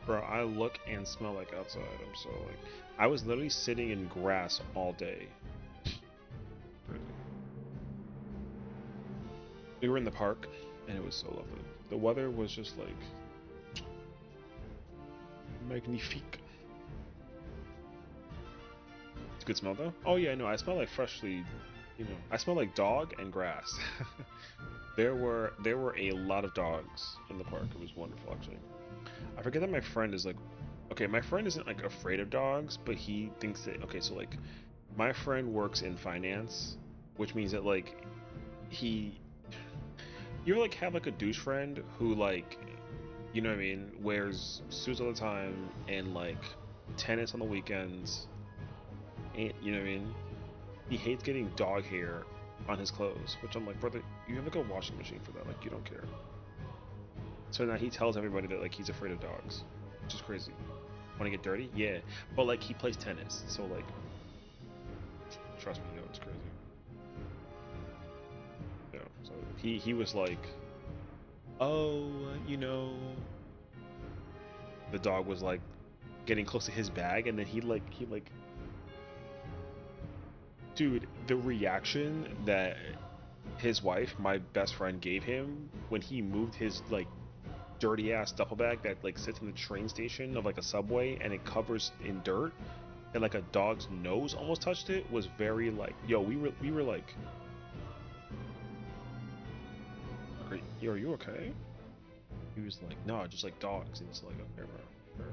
Bro, I look and smell like outside. I'm so like, I was literally sitting in grass all day. Crazy. We were in the park, and it was so lovely. The weather was just like magnifique. It's a good smell though. Oh yeah, no, I smell like freshly, I smell like dog and grass. There were a lot of dogs in the park. It was wonderful actually. I forget that my friend is like, okay, my friend isn't like afraid of dogs, but he thinks that, okay, so like my friend works in finance, which means that like he, you ever like have like a douche friend who like, you know what I mean, wears suits all the time and like tennis on the weekends, and you know what I mean. He hates getting dog hair on his clothes, which I'm like, brother, you have like a washing machine for that, like you don't care. So now he tells everybody that like he's afraid of dogs, which is crazy. Want to get dirty? Yeah, but like he plays tennis, so like trust me, yo, it's crazy. Yeah, so he was like, oh, the dog was like getting close to his bag, and then he like, dude, the reaction that his wife, my best friend, gave him when he moved his like dirty ass duffel bag that like sits in the train station of like a subway and it covers in dirt and like a dog's nose almost touched it was very like, yo, we were like, are you okay? He was like, no, just like dogs. And it's like, okay, bro,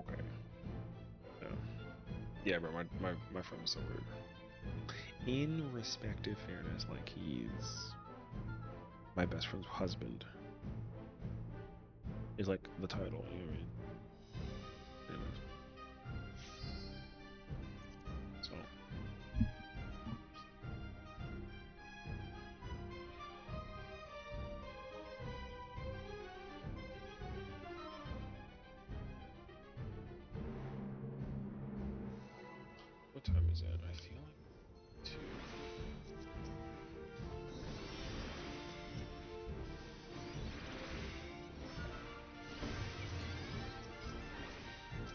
okay, yeah, yeah, bro. My friend was so weird. In respective fairness, like he's my best friend's husband is like the title. You know what I mean? Anyways, so what time is it? I feel like two.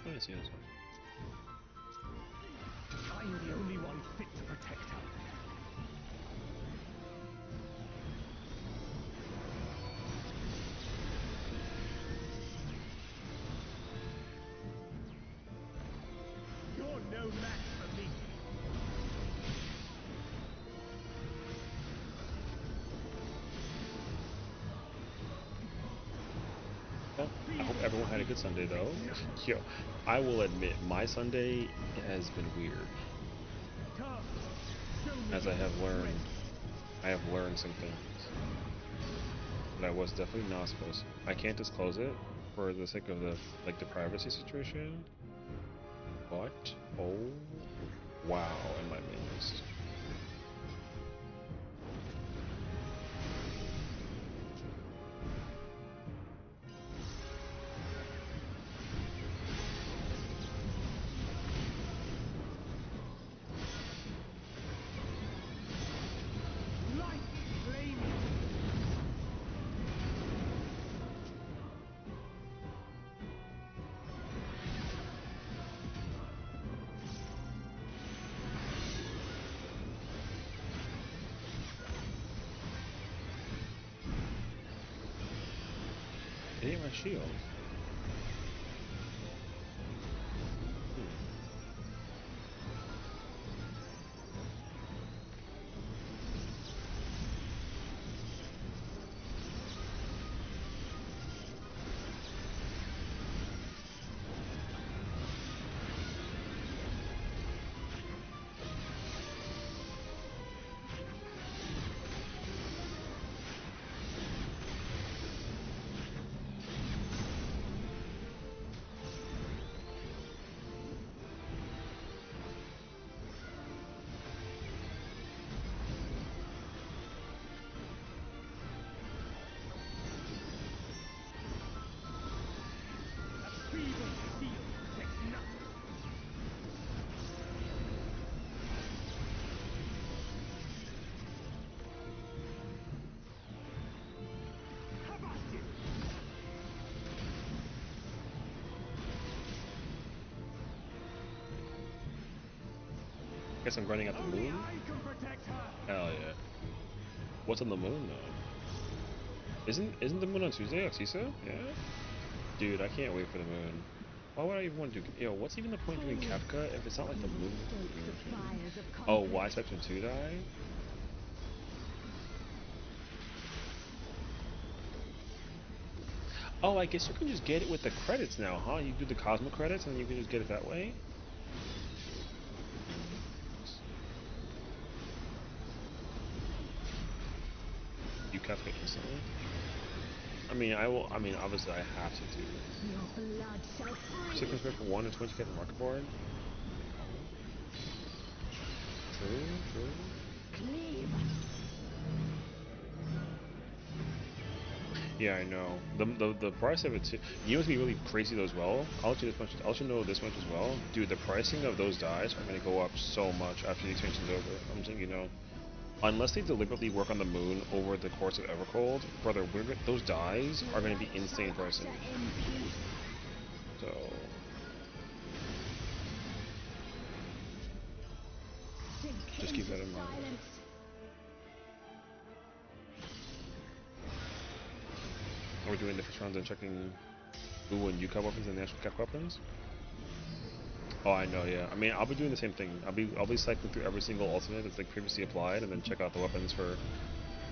Oh, yes, yes. I'm the only one fit to protect her. You're no match for me. Well, I hope everyone had a good Sunday though. Yo, I will admit my Sunday has been weird, Come, show me as your I strength. have learned some things that I was definitely not supposed to. I can't disclose it for the sake of the like the privacy situation, but oh wow, am I amazed. Light flaming. It hit my shield. Hmm. guess I'm grinding at the Only moon? I can protect her. Hell yeah. What's on the moon though? Isn't the moon on Tuesday? Oxisa? Yeah? Dude, I can't wait for the moon. Why would I even want to do... Yo, what's even the point of doing Kefka if it's not like the moon? Oh, why Section 2 die? Oh, I guess you can just get it with the credits now, huh? You do the Cosmo credits and you can just get it that way? You Kefka instantly? I mean, obviously I have to do it. Your blood shall freeze. 6 for 1 and 20 get the market board. True. Cleave. Yeah, I know. The price of it too. You know what's gonna be really crazy though as well? I'll let you know this much as well. Dude, the pricing of those dies are gonna go up so much after the expansion's over. I'm saying, you know. Unless they deliberately work on the moon over the course of Evercold, brother, those dies are gonna be insane pricing. So just keep that in mind. Are we doing the first rounds and checking Ooh and Yuka weapons and the actual Kef weapons? Oh, I know, yeah. I mean, I'll be doing the same thing. I'll be cycling through every single ultimate that's like previously applied, and then check out the weapons for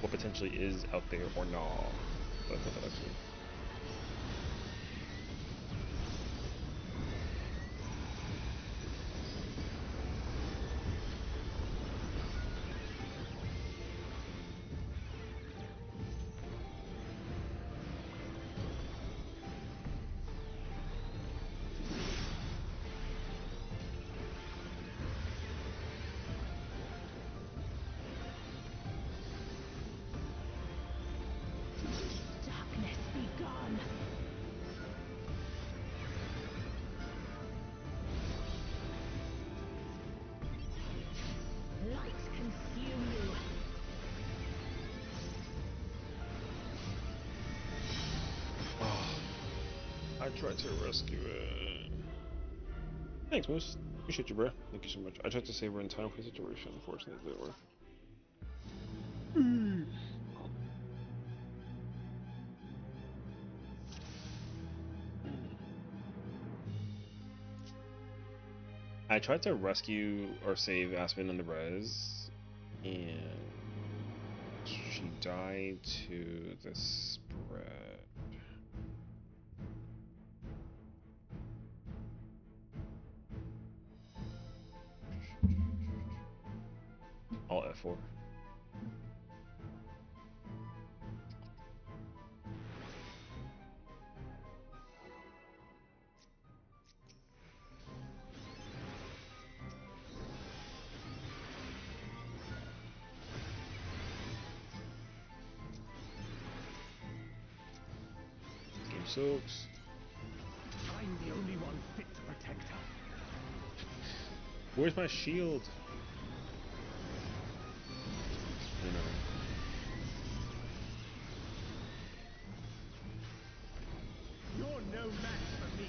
what potentially is out there or not. That's what that actually. I tried to rescue it. Thanks, Moose. Appreciate you, bro. Thank you so much. I tried to save her in time for the situation. Unfortunately, it didn't work. I tried to rescue or save Aspen in the res, and she died to the spread. All F4. Game sucks. I'm the only one fit to protect her. Where's my shield? You know. You're no match for me.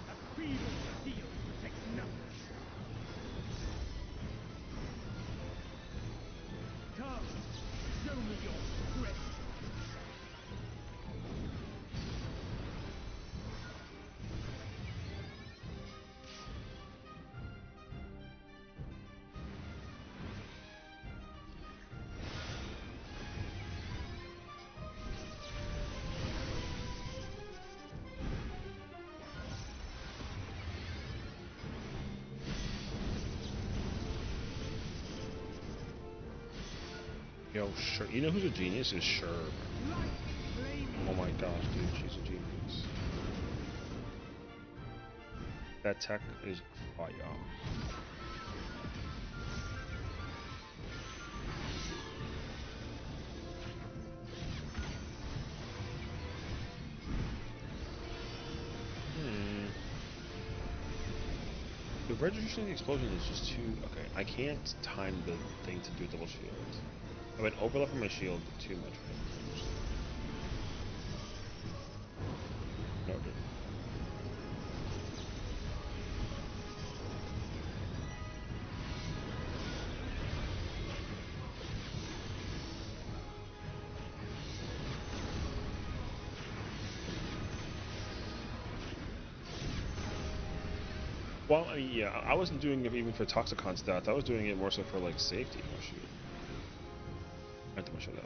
A feeble shield protects nothing. Come, show me your strength. Yo, sure. You know who's a genius? Is Sure. Oh my gosh, dude, she's a genius. That tech is fire. The registration of the explosion is just too... Okay, I can't time the thing to do a double shield. I mean, overlapping my shield too much. Well, I mean, yeah, I wasn't doing it even for Toxicon stats. I was doing it more so for like safety. Oh shoot! I have to push it out.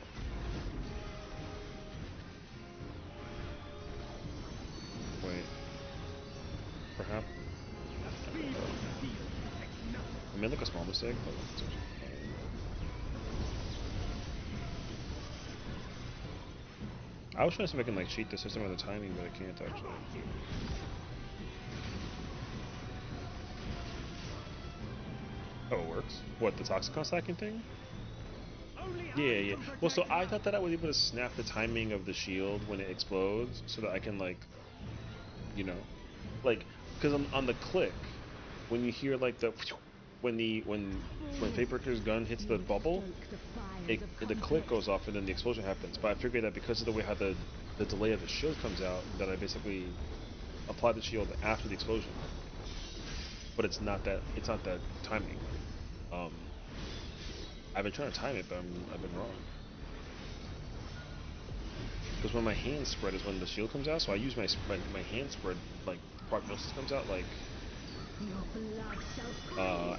Wait. Perhaps. I made like a small mistake, but it's actually fine. I was trying to see if I can like cheat the system or the timing, but I can't actually. Oh, it works? What, the Toxicon stacking thing? Yeah. Well, so I thought that I was able to snap the timing of the shield when it explodes, so that I can like, you know, like, because on the click, when you hear like the when Fatebreaker's gun hits the bubble, the click goes off and then the explosion happens. But I figured that because of the way how the delay of the shield comes out, that I basically apply the shield after the explosion. But it's not that timing. I've been trying to time it, but I've been wrong. Because when my hand spread is when the shield comes out, so I use my hand spread, like prognosis comes out like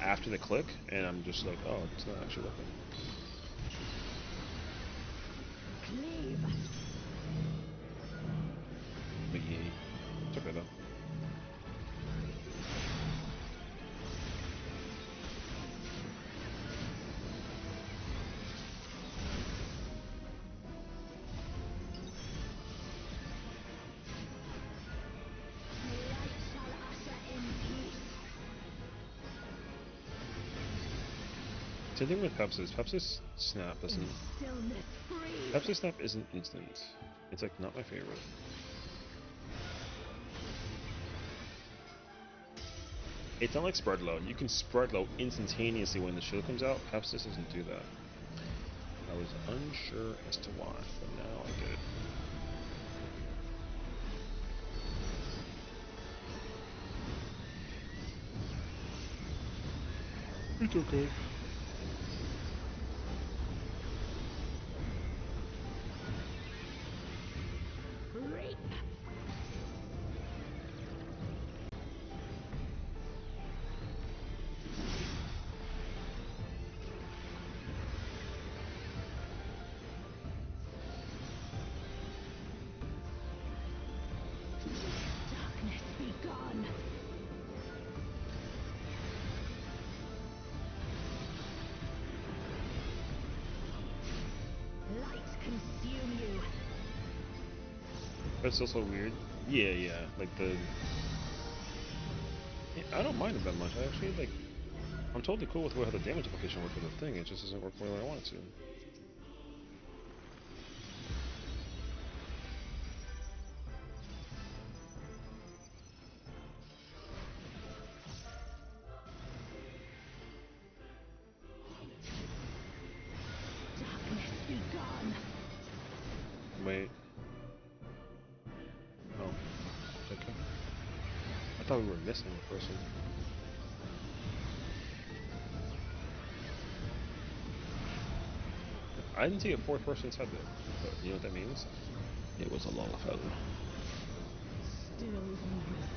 after the click, and I'm just like, oh, it's not actually working. But yeah, it's okay though. Same thing with Pepsis. Pepsis Snap isn't. Pepsis Snap isn't instant. It's like not my favorite. It's not like spread low. You can spread low instantaneously when the shield comes out. Pepsis doesn't do that. I was unsure as to why, but now I get it. It's okay. That's also weird. Yeah. Like the. Yeah, I don't mind it that much. I actually like. I'm totally cool with how the damage application works with the thing. It just doesn't work the way I want it to. Wait. Oh. Okay. I thought we were missing a person. I didn't see a fourth person inside there, but you know what that means? It was a long fellow. Still you resist.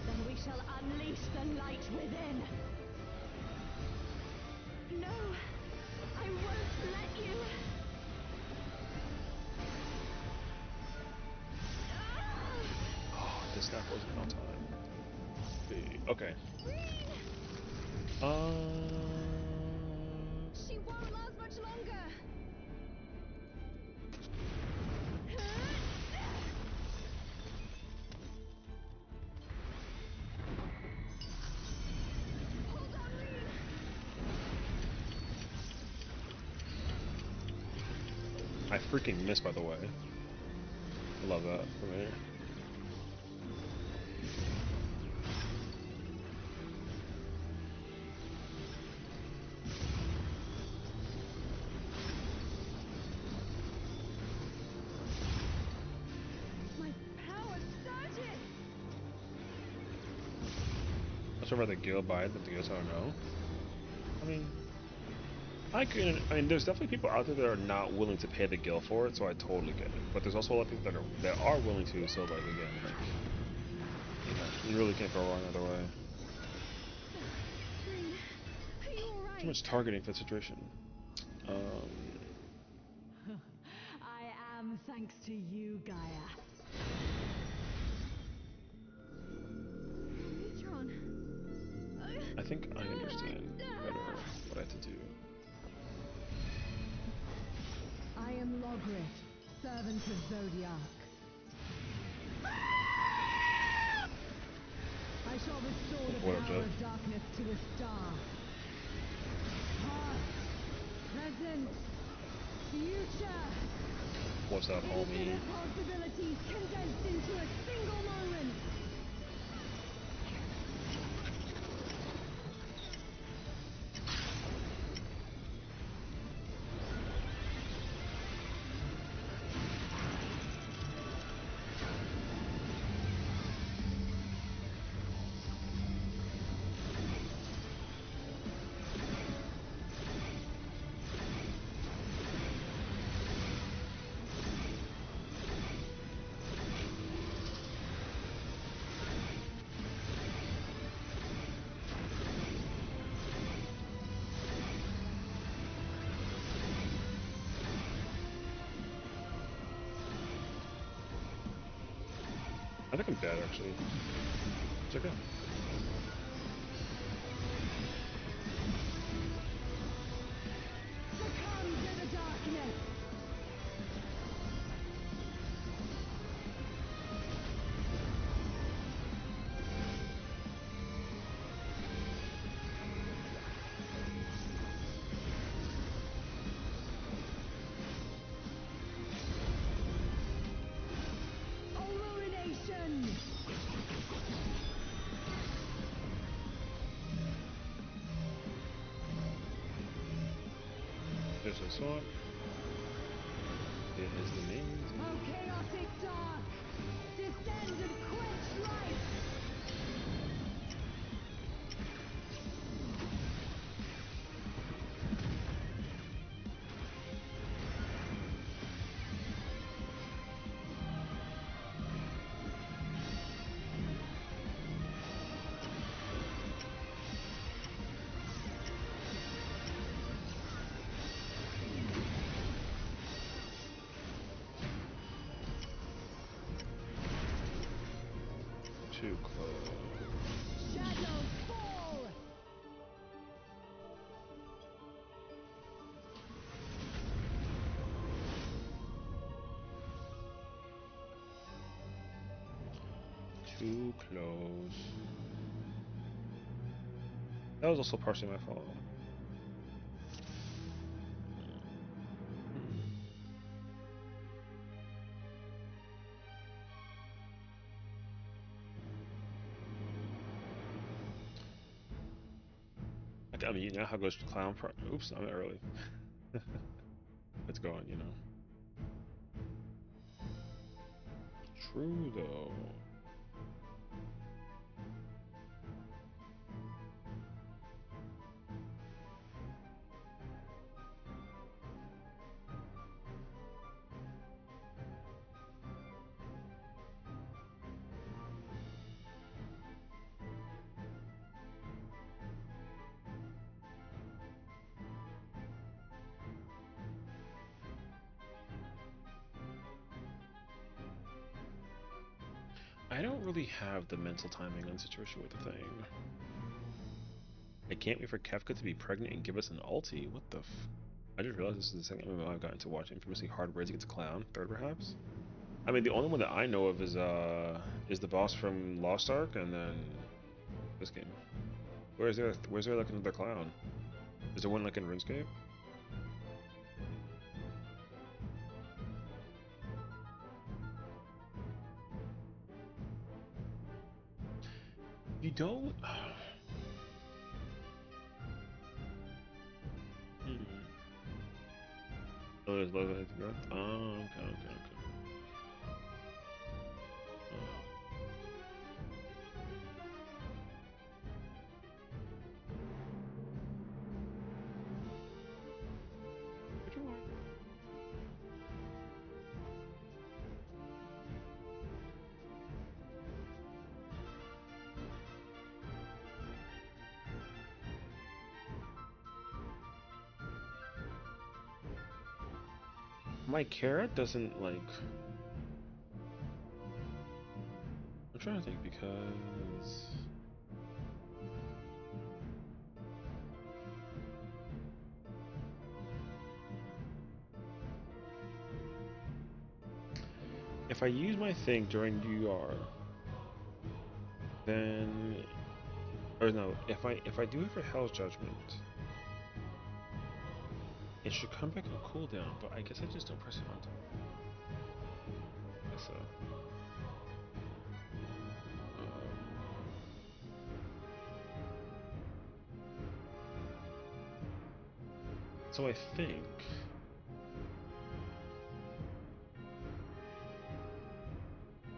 Then we shall unleash the light within. No, I won't let you. Oh, this snap wasn't on time. Okay. She won't last much longer. Hold on, Reed. I freaking missed, by the way. I love that for me. My power surges. Much over the guild buy it than the guilds I don't know. I mean, I mean, there's definitely people out there that are not willing to pay the guild for it, so I totally get it. But there's also a lot of people that are willing to. So like again, like, you know. You really can't go wrong either way. Green, are you alright? Too much targeting for the situation. I am thanks to you, Gaia. Neutron. I think I understand better what I have to do. I am Logrith, servant of Zodiac. I shall restore the power of darkness to a star. Past, present, future. What's up, homie? Infinite possibilities condensed into a single moment. I think I'm dead, actually. It's okay. Succumb to the darkness. Illumination. There's this one. It is the name. O chaotic dark, descend and quench light. Too close. Shadows fall. Too close. That was also partially my fault. I mean, you know how it goes to clown part. Oops, I'm early. It's going, you know. True though. I don't really have the mental timing on the situation with the thing. I can't wait for Kefka to be pregnant and give us an ulti. What the f... I just realized this is the second MMO I've gotten to watch infamously hard ways to get to clown. Third, perhaps? I mean, the only one that I know of is the boss from Lost Ark, and then this game. Where's there like another clown? Is there one like in RuneScape? You don't... Oh, there's loads of hits growth? Oh, okay. My carrot doesn't like. I'm trying to think because if I use my thing during UR, then or no, if I do it for Hell's Judgment, it should come back on cooldown. But I guess I just don't press it on time. I guess so. So I think.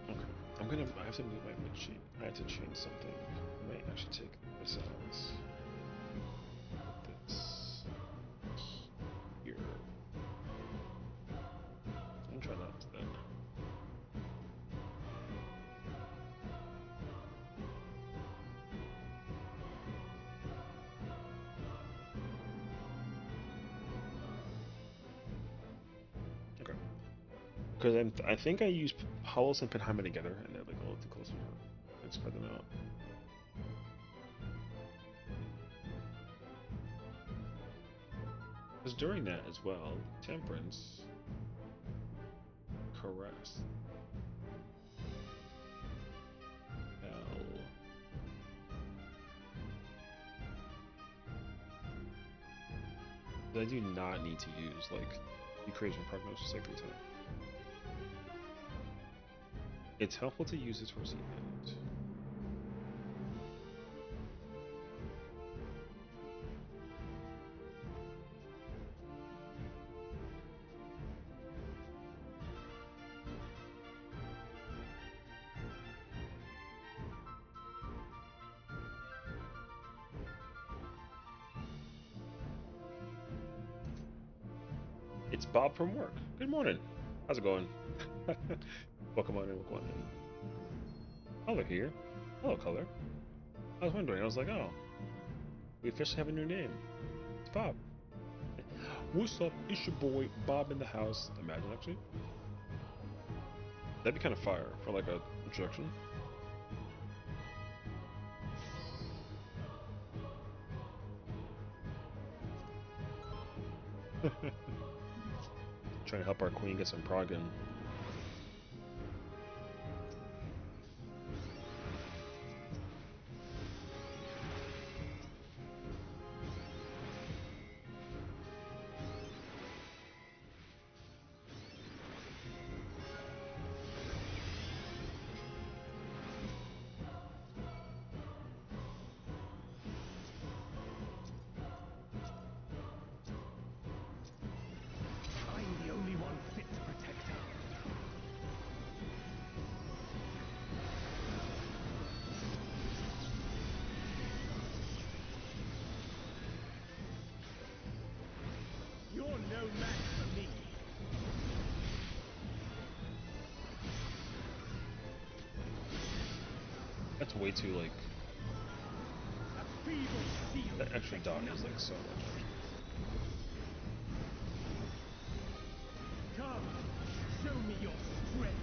Okay, I have to move my mid sheet. I have to change something. I might actually take this out. Put this here. I'm trying not to that. Okay. Because I think I use Hollis and Penheimer together, and they're like a little too close. Let's spread them out. Because during that as well, Temperance, Caress, Hell. I do not need to use like Decreasing Prognosis every time. It's helpful to use it towards the end. It's Bob from work. Good morning. How's it going? Welcome on in, welcome on in. Color here. Hello, Color. I was wondering, I was like, oh, we officially have a new name. It's Bob. What's up? It's your boy, Bob in the house. Imagine, actually. That'd be kind of fire for like a introduction. Trying to help our queen get some prog in. I'm the only one fit to protect her. You're no match for me. That's way too, like, A feeble steel that extra dot is nothing. like so much. Come, show me your strength.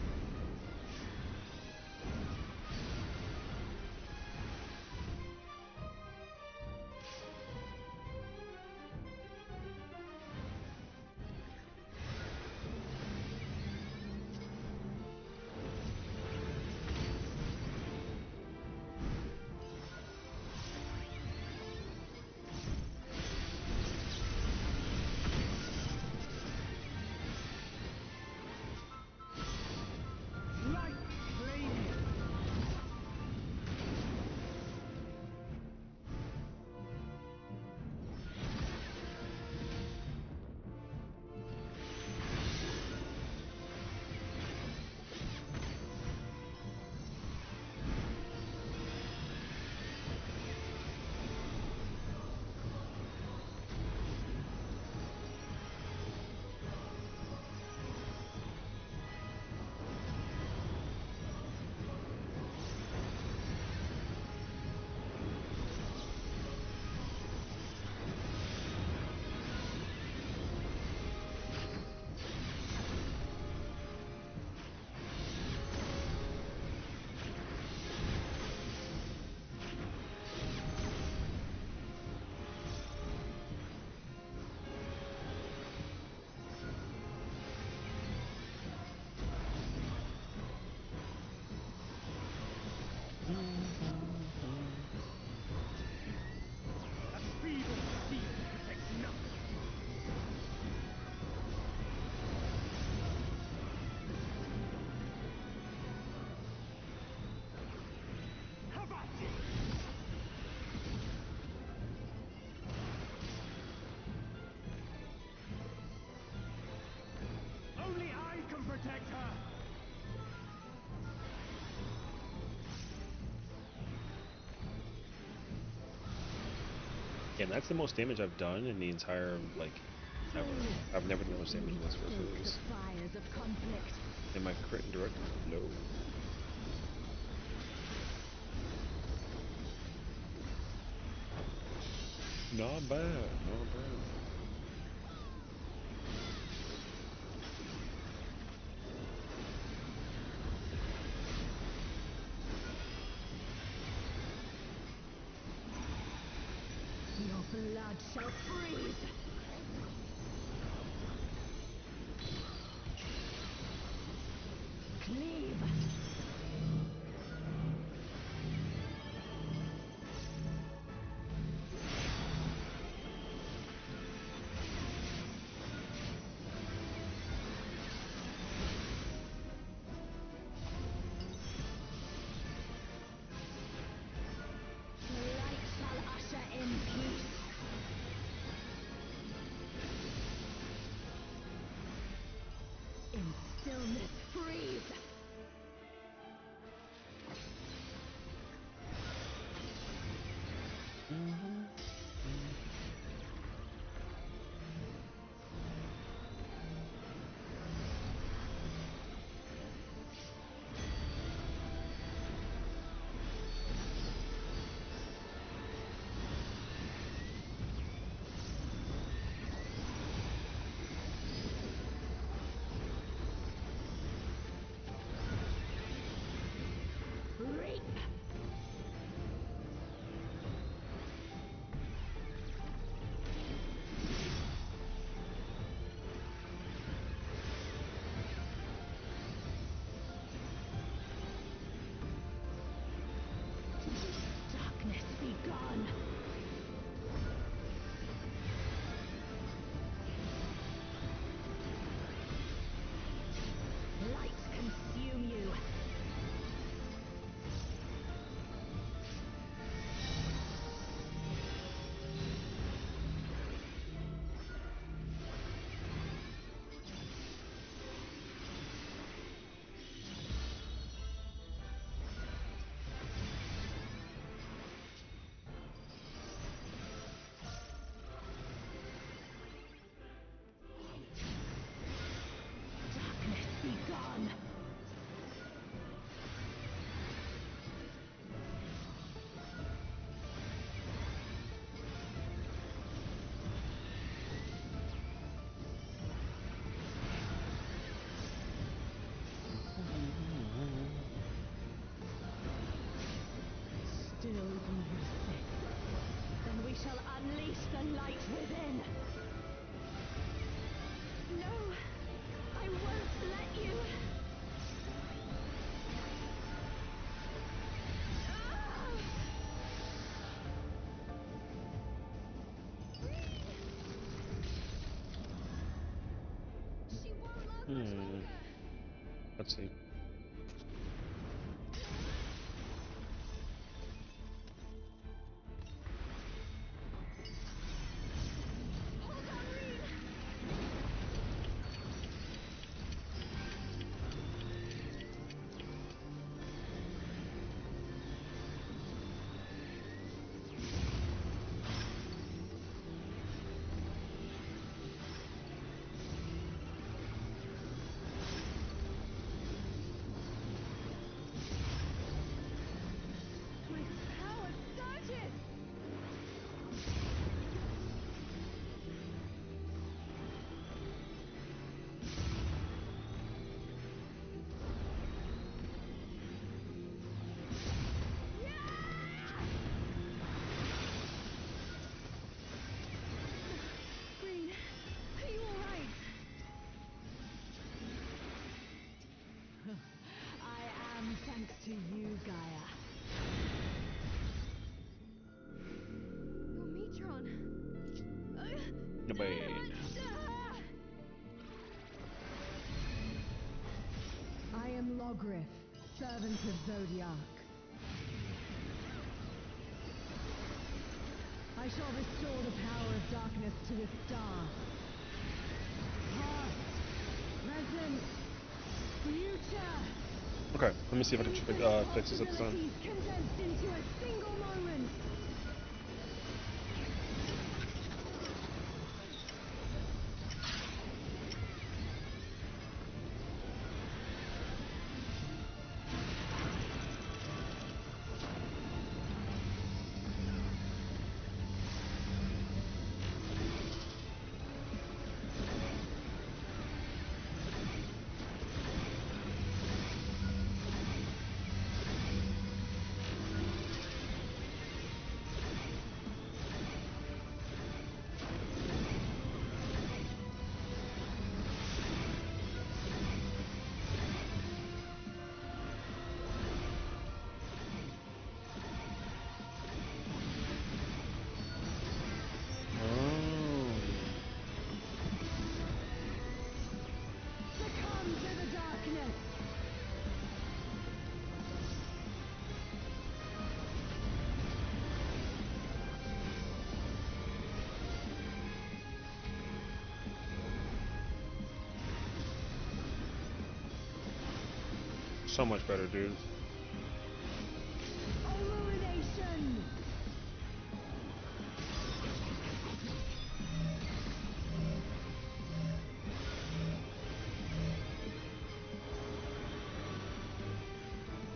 Yeah, and that's the most damage I've done in the entire, like, ever. I've never done that much damage in this first release. The fires of conflict. And my crit and direct is low. Not bad, not bad. Your blood shall freeze. Cleave. The light shall usher in peace. In stillness, freeze. Reap. Darkness be gone. Light consume you. Darkness be gone. Still you resist. Then we shall unleash the light within. No, I won't let you. Ah! She won't last much longer. Let's see. Hold on, Reed. My power surges. Green, are you all right? I am thanks to you, Gaia. Your Metron. No way. I am Logrith, servant of Zodiac. I shall restore the power of darkness to the star. Past, present, future. Okay, let me see if I can Infinite fix this up this time. possibilities condensed into a single moment. So much better, dude. Illumination!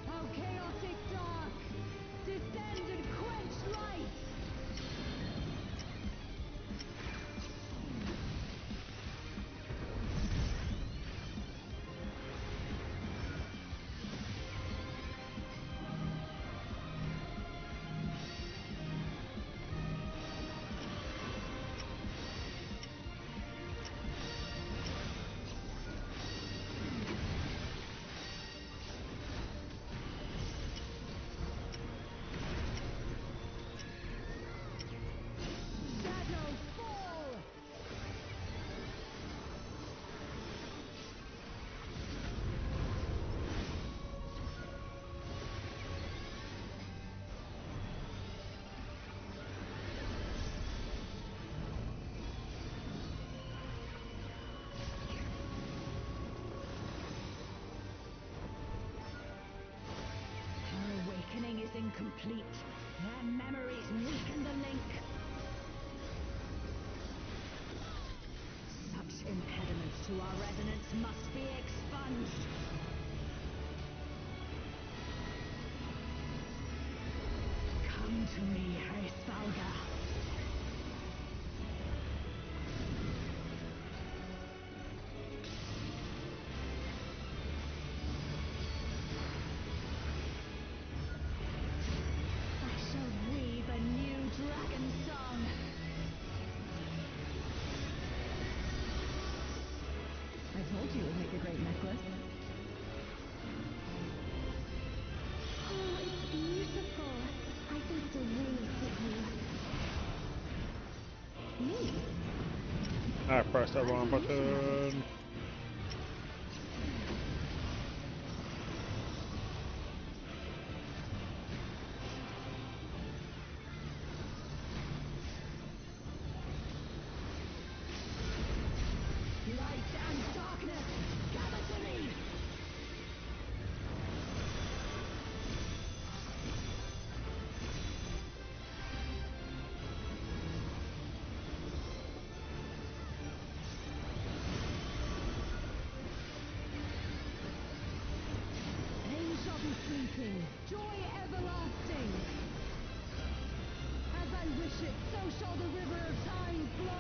How chaotic dark! Descend and quench light! Shadows fall! Her awakening is incomplete. Their memories weaken the link. Such impediments to our resonance must be expunged. Come to me, Hreysvalga. I shall weave a new dragon song. I told you it would make a great necklace. Oh, it's beautiful. I think it'll really fit you. Me? I pressed the wrong button. Light and darkness, gather to me! Pain shall be fleeting, joy everlasting. As I wish it, so shall the river of time flow.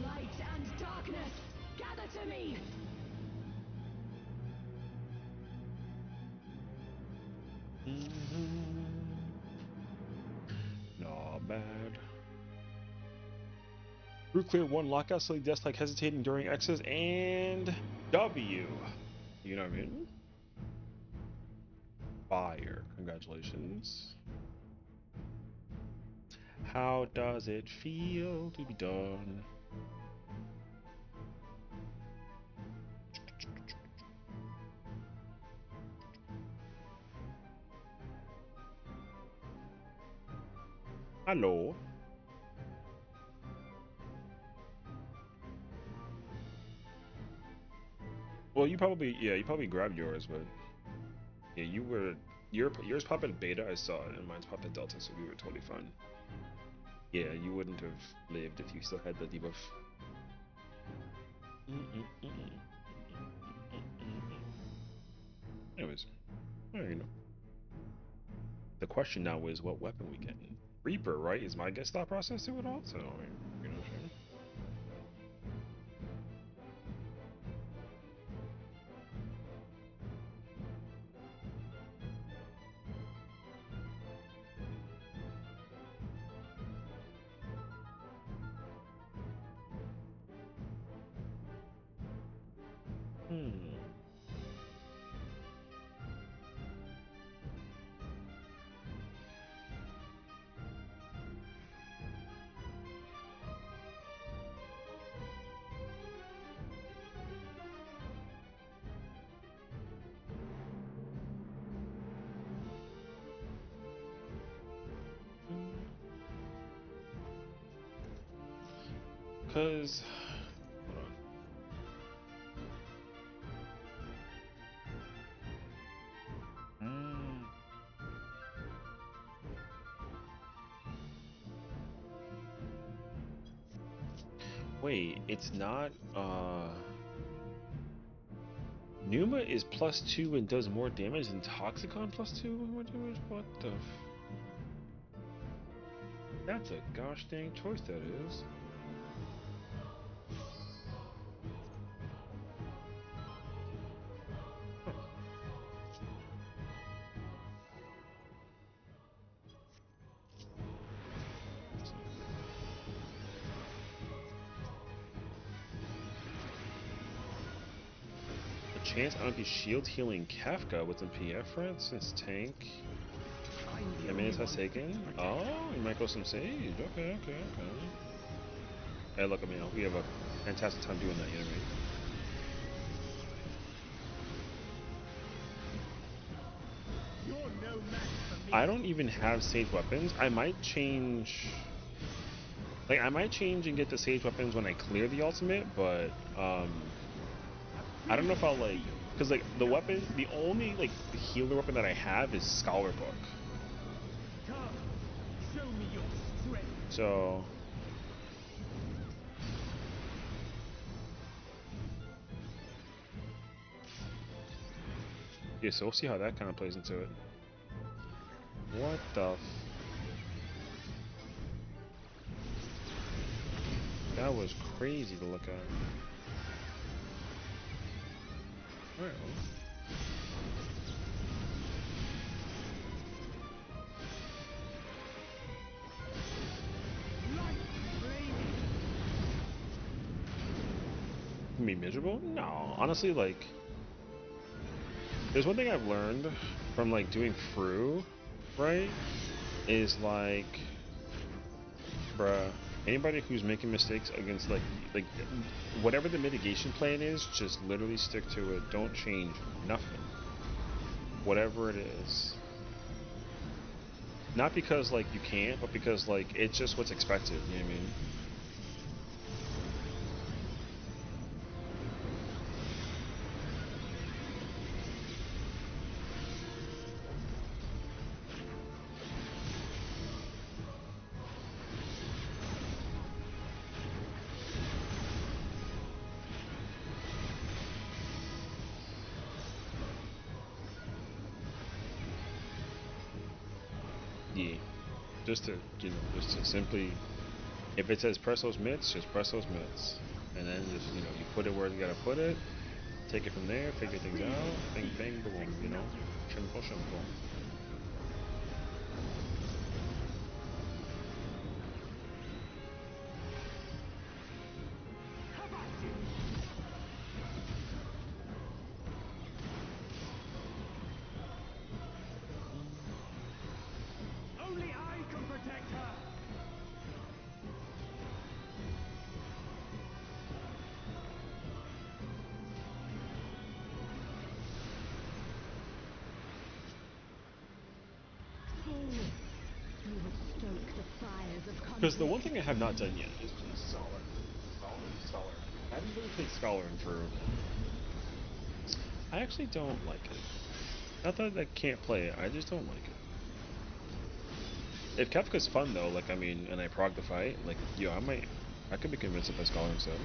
Light and darkness, gather to me! Not bad. Root clear one lockout, slowly death like hesitating during X's and W. You know what I mean? Fire. Congratulations. How does it feel to be done? Hello. Well, you probably grabbed yours, but yeah, yours popped at beta. I saw it, and mine's popped at delta, so we were totally fine. Yeah, you wouldn't have lived if you still had the debuff. Anyways, well, you know. The question now is what weapon we get. Reaper, right? Is my guess thought process to it all? So, I mean, you know what I'm saying? Hmm. Cause, hold on. Wait, it's not. Numa is +2 and does more damage than Toxicon +2 and more damage. What the? That's a gosh dang choice. That is. A chance I might be shield healing Kafka with some PF, for instance. Tank. I mean, it's not taken. Oh, you might go some Sage. Okay, okay, okay. Hey, look, I mean, we have a fantastic time doing that, you know what I mean? You're no match for me. I don't even have Sage weapons. I might change. Like, I might change and get the Sage weapons when I clear the ultimate, but, I don't know if I'll, like. Because, like, the weapon. The only, like, healer weapon that I have is Scholar Book. Come, show me your strength. So. Yeah, so we'll see how that kind of plays into it. What the f... That was crazy to look at. Alright, well. Light flaming. Me miserable? No. Honestly, like... There's one thing I've learned from, like, doing FRU, right? Is, like... Bruh, anybody who's making mistakes against like whatever the mitigation plan is, just literally stick to it. Don't change nothing. Whatever it is. Not because like you can't, but because like it's just what's expected, you know what I mean? Yeah. Just to just to simply, if it says press those mitts, just press those mitts. And then just, you put it where you gotta put it, take it from there, figure things out, bang bang boom, Simple, simple. Have at you. Only I can protect her. You would stoke the fires of Because the one conflict. thing I have not done yet is Scholar. Scholar. I haven't really played Scholar in FRU. I actually don't like it. Not that I can't play it, I just don't like it. If Kefka's fun though, like I mean, and I prog the fight, like I could be convinced to play Scholar instead.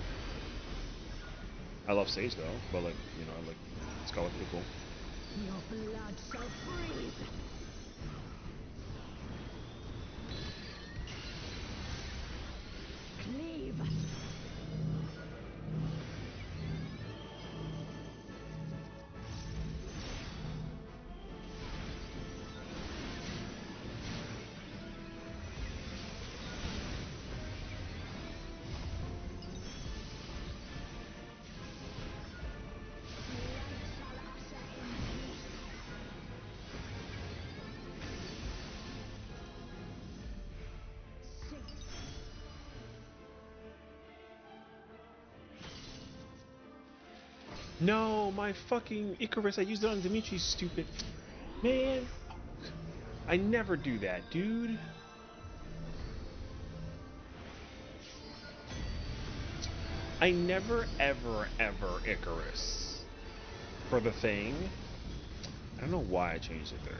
I love Sage though, but like I like Scholar pretty cool. Your blood shall freeze. No, my fucking Icarus. I used it on Dimitri, stupid. Man, I never do that, dude. I never, ever, ever Icarus for the thing. I don't know why I changed it there.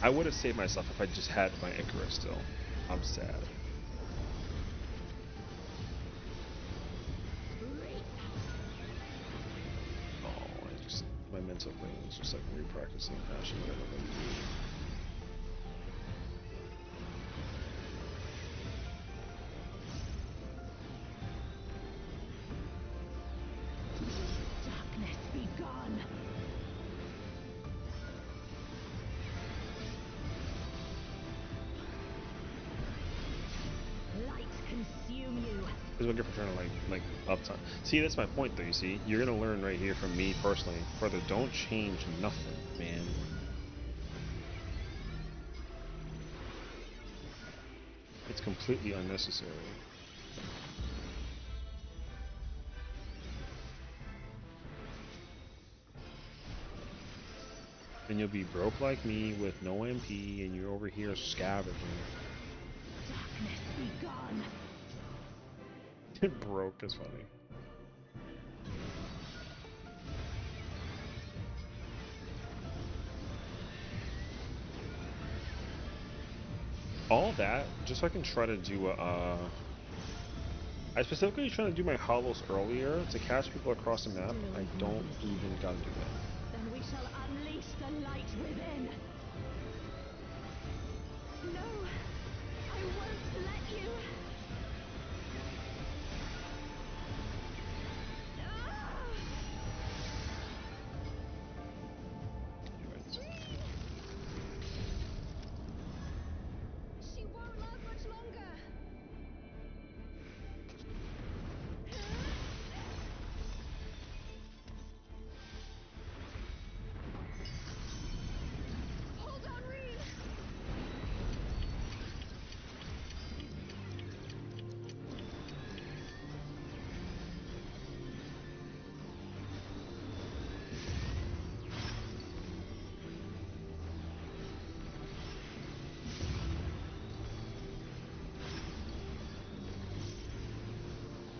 I would have saved myself if I just had my Icarus still. I'm sad. Oh, my mental brain is just like repracticing passion that I don't want to do. Darkness be gone. Light consume you. This is what I get for trying to like uptime. See, that's my point though, you see? You're gonna learn right here from me personally. Further, don't change nothing, man. It's completely unnecessary. Then you'll be broke like me with no MP and you're over here scavenging. Darkness be gone. Broke is funny. All that just so I can try to do a I specifically trying to do my hollows earlier to catch people across the map. I don't even gotta do that. Then we shall unleash the light within. No, I won't let you. Ah! She won't last much longer. Hold on, Reed.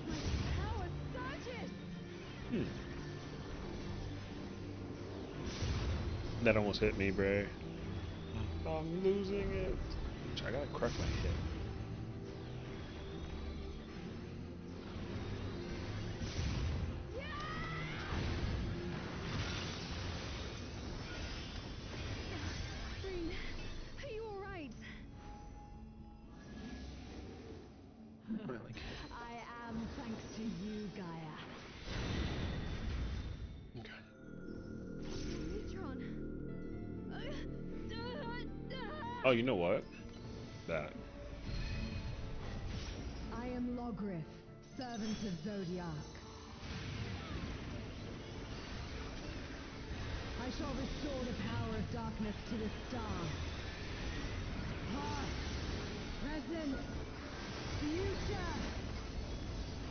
My power surges. That almost hit me, bro. I'm losing it. I gotta correct my hit. Green, are you all right? I am thanks to you, Gaia. Okay. Neutron. Oh, you know what? That. I am Logrith, servant of Zodiac. I shall restore the power of darkness to the stars. Past, present, future.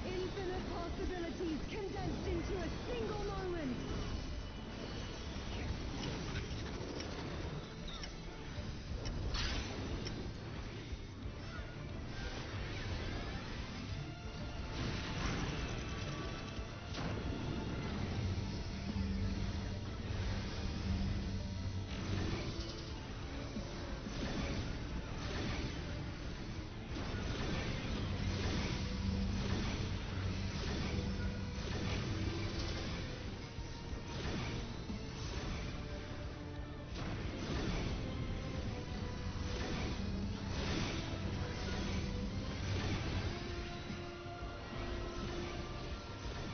Infinite possibilities condensed into a single moment.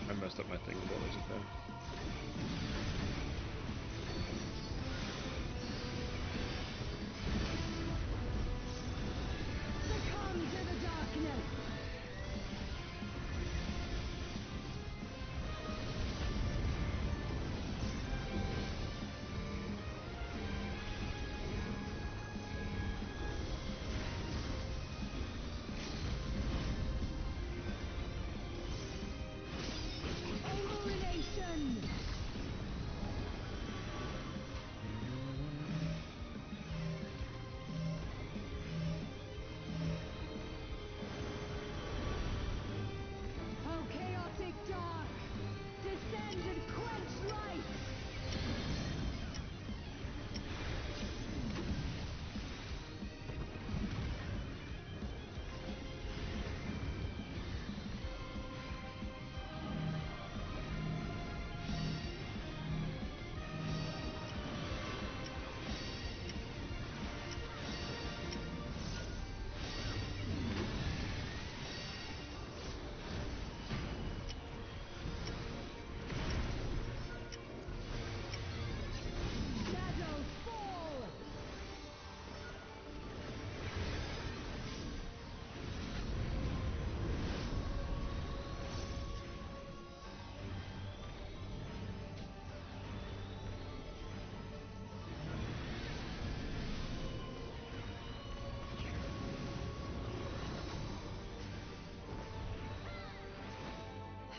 I messed up my thing with that, is it there? Succumb to the darkness. Illumination.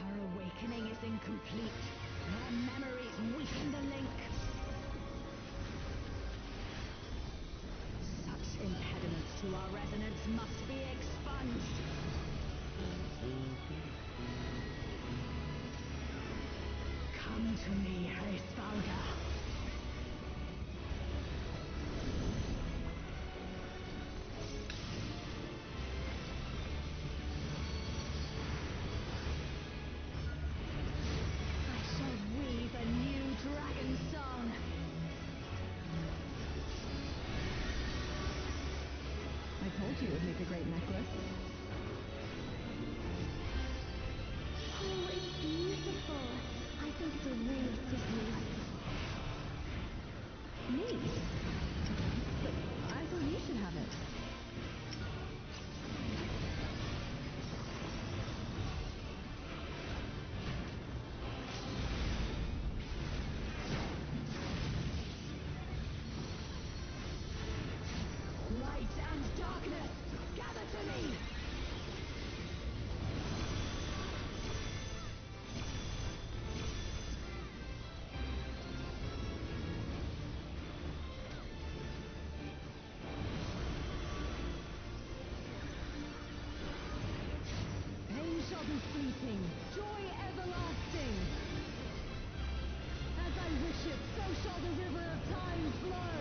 Our awakening is incomplete. Our memories weaken the link. Such impediments to our resonance must be expunged. Come to me, Hraesvalga. Dragon song. I told you it would make a great necklace. Oh, it's beautiful. I think it will really suit you. Me? But I thought you should have it. Shall be fleeting, joy everlasting. As I wish it, so shall the river of time flow.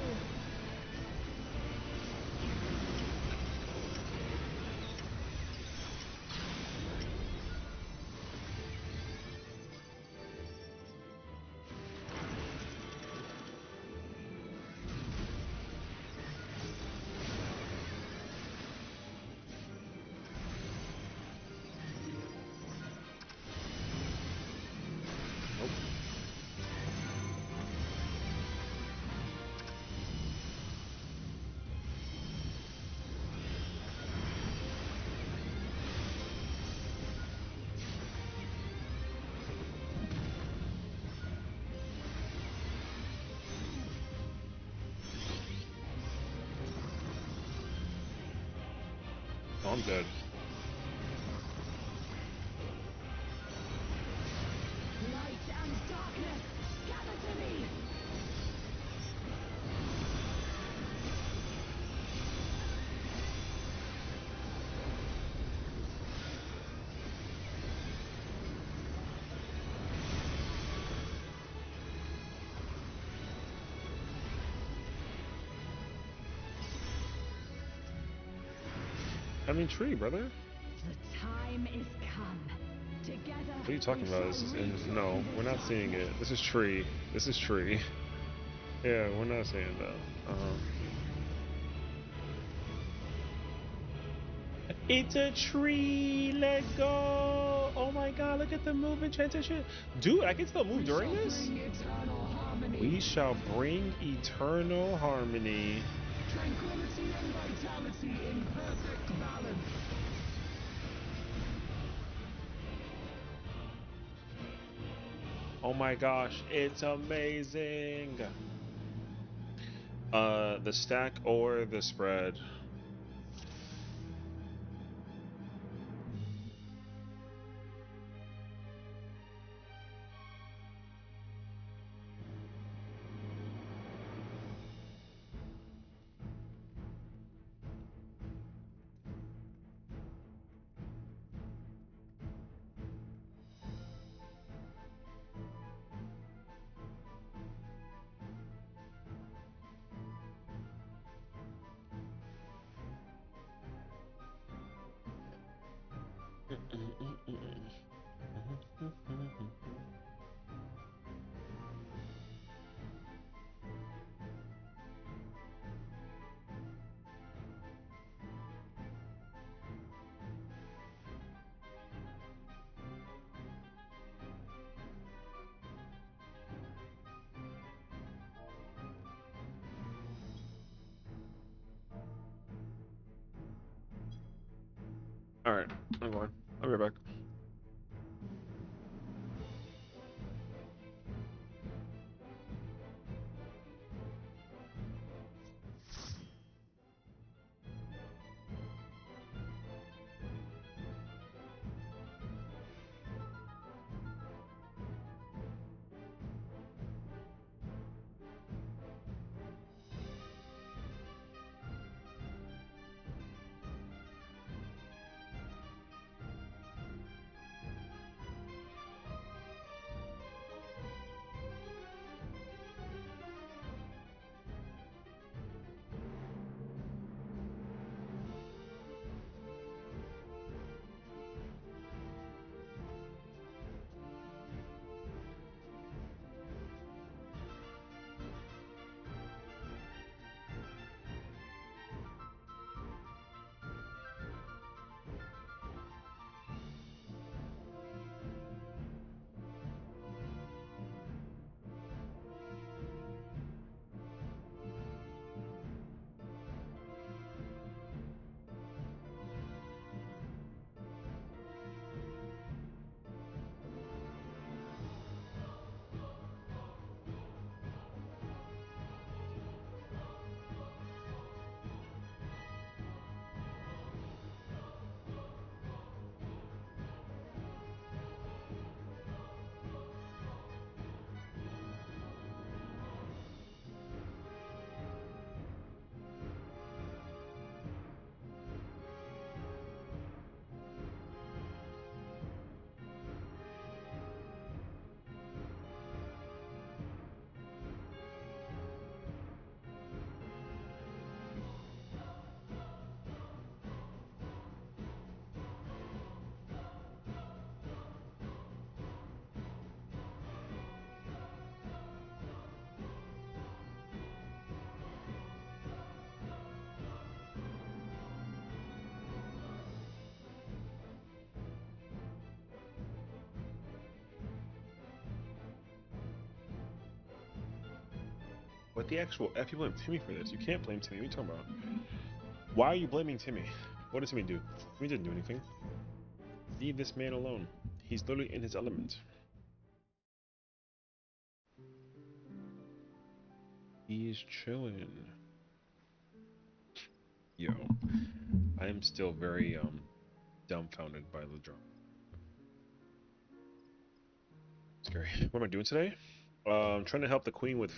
Oh, I'm dead. Light and darkness, gather to me. I mean, tree, brother. The time is come. Together. What are you talking about? This is no, we're not seeing it. This is tree. This is tree. Yeah, we're not seeing that. It's a tree. Let go. Oh my God! Look at the movement transition, dude. I can still move during this. We shall bring eternal harmony. Tranquility and vitality in perfect balance. Oh my gosh, it's amazing. The stack or the spread. All right, I'm going. I'll be right back. What the actual F you blame Timmy for this? You can't blame Timmy. What are you talking about? Why are you blaming Timmy? What did Timmy do? Timmy didn't do anything. Leave this man alone. He's literally in his element. He's chilling. Yo, I am still very dumbfounded by the drama. Scary. What am I doing today? Trying to help the queen with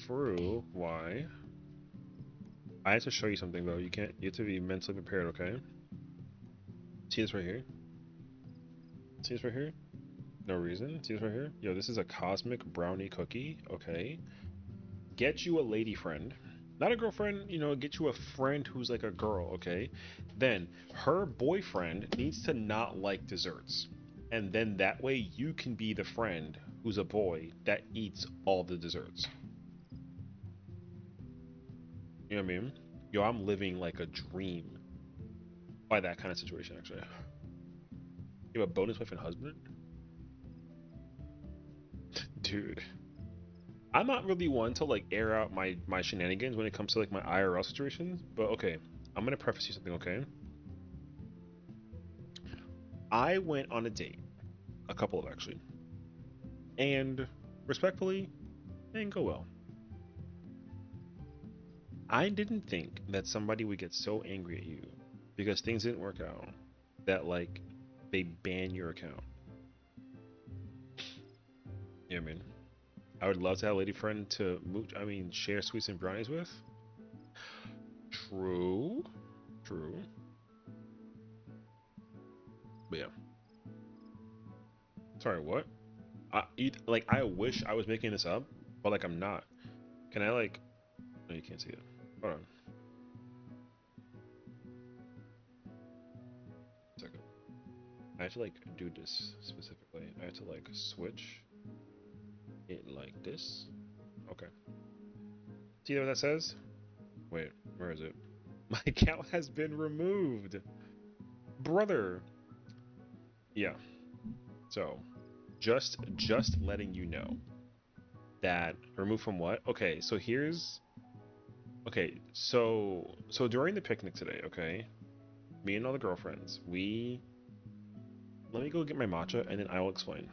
FRU. Why? I have to show you something though. You have to be mentally prepared, okay? See this right here? See this right here? No reason. See this right here? Yo, this is a cosmic brownie cookie, okay? Get you a lady friend. Not a girlfriend, you know, get you a friend who's like a girl, okay? Then her boyfriend needs to not like desserts. And then that way you can be the friend who's a boy that eats all the desserts. You know what I mean? Yo, I'm living like a dream by that kind of situation, actually. You have a bonus wife and husband? Dude. I'm not really one to like air out my shenanigans when it comes to like my IRL situations, but okay. I'm gonna preface you something, okay? I went on a date, a couple of actually, and respectfully, it didn't go well. I didn't think that somebody would get so angry at you because things didn't work out that like they ban your account. You know what I mean? I would love to have a lady friend to share sweets and brownies with. True. True. But yeah. Sorry, what? I wish I was making this up, but like I'm not. Can I like? No, you can't see it. Hold on. A second. I have to like do this specifically. I have to like switch it like this. Okay. See what that says? Wait, where is it? My account has been removed, brother. Yeah. So, just letting you know that removed from what? Okay. So here's. Okay. So during the picnic today, okay, me and all the girlfriends, we let me go get my matcha and then I will explain.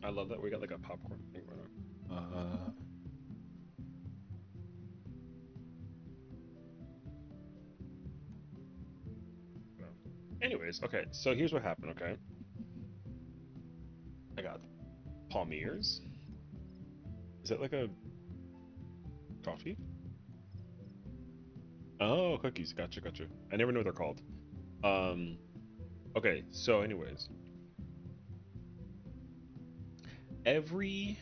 I love that we got like a popcorn thing going on. No. Anyways, okay. So here's what happened. Okay, I got Palmiers. Is that like a coffee? Oh, cookies. Gotcha, gotcha. I never know what they're called. Um. Okay. So, anyways, every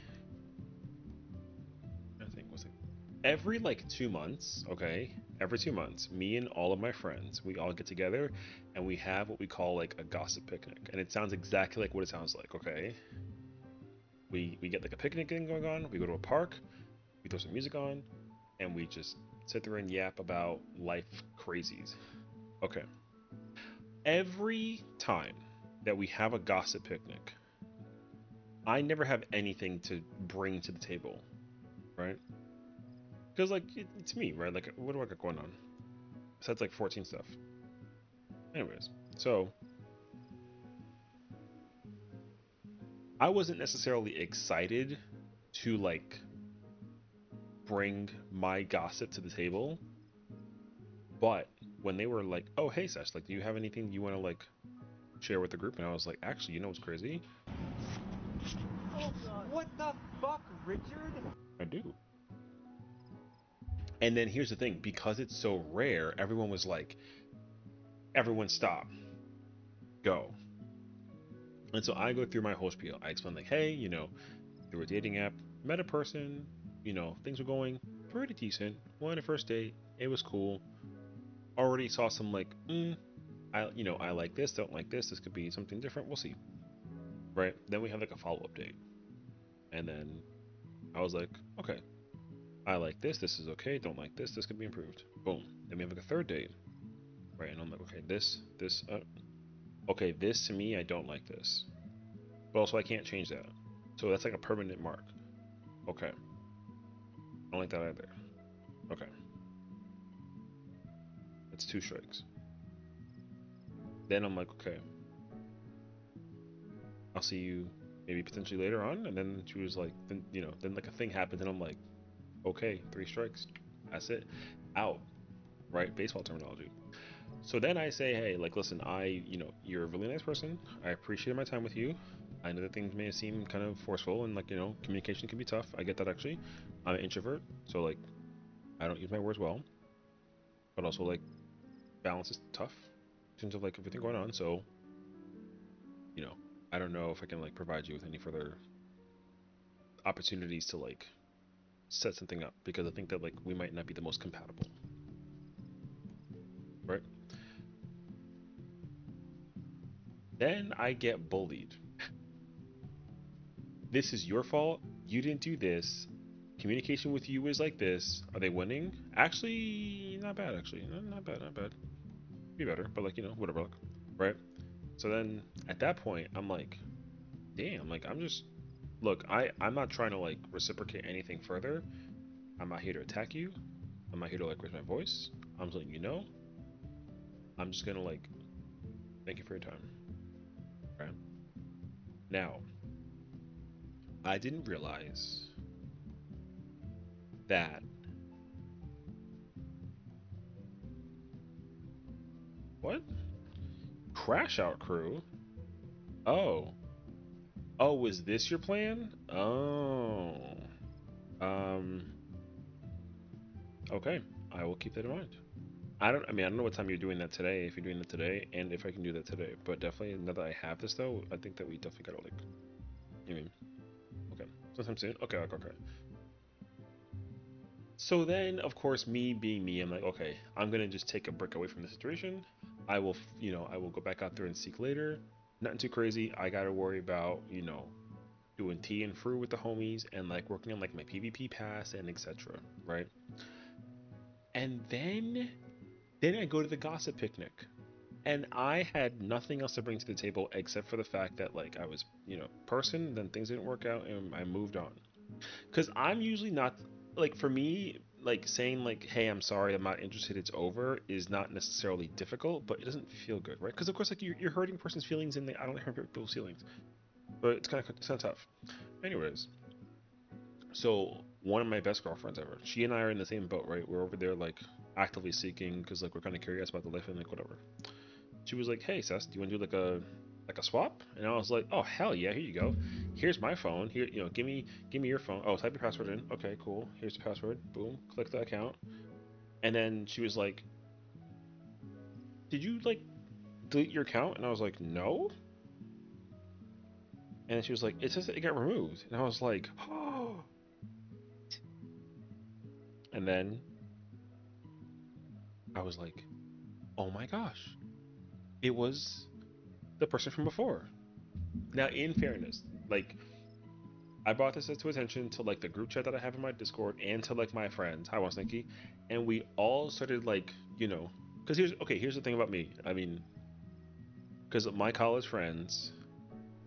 every like 2 months, okay, every 2 months, me and all of my friends, we all get together and we have what we call like a gossip picnic. And it sounds exactly like what it sounds like, okay? We get like a picnic thing going on, we go to a park, we throw some music on, and we just sit there and yap about life crazies. Okay. Every time that we have a gossip picnic, I never have anything to bring to the table, right? Because like it's me, right? Like what do I got going on? Besides like 14 stuff. Anyways, so I wasn't necessarily excited to like bring my gossip to the table, but when they were like, "Oh, hey, Sesh, like, do you have anything you want to like share with the group?" And I was like, "Actually, you know what's crazy? Oh god. What the fuck, Richard? I do." And then here's the thing: because it's so rare, everyone was like, "Everyone, stop, go." And so I go through my whole spiel. I explain like, "Hey, through a dating app, met a person. Things were going pretty decent. Went on a first date. It was cool. Already saw some like, I like this, don't like this. This could be something different. We'll see." Right? Then we have like a follow-up date. And then I was like, "Okay, I like this. This is okay. Don't like this. This could be improved." Boom. Then we have like a third date. Right? And I'm like, "Okay, okay, this to me, I don't like this. But also I can't change that. So that's like a permanent mark. Okay. I don't like that either. Okay. That's two strikes." Then I'm like, "Okay, I'll see you maybe potentially later on." And then she was like, then like a thing happens, and I'm like, "Okay, three strikes. That's it. Out." Right? Baseball terminology. So then I say, "Hey, like, listen, you're a really nice person. I appreciated my time with you. I know that things may seem kind of forceful and like, communication can be tough. I get that actually. I'm an introvert, so like, I don't use my words well, but also like, balance is tough in terms of like everything going on. So, you know, I don't know if I can like provide you with any further opportunities to like set something up because I think that like we might not be the most compatible, right?" Then I get bullied. "This is your fault. You didn't do this. Communication with you is like this. Are they winning? Actually, not bad. Actually, not bad. Not bad. Be better, but like whatever. Like, right?" So then at that point, I'm like, damn. Like I'm just look. I'm not trying to like reciprocate anything further. I'm not here to attack you. I'm not here to like raise my voice. I'm just letting you know. I'm just gonna like thank you for your time. Right? Now, I didn't realize that what crash out crew. Oh, oh, was this your plan? Oh, um, okay. I will keep that in mind. I don't know what time you're doing that today, if you're doing that today, and if I can do that today. But definitely, now that I have this, though, I think that we definitely gotta, like, you mean, okay. Sometime soon? Okay, okay, okay. So then, of course, me being me, I'm like, okay, I'm gonna just take a break away from the situation. I will go back out there and seek later. Nothing too crazy. I gotta worry about, doing tea and fruit with the homies and like working on like my PvP pass and etc. Right? And then I go to the gossip picnic. And I had nothing else to bring to the table except for the fact that like I was, person, then things didn't work out and I moved on. Cuz I'm usually not like for me like saying like hey, I'm sorry, I'm not interested, it's over is not necessarily difficult, but it doesn't feel good, right? Cuz of course like you're hurting a person's feelings and I don't hurt people's feelings. But it's kind of tough. Anyways, so one of my best girlfriends ever, she and I are in the same boat, right? We're over there like actively seeking because like we're kind of curious about the life and like whatever. She was like, "Hey, Sess, do you want to do like a swap?" And I was like, "Oh hell yeah, here you go. Here's my phone. Here, give me your phone. Oh, type your password in. Okay, cool. Here's the password. Boom. Click the account." And then she was like, "Did you like delete your account?" And I was like, "No." And then she was like, "It says that it got removed." And I was like, "Oh." And then I was like, oh my gosh, it was the person from before. Now, in fairness, like I brought this to attention to like the group chat that I have in my Discord and to like my friends. Hi, Wansniki, and we all started like, because here's the thing about me. I mean, because my college friends,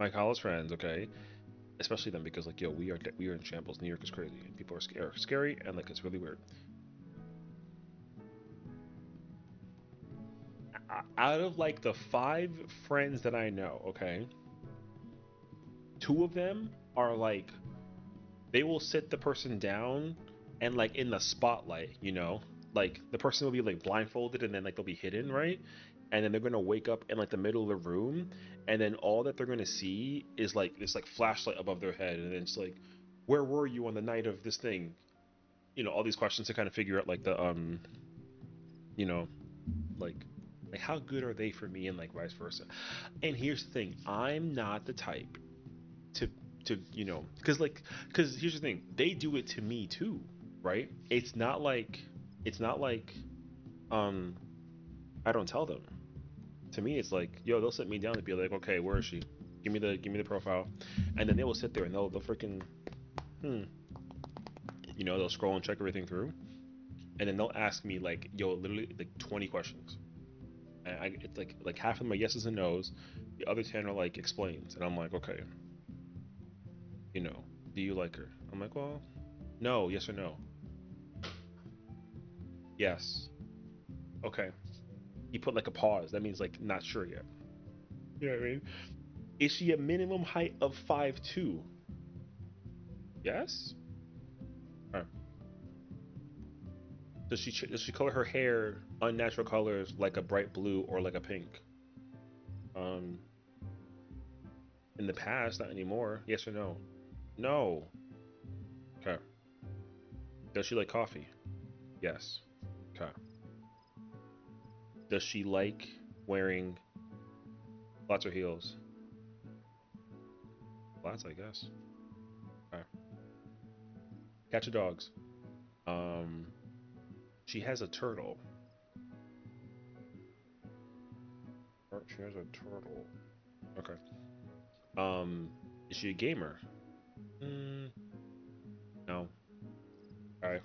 okay, especially them, because like we are in shambles. New York is crazy, and people are scary, and like it's really weird. Out of like the 5 friends that I know, okay, 2 of them are like they will sit the person down and like in the spotlight, like the person will be like blindfolded and then like they'll be hidden, right? And then they're gonna wake up in like the middle of the room, and then all that they're gonna see is like this like flashlight above their head, and then it's like, where were you on the night of this thing? All these questions to kind of figure out like the you know, like how good are they for me and like vice versa. And here's the thing, I'm not the type to because here's the thing, they do it to me too, right? It's not like um I don't tell them. To me it's like, yo, they'll sit me down and be like, okay, where is she? Give me the profile. And then they will sit there and they'll freaking hmm they'll scroll and check everything through, and then they'll ask me like, yo, literally like 20 questions, and it's like half of them are yeses and nos, the other 10 are like explains, and I'm like, okay, you know do you like her? I'm like, well, no, yes or no. Yes. Okay. He put like a pause. That means like not sure yet. You know what I mean? Is she a minimum height of 5'2"? Yes. All right. Does she color her hair unnatural colors like a bright blue or like a pink? Um, in the past, not anymore. Yes or no? No. Okay. Does she like coffee? Yes. Okay. Does she like wearing flats or heels? Flats, I guess. Okay. Cats or dogs? Um, she has a turtle. She has a turtle. Okay. Is she a gamer? Mm, no. All right.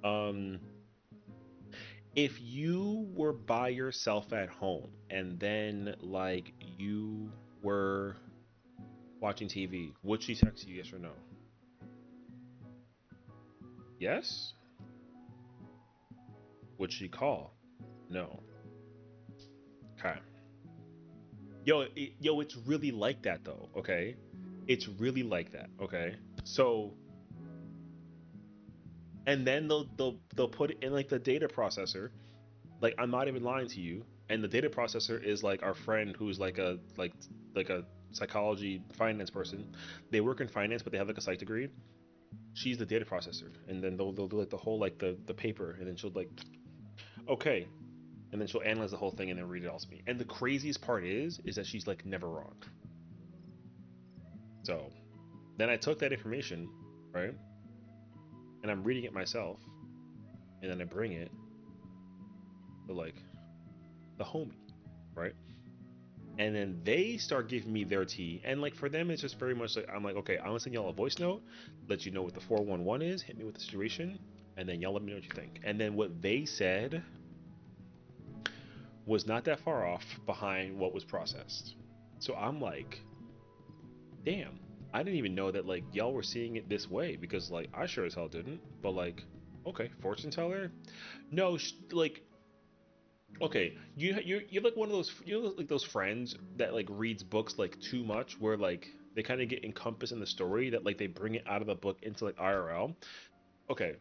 Um, if you were by yourself at home and then like you were watching TV, would she text you? Yes or no? Yes. Would she call? No. Okay. Yo, it's really like that though. Okay. It's really like that. Okay. So, and then they'll put it in like the data processor. Like, I'm not even lying to you. And the data processor is like our friend who's like a psychology finance person. They work in finance, but they have like a psych degree. She's the data processor, and then they'll do like the whole like the paper, and then she'll like, okay, and then she'll analyze the whole thing and then read it all to me. And the craziest part is that she's like never wrong. So then I took that information, right, and I'm reading it myself, and then I bring it to like the homie, right? And then they start giving me their tea, and like for them it's just very much like, I'm like, okay, I'm gonna send y'all a voice note, let you know what the 411 is, hit me with the situation, and then y'all let me know what you think. And then what they said was not that far off behind what was processed. So I'm like, damn, I didn't even know that like y'all were seeing it this way, because like I sure as hell didn't. But like, okay, fortune teller. No, like, okay, you're like one of those, like those friends that like reads books like too much, where like they kind of get encompassed in the story that like they bring it out of the book into like IRL. Okay,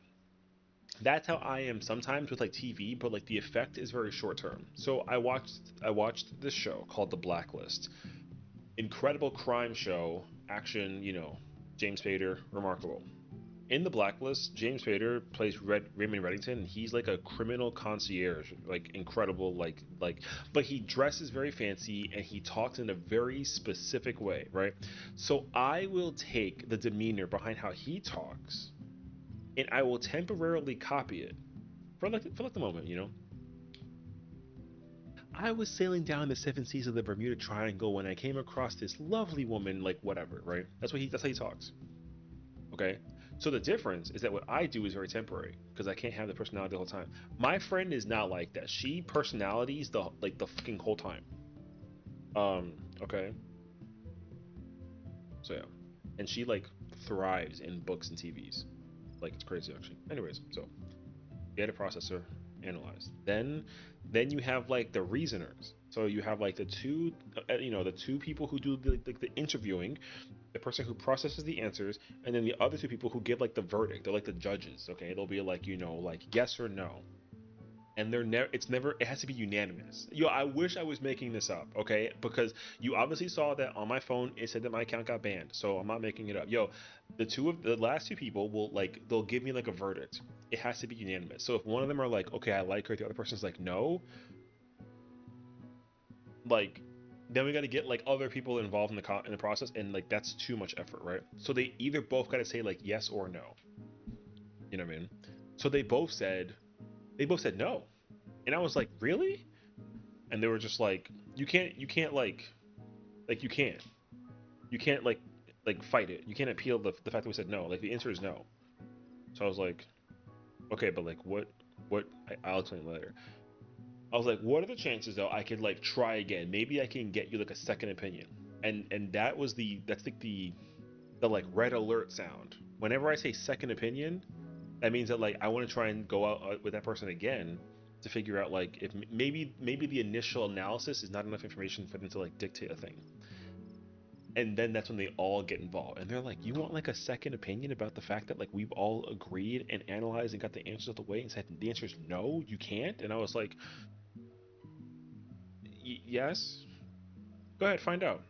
that's how I am sometimes with like TV, but like the effect is very short term. So I watched this show called The Blacklist. Incredible crime show, action, James Spader, remarkable. In The Blacklist, James Spader plays Raymond Reddington, and he's like a criminal concierge, like incredible, but he dresses very fancy and he talks in a very specific way, right? So I will take the demeanor behind how he talks and I will temporarily copy it for like the moment, you know. I was sailing down the seven seas of the Bermuda Triangle when I came across this lovely woman, like whatever, right? That's how he talks. Okay. So the difference is that what I do is very temporary because I can't have the personality the whole time. My friend is not like that. She personalities the fucking whole time. Okay. So yeah. And she like thrives in books and TVs. Like it's crazy actually. Anyways, so data processor analyzed. Then you have like the reasoners. So you have like the two, the two people who do the interviewing, the person who processes the answers, and then the other two people who give like the verdict. They're like the judges. Okay, they'll be like like yes or no, and they're never. It's never. It has to be unanimous. Yo, I wish I was making this up. Okay, because you obviously saw that on my phone. It said that my account got banned, so I'm not making it up. Yo, the last two people will like they'll give me like a verdict. It has to be unanimous. So if one of them are like, okay, I like her, the other person's like, no, like then we got to get like other people involved in the process, and like that's too much effort, right? So they either both got to say like yes or no. You know what I mean? So they both said no, and I was like, really? And they were just like, you can't you can't like fight it. You can't appeal the fact that we said no. Like the answer is no. So I was like, okay, but like what I'll explain later. I was like, what are the chances though I could like try again? Maybe I can get you like a second opinion. And that's like the like red alert sound. Whenever I say second opinion, that means that like I want to try and go out with that person again to figure out like if maybe the initial analysis is not enough information for them to like dictate a thing. And then that's when they all get involved and they're like, you want like a second opinion about the fact that like we've all agreed and analyzed and got the answers of the way and said the answer is no, you can't. And I was like, yes, go ahead, find out.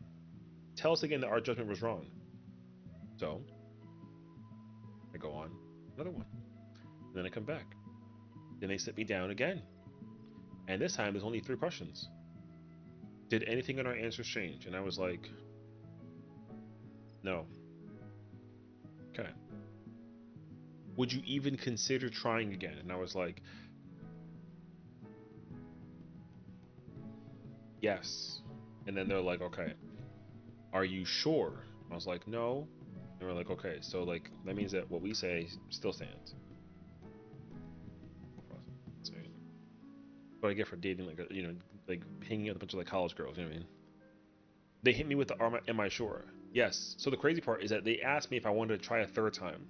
Tell us again that our judgment was wrong. So I go on another one. And then I come back. Then they sit me down again. And this time there's only 3 questions. Did anything in our answers change? And I was like, no. Okay. Would you even consider trying again? And I was like, yes. And then they're like, okay, are you sure? I was like, no. And we're like, okay, so like that means that what we say still stands. What I get for dating like like hanging out with a bunch of like college girls, you know what I mean? They hit me with the am I sure? Yes. So the crazy part is that they asked me if I wanted to try a third time.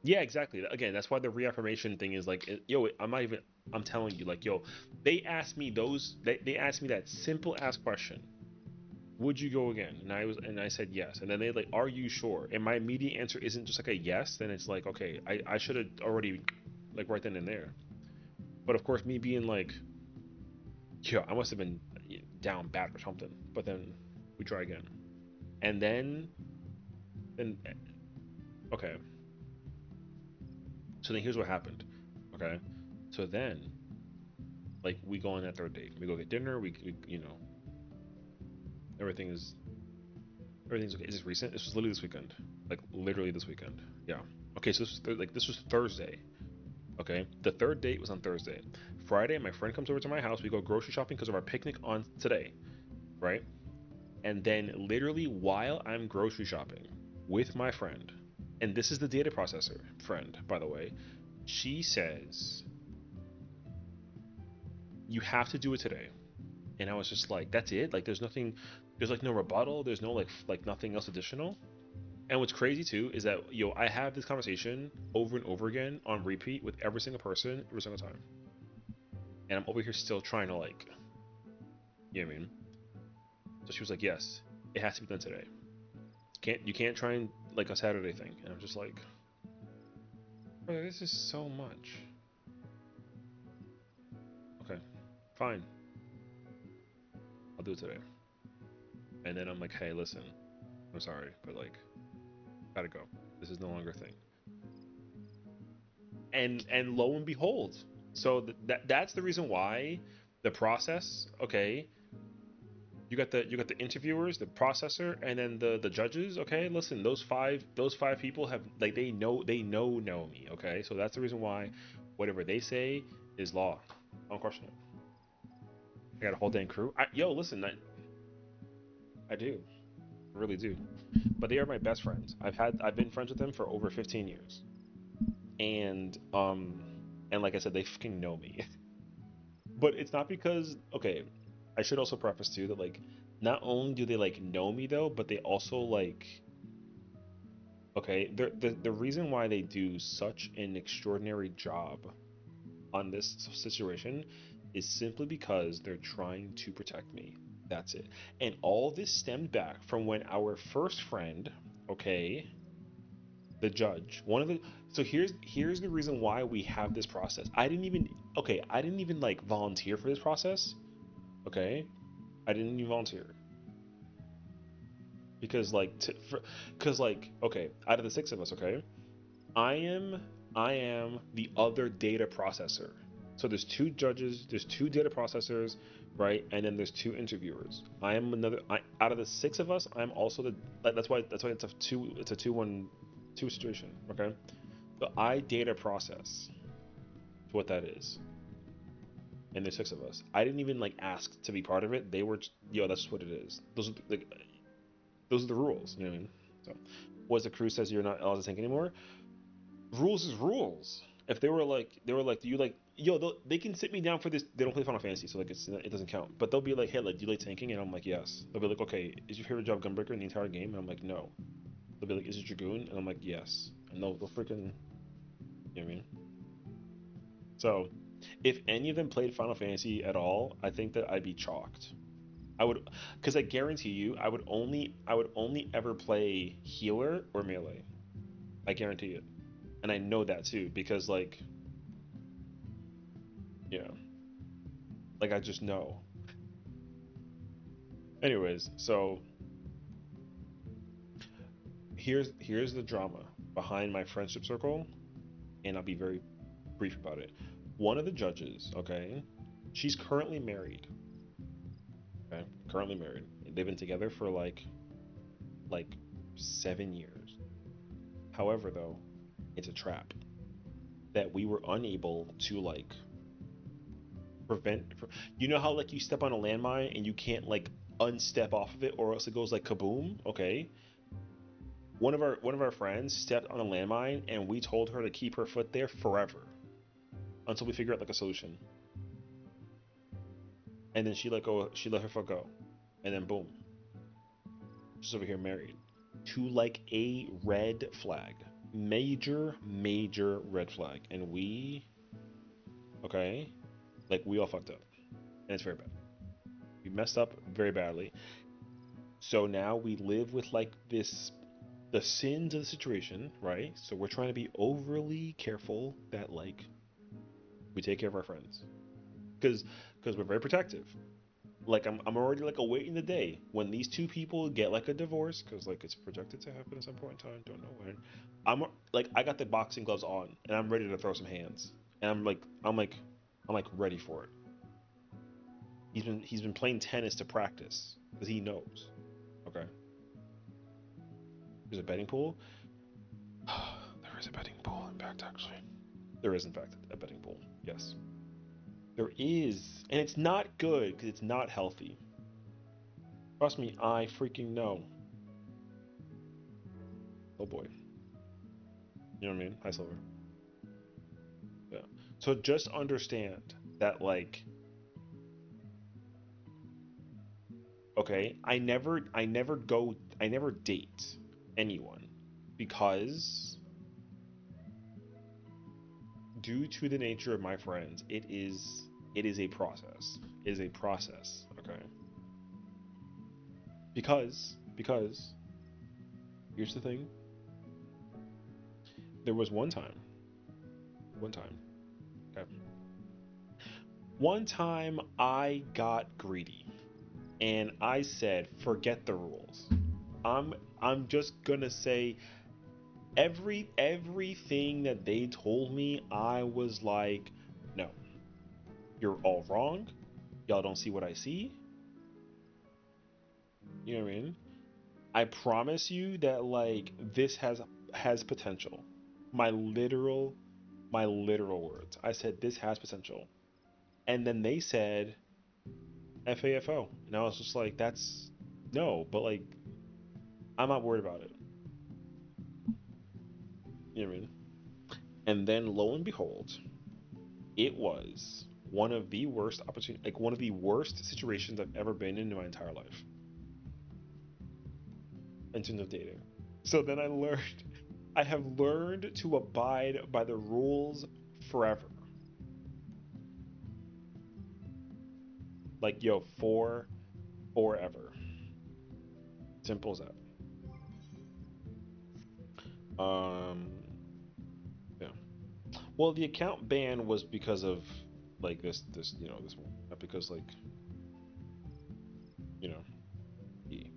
Yeah, exactly. Again, that's why the reaffirmation thing is like, yo, I'm not even. I'm telling you, like, yo, they asked me They asked me that simple ass question. Would you go again? And I said yes. And then they like, are you sure? And my immediate answer isn't just like a yes. Then it's like, okay, I should have already like right then and there. But of course, me being like, yo, I must have been down bad or something. But then we try again, and then okay. So then here's what happened. Okay, so then like we go on that third date. We go get dinner. We everything is everything's okay. Is this recent? This was literally this weekend. Like literally this weekend. Yeah. Okay, so this was Thursday. Okay, the third date was on Thursday. Friday, my friend comes over to my house. We go grocery shopping because of our picnic on today, right? And then literally while I'm grocery shopping with my friend, and this is the data processor friend, by the way, she says you have to do it today. And I was just like, that's it? Like there's nothing, there's like no rebuttal, there's no like nothing else additional. And what's crazy too is that I have this conversation over and over again on repeat with every single person every single time. And I'm over here still trying to like, you know what I mean? So she was like, yes, it has to be done today. You can't try and like a Saturday thing. And I'm just like, bro, this is so much. Okay, fine, I'll do it today. And then I'm like, hey, listen, I'm sorry, but like, gotta go. This is no longer a thing. And lo and behold, so that's the reason why the process, okay, You got the interviewers, the processor, and then the judges. Okay, listen, those five people have like they know me. Okay, so that's the reason why whatever they say is law. I don't question it. I got a whole dang crew. Yo, listen, I do, I really do. But they are my best friends. I've been friends with them for over 15 years, and like I said, they fucking know me. But it's not because okay. I should also preface too that like not only do they like know me though, but they also like okay, the reason why they do such an extraordinary job on this situation is simply because they're trying to protect me. That's it. And all this stemmed back from when our first friend, okay, the judge, one of the so here's the reason why we have this process. I didn't even like volunteer for this process, okay? I didn't even volunteer because because like okay, out of the six of us, okay, I am I am the other data processor. So there's two judges, there's two data processors, right? And then there's two interviewers. I am out of the six of us. I'm also that's why it's a 2-1-2 situation. Okay, so I data process. Is what that is. And there's six of us. I didn't even like ask to be part of it. They were, yo, that's what it is. Those are the rules. You know what I mean? So, once the crew says you're not allowed to tank anymore, rules is rules. If they were like, do you like, yo, they can sit me down for this. They don't play Final Fantasy, so like it doesn't count. But they'll be like, hey, like, do you like tanking? And I'm like, yes. They'll be like, okay, is your favorite job Gunbreaker in the entire game? And I'm like, no. They'll be like, is it Dragoon? And I'm like, yes. And they'll freaking, you know what I mean? So, if any of them played Final Fantasy at all, I think that I'd be chalked. I would, because I guarantee you, I would only ever play healer or melee. I guarantee it, and I know that too because like, you know, like I just know. Anyways, so here's the drama behind my friendship circle, and I'll be very brief about it. One of the judges, okay, she's currently married. Okay, currently married. They've been together for like 7 years. However, though, it's a trap that we were unable to like prevent. You know how like you step on a landmine and you can't like unstep off of it or else it goes like kaboom. Okay, one of our friends stepped on a landmine and we told her to keep her foot there forever until we figure out like a solution. And then she let her foot go, and then boom, she's over here married to like a red flag, major red flag, and okay, like we all fucked up, and it's very bad. We messed up very badly. So now we live with like this the sins of the situation, right? So we're trying to be overly careful that like we take care of our friends because we're very protective. Like I'm already like awaiting the day when these two people get like a divorce because like it's projected to happen at some point in time. Don't know when. I'm like I got the boxing gloves on and I'm ready to throw some hands. And I'm like ready for it. He's been playing tennis to practice because he knows. Okay. There's a betting pool. There is a betting pool, in fact, actually. There is, in fact, a betting pool. Yes. There is. And it's not good because it's not healthy. Trust me, I freaking know. Oh boy. You know what I mean? Hi, Silver. Yeah. So just understand that, like, okay, I never date anyone because due to the nature of my friends, it is a process. It is a process. Okay. Because here's the thing. There was one time, okay. One time I got greedy and I said, forget the rules. I'm I'm just gonna say everything that they told me, I was like, no, you're all wrong. Y'all don't see what I see. You know what I mean? I promise you that like this has potential. My literal my literal words. I said this has potential. And then they said FAFO. And I was just like, that's no, but like I'm not worried about it. You know what I mean? And then lo and behold, it was one of the worst opportunity, like one of the worst situations I've ever been in my entire life in terms of dating. So then I have learned to abide by the rules forever. Like, yo, forever. Simple as that. Um, yeah. Well, the account ban was because of like this this one, not because like you know the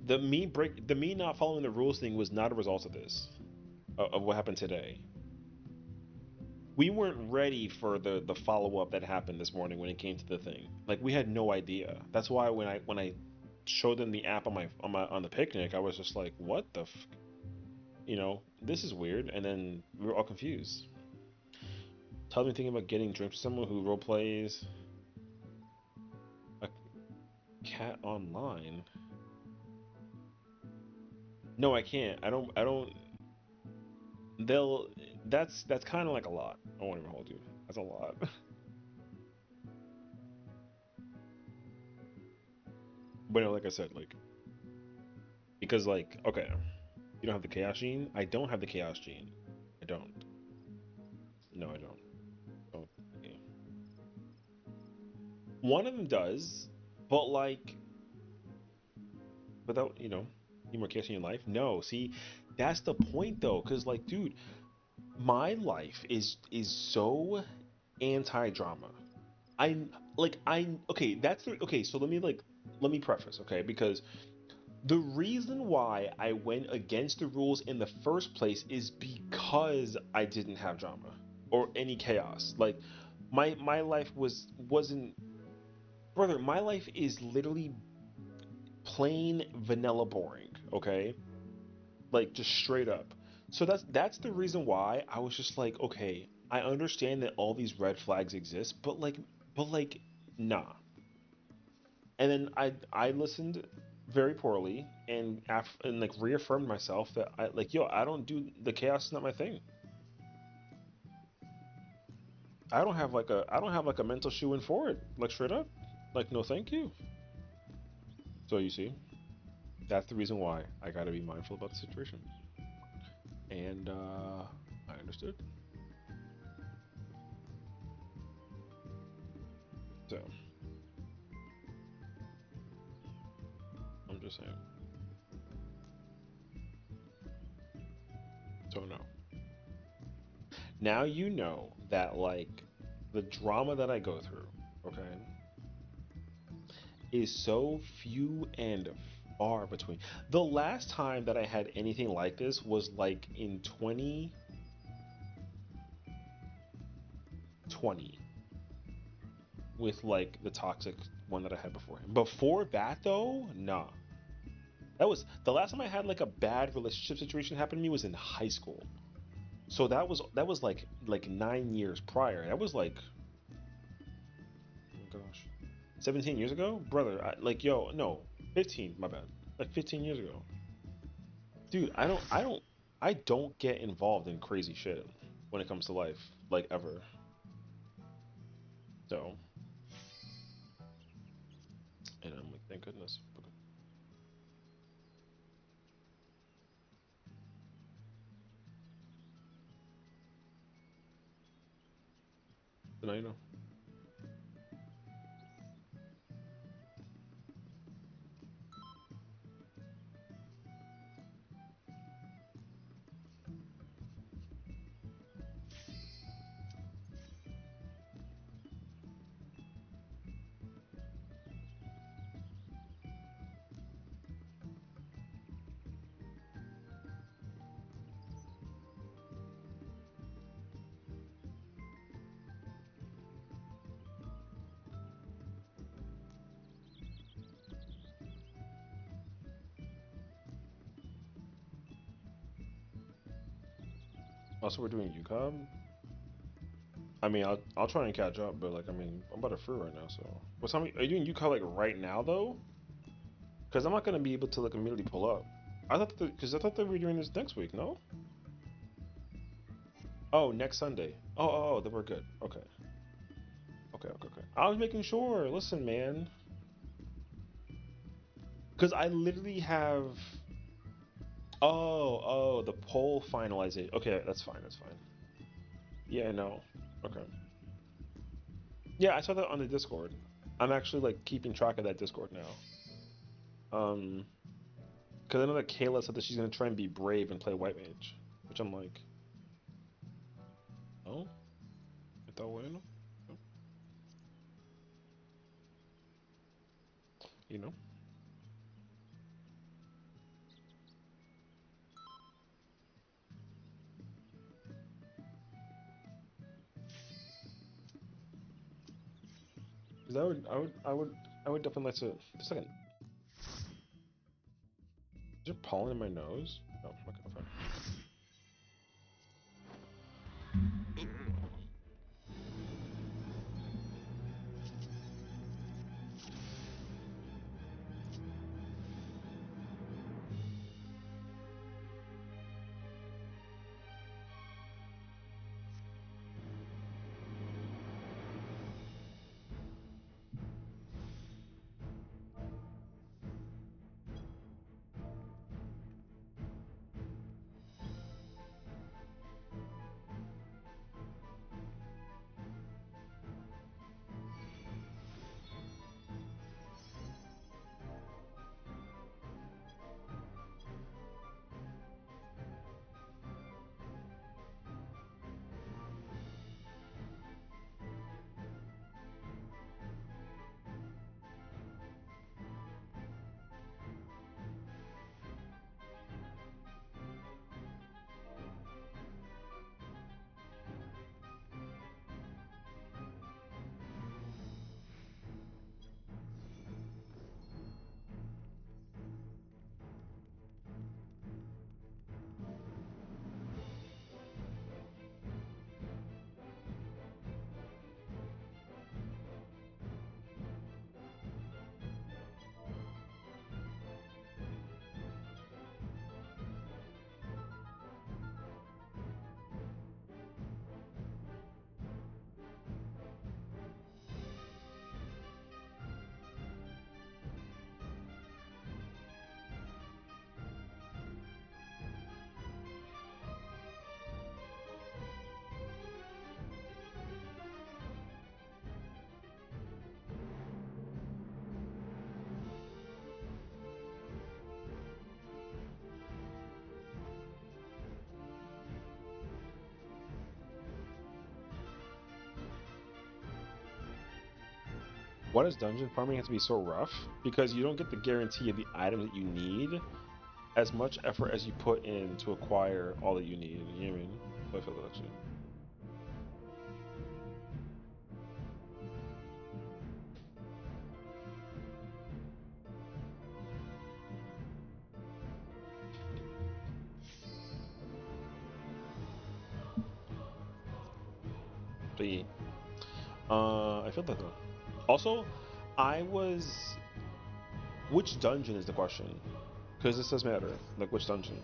the me not following the rules thing was not a result of this of what happened today. We weren't ready for the follow up that happened this morning when it came to the thing. Like we had no idea. That's why when I showed them the app on the picnic, I was just like, what the this is weird, and then we were all confused. Tell me thinking about getting drinks with someone who role plays a cat online. No, I can't. I don't. They'll. That's kind of like a lot. I won't even hold you. That's a lot. But no, like I said, like because like okay, you don't have the chaos gene. I don't have the chaos gene. I don't. No, I don't. Oh, okay. One of them does, but like without any more chaos in your life. No, see, that's the point though, because like, dude, my life is so anti-drama. I I okay, okay, so let me preface, okay? Because the reason why I went against the rules in the first place is because I didn't have drama or any chaos. Like my life wasn't brother, my life is literally plain vanilla boring, okay? Like just straight up. So that's the reason why I was just like, okay, I understand that all these red flags exist, but like nah. And then I listened very poorly and like reaffirmed myself that I like yo, I don't do the chaos is not my thing. I don't have like a mental shoe in for it, like straight up. Like no thank you. So you see, that's the reason why I gotta be mindful about the situation. And I understood. So I'm just saying. So no. Now you know that like the drama that I go through, okay, is so few and far between. The last time that I had anything like this was like in 2020 with like the toxic one that I had before him. Before that though, nah. That was the last time I had like a bad relationship situation happen to me was in high school. So that was like 9 years prior. That was like oh my gosh, 17 years ago, brother. Like yo, no, 15. My bad. Like 15 years ago, dude. I don't get involved in crazy shit when it comes to life, like ever. So, and I'm like, thank goodness. So now you know. Also, we're doing UCOB. I mean, I'll try and catch up, but like, I mean, I'm about to FRU right now, so. What time are you doing UCOB like right now though? Because I'm not gonna be able to like immediately pull up. I thought because I thought that we were doing this next week. No. Oh, next Sunday. Oh, then we're good. Okay. Okay. I was making sure. Listen, man. Because I literally have. Oh, the poll finalization. Okay, that's fine. That's fine. Yeah, no. Okay. Yeah, I saw that on the Discord. I'm actually like keeping track of that Discord now. Because I know that Kayla said that she's gonna try and be brave and play White Mage, which I'm like, oh, está bueno, you know. Because I would definitely like to. Just a second. Is there pollen in my nose? No, okay, fine. Why does dungeon farming have to be so rough? Because you don't get the guarantee of the items that you need as much effort as you put in to acquire all that you need. You know what I mean? I feel that actually. But I feel that though. Also, I was. Which dungeon is the question? Because this does matter. Like which dungeon?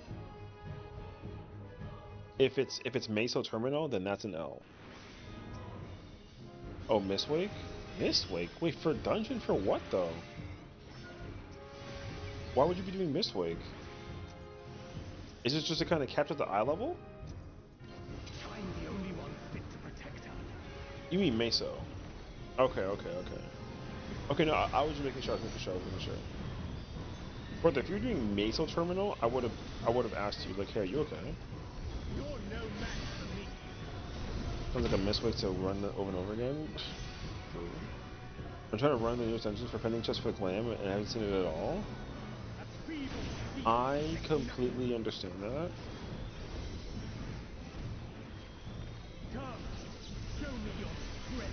If it's Meso Terminal, then that's an L. Oh, Mistwake? Mistwake? Wait, for dungeon for what though? Why would you be doing Mistwake? Is it just to kind of capture the eye level? I'm the only one fit to protect her. You mean Meso? Okay. Okay, no, I was just making sure. I was making sure. Brother, if you're doing Meso Terminal, I would have asked you like, hey, are you okay? You're no match for me. Sounds like a Mistwake to run over and over again. True. I'm trying to run the newest engines for pending chest for Glam, and I haven't seen it at all. A feeble beast I expects completely understand that. nothing. Come, show me your strength.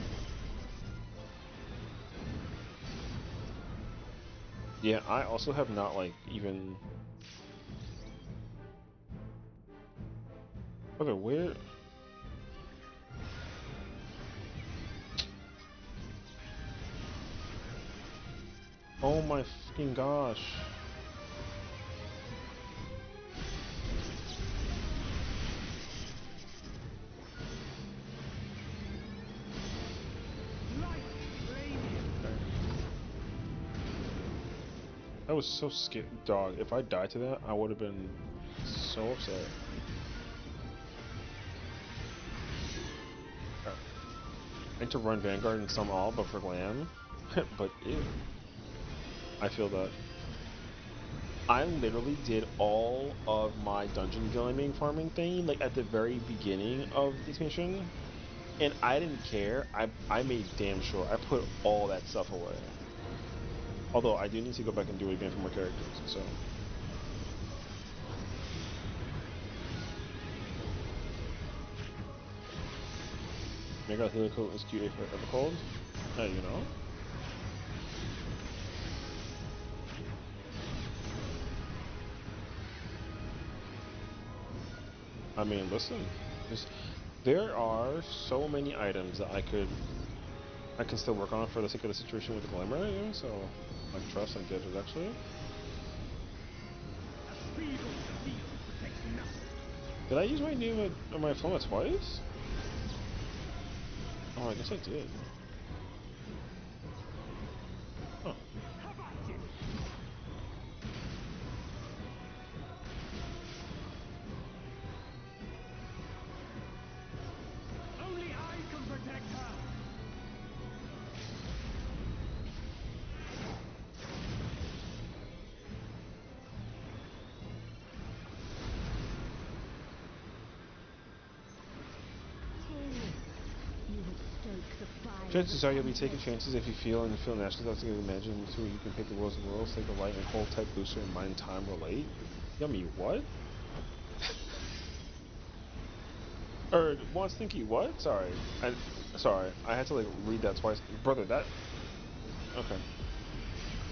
Yeah, I also have not like even. Brother, where? Oh my fucking gosh. That was so scary, dog. If I died to that, I would have been so upset. I need to run Vanguard and some all, but for glam. But ew. I feel that. I literally did all of my dungeon gleaming farming thing like at the very beginning of this mission, and I didn't care. I made damn sure I put all that stuff away. Although I do need to go back and do it again for more characters. So. Mega Helico SGE for Evercold. You know. I mean, listen, there are so many items that I can still work on for the sake of the situation with the Glamour, you know, so I trust I get it actually. Did I use my new my Floma twice? Oh, I guess I did. Huh. Only I can protect her. You would stoke the fire. Chances are you'll be taking chances if you feel naturally that's going to imagine so you can pick the world's worlds, take the light and hold type booster and mind time relate. Yummy, what? Or once thinky, what? Sorry, I had to like read that twice, brother. That okay.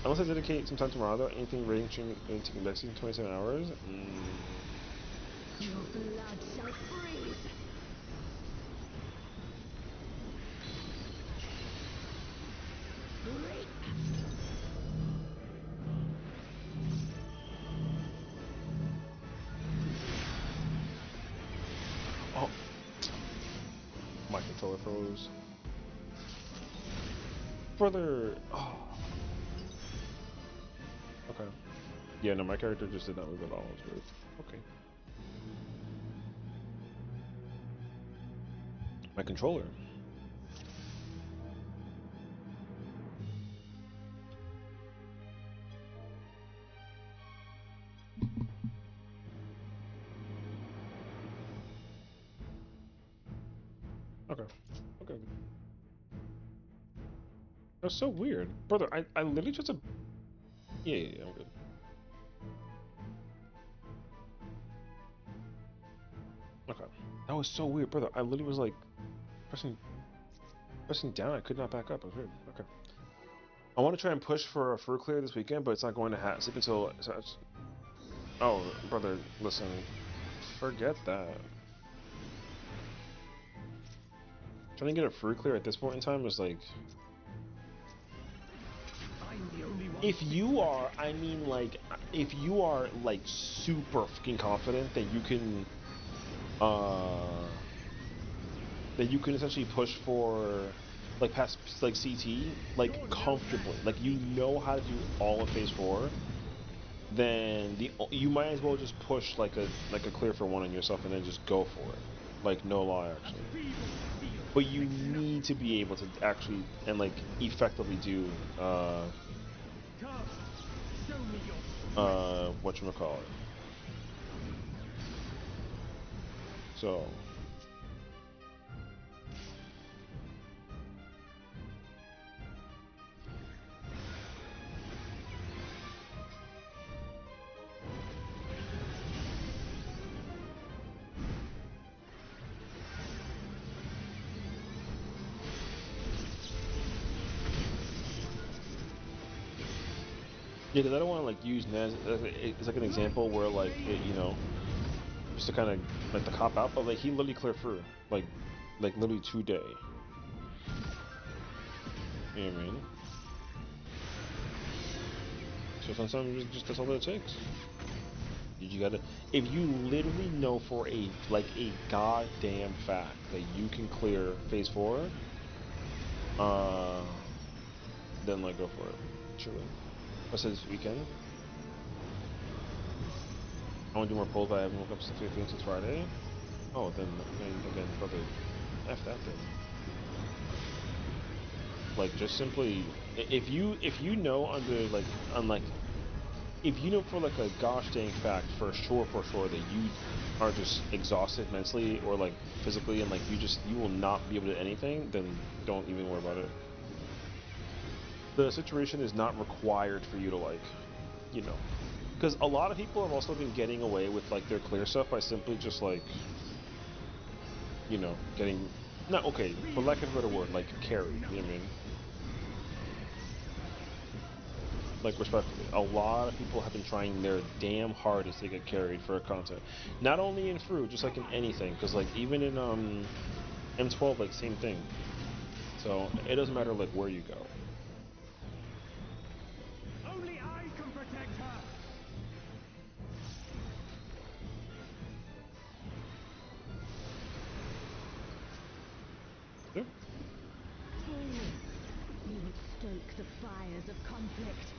Unless I dedicate some time tomorrow, though, anything ranging into complexity in 27 hours. Your blood shall freeze. Oh, my controller froze. Brother. Oh. Okay. Yeah, no, my character just did not move at all. It was weird. Okay. My controller. Okay. Okay. That's so weird. Brother, I literally just a... Yeah, I'm good. Okay. That was so weird, brother. I literally was like pressing down. I could not back up. It was weird. Okay. I want to try and push for a FRU clear this weekend, but it's not going to happen until... Oh, brother, listen. Forget that. Trying to get a FRU clear at this point in time is like... If you are, I mean, like, if you are, like, super fucking confident that you can, essentially push for, like, past, like, CT, like, comfortably, like, you know how to do all of phase 4, then you might as well just push, like a clear for 1 on yourself and then just go for it. Like, no lie, actually. But you need to be able to actually, and, like, effectively do, whatchamacallit. So... Yeah, because I don't want to like use Naz as like an example where like it, you know, just to kind of like the cop out, but like he literally cleared through, like literally today. You know what I mean? So sometimes just that's all that it takes. You gotta, if you literally know for a goddamn fact that you can clear phase 4, then like go for it. Truly. I said this weekend. I want to do more polls, but I haven't woke up since Friday. Oh, then again, brother, F that then. Like, just simply, if you know if you know for like a gosh dang fact for sure that you are just exhausted mentally or like physically and like you will not be able to do anything, then don't even worry about it. The situation is not required for you to like, you know, because a lot of people have also been getting away with like their clear stuff by simply just like, you know, getting, not okay, for lack of a better word, like carried, you know what I mean? Like, respectfully, a lot of people have been trying their damn hardest to get carried for content. Not only in FRU, just like in anything, because like even in M12, like same thing. So it doesn't matter like where you go. Only I can protect her. Yeah. You would stoke the fires of conflict.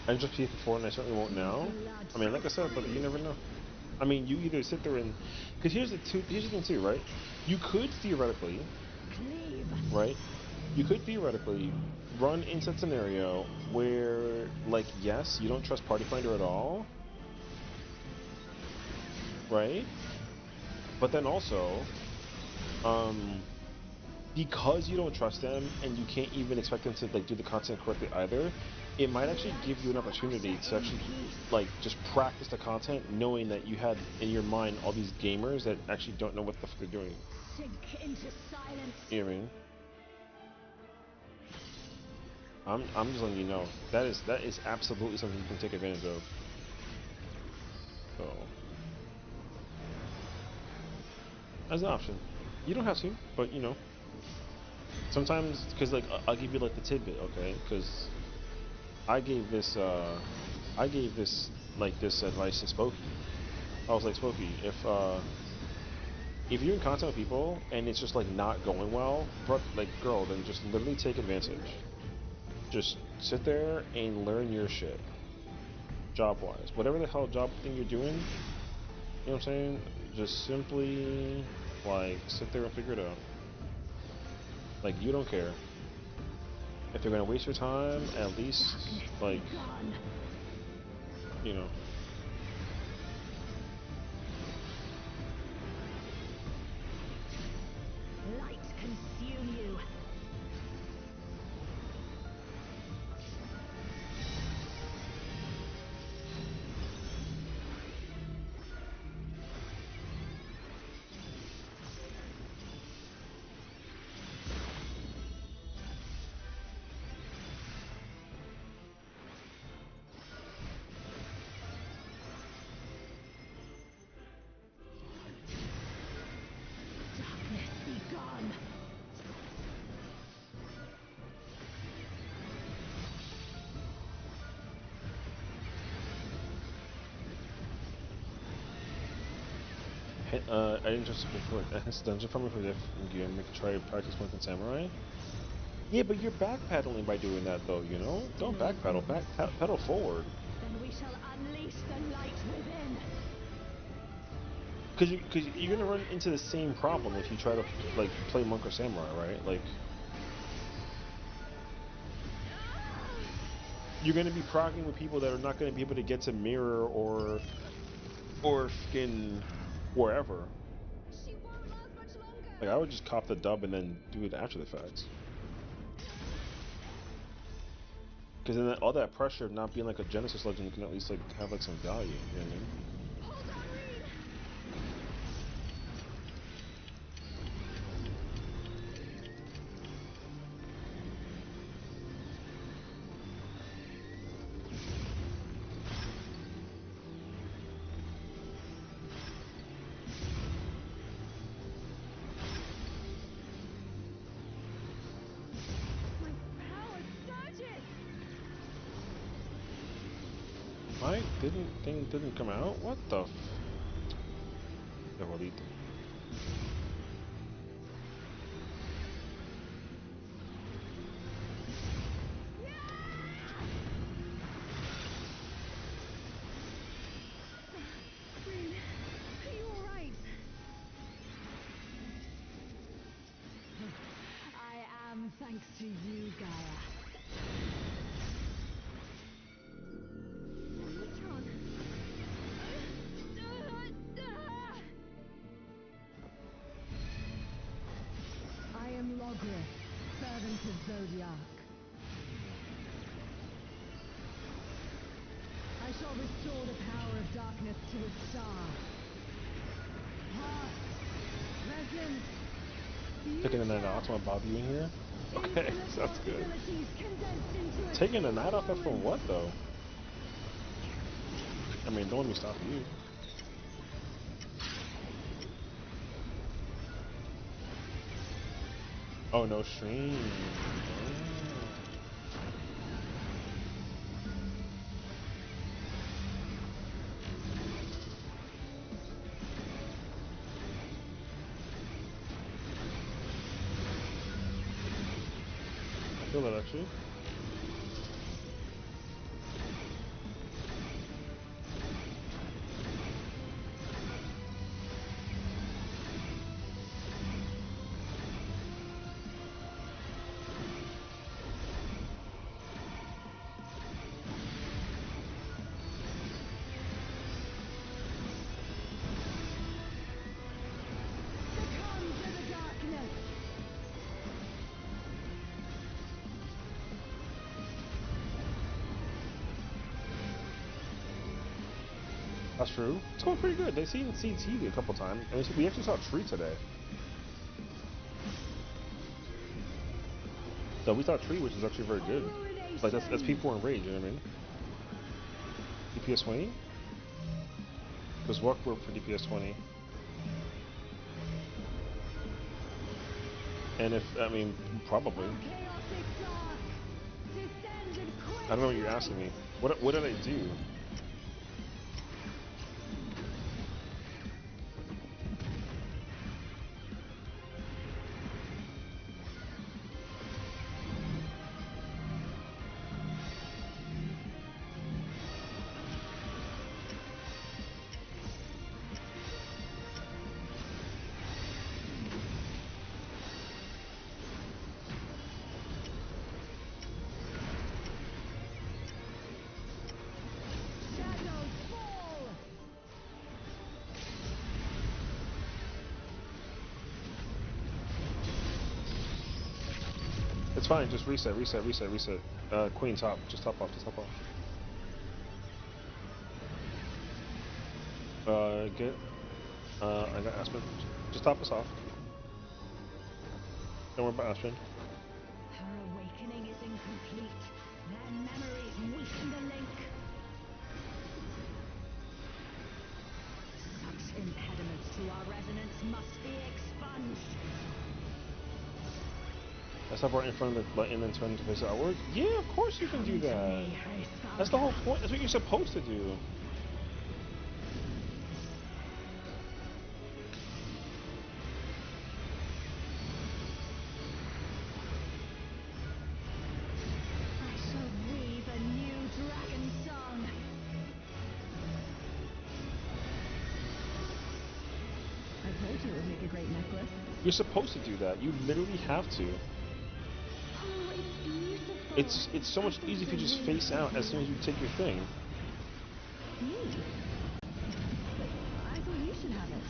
I just played before, and I certainly won't now. I mean, like I said, but you never know. I mean, you either sit there and, because here's the thing too, right? You could theoretically, right? You could theoretically run into a scenario where, like, yes, you don't trust Party Finder at all, right? But then also, because you don't trust them and you can't even expect them to like do the content correctly either, it might actually give you an opportunity to actually like just practice the content, knowing that you had in your mind all these gamers that actually don't know what the fuck they're doing. Sink into silence. You know what I mean? I'm just letting you know that is absolutely something you can take advantage of. So as an option, you don't have to, but you know. Sometimes, because like I'll give you like the tidbit, okay? Because I gave this like this advice to Spokey. I was like, Spokey, if you're in contact with people and it's just like not going well, but like girl, then just literally take advantage. Just sit there and learn your shit, job wise, whatever the hell job thing you're doing. You know what I'm saying? Just simply like sit there and figure it out. Like you don't care. If they're gonna waste your time, at least like, you know. Light consume you. Darkness be gone. I didn't just before it's dungeon farming for diff game. Make try to practice one samurai. Yeah, but you're backpedaling by doing that, though. You know, don't backpedal. Pedal forward. Then we shall unleash the light within. Because you're gonna run into the same problem if you try to like play monk or samurai, right? Like you're gonna be progging with people that are not gonna be able to get to mirror or skin wherever. She won't last much longer. Like I would just cop the dub and then do it after the facts. Because then all that pressure of not being like a Genesis legend can at least like have like some value. You know what I mean? Hold on, Reed! My power surges! My thing didn't come out? What the f... Devolito. Reed, are you alright? I am, thanks to you, Gaia. Sessiion. I am Logrith, servant of Zodiac. I shall restore the power of darkness to a star. Past, present, Taking the night off, want Bob you in here? Okay, sounds good. Taking the night off from what though? I mean, don't let me stop you. Oh, no stream. I feel that actually. Succumb to the darkness. That's true. It's going pretty good. They've seen CT a couple times. And we actually saw a tree today. So we saw a tree, which is actually very good. Like that's P4 in rage, you know what I mean? DPS 20? Because what worked for DPS 20? And if, I mean, probably. Chaotic dark. Descend and quench I don't know what you're asking me. What did I do? Shadows fall. It's fine, just reset. Queen top, just top off. I got Aspen. Just top us off. Don't worry about Aspen. Her awakening is incomplete. Their memories weaken the link. Such impediments to our resonance must be expunged. Let's have right in front of the button and then turn to face outward. Yeah, of course you can do that. That's the whole point. That's what you're supposed to do. I shall weave a new dragon song. I told you it would make a great necklace. You're supposed to do that. You literally have to. Oh, it's beautiful. It's so much easier if you just face out as soon as you take your thing. Me? I thought you should have it.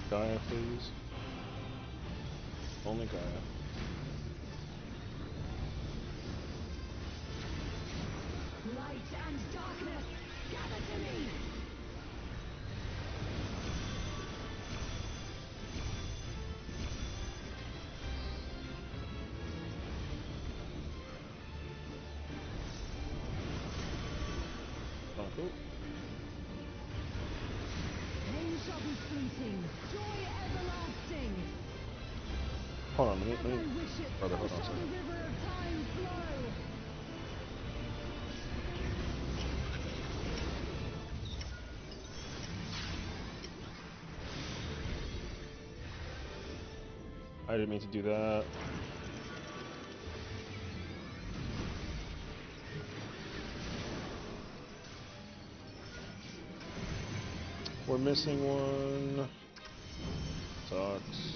Gaia, please. Only Gaia. Light and darkness, gather to me! Oh, cool. Pain shall be fleeting, joy everlasting! Hold on, let As I me. wish it, Brother, so hold on a shall the second. river of time flow! I didn't mean to do that. We're missing one. Sucks.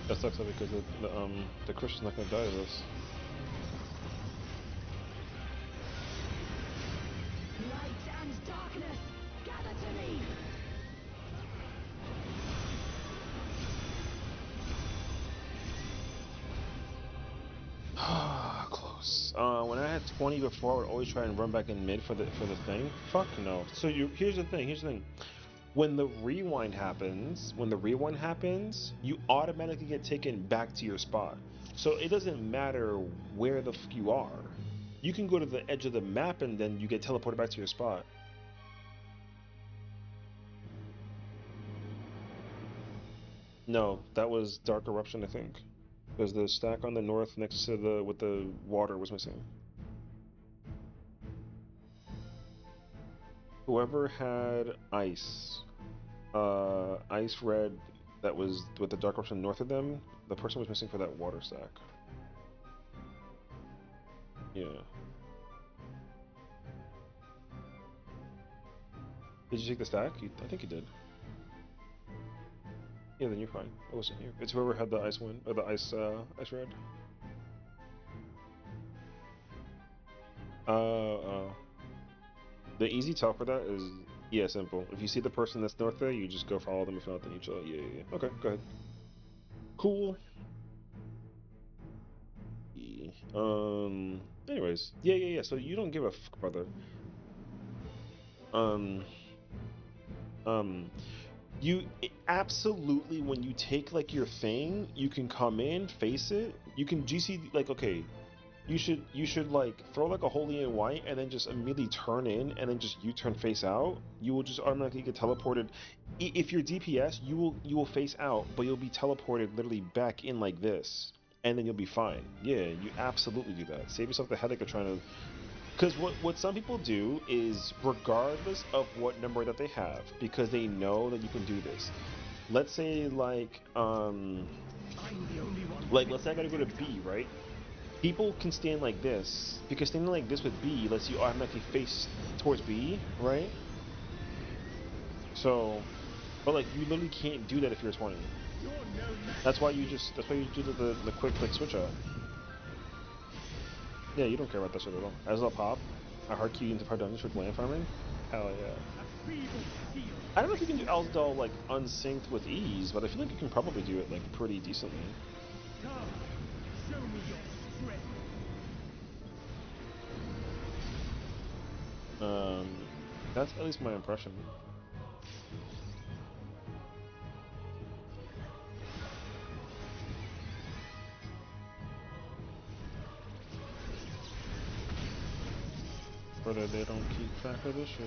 That sucks though because the Christian's not gonna die to this. Light and darkness, gather to me! Close. When I had 20 before, I would always try and run back in mid for the thing. Fuck no. So here's the thing. Here's the thing. When the rewind happens, you automatically get taken back to your spot. So it doesn't matter where the fuck you are. You can go to the edge of the map and then you get teleported back to your spot. No, that was Dark Eruption, I think. Because the stack on the north next to the with the water was missing. Whoever had ice red that was with the Dark Eruption north of them, the person was missing for that water stack. Yeah. Did you take the stack? I think you did. Yeah, then you're fine. It wasn't you. It's whoever had the ice win or the ice red. The easy tell for that is simple. If you see the person that's north there, you just go follow them. If not, then you chill. Yeah. Okay, go ahead. Cool. Anyways, yeah. So you don't give a fuck, brother. You absolutely, when you take like your thing, you can come in, face it. You can GC like, okay, you should like throw like a holy in white and then just immediately turn in and then just U-turn face out. You will just automatically get teleported. If you're DPS, you will face out, but you'll be teleported literally back in like this, and then you'll be fine. Yeah, you absolutely do that. Save yourself the headache of trying to. Because what some people do is, regardless of what number that they have, because they know that you can do this. Let's say like let's say I gotta go to B, right? People can stand like this, because standing like this with B lets you automatically face towards B, right? So, but like you literally can't do that if you're 20. That's why you do the quick click switch out. Yeah, you don't care about that shit at all. Azul pop, a hard key into hard dungeons with land farming? Hell yeah. I don't know if you can do Azdal like unsynced with ease, but I feel like you can probably do it like pretty decently. Come, show me your strength. That's at least my impression. Brother, they don't keep track of this shit.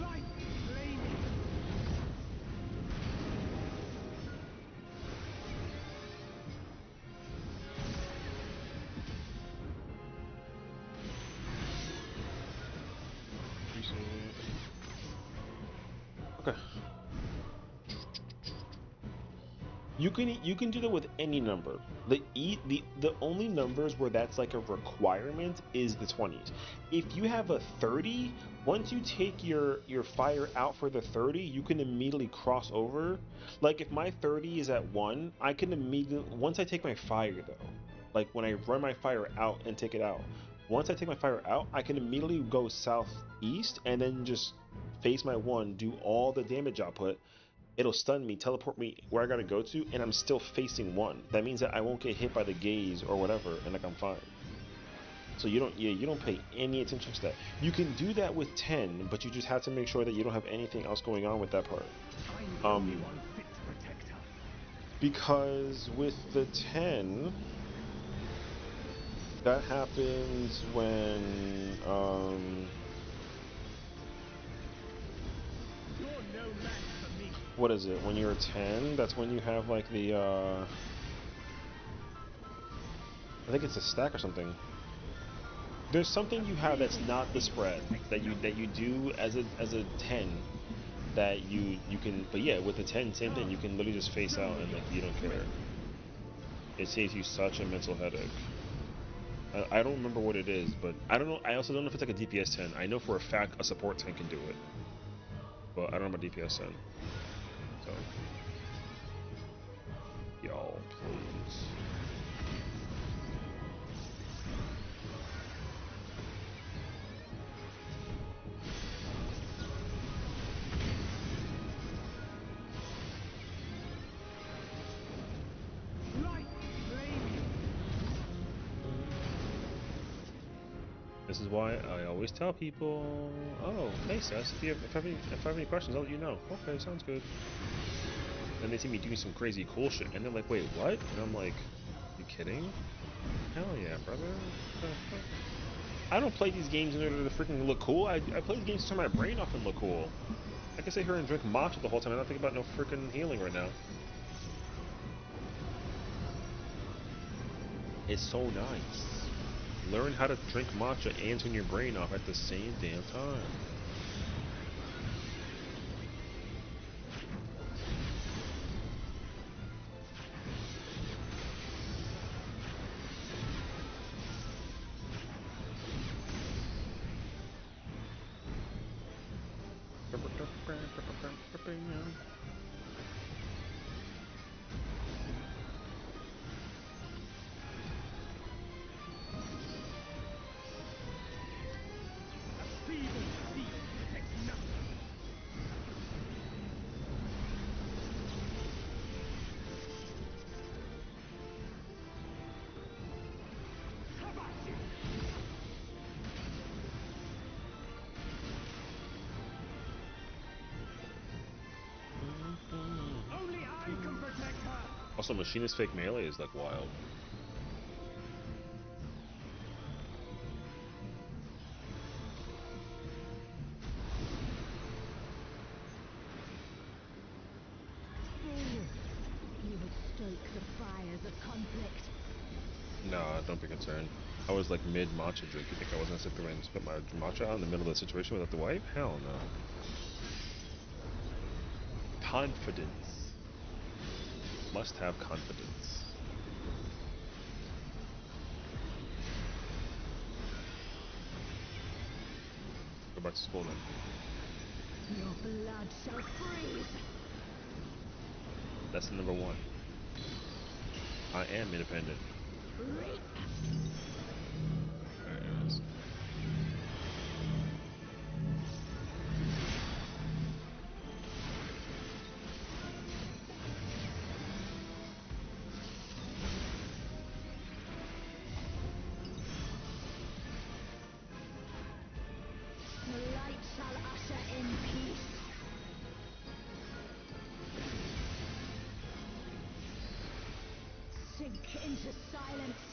Light flaming. Okay. You can do that with any number. The only numbers where that's like a requirement is the 20s. If you have a 30, once you take your fire out for the 30, you can immediately cross over. Like if my 30 is at 1, I can immediately, once I take my fire though, like when I run my fire out and take it out, once I take my fire out, I can immediately go southeast and then just face my 1, do all the damage output. It'll stun me, teleport me where I gotta go to, and I'm still facing 1. That means that I won't get hit by the gaze or whatever, and like I'm fine. So you don't pay any attention to that. You can do that with 10, but you just have to make sure that you don't have anything else going on with that part. I'm the only one fit to protect her. Because with the 10, that happens when You're no match for me. what is it? When you're 10, that's when you have like the I think it's a stack or something. There's something you have that's not the spread that you do as a 10 that you can, but yeah, with the 10, same thing. You can literally just face out and like you don't care. It saves you such a mental headache. I don't remember what it is, but I don't know. I also don't know if it's like a DPS 10. I know for a fact a support 10 can do it, but I don't know about DPS 10. So, y'all, please. Light flame. This is why I always tell people, oh, hey Sess, if I have any questions, I'll let you know. Okay, sounds good. And they see me doing some crazy cool shit, and they're like, wait, what? And I'm like, you kidding? Hell yeah, brother. I don't play these games in order to freaking look cool. I play these games to turn my brain off and look cool. I can sit here and drink matcha the whole time and not think about no freaking healing right now. It's so nice. Learn how to drink matcha and turn your brain off at the same damn time. A feeble seed protects nothing. Kabashi! Only I can protect her. Also, Machinist fake melee is like wild. You would stoke the fires of conflict. Nah, don't be concerned. I was like mid matcha drink. You think I was gonna sit there and spit my matcha out in the middle of the situation without the wife? Hell no. Confidence. Must have confidence. Go back to school then. Your blood shall freeze. Lesson number 1. I am independent. Reap. Alright, anyways. The light shall usher in peace. Sink into silence.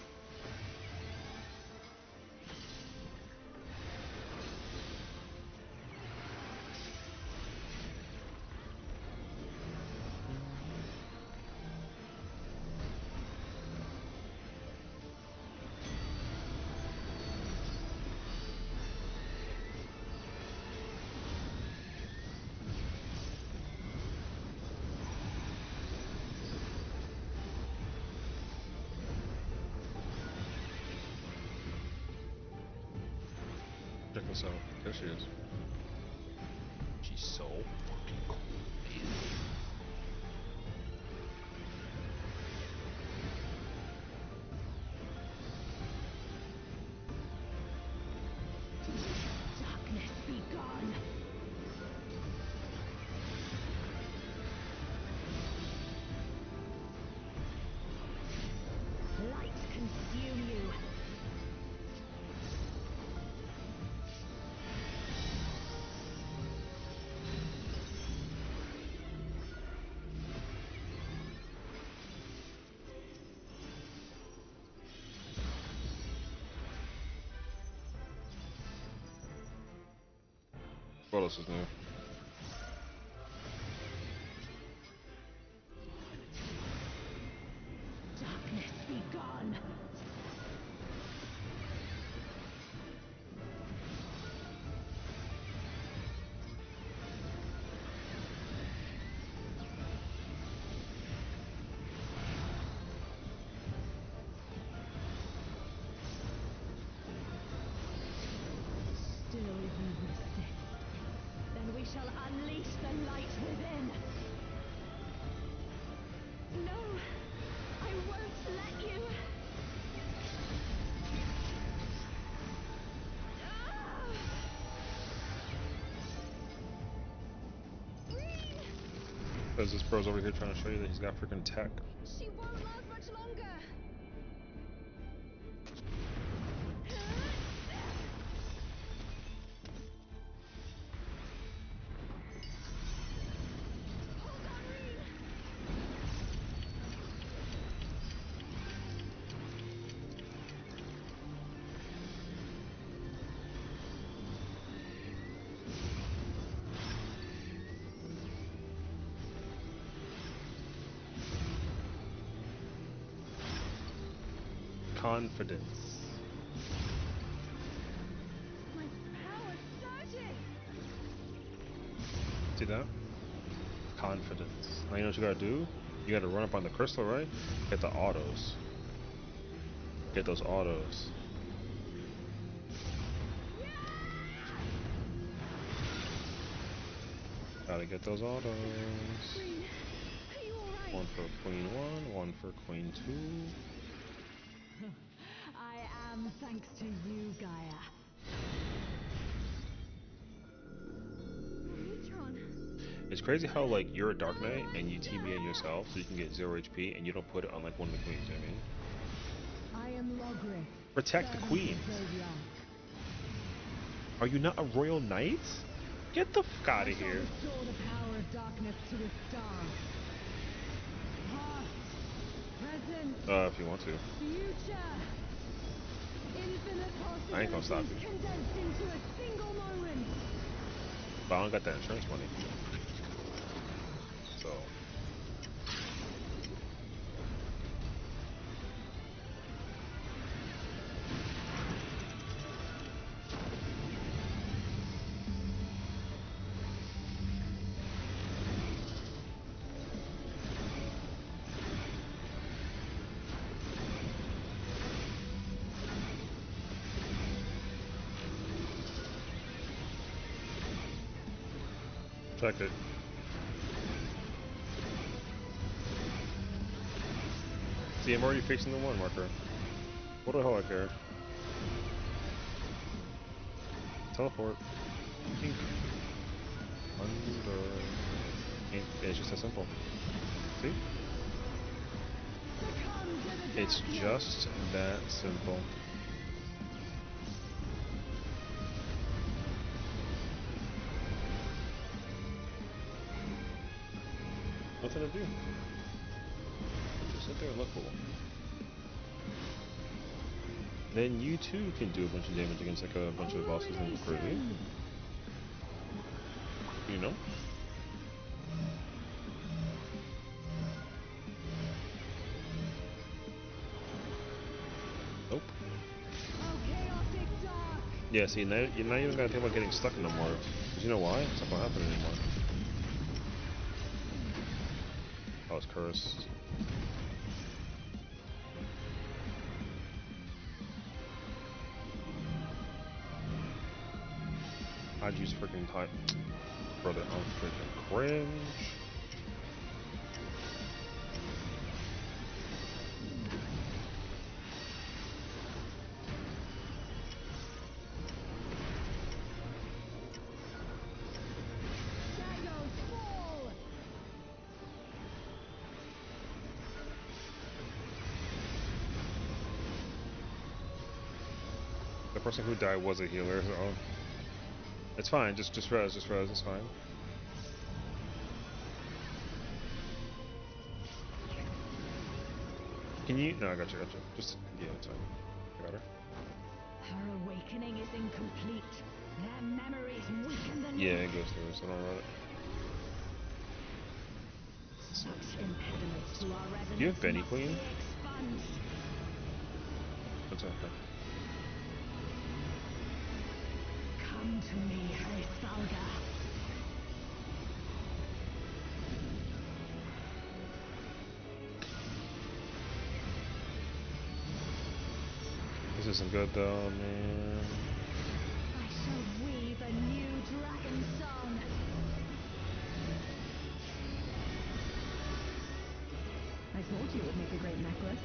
What's up? There she is. She's so fucking cool, man. Darkness be gone. Light consume you. What else is new? Darkness be gone. Still you resist. Then we shall unleash the light within. No, I won't let you. Ah! Because this bro's over here trying to show you that he's got freaking tech. She won't last much longer. Hold on, Reen. Confidence. My power's surging. See that? Confidence. Now you know what you gotta do? You gotta run up on the crystal, right? Get the autos. Get those autos. Gotta get those autos. Reen, are you alright? One for Queen 1, one for Queen 2. I am thanks to you, Gaia. Neutron. It's crazy how like you're a Dark Knight and you TBN yourself so you can get 0 HP and you don't put it on like one of the queens, you know what I mean? I am Logrith. Protect the queens. Are you not a royal knight? Get the fuck out of here. Restore the power of darkness to its star. Past, present, If you want to. future. Infinite I ain't gonna stop possibilities you. condensed into a single moment. But I don't got that insurance money. So. Check it. See, I'm already facing the 1 marker. What the hell I care? Teleport. Pink. Under. It's just that simple. See? It's just that simple. Nothing to do. Just sit there and look cool. Then you too can do a bunch of damage against like a bunch of bosses in the FRU. You know? Nope. Yeah, see, now you're not even gonna think about getting stuck no more. Because you know why? It's not gonna happen anymore. I was cursed. I'd use freaking time. Brother, I'm freaking cringe. Shadows fall! The person who died was a healer, so it's fine. Just res, it's fine. Can you? No, I got you. Just yeah, it's fine. I got her. Her awakening is incomplete. Their memories weaken the Yeah, link. it goes through, so don't run it. Such impediments to our resonance Do you have Benny must be Queen? expunged. What's up? Come to me, Hrisalga. This isn't good though, man. I shall weave a new dragon song. I told you it would make a great necklace.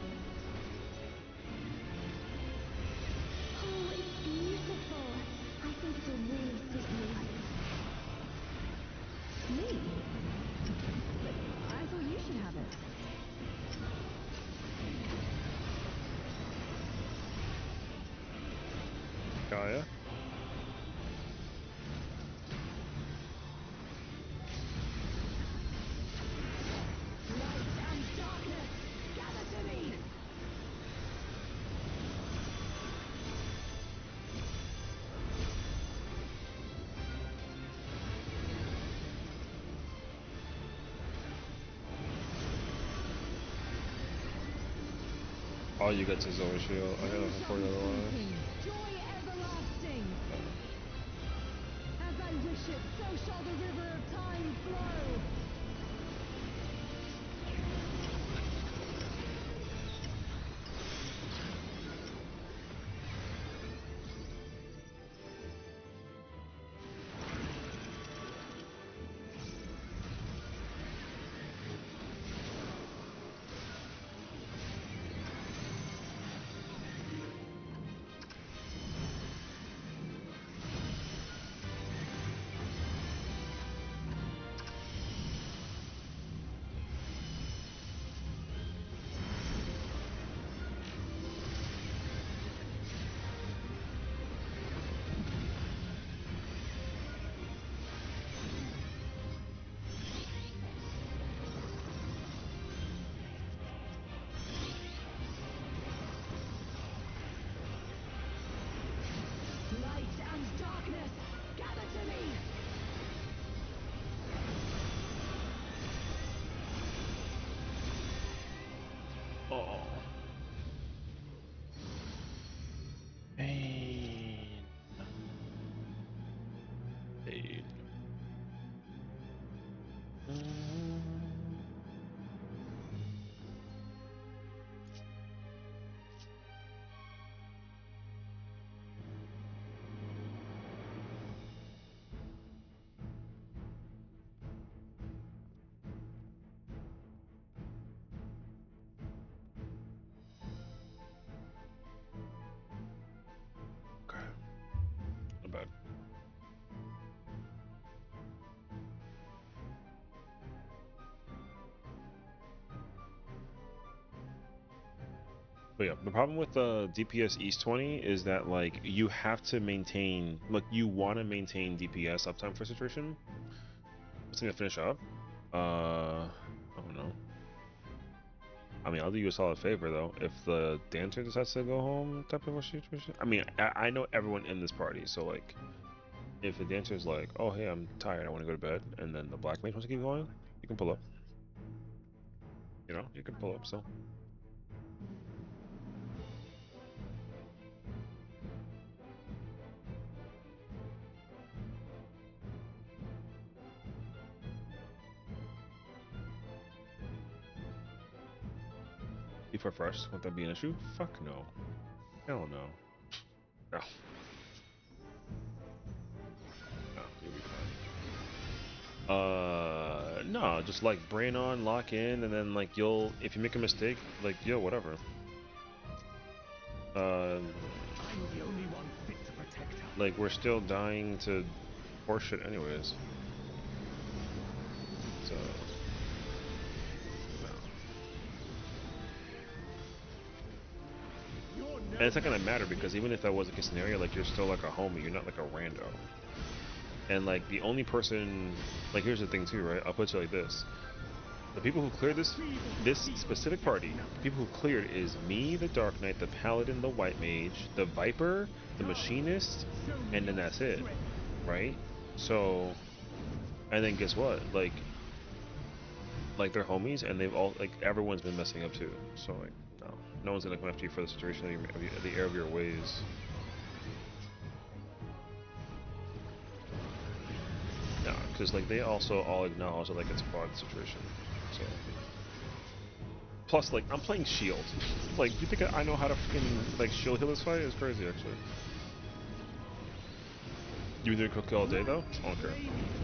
Oh, it's beautiful. I think it'll really suit you. Me? But I thought you should have it. Gaia? Light and darkness, gather to me. All you get is Zoe Shield. I got You nothing shall for you be otherwise. sleeping, joy everlasting. As I wish it, so shall the river of time flow. Light and darkness, gather to me. Oh. Pain. Pain. Okay. Not bad. But yeah, the problem with the DPS East 20 is that like you have to maintain, like you want to maintain DPS uptime for situation. What's gonna finish up? I don't know. I mean, I'll do you a solid favor though. If the dancer decides to go home, type of a situation. I mean, I know everyone in this party, so like, if the dancer's like, "Oh hey, I'm tired, I want to go to bed," and then the black mage wants to keep going, you can pull up. You know, you can pull up. So if refreshed, would that be an issue? Fuck no. Hell no. No. No, just like brain on, lock in, and then like if you make a mistake, like yo, whatever. I'm the only one fit to protect her. Like we're still dying to horseshit anyways. So, no. You're no And it's not gonna match matter for me. because even if that was like a scenario, like you're still like a homie, you're not like a rando. And like the only person, like here's the thing too, right? I'll put it like this: the people who cleared this specific party, the people who cleared is me, the Dark Knight, the Paladin, the White Mage, the Viper, the Machinist, and then that's it, right? So, and then guess what? Like they're homies, and they've all like everyone's been messing up too. So like, no one's gonna come after you for the situation of the error of your ways. No, because like they also all acknowledge that like it's a fraud situation. So plus like I'm playing shield. Like you think I know how to fucking like shield heal this fight? It's crazy actually. You doing quick kill all day though? I don't care.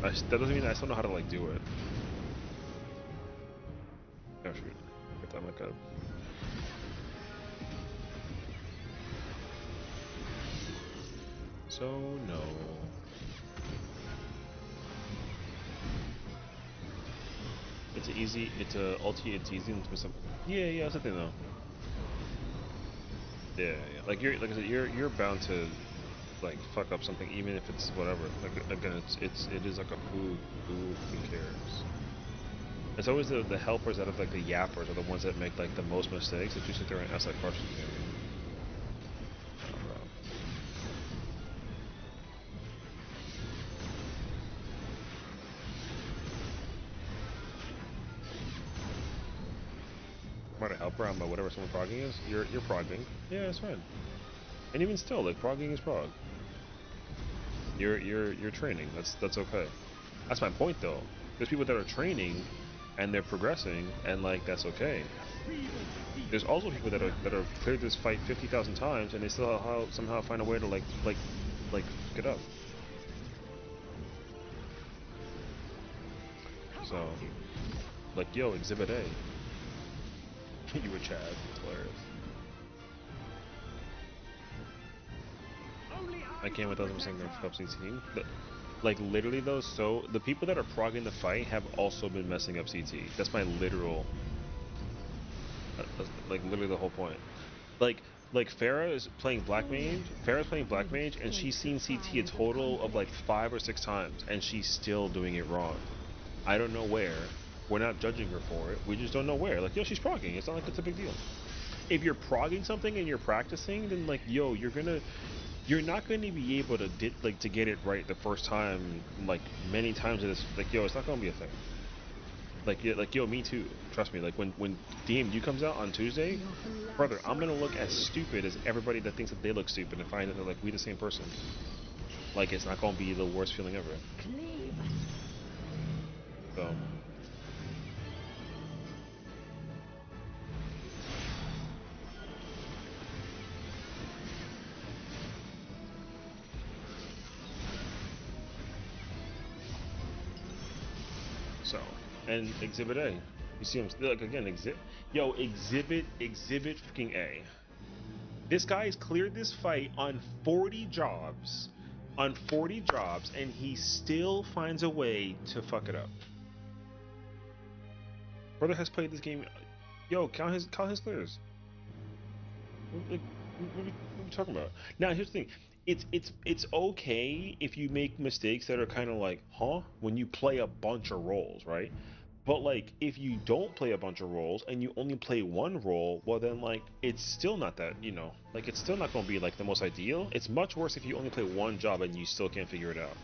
That doesn't mean I still know how to like do it. Oh shoot. Get that like a so no. It's a ulti, it's easy and some. Yeah, that's the thing though. Yeah. Like like I said, you're bound to like fuck up something even if it's whatever. Like again, it is like a who cares. It's always the helpers out of like the yappers are the ones that make like the most mistakes. If you sit there and ask that question, you know what I mean? I'm not a helper, I'm a whatever someone progging is. You're progging. Yeah, it's fine. And even still, like progging is prog. You're training. That's okay. That's my point though. There's people that are training and they're progressing and like that's okay. There's also people that are cleared this fight 50,000 times and they still somehow find a way to like fuck it up. So like yo, Exhibit A. You were Chad. It's hilarious. I came with them saying they're FFXIV team. Like literally though, so the people that are progging the fight have also been messing up CT. That's my literal, like literally the whole point. Like Farah is playing Black Mage. Farah's playing Black Mage, and she's seen CT a total of like 5 or 6 times, and she's still doing it wrong. I don't know where. We're not judging her for it. We just don't know where. Like yo, she's progging. It's not like it's a big deal. If you're progging something and you're practicing, then like yo, you're not going to be able to to get it right the first time like many times. It's like yo, it's not going to be a thing. Like yo, me too. Trust me. Like when DMU comes out on Tuesday, brother, I'm gonna look as stupid as everybody that thinks that they look stupid and find that they're like we the same person. Like it's not gonna be the worst feeling ever. So. So, and Exhibit A, you see him like again. Exhibit freaking A. This guy has cleared this fight on 40 jobs, and he still finds a way to fuck it up. Brother has played this game. Yo, count his clears. What are we talking about? Now here's the thing. It's okay if you make mistakes that are kind of like, huh? When you play a bunch of roles, right? But like if you don't play a bunch of roles and you only play one role, well then like it's still not that, like it's still not going to be like the most ideal. It's much worse if you only play one job and you still can't figure it out.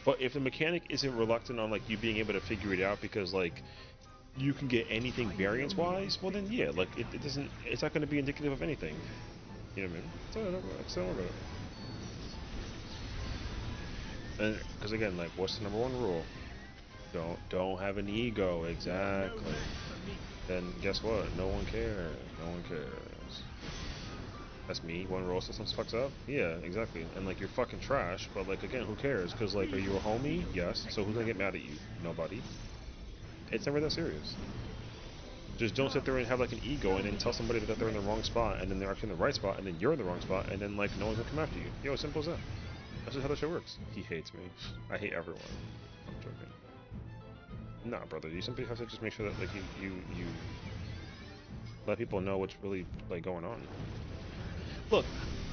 But if the mechanic isn't reluctant on like you being able to figure it out because like you can get anything variance wise, well then yeah, like it's not going to be indicative of anything. You know what I mean? So don't worry about it. And because again, like what's the number one rule? Don't have an ego. Exactly. Then guess what? No one cares. No one cares. That's me. One roll systems fucks up. Yeah, exactly. And like you're fucking trash, but like again, who cares? Because like, are you a homie? Yes. So who's gonna get mad at you? Nobody. It's never that serious. Just don't sit there and have like an ego and then tell somebody that they're in the wrong spot and then they're actually in the right spot and then you're in the wrong spot and then like no one's gonna come after you. Yo, as simple as that. That's just how that shit works. He hates me. I hate everyone. I'm joking. Nah, brother. You simply have to just make sure that like you let people know what's really like going on. Look,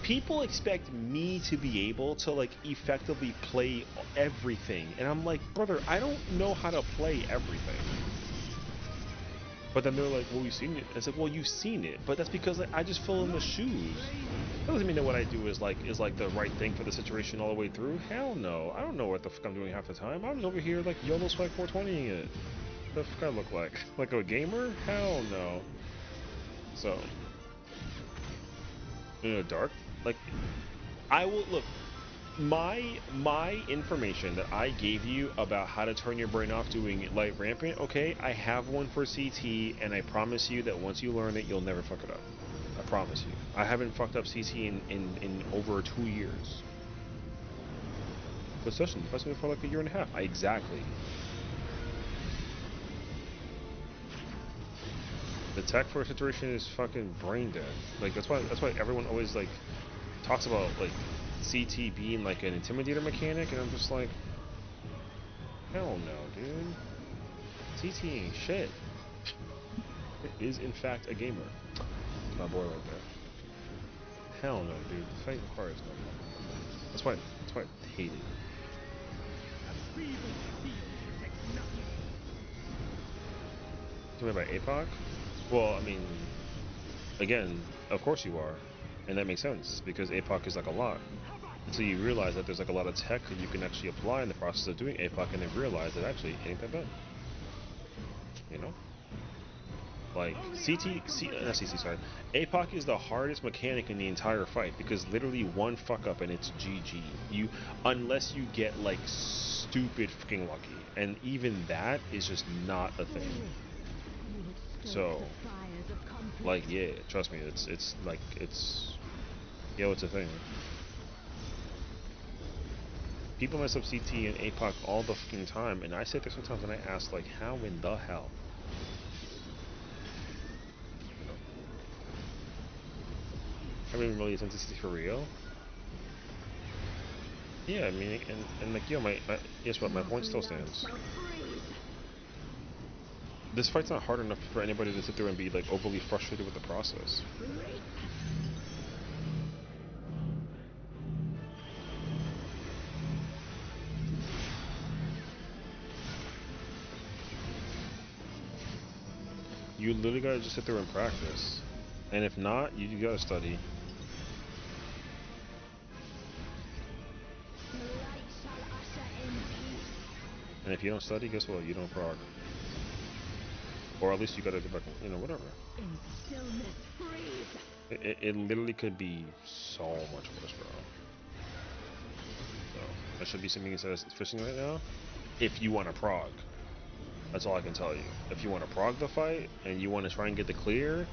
people expect me to be able to like effectively play everything, and I'm like, brother, I don't know how to play everything. But then they're like, well, you've seen it. It's like, well, you've seen it, but that's because like, I just fill in the shoes. That doesn't mean that what I do is like the right thing for the situation all the way through. Hell no, I don't know what the fuck I'm doing half the time. I'm just over here like YOLO Swag 420ing it. What the fuck I look like? Like a gamer? Hell no. So, you know, dark. Like, I will look. My information that I gave you about how to turn your brain off doing light rampant, okay, I have one for CT, and I promise you that once you learn it, you'll never fuck it up. I promise you. I haven't fucked up CT in over 2 years. But Sessiion, you fucked me for like a year and a half. Exactly. The tech for a situation is fucking brain dead. Like that's why everyone always like talks about like CT being like an intimidator mechanic, and I'm just like, hell no, dude. CT ain't shit. It is in fact a gamer. My boy right there. Hell no, dude. The fight requires no fucking. That's why I hate it. Talking about APOC? Well, I mean, again, of course you are, and that makes sense because APOC is like a lot. Until you realize that there's like a lot of tech that you can actually apply in the process of doing APOC, and then realize that actually it ain't that bad. You know? Like not CT, sorry. APOC is the hardest mechanic in the entire fight because literally one fuck up and it's GG. Unless you get like stupid fucking lucky, and even that is just not a thing. So, like, yeah, trust me, it's a thing. People mess up CT and APOC all the fucking time, and I sit there sometimes and I ask, like, how in the hell? You know? I haven't really attempted CT for real. Yeah, I mean, and like, yo, guess what? My point still stands. This fight's not hard enough for anybody to sit there and be, like, overly frustrated with the process. You literally gotta just sit there and practice. And if not, you gotta study. And if you don't study, guess what? You don't prog. Or at least you gotta go back and, you know, whatever. It literally could be so much worse, bro. So, that should be something instead of fishing right now. If you want to prog. That's all I can tell you. If you want to prog the fight, and you want to try and get the clear,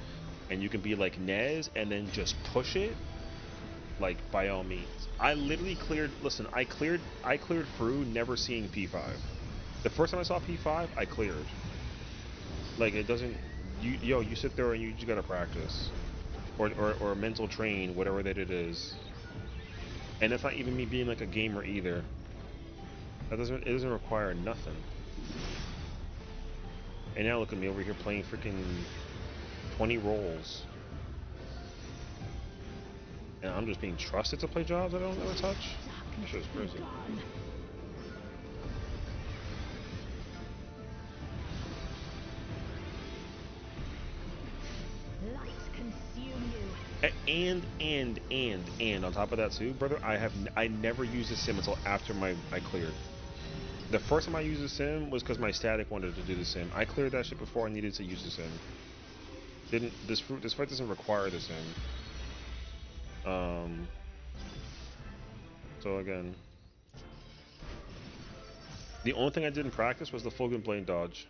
and you can be like Nez, and then just push it, like, by all means. I literally cleared, listen, I cleared FRU never seeing P5. The first time I saw P5, I cleared. Like, it doesn't, you sit there and you just gotta practice. Or mental train, whatever that it is. And that's not even me being like a gamer either. It doesn't require nothing. And now look at me over here playing freaking 20 roles. And I'm just being trusted to play jobs I don't ever touch? That shit's crazy. And on top of that too, brother, I never used the sim until after I cleared. The first time I used the sim was because my static wanted to do the sim. I cleared that shit before I needed to use the sim. This fight doesn't require the sim. So again, the only thing I did in practice was the Fulgrim Blade dodge.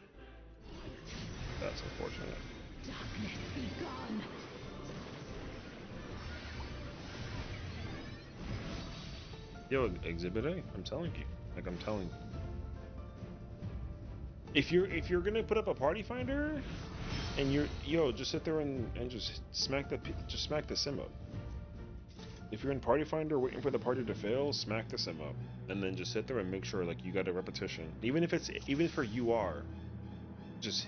That's unfortunate. Darkness be gone. Yo, Exhibit A. I'm telling you. Like I'm telling you. If you're gonna put up a party finder, and just sit there and just smack the sim up. If you're in party finder waiting for the party to fail, smack the sim up, and then just sit there and make sure like you got a repetition. Even for UR, just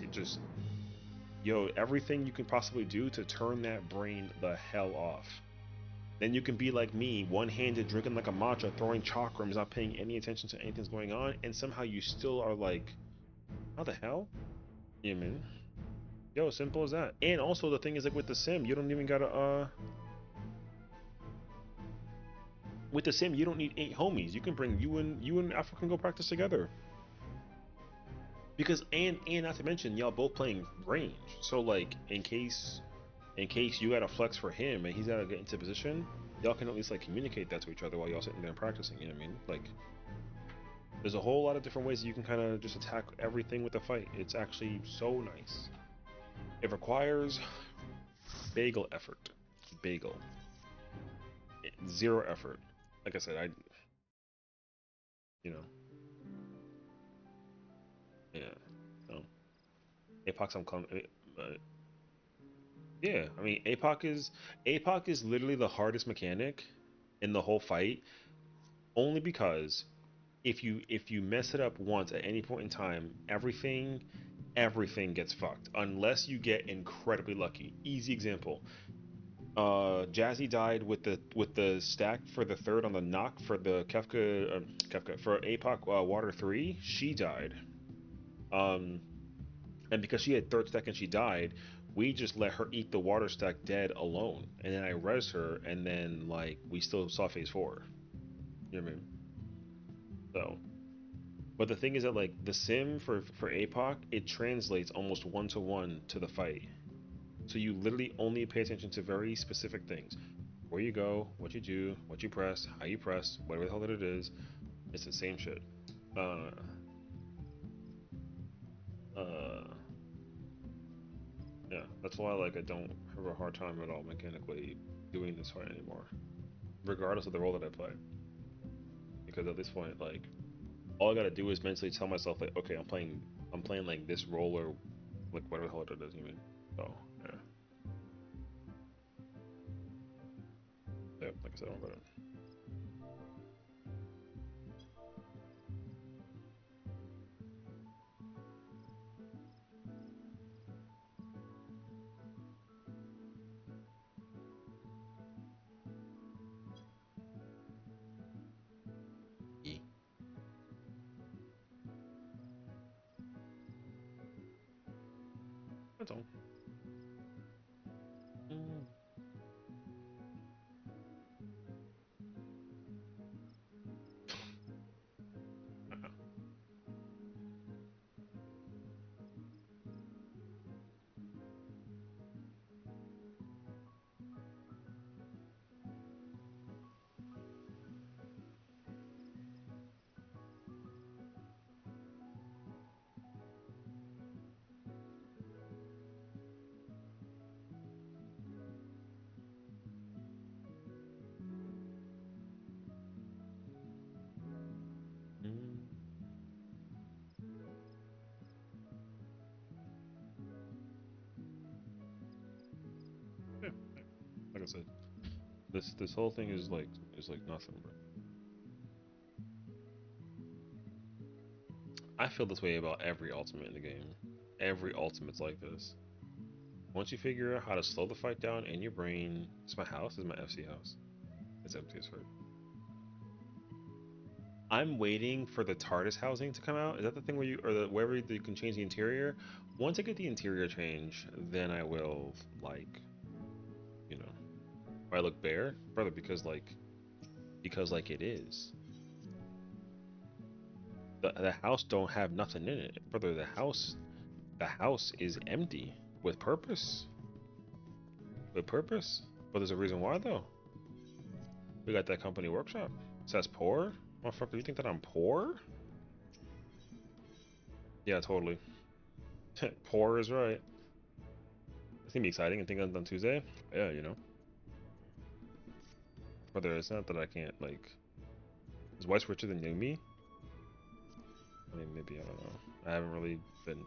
everything you can possibly do to turn that brain the hell off. Then you can be like me, one-handed, drinking like a matcha, throwing chakrams, not paying any attention to anything's going on, and somehow you still are like, how the hell? Yeah, man. Yo, simple as that. And also the thing is like with the sim, you don't even gotta with the sim you don't need 8 homies. You can bring you and Alpha can go practice together. Because and not to mention y'all both playing range. So like in case you gotta flex for him and he's gotta get into position, y'all can at least like communicate that to each other while y'all sitting there and practicing, you know what I mean? Like there's a whole lot of different ways you can kind of just attack everything with the fight. It's actually so nice. It requires bagel effort. Bagel. Zero effort. Like I said, you know, yeah. So, APOC, I'm calling. Yeah, I mean, APOC is literally the hardest mechanic in the whole fight, only because if you mess it up once at any point in time, everything gets fucked unless you get incredibly lucky. Easy example. Jazzy died with the stack for the third on the knock for the Kefka for APOC Water 3. She died. Um, and because she had third stack and she died, we just let her eat the water stack dead alone. And then I res her, and then like we still saw phase 4. You know what I mean? So, but the thing is that like the sim for APOC, it translates almost 1-to-1 to the fight. So you literally only pay attention to very specific things. Where you go, what you do, what you press, how you press, whatever the hell that it is. It's the same shit. Uh, uh, yeah, that's why like I don't have a hard time at all mechanically doing this fight anymore, regardless of the role that I play. Because at this point, like all I gotta do is mentally tell myself like, okay, I'm playing like this role or like whatever the hell it is. You mean? So yeah, yeah. Like I said, I'm gonna. E. That's all. Mm. Mm. Yeah, like I said, this whole thing is like nothing, bro. I feel this way about every ultimate in the game. Every ultimate's like this. Once you figure out how to slow the fight down in your brain, it's my house, it's my FC house. It's empty as fuck. I'm waiting for the TARDIS housing to come out. Is that the thing where you, or the wherever you can change the interior? Once I get the interior change, then I will like, you know, I look bare, brother, because it is. The house don't have nothing in it, brother. The house is empty with purpose. With purpose. But there's a reason why though. We got that company workshop. It says poor? Motherfucker, you think that I'm poor? Yeah, totally. Poor is right. It's gonna be exciting. I think on Tuesday. Yeah, Brother, it's not that I can't like. Is Weiss richer than Yumi? I mean, maybe, I don't know.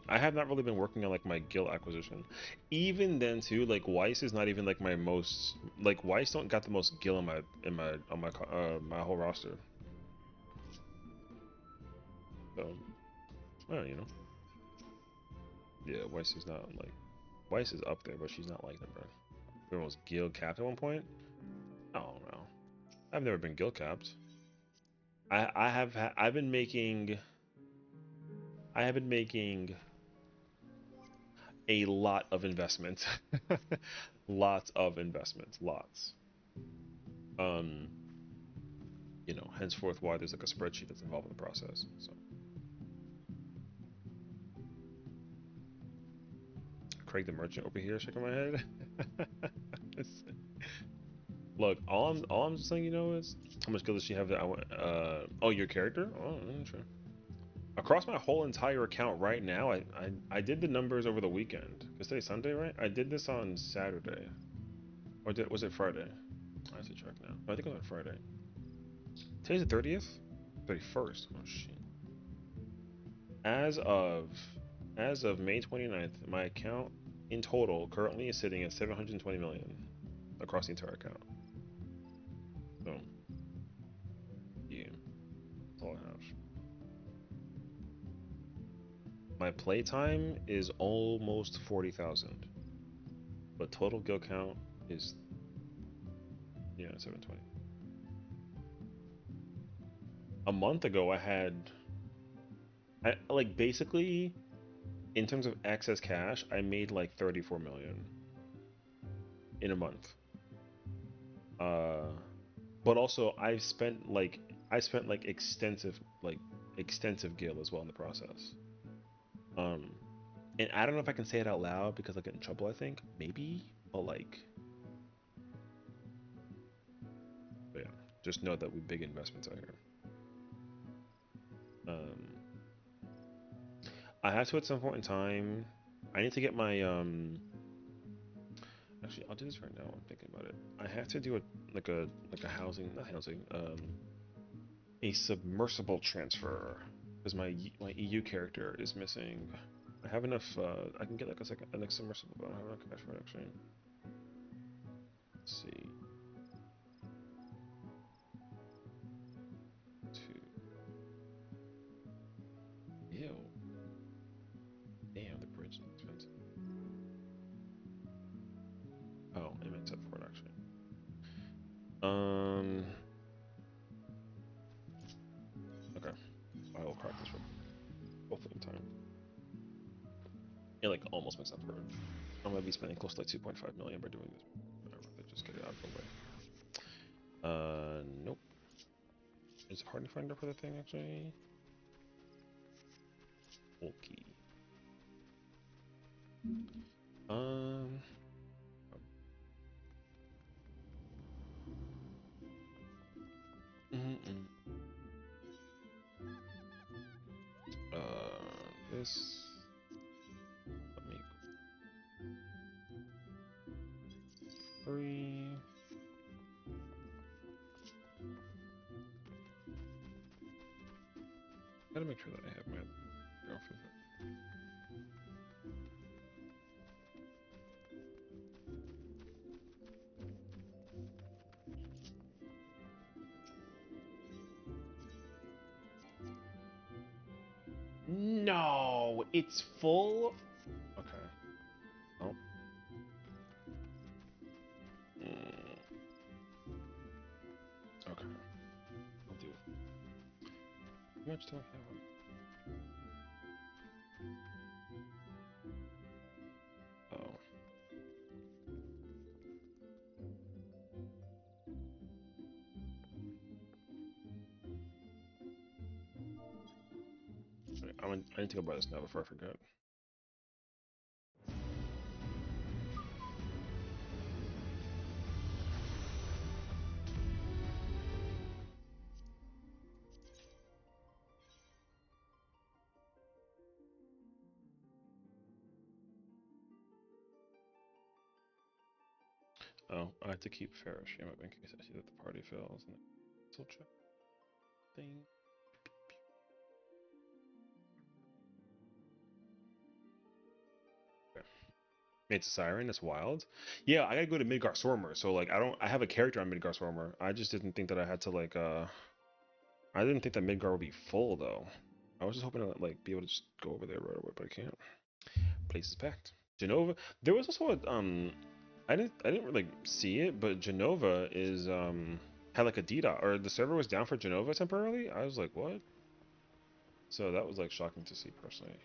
I have not really been working on like my guild acquisition. Even then too, like Weiss is not even like my most, like Weiss don't got the most gil in my whole roster. So, well, you know. Yeah, Weiss is not like, Weiss is up there, but she's not like number. We almost guild capped at one point. Oh no, I've never been guild capped. I've been making a lot of investment. Lots of investments, lots. Um, you know, henceforth why there's like a spreadsheet that's involved in the process. So Craig the merchant over here shaking my head. Look, all I'm just letting you know is how much skill does she have that I want oh, your character? Oh, sure. Across my whole entire account right now, I did the numbers over the weekend. Cause today's Sunday, right? I did this on Saturday. Or was it Friday? I have to check now. No, I think it was on Friday. Today's the 30th? 31st. Oh shit. As of May 29th, my account in total currently is sitting at 720 million across the entire account. So, yeah, that's all I have. My playtime is almost 40,000, but total guild count is 720. A month ago, I like basically in terms of excess cash, I made like 34 million in a month. Uh, but also I spent like extensive gil as well in the process. Um, and I don't know if I can say it out loud because I'll get in trouble. I think maybe, but but yeah, just know that we big investments out here. Um, I have to at some point in time. I need to get my Actually, I'll do this right now. I'm thinking about it. I have to do a housing, not housing, a submersible transfer because my EU character is missing. I have enough. I can get like a next submersible, but I don't have enough cash for it actually. Let's see. Two. Ew. Damn, the bridge is expensive. Oh, I meant up for it actually. Um. Okay. I will crack this one. Hopefully in time. It like almost makes up for it. I'm gonna be spending close to like 2.5 million by doing this. Whatever. Just get it out of the way. Nope. Is it hard to find her for the thing actually? Okay. Um. Mm -mm. This. Let me. 3. Gotta make sure that I have my girlfriend. No, it's full. Okay. Oh. Mm. Okay. I'll do it. How much do I have on? Oh. I need to go buy this now before I forget. Oh, I have to keep Fairishima in case I see that the party fails. And still check. thing. Okay. It's a siren. That's wild. Yeah, I gotta go to Midgar Stormer. So like, I have a character on Midgar Stormer. I just didn't think that I had to like. I didn't think that Midgar would be full though. I was just hoping to like be able to just go over there right away, but I can't. Place is packed. Genova. There was also a I didn't really see it, but Genova is had like a DDoS or the server was down for Genova temporarily. I was like, what? So that was like shocking to see personally.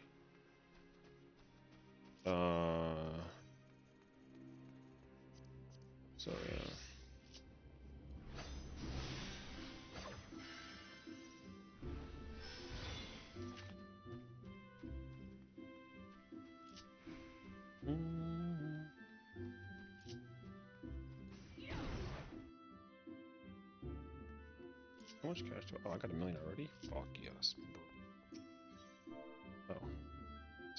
So yeah. How much cash do I? Oh, I got $1 million already. Fuck yes. Oh,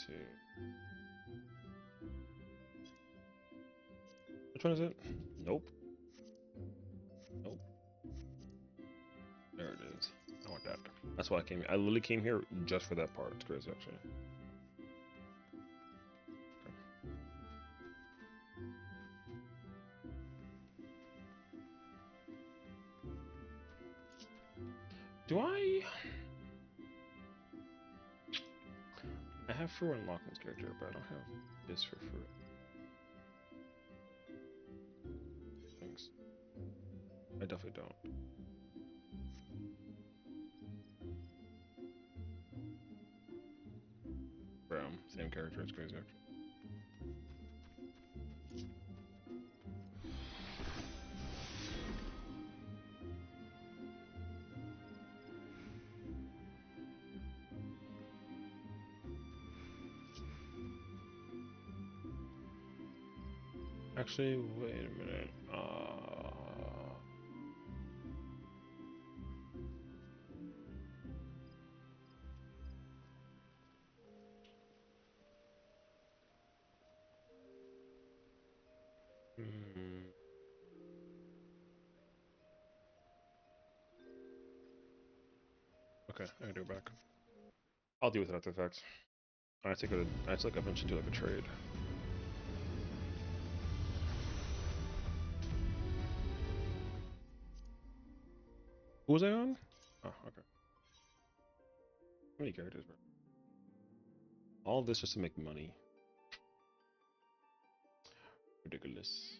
two. Which one is it? Nope. Nope. There it is. I want that. That's why I came here. I literally came here just for that part. It's crazy, actually. Okay. Do I? I have FRU unlocked in this character, but I don't have this for FRU. Thanks. I definitely don't. Bro, same character. It's crazy, actually. Actually, wait a minute. Hmm. Okay, I can do it back. I'll deal with it after the fact. I have to go to. I have to like eventually do like a trade. Who was I on? Oh, okay. How many characters, bro? All this just to make money. Ridiculous.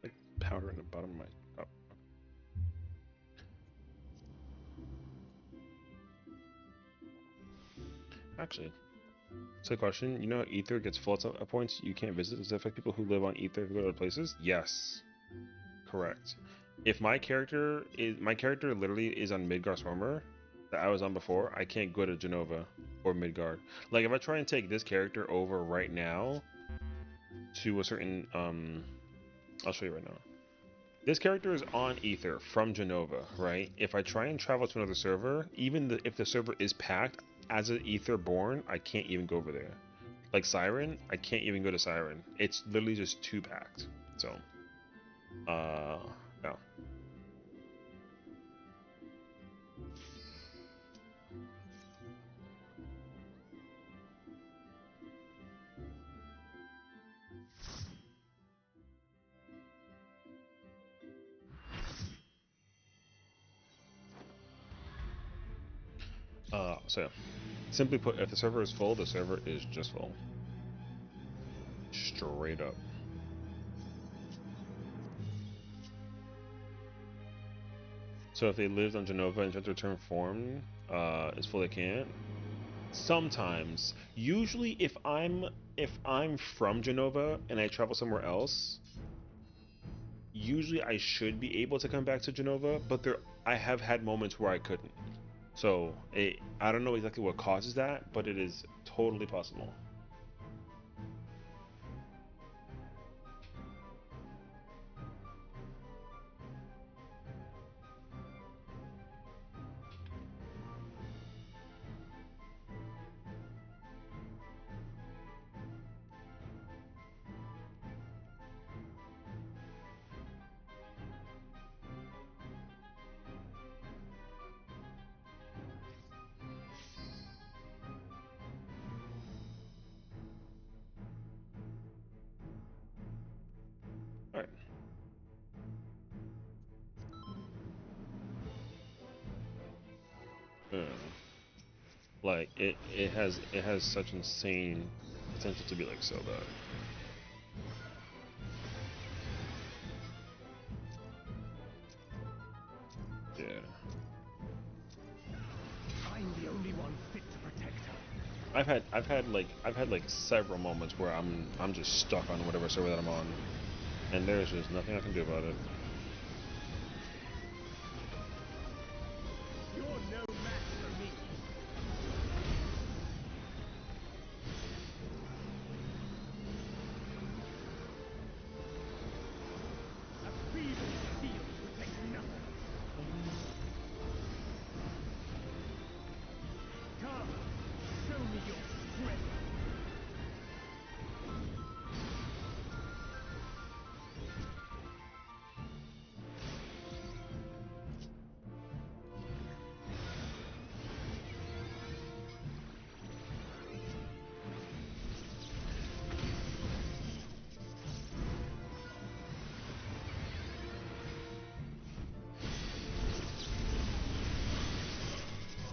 Like powder in the bottom of my cup. Actually, so question, you know how Aether gets full at points you can't visit? Does that affect people who live on Aether if you go to other places? Yes. Correct. If my character literally is on Midgar Swarmer that I was on before, I can't go to Genova or Midgard. Like if I try and take this character over right now to a certain I'll show you right now. This character is on Aether from Genova, right? If I try and travel to another server, if the server is packed, as an Aether born, I can't even go over there. Like Siren, I can't even go to Siren. It's literally just too packed. So, no. So simply put, if the server is full, the server is just full. Straight up. So if they lived on Genova and tried to return form, it's full they can't. Sometimes, usually if I'm from Genova and I travel somewhere else, usually I should be able to come back to Genova, but I have had moments where I couldn't. So I don't know exactly what causes that, but it is totally possible. All right. Like it has such insane potential to be like so bad. Yeah. I'm the only one fit to protect her. I've had like several moments where I'm just stuck on whatever server that I'm on, and there's just nothing I can do about it. You're no match for me. A feeble steel protects nothing. Come, show me your strength.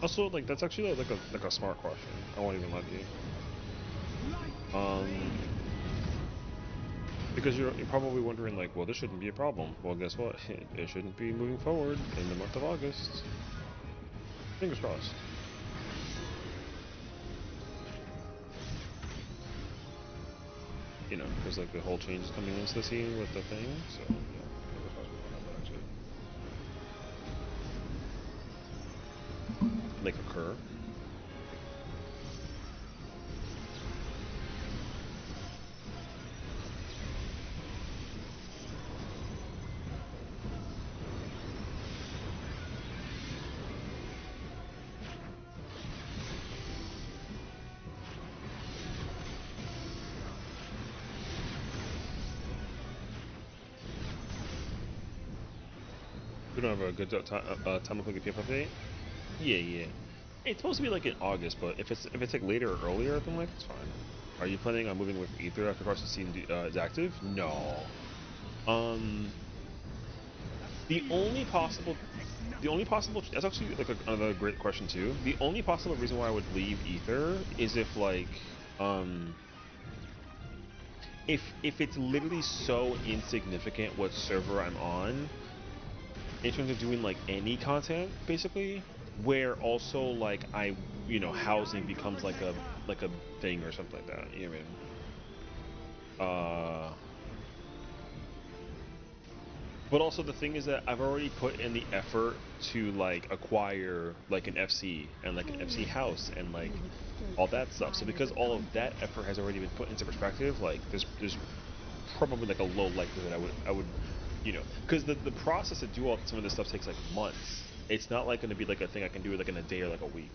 Also, like that's actually like a smart question. I won't even lie to you. Because you're probably wondering like, well, this shouldn't be a problem. Well, guess what? It shouldn't be moving forward in the month of August. Fingers crossed. You know, because like the whole change is coming into the scene with the thing. So yeah, fingers crossed we won't have that actually like occur. We don't have a good time of like a PF update. Yeah, yeah. It's supposed to be like in August, but if it's like later or earlier, then like it's fine. Are you planning on moving away from Aether after Cross Scene is active? No. Um, the only possible, that's actually like another great question too. The only possible reason why I would leave Aether is if like, um, if it's literally so insignificant what server I'm on in terms of doing like any content, basically, where also like housing becomes like a thing or something like that. You know what I mean? But also the thing is that I've already put in the effort to like acquire like an FC and like an FC house and like all that stuff. So because all of that effort has already been put into perspective, like there's probably like a low likelihood I would because the process to do all some of this stuff takes like months. It's not like going to be like a thing I can do like in a day or like a week.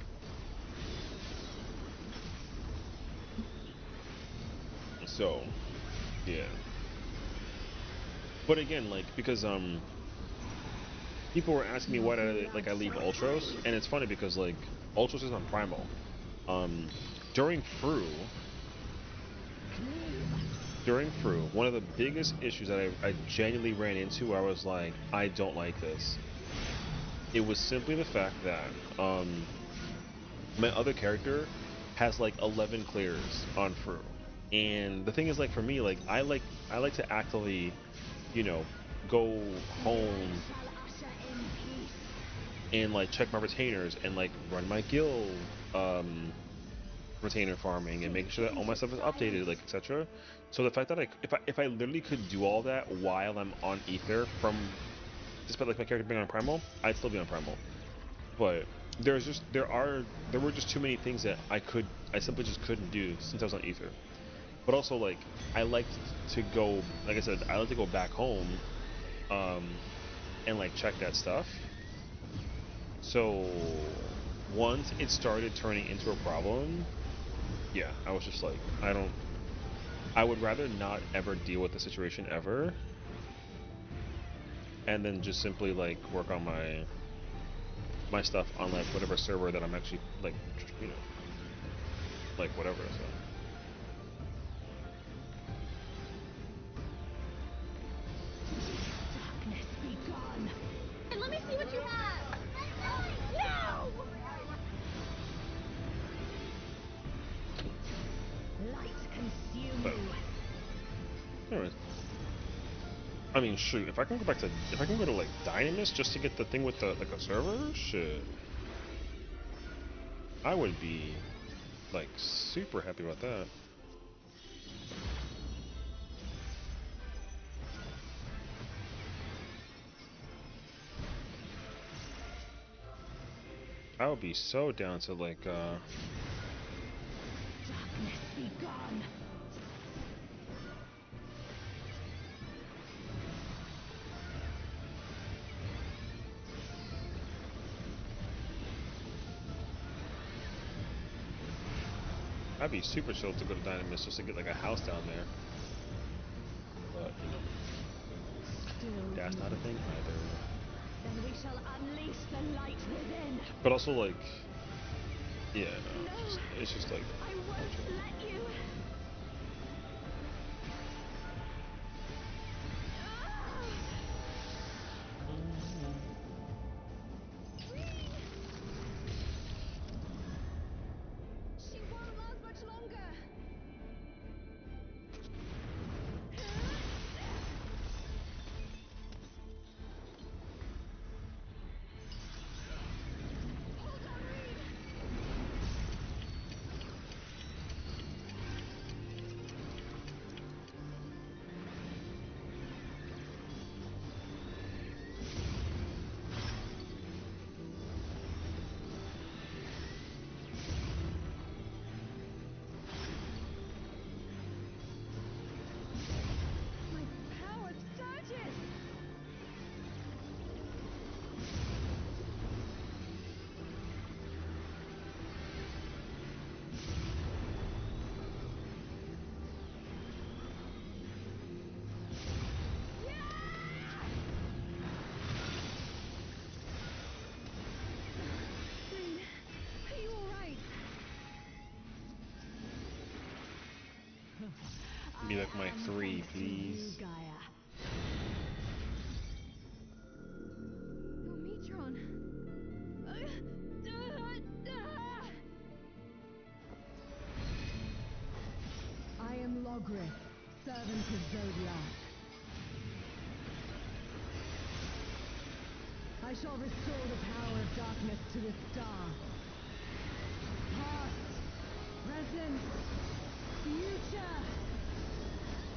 So yeah. But again, like because people were asking me why did I leave Ultros, and it's funny because like Ultros is on Primal. Um, during FRU, one of the biggest issues that I genuinely ran into, where I was like, I don't like this. It was simply the fact that my other character has like 11 clears on FRU, and the thing is like for me, like I like to actively, you know, go home and like check my retainers and like run my guild, retainer farming and making sure that all my stuff is updated, like etc. So the fact that if I literally could do all that while I'm on Aether from, despite like my character being on Primal, I'd still be on Primal. But there were just too many things that I simply just couldn't do since I was on Aether. But also like I liked to go, like I said, I like to go back home, and like check that stuff. So once it started turning into a problem, yeah, I was just like, I would rather not ever deal with the situation ever, and then just simply like work on my stuff on like whatever server that I'm actually like, you know, like whatever. So. Darkness be gone. And let me see what you have. No! Light consume But, you. anyways, I mean, shoot, if I can go to like Dynamis just to get the thing with the like a server, shit, I would be like super happy about that. I would be so down to like Darkness be gone. I'd be super chill to go to Dynamis just to get like a house down there. But you know, Still that's not a thing either. Then we shall unleash the light within. But also like, yeah, no, it's just like, I won't let you. She won't last much longer. Hold on, Reed. My power surges. Reed, are you all right? Give me like my 3, please. Gaia. Oh, Metron. I am Logrith, servant of Zodiac. I shall restore the power of darkness to this star. Past, present, future.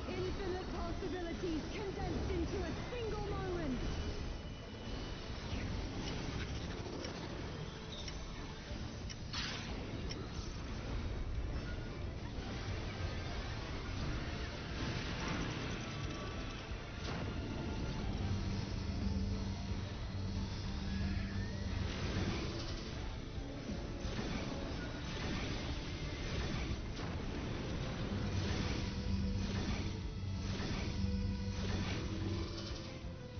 Infinite possibilities condensed into a single moment.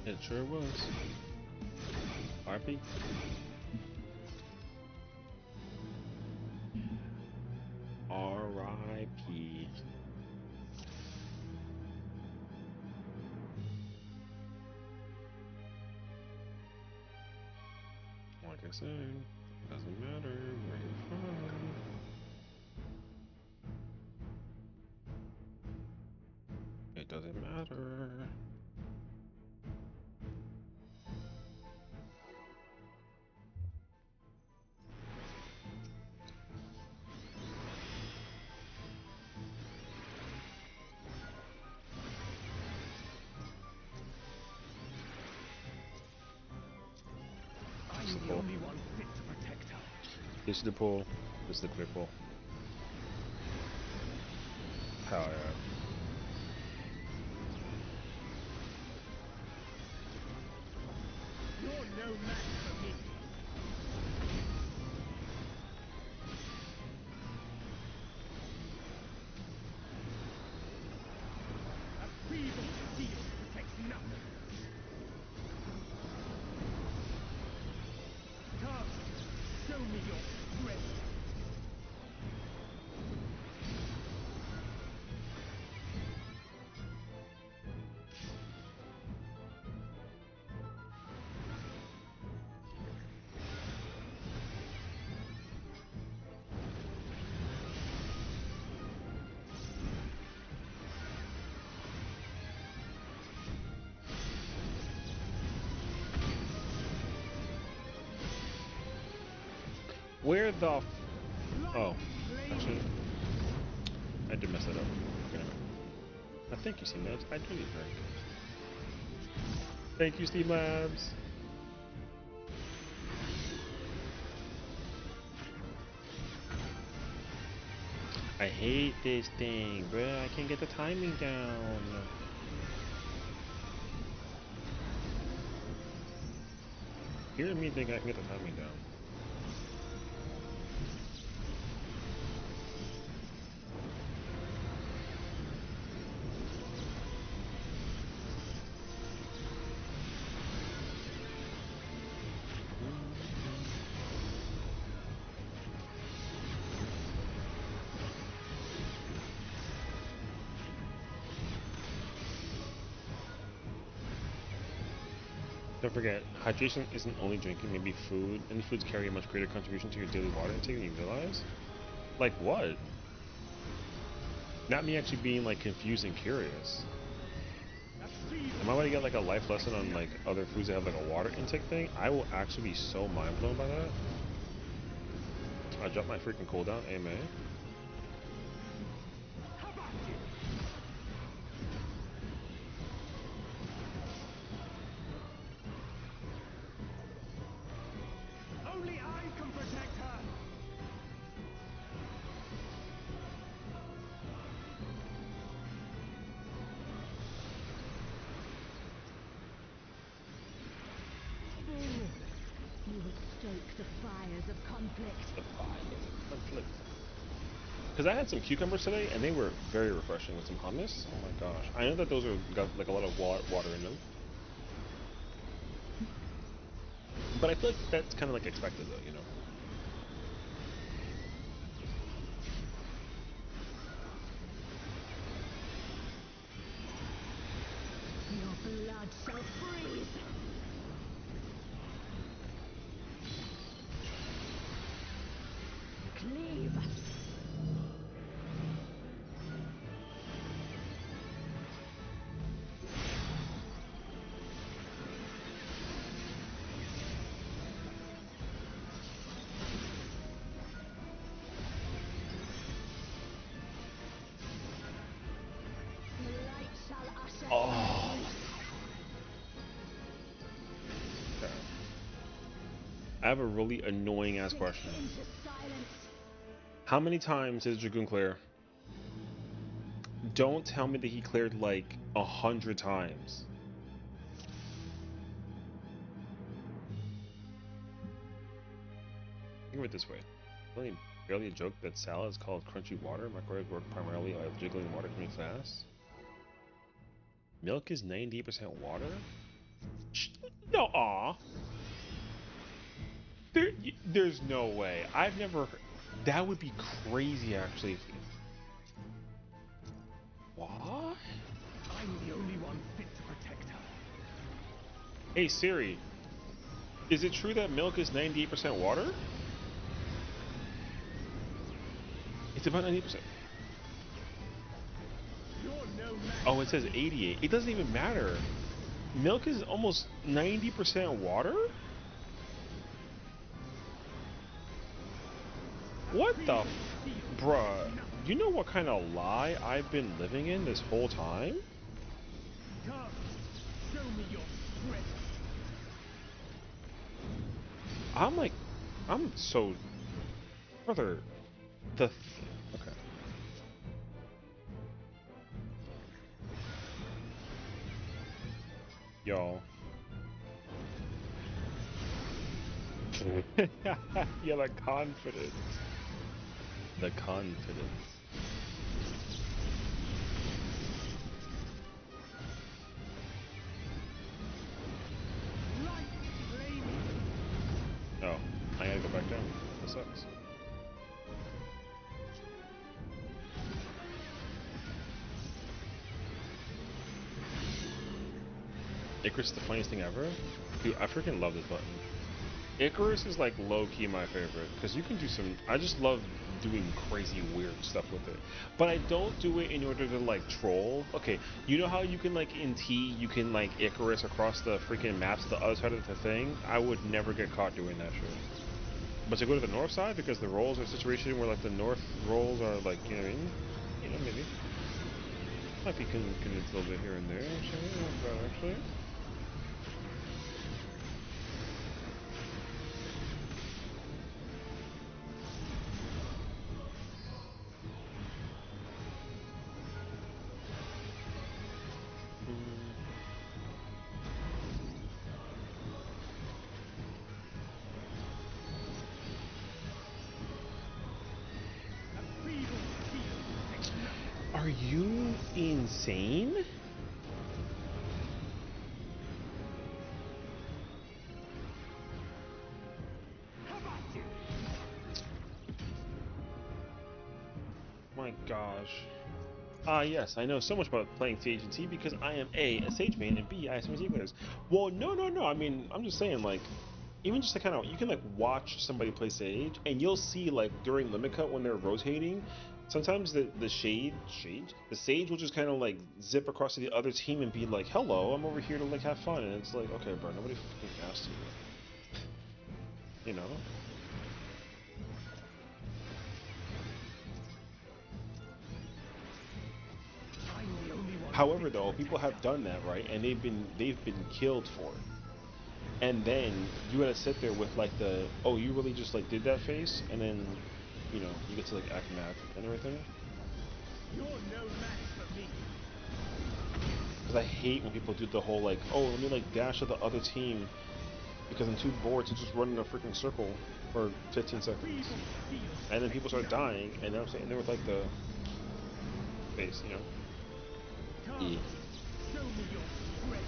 It sure was. RP. R.I.P. Like I said, doesn't matter where you're from. It doesn't matter. This is the pool. This is the clear pool. Hell yeah. You're no match for me. A feeble shield protects nothing. Come, show me your strength. Where the oh, actually, I did mess that up. Okay. Thank you, Steam Labs. I do need a drink. Thank you, Steam Labs. I hate this thing, bruh. I can't get the timing down. Hear me think I can get the timing down. Don't forget, hydration isn't only drinking, maybe food. Any foods carry a much greater contribution to your daily water intake than you realize. Like what? Not me actually being like confused and curious. Am I going to get like a life lesson on like other foods that have like a water intake thing? I will actually be so mind blown by that. I dropped my freaking cooldown, AMA. Only I can protect her. You will stoke the fires of conflict. The fires of conflict. Because I had some cucumbers today, and they were very refreshing with some hummus. Oh my gosh! I know that those are got like a lot of water in them, but I feel like that's kind of like expected, though, you know. Your blood shall freeze. Cleave. The light shall usher Oh. in peace. Okay. I have a really annoying ass question. Into silence. How many times did Dragoon clear? Don't tell me that he cleared like 100 times. Think of it this way. Really barely a joke that salad is called crunchy water. Microwaves work primarily by jiggling water coming fast. Milk is 90% water? No, aw. There's no way. I've never heard. That would be crazy, actually. What? I'm the only one fit to protect her. Hey Siri, is it true that milk is 98% water? It's about 90%. You're no match. Oh, it says 88. It doesn't even matter. Milk is almost 90% water? What the bruh, you know what kind of lie I've been living in this whole time? Come, show me your strength. I'm so Brother, the okay. Y'all. Yeah, the confidence. The confidence. Light flaming. Oh, I gotta go back down. That sucks. Icarus is the funniest thing ever. Dude, I freaking love this button. Icarus is like low-key my favorite because you can do some. I just love doing crazy weird stuff with it, but I don't do it in order to like troll. Okay, you know how you can like in T you can like Icarus across the freaking maps to the other side of the thing. I would never get caught doing that shit. But to go to the north side because the rolls are a situation where like the north rolls are like, you know what I mean? You know, maybe might be convinced a little bit here and there. Actually. Are you insane? My gosh. Ah, yes, I know so much about playing Sage and T because I am a Sage main, and B, I have some T players. Well, no. I mean, I'm just saying, like, even just to kind of, you can like watch somebody play Sage, and you'll see like during limit cut when they're rotating, sometimes the Sage will just kind of like zip across to the other team and be like, "Hello, I'm over here to like have fun," and it's like, okay, bro, nobody fucking asked you, you know. However, though, people have done that, right? And they've been killed for it. And then you gotta sit there with like the, oh, you really just like did that face, and then, you know, you get to like act mad and everything. You're no match for me. Because I hate when people do the whole like, oh, let me like dash to the other team because I'm too bored to just run in a freaking circle for 15 seconds. And then people start dying, and then I'm sitting there with like the face, you know. Come, Yeah. show me your strength.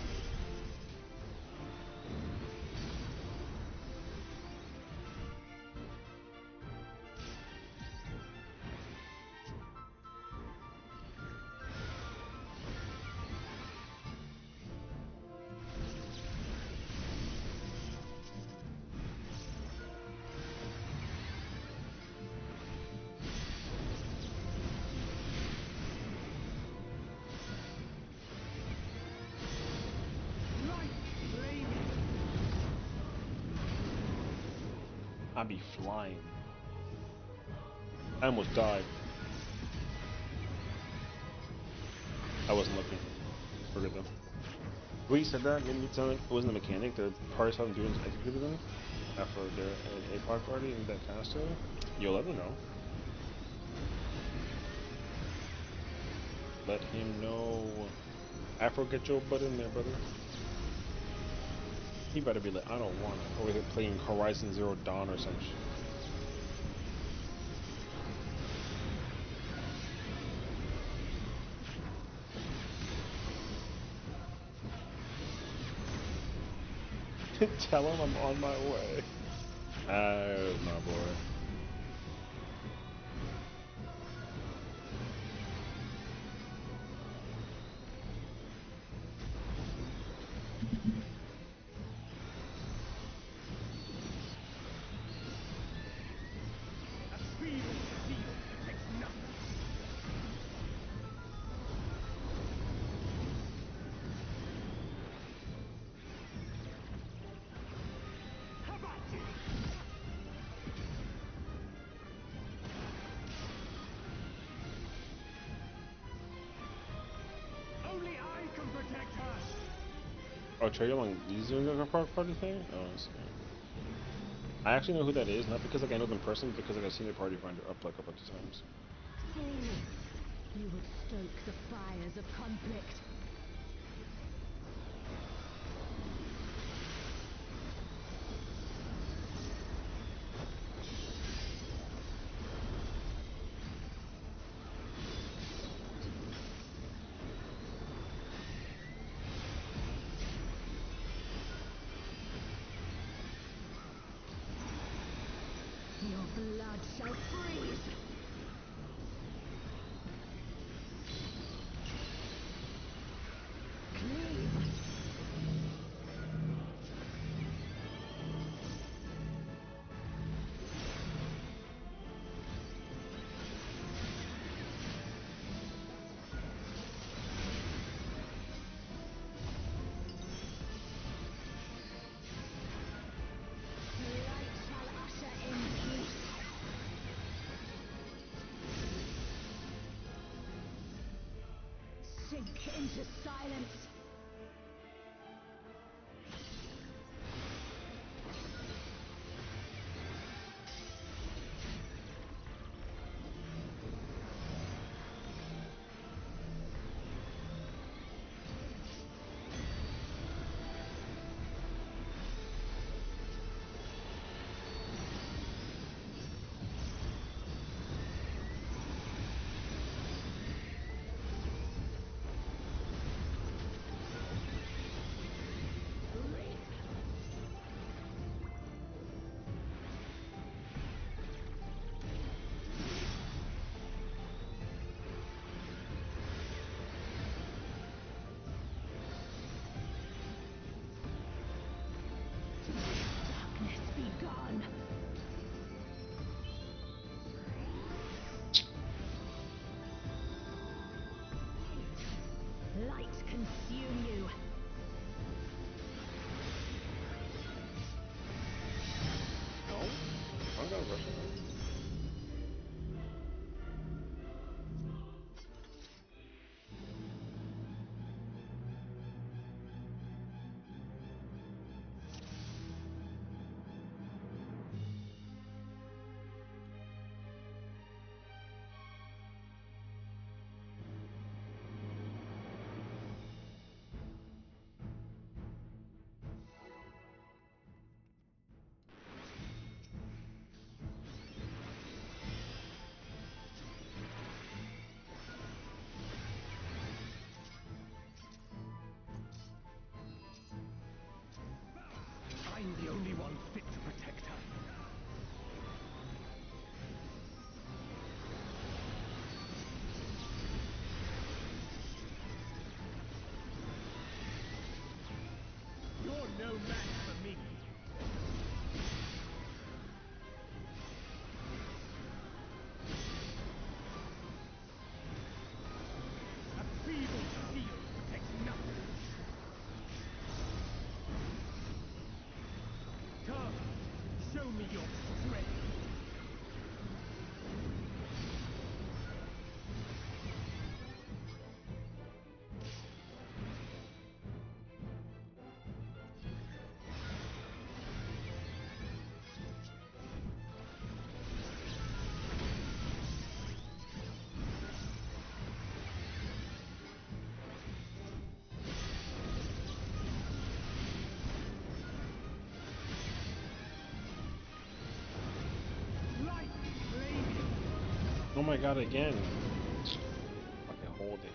I be flying. I almost died. I wasn't looking. Forget them. When you said that, didn't you tell me it wasn't a mechanic? The party something doing executed them after their APOC party in that caster? You'll let me know. Let him know. Afro, get your butt in there, brother. He better be like, I don't wanna. Over here playing Horizon Zero Dawn or some shit. Tell him I'm on my way. My boy. A speed of steel detects nothing. How about it? Only I can protect her. Oh, Trey Young, he's doing a park party thing? Oh, I see. I actually know who that is, not because like I know them personally, because like I've seen their party finder up like a bunch of times. So, you would stoke the fires of conflict. Your blood shall freeze! Cleave! Light shall usher in peace. Sink into silence. Darkness be gone. Light consume you. No? I'm gonna rush it. I'm the only one fit to protect her. You're no match for me. A feeble shield protects nothing. Come, show me your strength. Light flaming. Oh my god, again. Fucking hold it.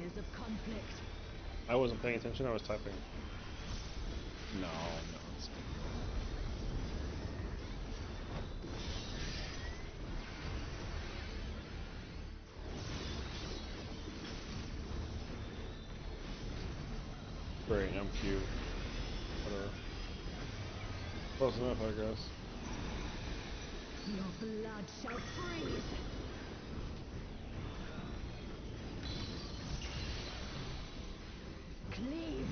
years of conflict. I wasn't paying attention, I was typing. No, no, it's Great, I'm cute. Whatever. Close enough, I guess. Your blood shall freeze. Cleave.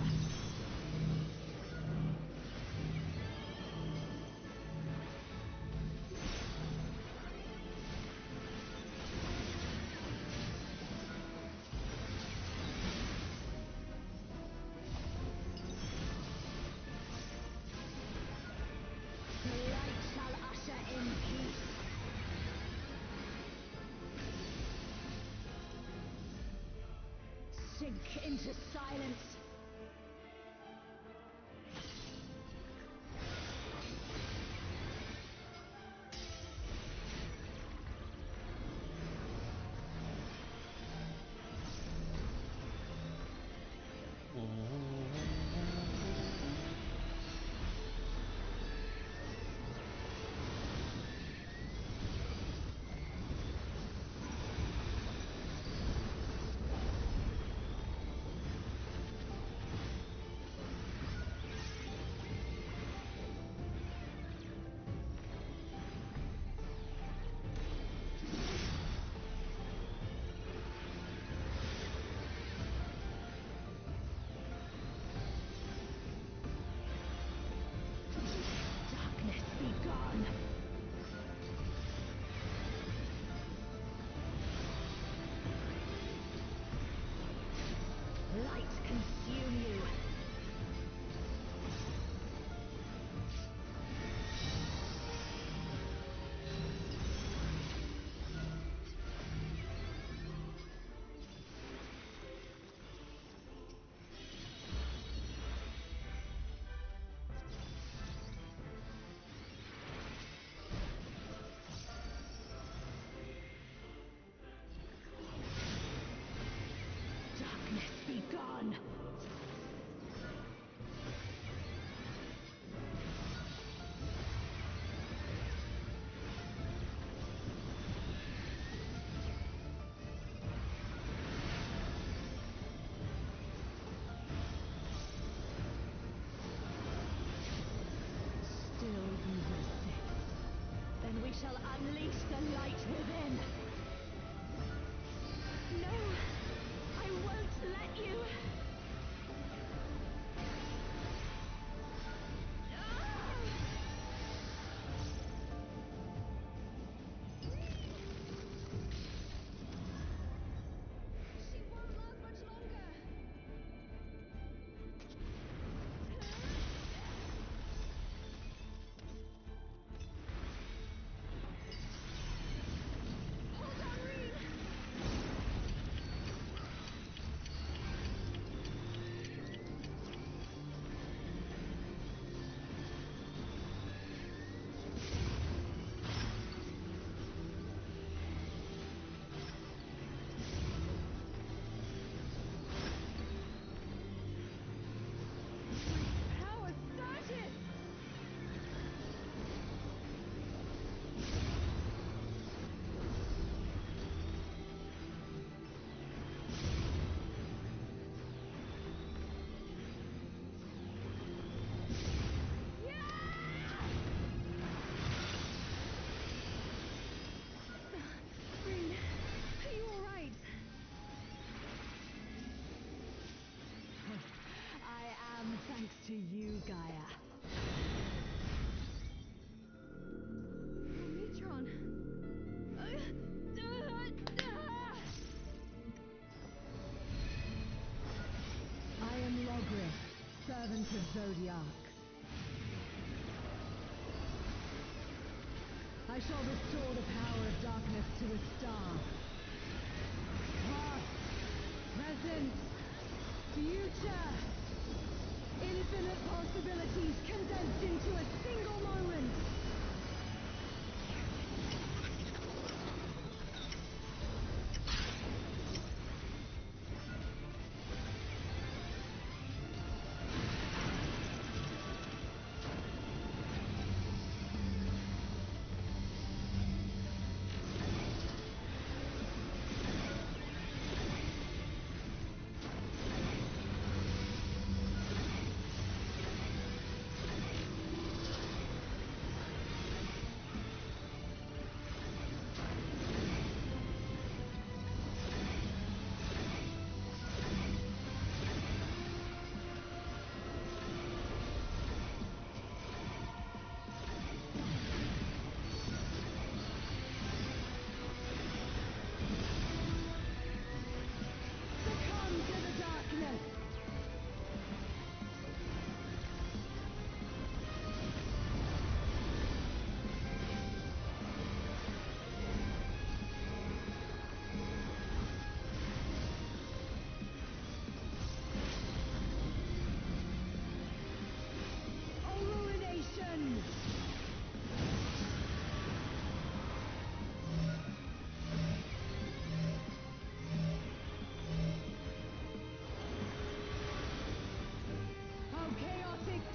The light shall usher in peace. Sink into silence. Darkness be gone. Light consume you. Darkness be gone. Still you resist. Then we shall unleash the light within. No, I won't let you. She won't last much longer. Hold on, Reed. Power surges. Reed, are you all right? I am, thanks to you, Gaia. Metron. I am Logris, servant of Zodiac. I shall restore the power of darkness to the star. Past, present, future. Infinite possibilities condensed into a single moment.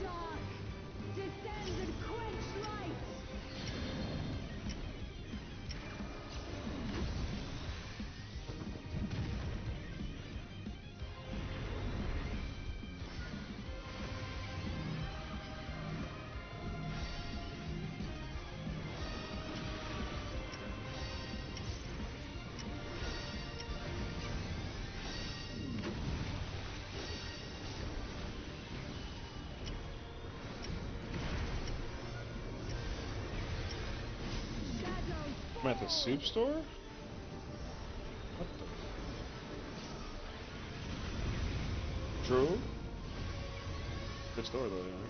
dark. Descend and quench light. I'm at the soup store? What the? True? Good store though, yeah.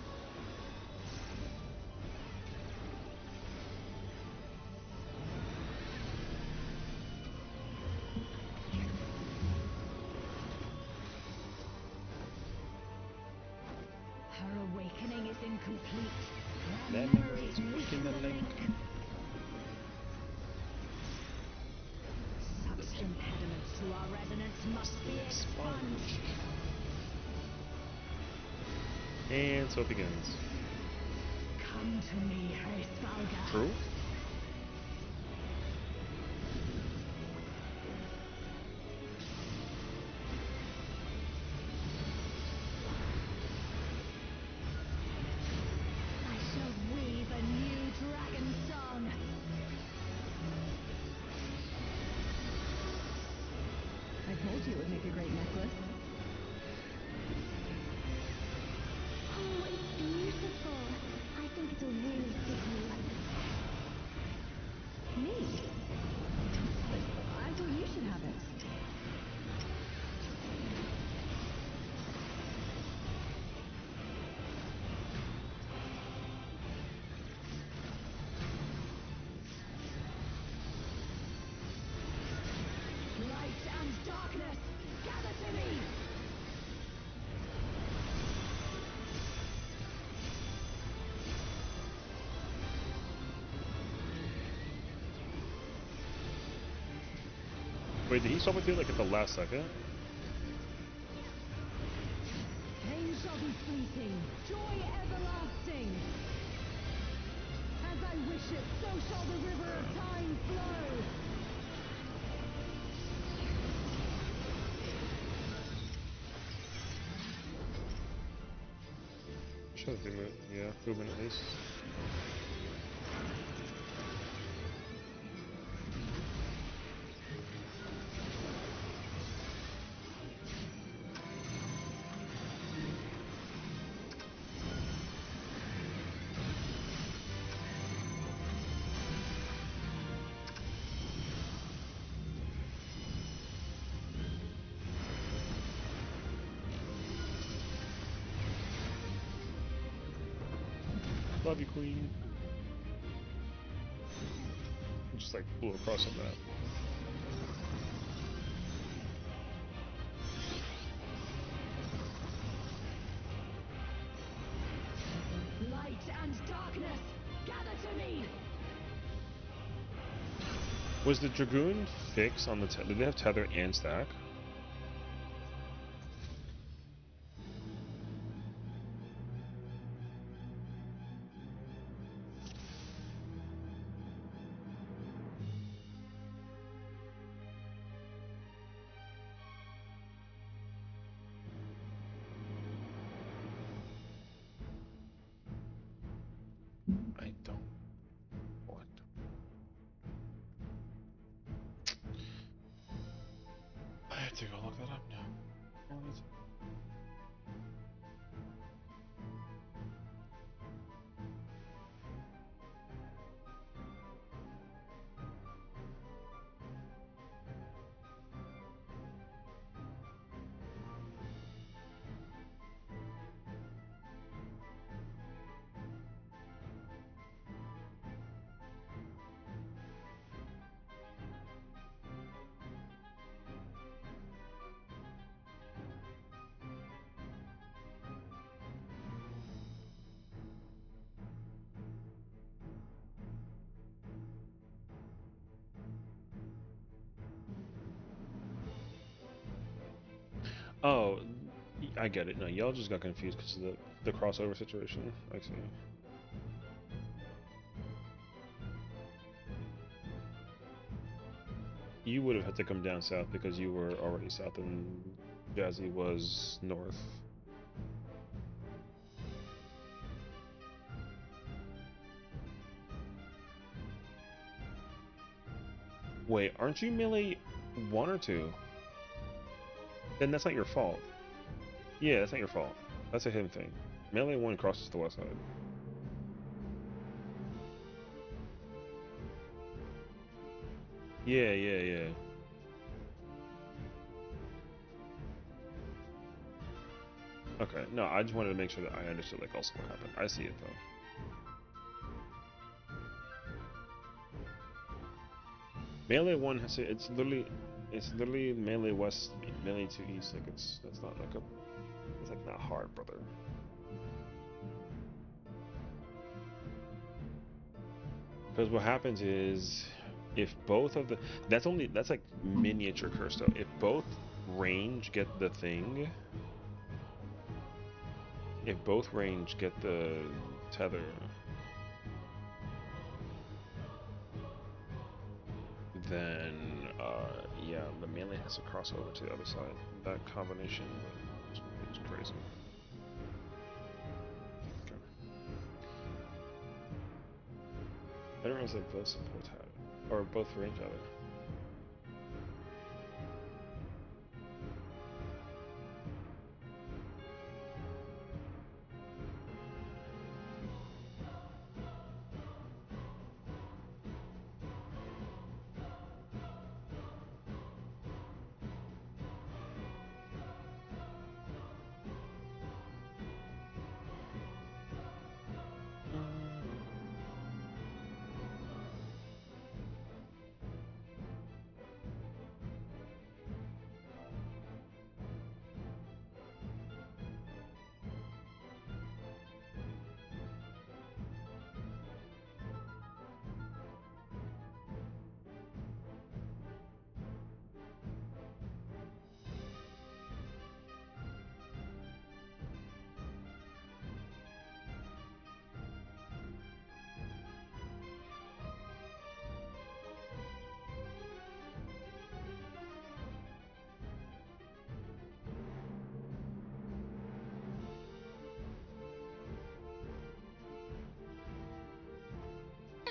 Her awakening is incomplete. Her That memories memory's weak in the link. Such impediments to our resonance must be expunged. And so it begins. Come to me, Hreysvalga. True? I shall weave a new dragon song. I told you it would make a great necklace. Oh, it's beautiful. I think it'll really fit you. Me? But I thought you should have it. Light and darkness, gather to me. Wait, did he swap with you like at the last second? Pain shall be fleeting, joy everlasting. As I wish it, so shall the river of time flow. Should have been, yeah, movement at least. Love you, Queen. Just like flew across the map. Light and darkness, gather to me. Was the Dragoon fix on the did they have tether and stack? I don't. What? I have to go look that up now. What? Oh, I get it. No, y'all just got confused because of the crossover situation. I see. You would have had to come down south because you were already south and Jazzy was north. Wait, aren't you melee 1 or 2? Then that's not your fault. Yeah, that's not your fault. That's a hidden thing. Melee 1 crosses the west side. Yeah, yeah, yeah. Okay, no, I just wanted to make sure that I understood like also what happened. I see it though. Melee 1 has to, it's literally melee west, melee 2 east. Like that's not like a, it's like not hard, brother. Because what happens is, if both of the, that's like miniature curse though. If both range get the thing, if both range get the tether, then yeah, the melee has to cross over to the other side. That combination is crazy. Okay. I don't realize that both support had it, or both range had it.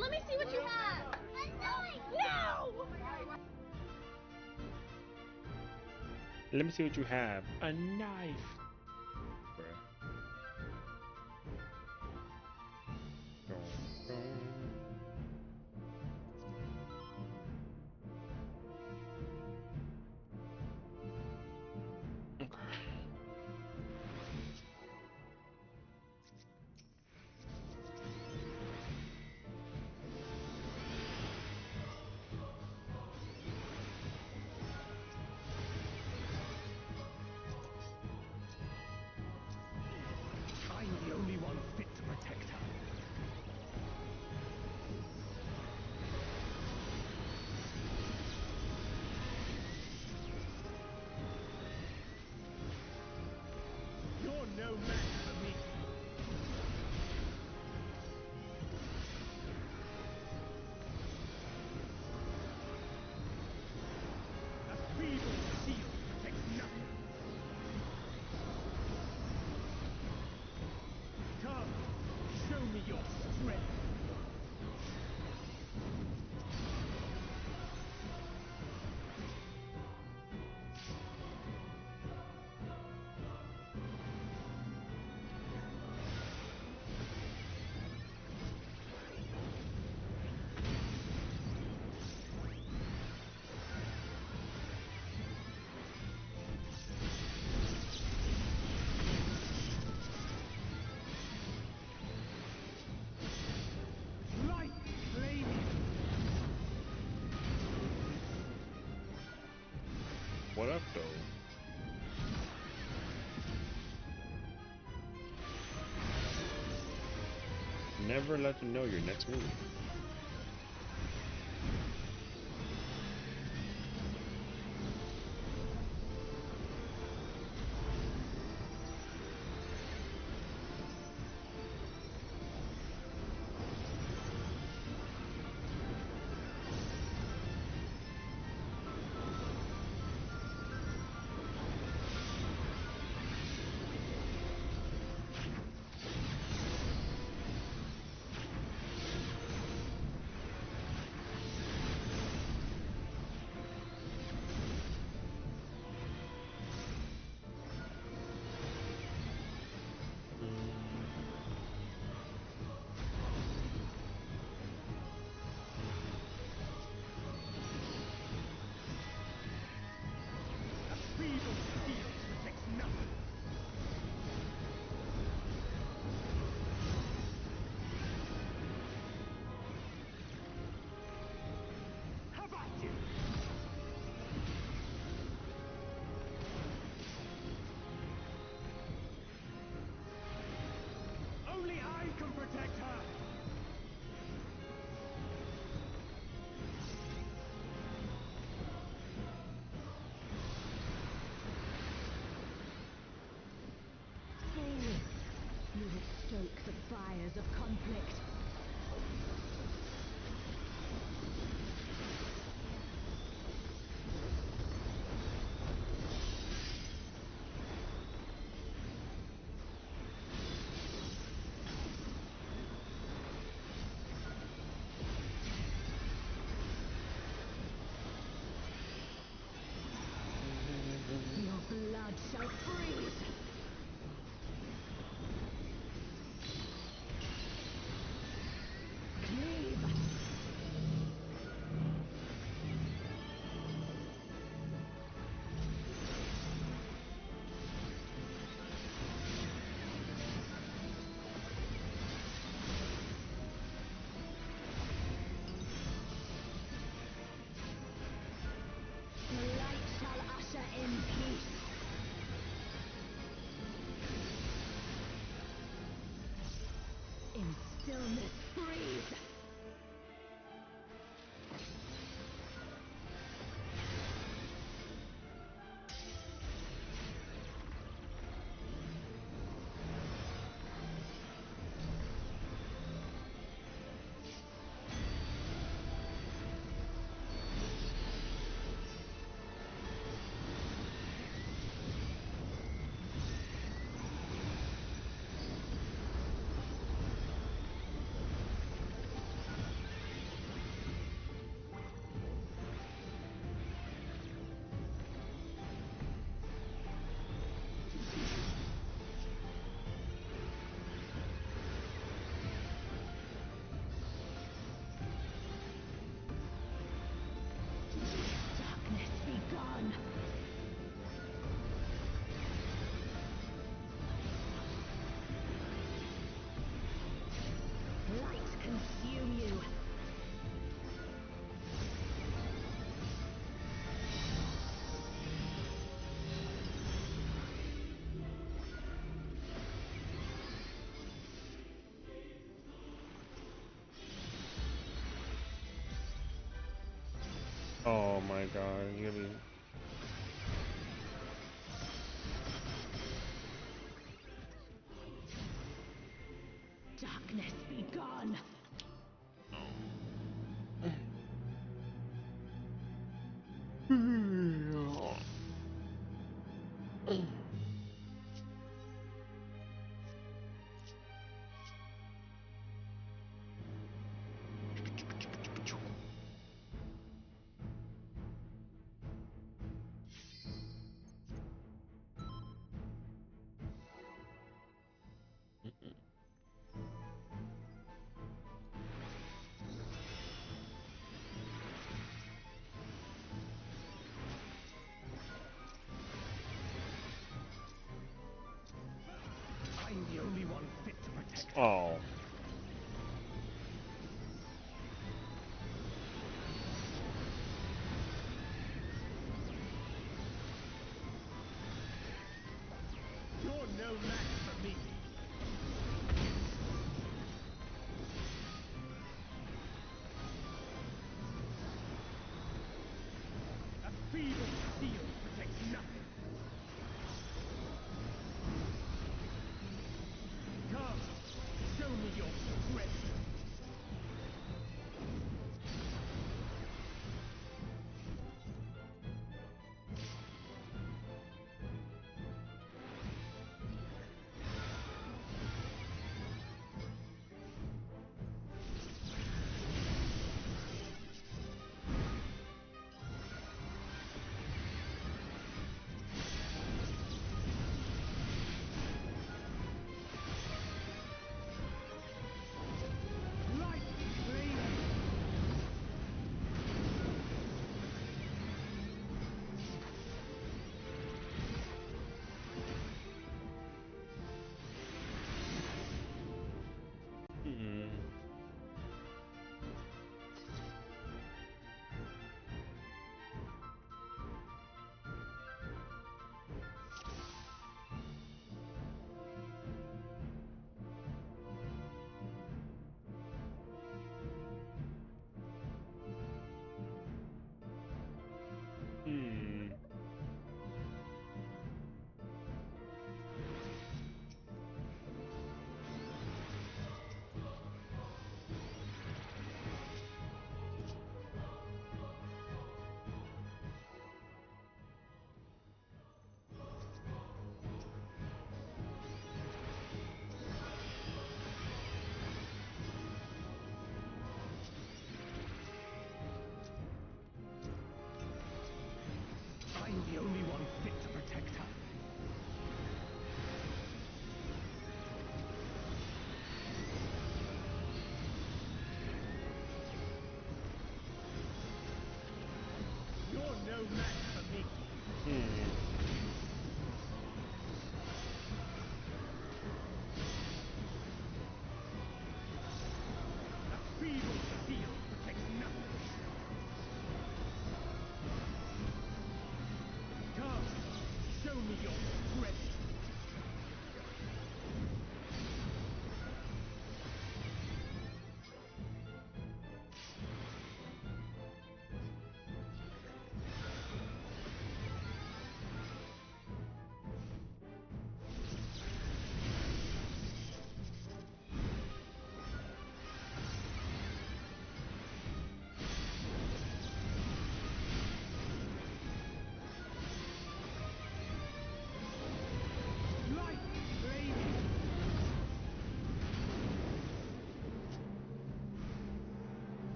Let me see what you have! No! Let me see what you have. A knife. Bruh. Dun, dun. I'm the only one fit to protect her. You're no match for me. A feeble shield protects nothing. Come, show me your strength. Light flame. What up, though? Never let them know your next move. stoke the fires of conflict. Your blood shall freeze! Cleave! The light shall usher in peace. In stillness, freeze! Darkness be gone! Light consume you! Oh my god, you gotta be... Darkness be gone! I'm the only one fit to protect. Oh. You're no match for me. A feeble steel protects nothing. Come, show me your strength. Light flame. Mm. Hmm.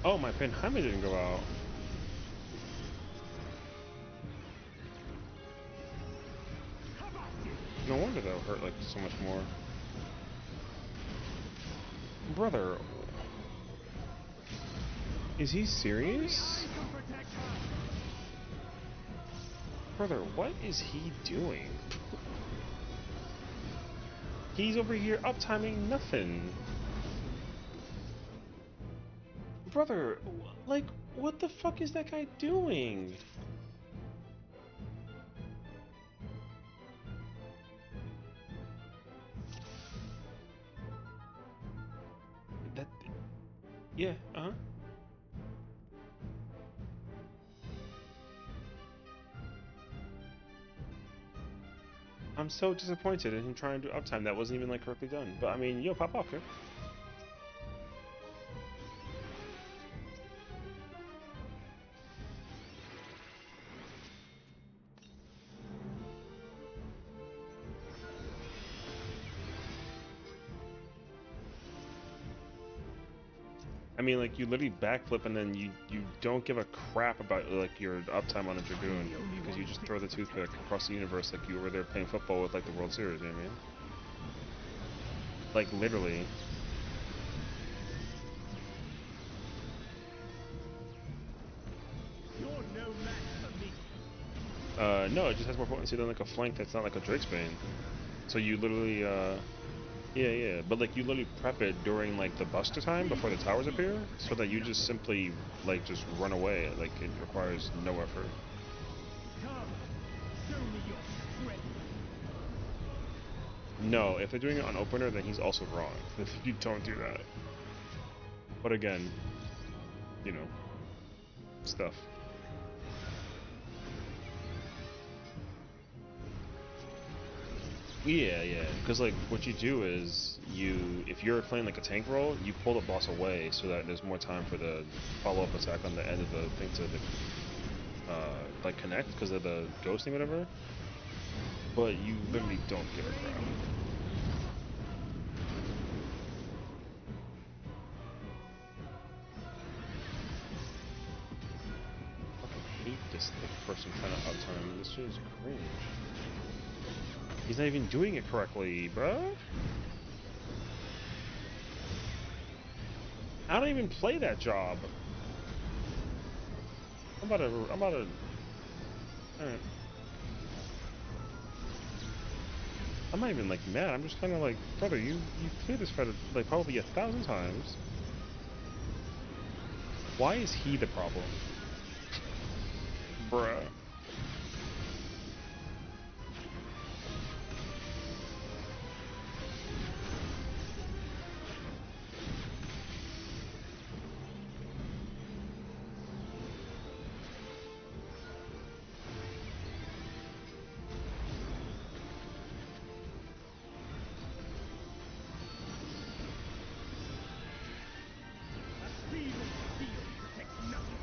Oh, my Penheimlich didn't go out. No wonder that would hurt like so much more. Brother, is he serious? Brother, what is he doing? He's over here uptiming nothing. Brother, like, what the fuck is that guy doing? That, yeah, uh-huh. I'm so disappointed in him trying to do uptime that wasn't even like correctly done. But I mean, yo, pop off, okay? I mean, like, you literally backflip and then you don't give a crap about, like, your uptime on a Dragoon because you just throw the toothpick across the universe like you were there playing football with, like, the World Series, you know what I mean? Like, literally. You're no match for me. No, it just has more potency than, like, a flank that's not like a Drakesbane. So you literally, yeah, but like you literally prep it during like the buster time before the towers appear, so that you just simply like just run away. Like it requires no effort. Come, show me your strength. No, if they're doing it on opener, then he's also wrong. You don't do that. But again, you know, stuff. Yeah, because like what you do is if you're playing like a tank role, you pull the boss away so that there's more time for the follow-up attack on the end of the thing to like connect because of the ghosting or whatever. But you literally don't give a crap. I fucking hate this like person trying to uptime. This shit is cringe. He's not even doing it correctly, bruh. I don't even play that job. I'm about to. Alright. I'm not even like mad. I'm just kind of like, brother, you played this fight like probably 1,000 times. Why is he the problem, bruh? A steel protects nothing.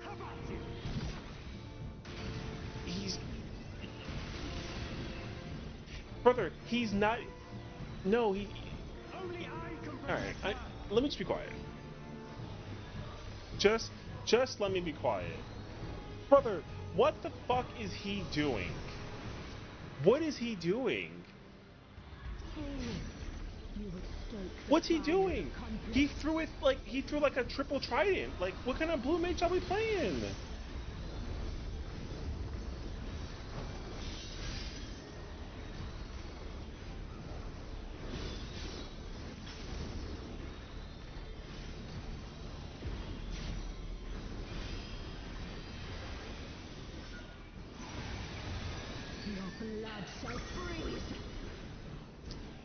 How about you? He's brother. He's not. No, he. Only I can All protect right, her. let me just be quiet. Just let me be quiet, brother. What the fuck is he doing? What is he doing? You would stoke the What's he fires of doing? He conflict. threw like a triple trident. Like, what kind of blue mage are we playing? Your blood shall freeze.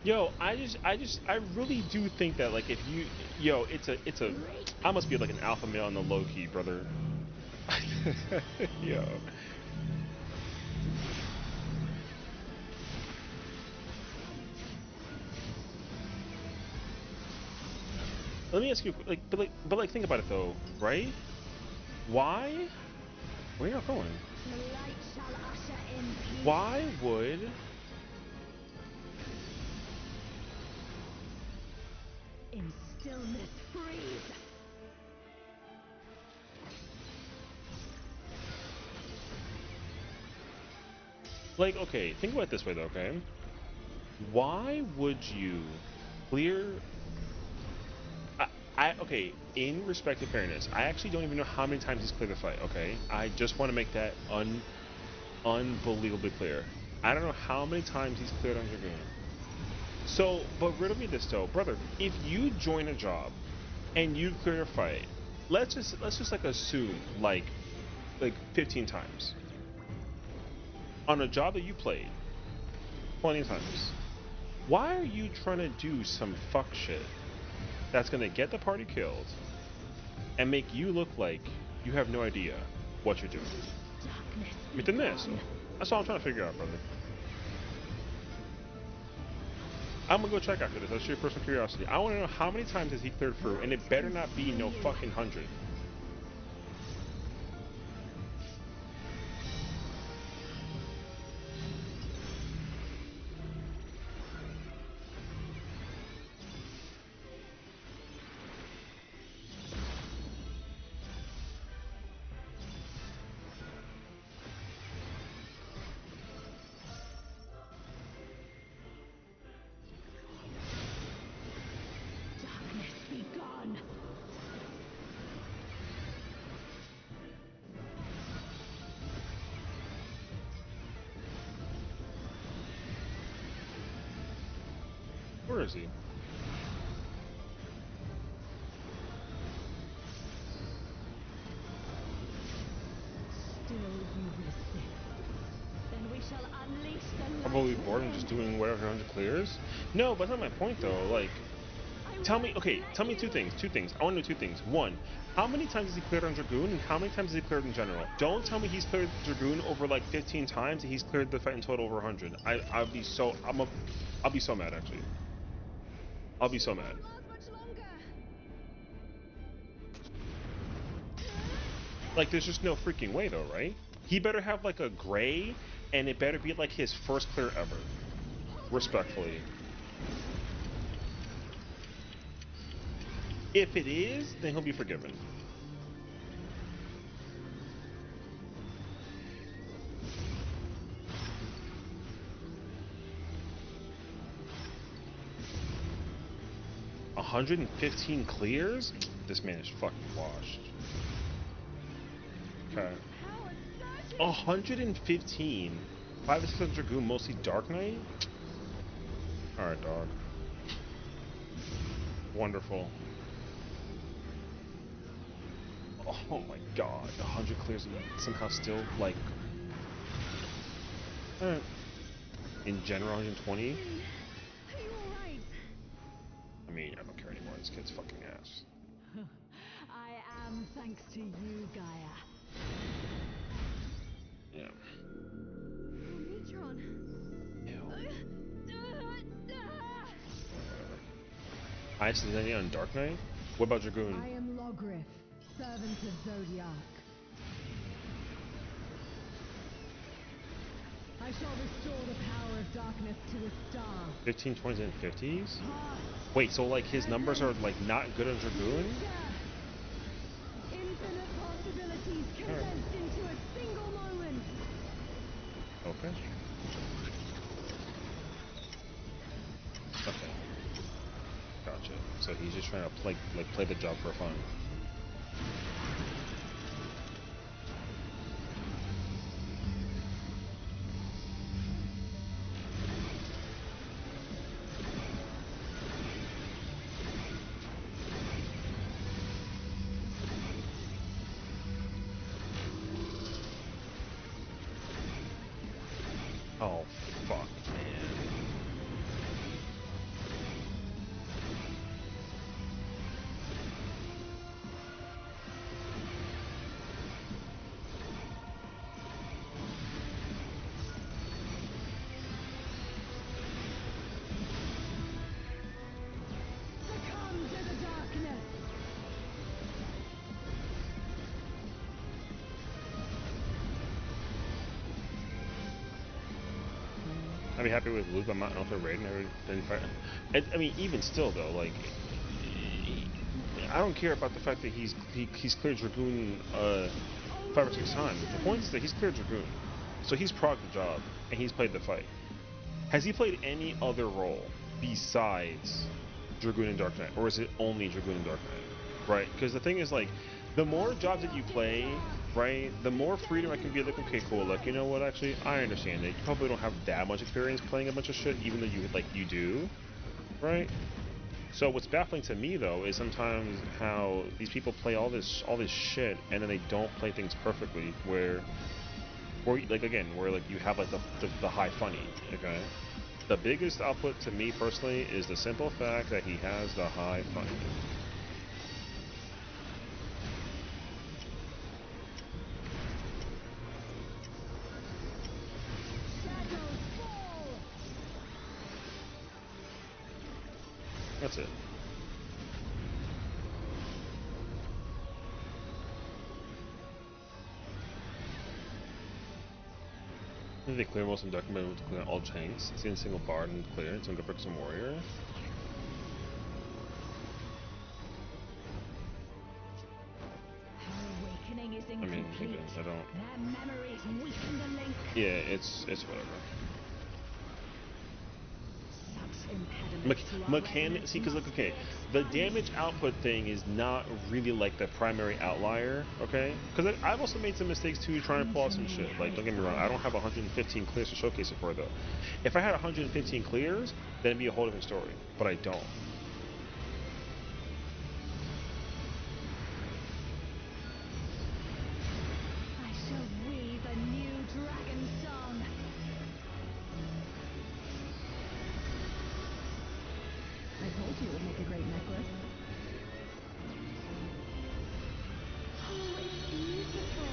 Yo, I really do think that like if you, yo, it's a, I must be like an alpha male on the low key, brother. Yo. Let me ask you, but think about it though, right? Why? Where are you going? The light shall usher in peace. Why would... In stillness freeze. Like, okay, think about it this way though, okay? Why would you clear... okay, in respect to fairness, I actually don't even know how many times he's cleared the fight, okay? I just want to make that unbelievably clear. I don't know how many times he's cleared on Dragoon. So, but riddle me this though, brother, if you join a job and you clear a fight, let's just like assume like 15 times. On a job that you played plenty of times. Why are you trying to do some fuck shit that's gonna get the party killed and make you look like you have no idea what you're doing? But then this. That's all I'm trying to figure out, brother. I'm gonna go check after this. That's your personal curiosity. I want to know how many times has he cleared through, and it better not be no fucking 100. Where is he? Still you resist. Then we shall unleash the light. Probably bored and just doing whatever 100 clears? No, but that's not my point though. Like, tell me two things. I want to know two things. One, how many times has he cleared on Dragoon, and how many times has he cleared in general? Don't tell me he's cleared Dragoon over like 15 times, and he's cleared the fight in total over 100. I'll be so mad actually. I'll be so mad. Like, there's just no freaking way though, right? He better have like a gray, and it better be like his first clear ever. Respectfully. If it is, then he'll be forgiven. $115 clears? This man is fucking washed. Okay. 115. 5 or 6 on Dragoon, mostly Dark Knight? Alright, dog. Wonderful. Oh my god, 100 clears and somehow still, like... in general, 120? I mean, I don't care anymore. This kid's fucking ass. I am thanks to you, Gaia. Yeah. Neutron. Highest is any on Dark Knight? What about Dragoon? I am Logrith, servant of Zodiac. I shall restore the power of darkness to the star. 15, 20s, and 50s? Wait, so like his numbers are like not good on Dragoon? Infinite possibilities condensed into a single moment. Okay. Okay. Gotcha. So he's just trying to play the job for fun. Oh, fuck, man. I'd be happy with Luke. I'm not Alpha Raiden. I mean, even still though, like, I don't care about the fact that he's cleared Dragoon 5 or 6 times. The point is that he's cleared Dragoon, so he's progged the job and he's played the fight. Has he played any other role besides Dragoon and Dark Knight, or is it only Dragoon and Dark Knight? Right? Because the thing is, like, the more jobs that you play, right, the more freedom I can be like, okay, cool, like, you know what, actually, I understand it. You probably don't have that much experience playing a bunch of shit, even though you do, right? So what's baffling to me though is sometimes how these people play all this shit and then they don't play things perfectly. Where like again, where like you have like the high funny. Okay, the biggest output to me personally is the simple fact that he has the high funny. That's it. I think they clear most of the document with clear all tanks. See a single bard and clear it, so I'm gonna pick some warrior. Awakening is I mean, incomplete. again, I don't. Their memories weaken the link. Yeah, it's whatever. See, because look, okay, the damage output thing is not really like the primary outlier, okay? Because I've also made some mistakes too, trying to pull off some shit. Like, don't get me wrong, I don't have 115 clears to showcase it for though. If I had 115 clears, then it'd be a whole different story. But I don't. I shall weave a new dragon song. I told you it would make a great necklace. Oh, it's beautiful.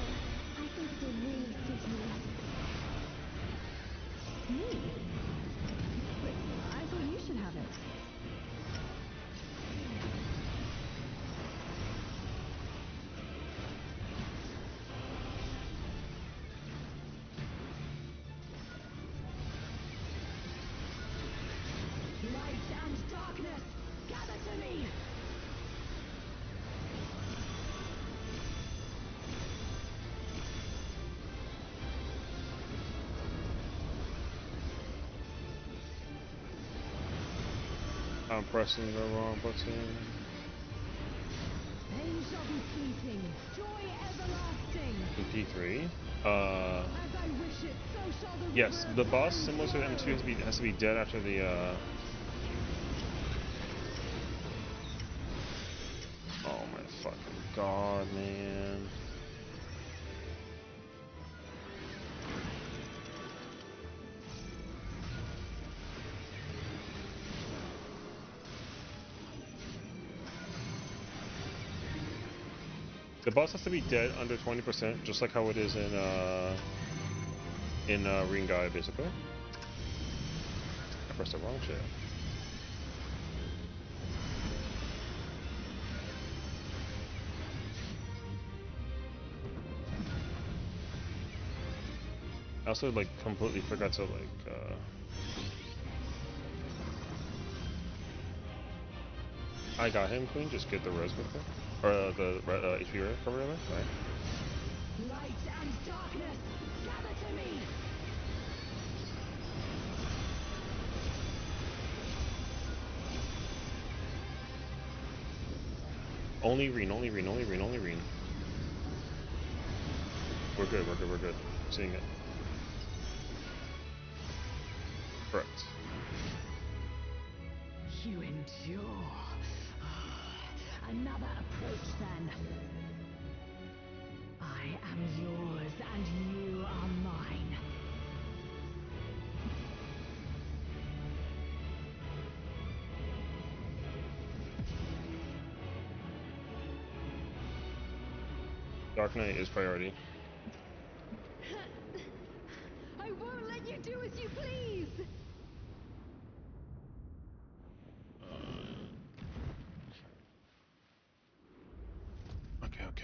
I think it'll really fit you. Me? But I thought you should have it. Light and darkness, gather to me. I'm pressing the wrong button. Pain shall be fleeting, joy everlasting. In P3. As I wish it, so shall the Yes, river the boss turn similar to flow. M2 has to be dead after the Oh my fucking god, man. The boss has to be dead under 20%, just like how it is in Ring Guy, basically. I pressed the wrong shit. I also like completely forgot to like I got him, Queen. Just get the res with her. Or the HP recover rather. Alright. Light and darkness, gather to me. Only Reen, only Reen, only Reen, only Reen. We're good, we're good, we're good. Seeing it. Correct. You endure. Another approach then. I am yours and you are mine. Dark Knight is priority. I won't let you do as you please.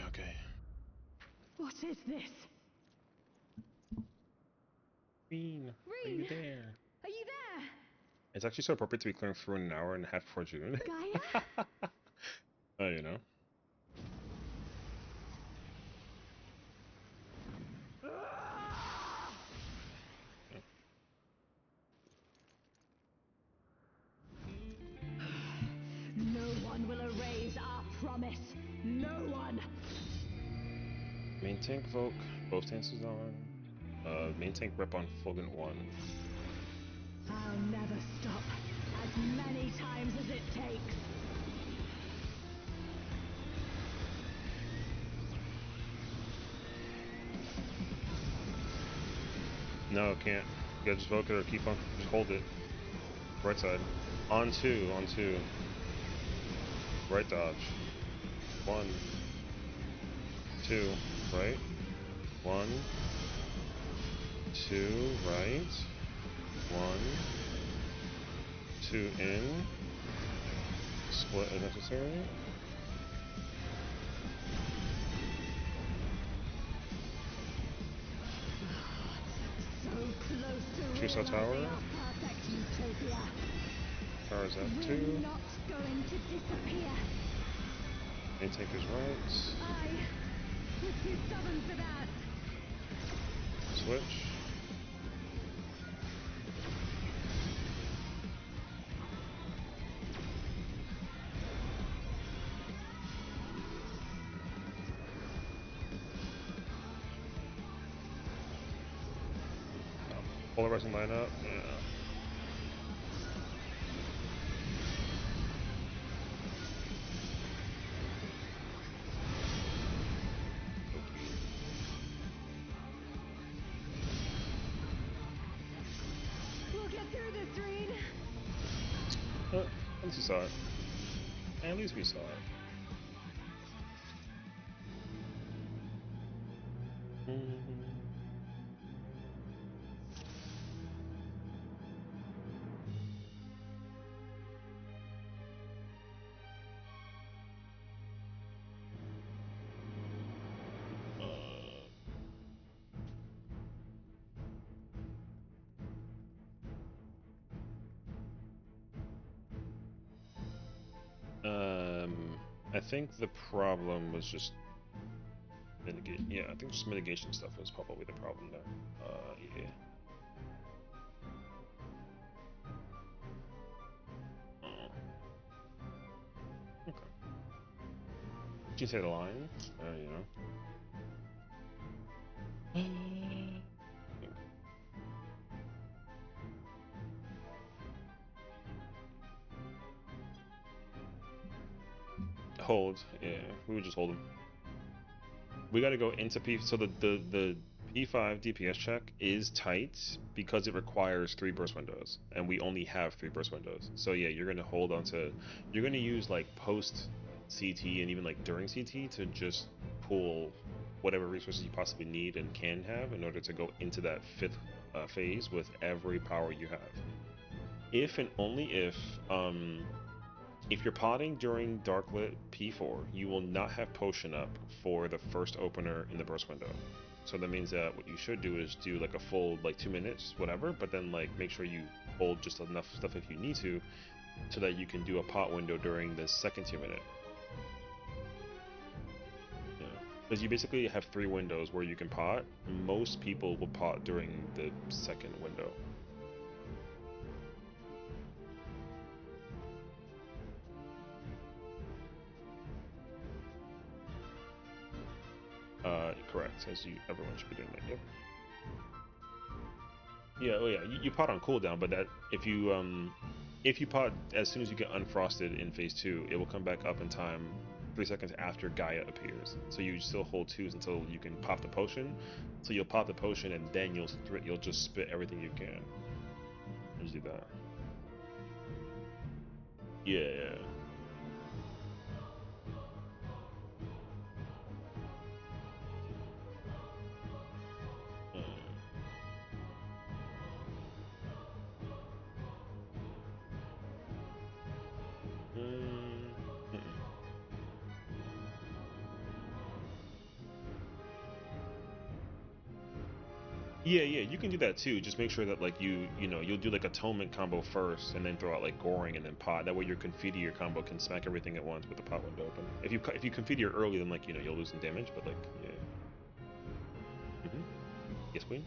Okay. What is this? Reen, are you there? Are you It's actually so appropriate to be clearing through in an hour and a half before June. Gaia? Oh, you know. No one will erase our promise. No one. Main tank Volk, both stances on. Main tank rep on Fulgent 1. I'll never stop. As many times as it takes. No, can't. You gotta just Volk it or keep on. Just hold it. Right side. On 2, on 2. Right dodge. 1. 2. Right. 1. 2. Right. 1. 2 in. Split if necessary. So close to Choose our realizing tower. our perfect utopia. Tower's at 2. We're not going to disappear. Main tank is right. I was too stubborn for that. Switch. Polarizing lineup. Yeah. We'll get through this, Dream. At least we saw it. At least we saw it. I think the problem was just mitigate. Yeah, I think just mitigation stuff was probably the problem there. Yeah. Oh. Okay. Did you say the line? You know. Hold. Yeah, we would just hold them. We got to go into P. So the P5 DPS check is tight because it requires 3 burst windows, and we only have 3 burst windows. So yeah, you're gonna hold on to. You're gonna use like post CT and even like during CT to just pull whatever resources you possibly need and can have in order to go into that 5th phase with every power you have. If and only if you're potting during Darklit P4, you will not have potion up for the first opener in the burst window. So that means that what you should do is do like a full like 2 minutes, whatever, but then like make sure you hold just enough stuff if you need to, so that you can do a pot window during the second 2 minute. Yeah, because you basically have 3 windows where you can pot. Most people will pot during the second window. Correct, as everyone should be doing that. Yep. Yeah, oh yeah, you pot on cooldown, but that if you pot as soon as you get unfrosted in phase 2, it will come back up in time 3 seconds after Gaia appears. So you still hold 2s until you can pop the potion. So you'll pop the potion and then you'll just spit everything you can. Just do that. Yeah, yeah. Yeah, yeah, you can do that too. Just make sure that like you know, you'll do like atonement combo first, and then throw out like goring and then pot. That way your Confiteor combo can smack everything at once with the pot window open. If you Confiteor early, then like you know you'll lose some damage, but like yeah. Mm-hmm. Yes, queen.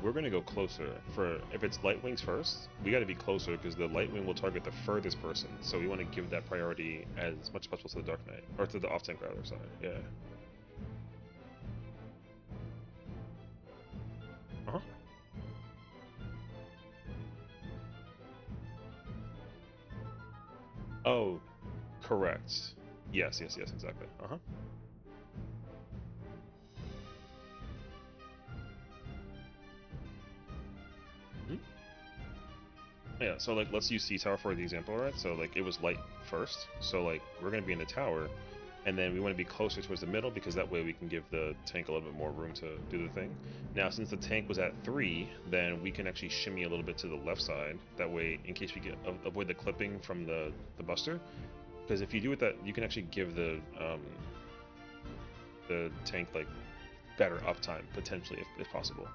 We're gonna go closer. For if it's light wings first, we got to be closer because the light wing will target the furthest person. So we want to give that priority as much as possible to the dark knight or to the off tank rather. Sorry. Yeah. Uh huh. Oh, correct. Yes, yes, yes, exactly. Uh huh. Hmm. Yeah. So like, let's use C tower for the example, right? So like, it was light first. So like, we're gonna be in the tower, and then we want to be closer towards the middle because that way we can give the tank a little bit more room to do the thing. Now, since the tank was at 3, then we can actually shimmy a little bit to the left side. That way, in case we get avoid the clipping from the buster, because if you do it that, you can actually give the tank like better uptime potentially if possible.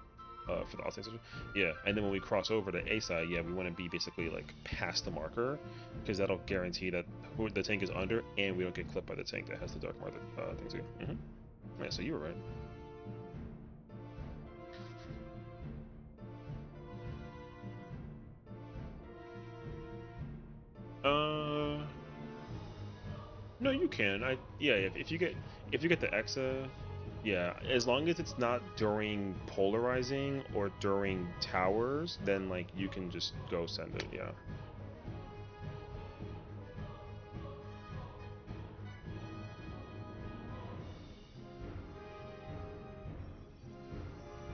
For the offensive, yeah, and then when we cross over to A side, yeah, we want to be basically like past the marker because that'll guarantee that who the tank is under, and we don't get clipped by the tank that has the dark marker thing too. Yeah, so you were right. Uh, no, you can. Yeah, if you get the Exa, yeah, as long as it's not during polarizing or during towers, then like you can just go send it. Yeah.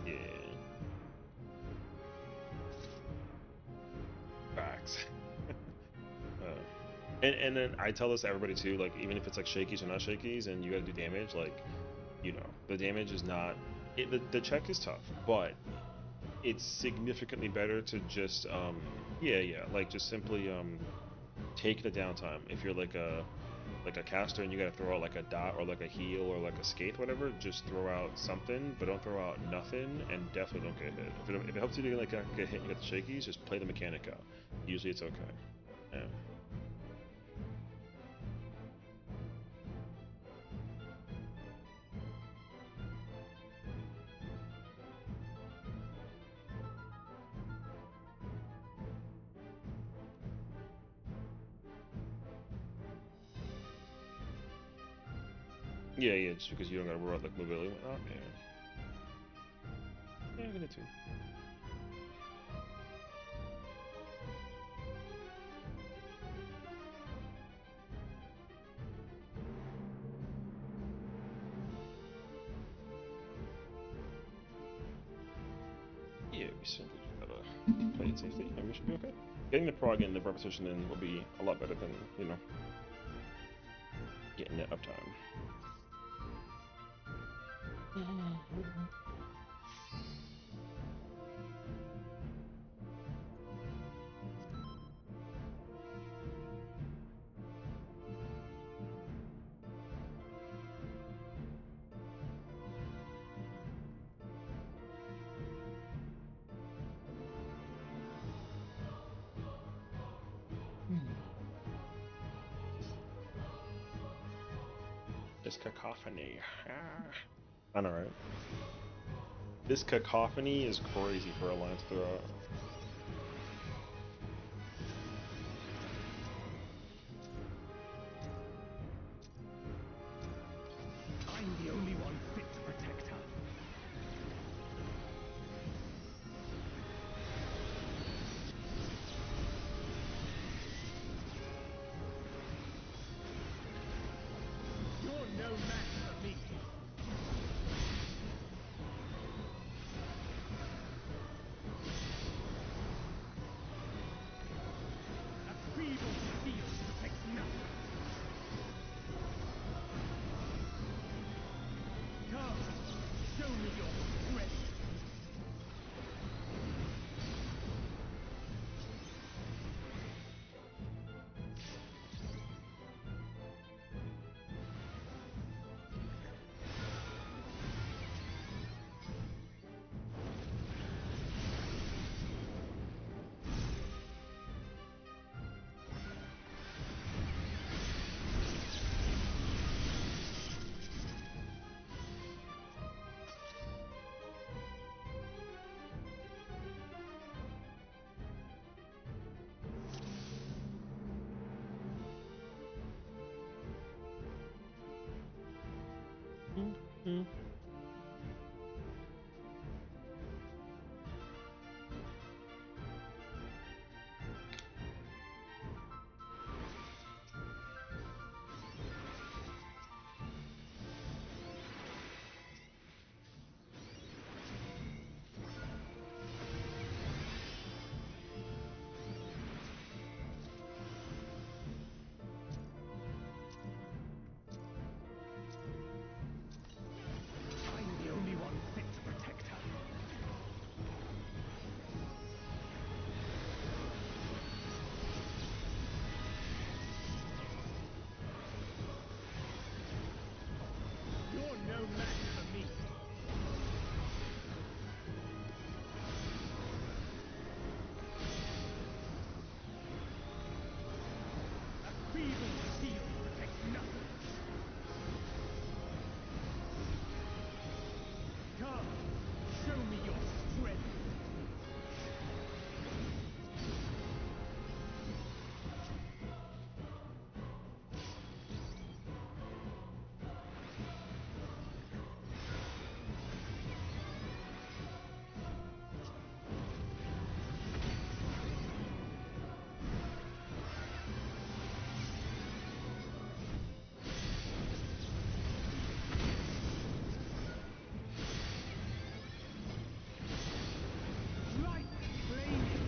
Yeah. Facts. uh, and then I tell this to everybody too, like even if it's like shakies or not shakies, and you got to do damage, like you know the damage is not. The check is tough, but it's significantly better to just yeah, yeah, like just simply take the downtime. If you're like a caster and you gotta throw out like a dot or like a heal or like a skate, whatever, just throw out something, but don't throw out nothing, and definitely don't get hit. If it helps you to like get hit and you get the shakies, just play the mechanic out. Usually it's okay. Yeah. Yeah, yeah, just because you don't gotta worry about like mobility and whatnot. Yeah. Yeah, I'm gonna too. Yeah, we simply just gotta play it safely and we should be okay. Getting the prog and the repetition in will be a lot better than, you know, getting it uptime. This cacophony. Ah. I know, right? This cacophony is crazy for a line to throw out. I'm the only one fit to protect her. You're no match for me. Hmm. I'm the only one fit to protect her. You're no match for me. A feeble shield protects nothing. Come, show me your strength. Light flaming.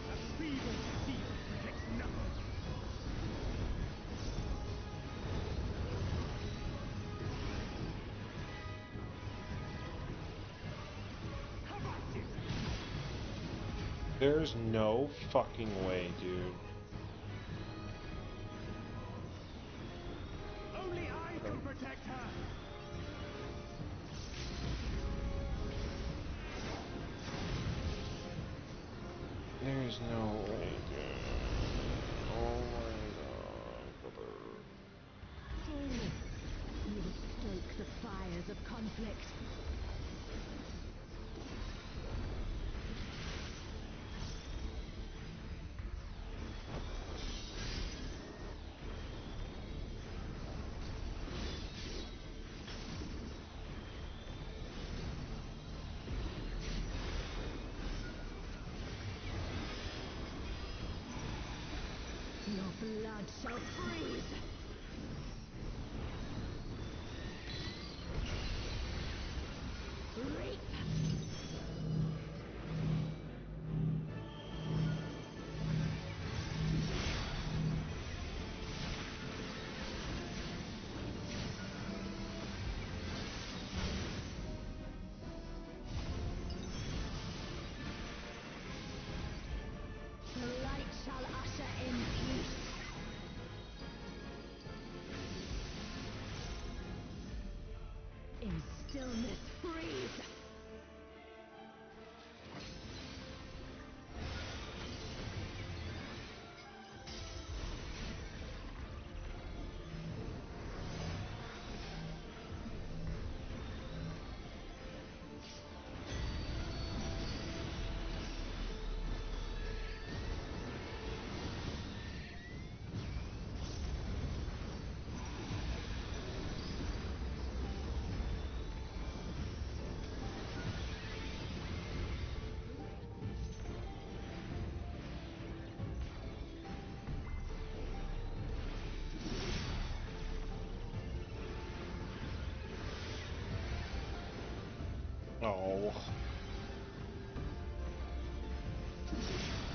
A feeble shield protects nothing. How about you? There's no fucking way, dude. Only I can protect her. There's no way, dude. Oh my god. You will stoke the fires of conflict. Your blood shall freeze! Reap! The light shall usher in peace. In stillness, freeze!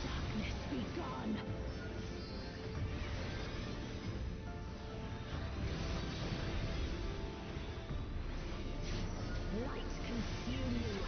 Darkness be gone. Light consume you.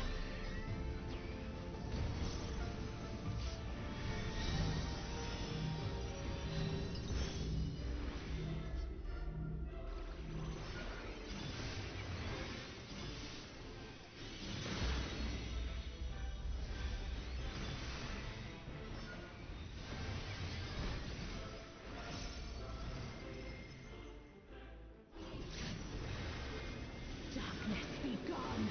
Darkness be gone.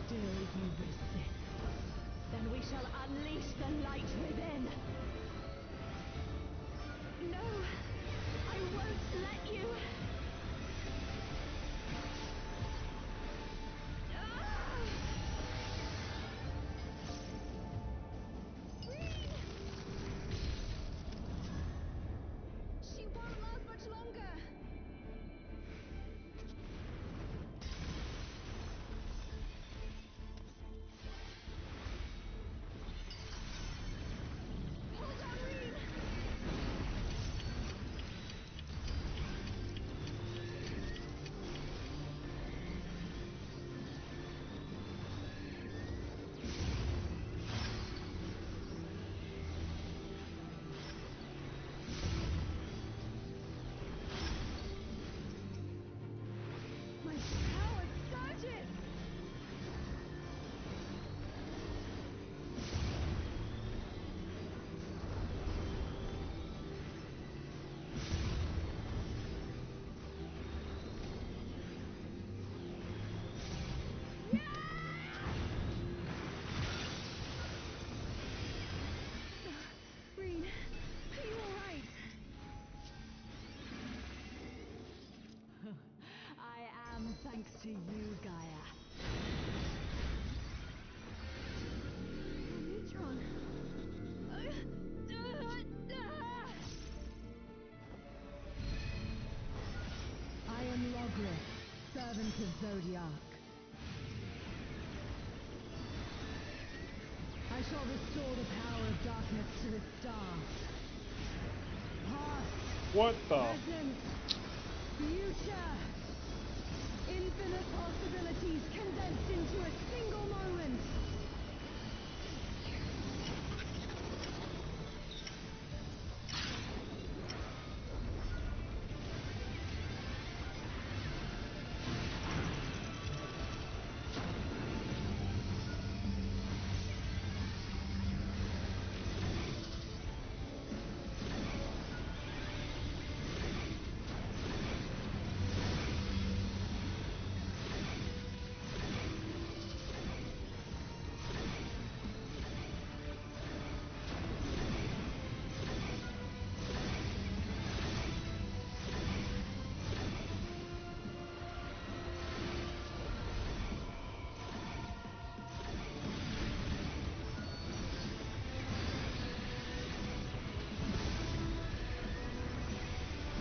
Still you resist. Then we shall unleash the light within. No, I won't let you. Ah! She won't last much longer. Hold on, Reen. My power surges! Reen, are you alright? I am, thanks to you, Gaia. Neutron. I am Logrith, servant of Zodiac. I shall restore the power of darkness to the stars. Past, What the? present, future. Infinite possibilities condensed into a single moment.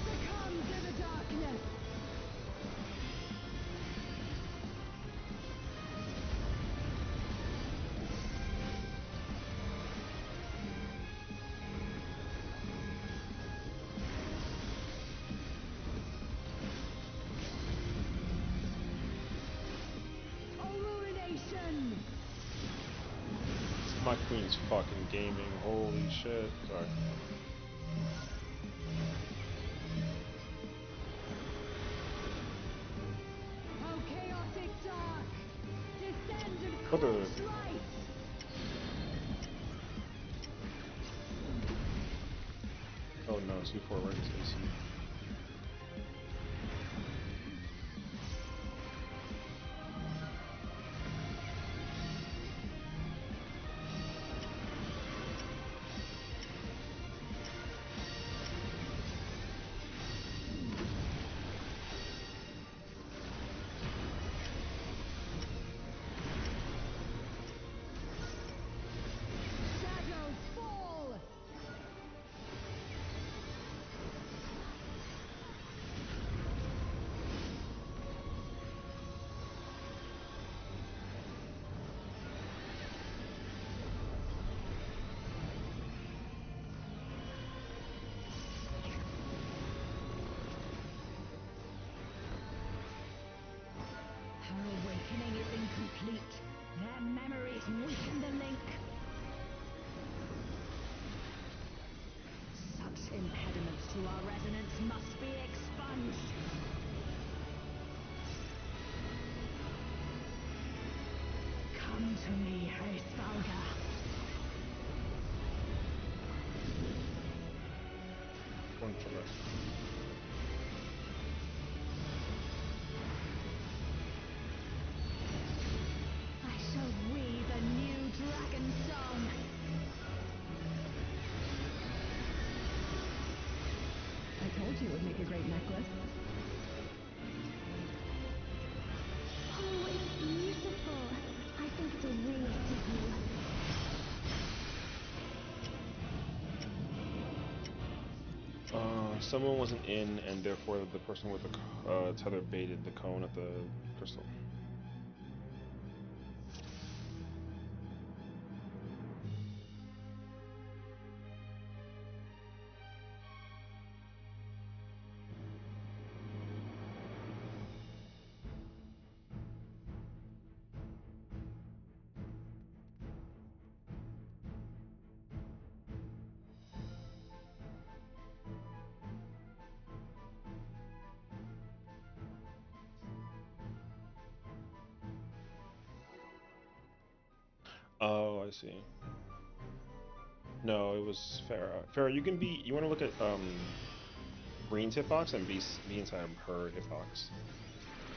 Succumb to the darkness. Illumination. My queen's fucking gaming. Holy shit. Sorry. Oh, chaotic dark. Descend and What the- quench light. Oh no, C4 right into AC. awakening is incomplete. Their memories weaken the link. Such impediments to our resonance must be expunged. Come to me, Hraesvalga. One for us. I shall weave a new dragon song. I told you it would make a great necklace. Oh, it's beautiful. I think it'll really suit you. Someone wasn't in, and therefore the person with the tether baited the cone at the crystal. Oh, I see. No, it was Farah. Farah, you can be. You want to look at Green's hitbox and be inside her hitbox.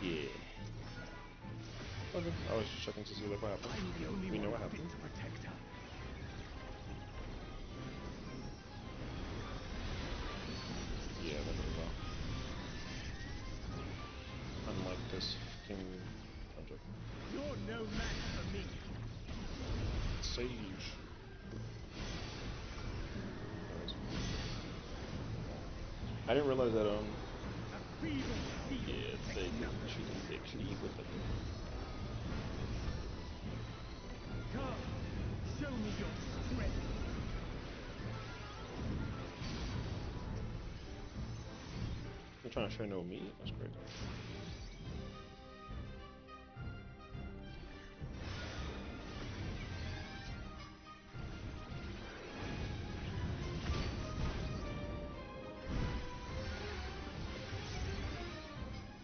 Yeah. Okay. I was just checking to see like what happened. I'm the only We know one what fit happened. to protect her. Yeah, that really well. Unlike this fucking. I'm joking. You're no match for me. Sage. I didn't realize that A feeble seal yeah, protects Sage nothing. she can take she with them. Come, show me your strength. You're trying to share no meat? That's crazy.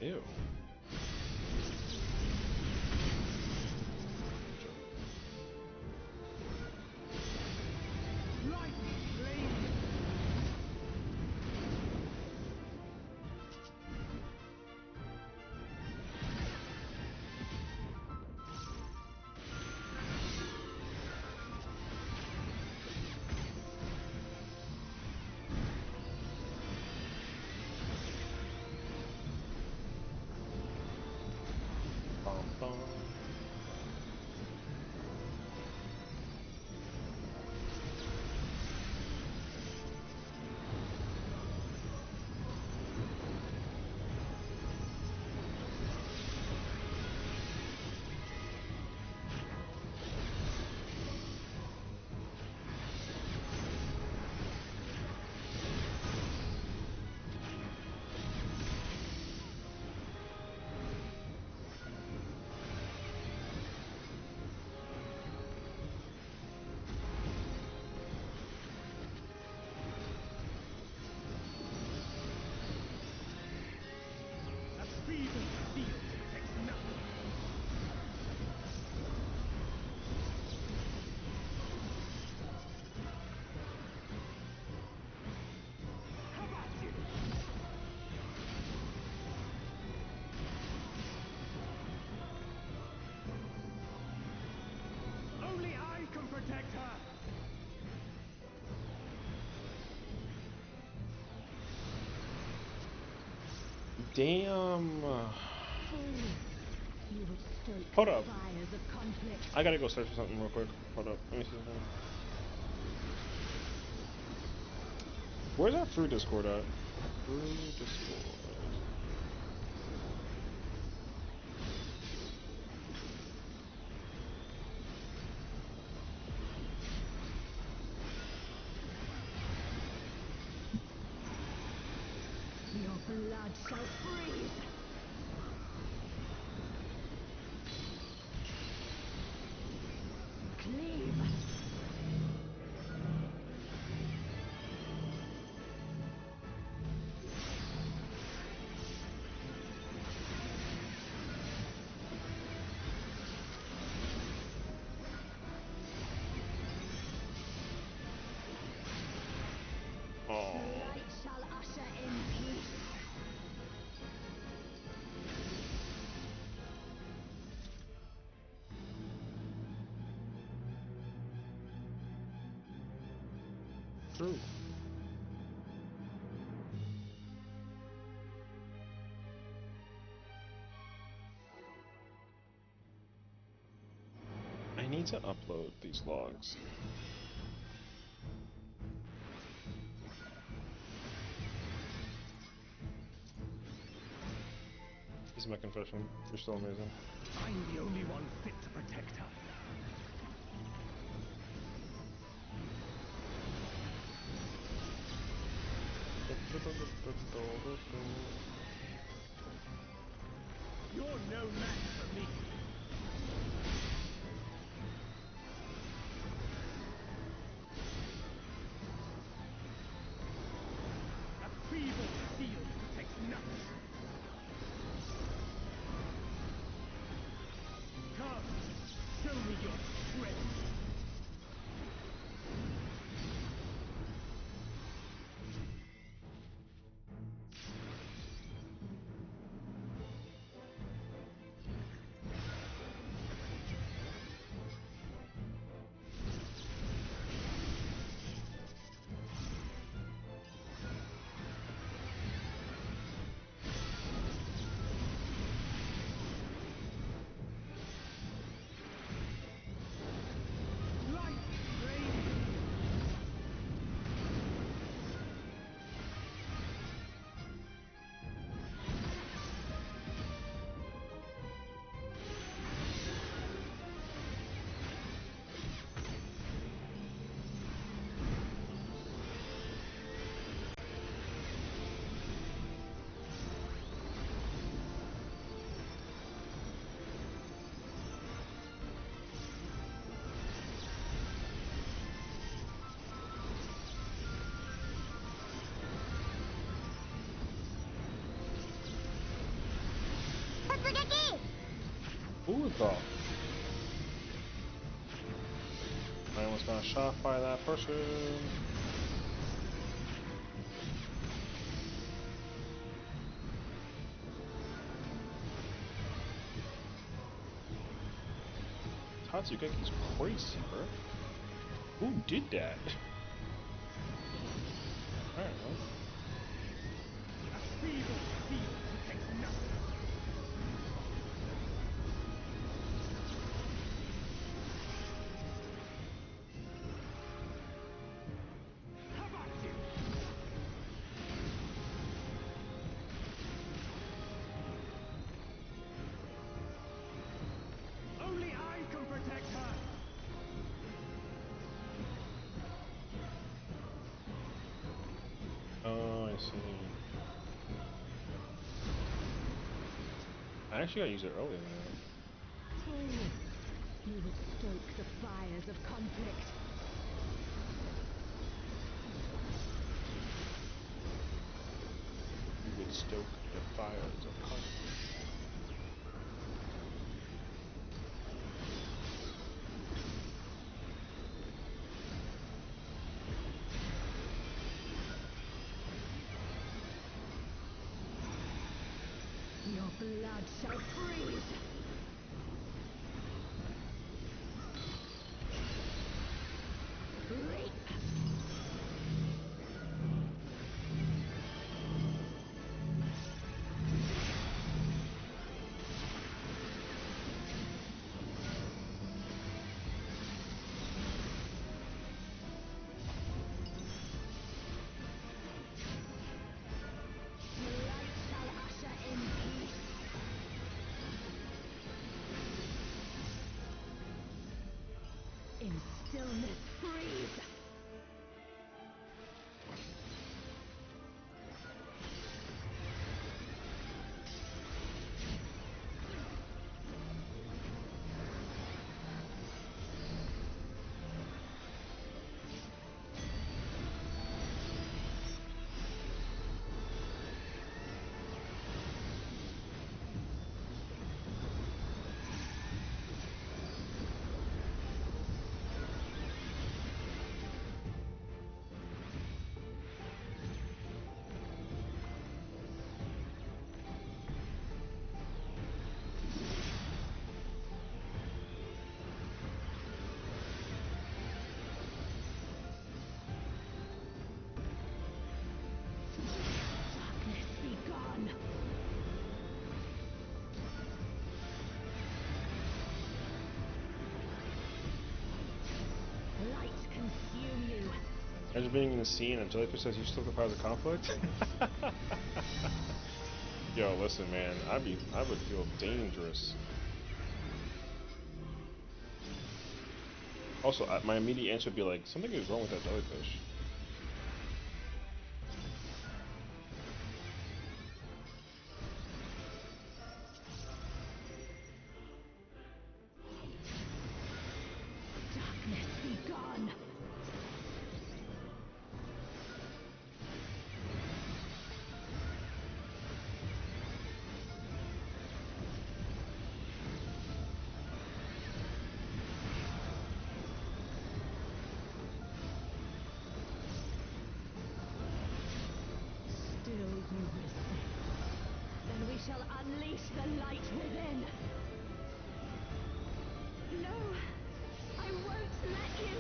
Ew. Lightning flame. Bum, bum. A feeble seal protects nothing. How about you? Only I can protect her. Damn. You would stoke Hold up. fires of conflict. I gotta go search for something real quick. Hold up. Let me see something. Where's that FRU Discord at? FRU Discord. Your blood shall freeze. through. I need to upload these logs. This is my confession. You're still amazing. I'm the only one fit to protect her. You're no match for me. A feeble shield protects nothing. Come, show me your strength. Ooh, though. I almost got shot by that person. Tatsugaki's crazy, bro. Who did that? I don't know. A feeble shield protects nothing. How about you? Only I can protect her. Oh, I see. I actually gotta use it earlier than that. Oh, you would stoke the fires of conflict. You would stoke the fires of conflict. Your blood shall freeze. Reap. The light shall usher in peace. Imagine being in the scene and Jellyfish says you still the cause of conflict. Yo, listen, man, I would feel dangerous. Also, my immediate answer would be like, something is wrong with that jellyfish. Darkness be gone. Still you resist. Then we shall unleash the light within. No, I won't let you.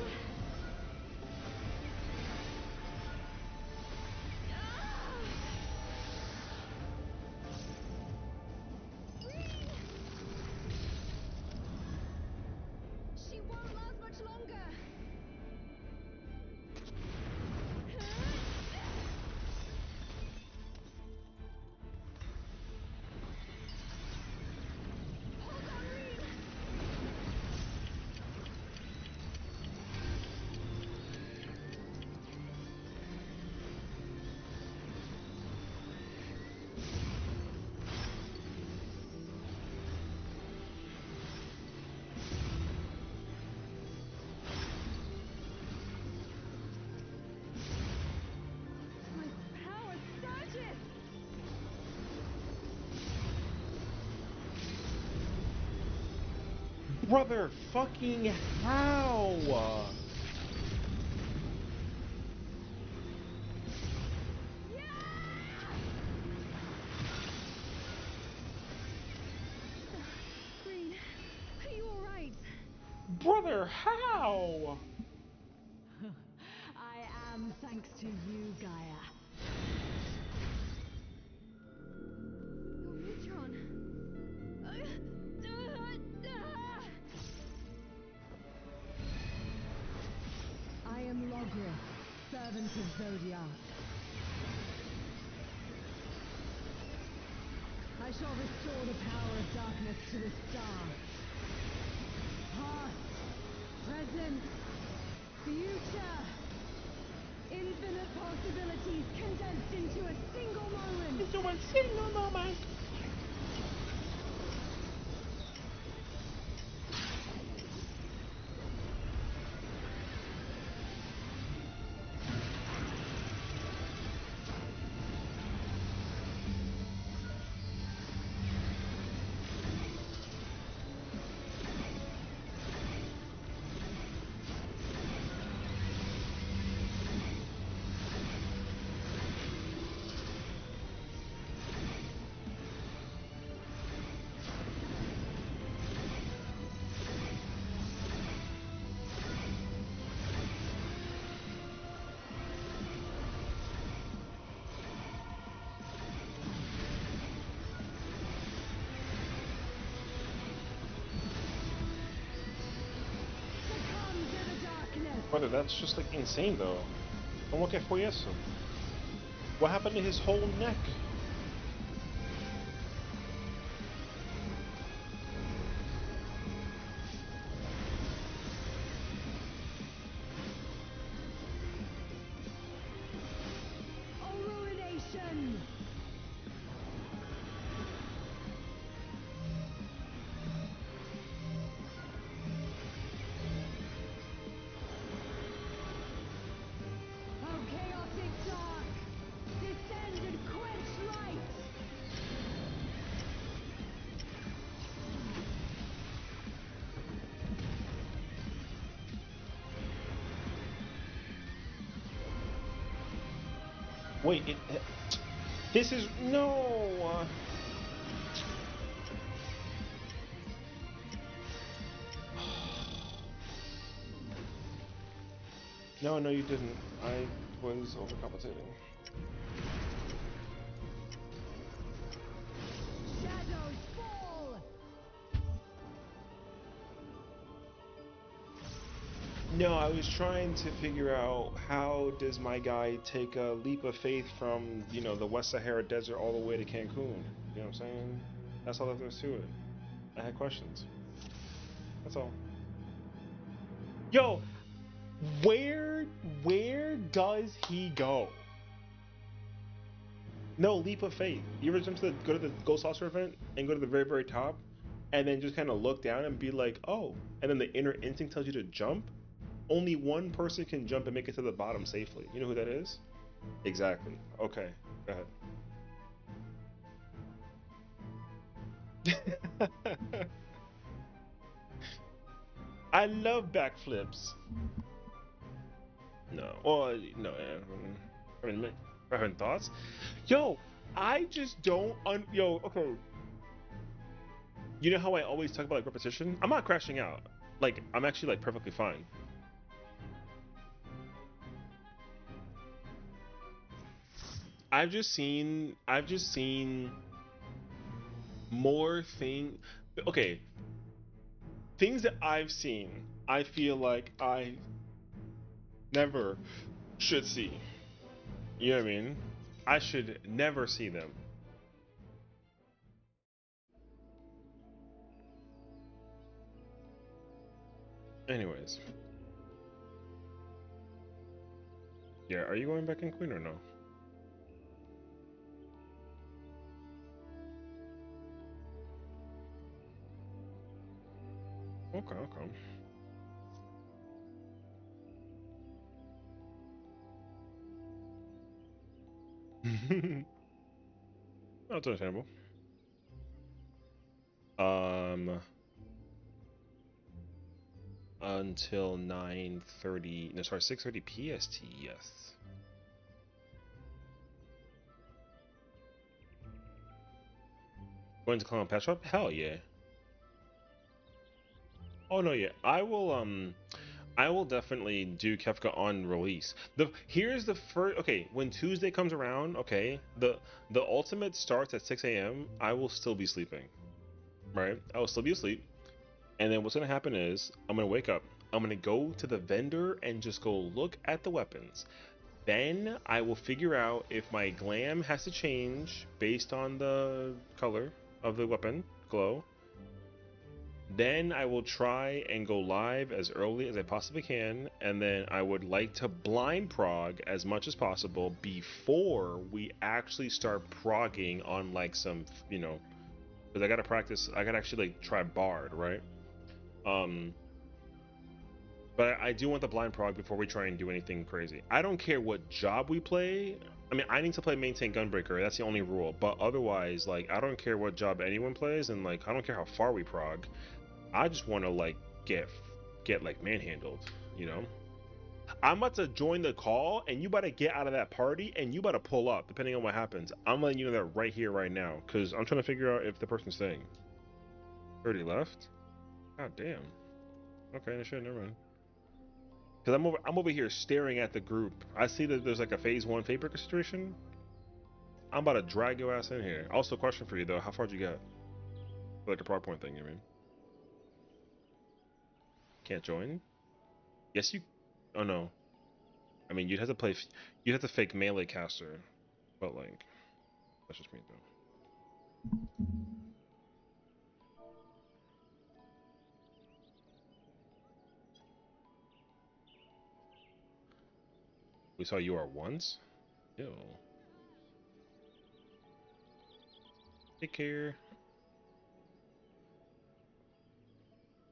She won't last much longer. Hold on, Reed. My power surges. Brother, fucking how? Green, are you alright? Brother, how? I am thanks to you, Gaia. Your Neutron. I am Logrith, servant of Zodiac. I shall restore the power of darkness to the stars. Past, present, future. Infinite possibilities condensed into a single moment. Into a single moment. Succumb to the darkness. Brother, that's just like insane though. Como que foi isso? What happened to his whole neck? Oh, ruination. Oh, chaotic dark. Descend and quench light. Wait, this is no. No, you didn't. I was overcompensating. Shadows fall. No, I was trying to figure out how does my guy take a leap of faith from, you know, the West Sahara Desert all the way to Cancun. You know what I'm saying? That's all that there's to it. I had questions. That's all. Yo, where where does he go? No leap of faith. You ever jump to go to the Ghost Saucer event and go to the very very top, and then just kind of look down and be like, oh, and then the inner instinct tells you to jump. Only one person can jump and make it to the bottom safely. You know who that is? Exactly. Okay, go ahead. I love backflips. No. Well, no. I mean, having thoughts. Yo, I just don't. Yo, okay. You know how I always talk about like repetition? I'm not crashing out. Like I'm actually like perfectly fine. I've just seen more thing. Okay, things that I've seen. I feel like I never should see. You know what I mean? I should never see them. Anyways, yeah. Are you going back in Queen or no? Okay, okay. That's understandable. Um, until 9:30. No, sorry, 6:30 PST. Yes. Going to Clown Pet Shop? Hell yeah. Oh no, yeah. I will definitely do Kefka on release. Here's the first. Okay, when Tuesday comes around, okay, the ultimate starts at 6 a.m. I will still be sleeping, right? I will still be asleep, and then what's gonna happen is I'm gonna wake up. I'm gonna go to the vendor and just go look at the weapons. Then I will figure out if my glam has to change based on the color of the weapon glow. Then I will try and go live as early as I possibly can, and then I would like to blind prog as much as possible before we actually start progging on like some, you know, because I gotta practice. I gotta actually like try Bard, right? Um, but I do want the blind prog before we try and do anything crazy. I don't care what job we play. I mean, I need to play maintain gunbreaker. That's the only rule. But otherwise, like, I don't care what job anyone plays, and like, I don't care how far we prog. I just want to like get like manhandled, you know. I'm about to join the call, and you better get out of that party, and you better pull up, depending on what happens. I'm letting you know that right here, right now, because I'm trying to figure out if the person's staying. 30 left. God damn. Okay, shit, never mind. Because I'm over here staring at the group. I see that there's like a phase one paper situation. I'm about to drag your ass in here. Also, question for you though: how far did you get? Like the prog point thing, you mean? Can't join? Yes, you. Oh no. I mean, you'd have to play. You'd have to fake melee caster, but like, that's just me though. We saw you are once. Ew. Take care.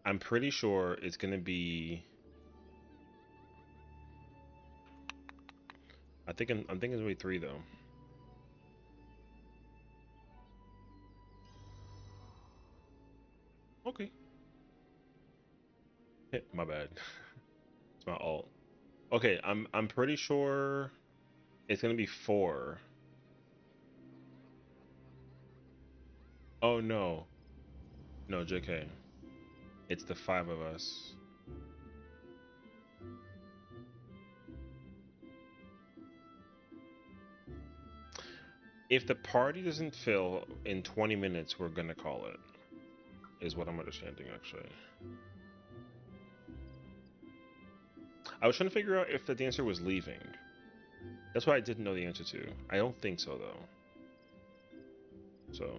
I'm pretty sure it's gonna be. I'm thinking it's gonna be 3 though. Okay. My bad. It's my alt. Okay, I'm pretty sure it's gonna be 4. Oh no. No, JK. It's the 5 of us. If the party doesn't fill in 20 minutes, we're gonna call it. Is what I'm understanding actually. I was trying to figure out if the dancer was leaving. That's what I didn't know the answer to. I don't think so though. So.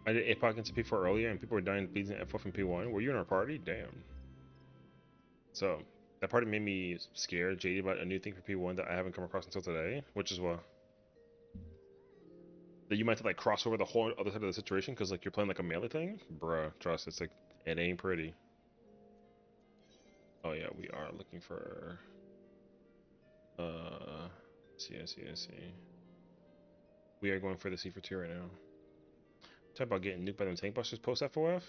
I did APOC into P4 earlier and people were dying bleeding F4 from P1. Were you in our party? Damn. So, that party made me scared, jaded about a new thing for P1 that I haven't come across until today, which is what? That you might have to like cross over the whole other side of the situation because like you're playing like a melee thing? Bruh, trust, it's like, it ain't pretty. Oh yeah, we are looking for, I see. We are going for the C for 2 right now. Talk about getting nuked by them tank busters post FOF?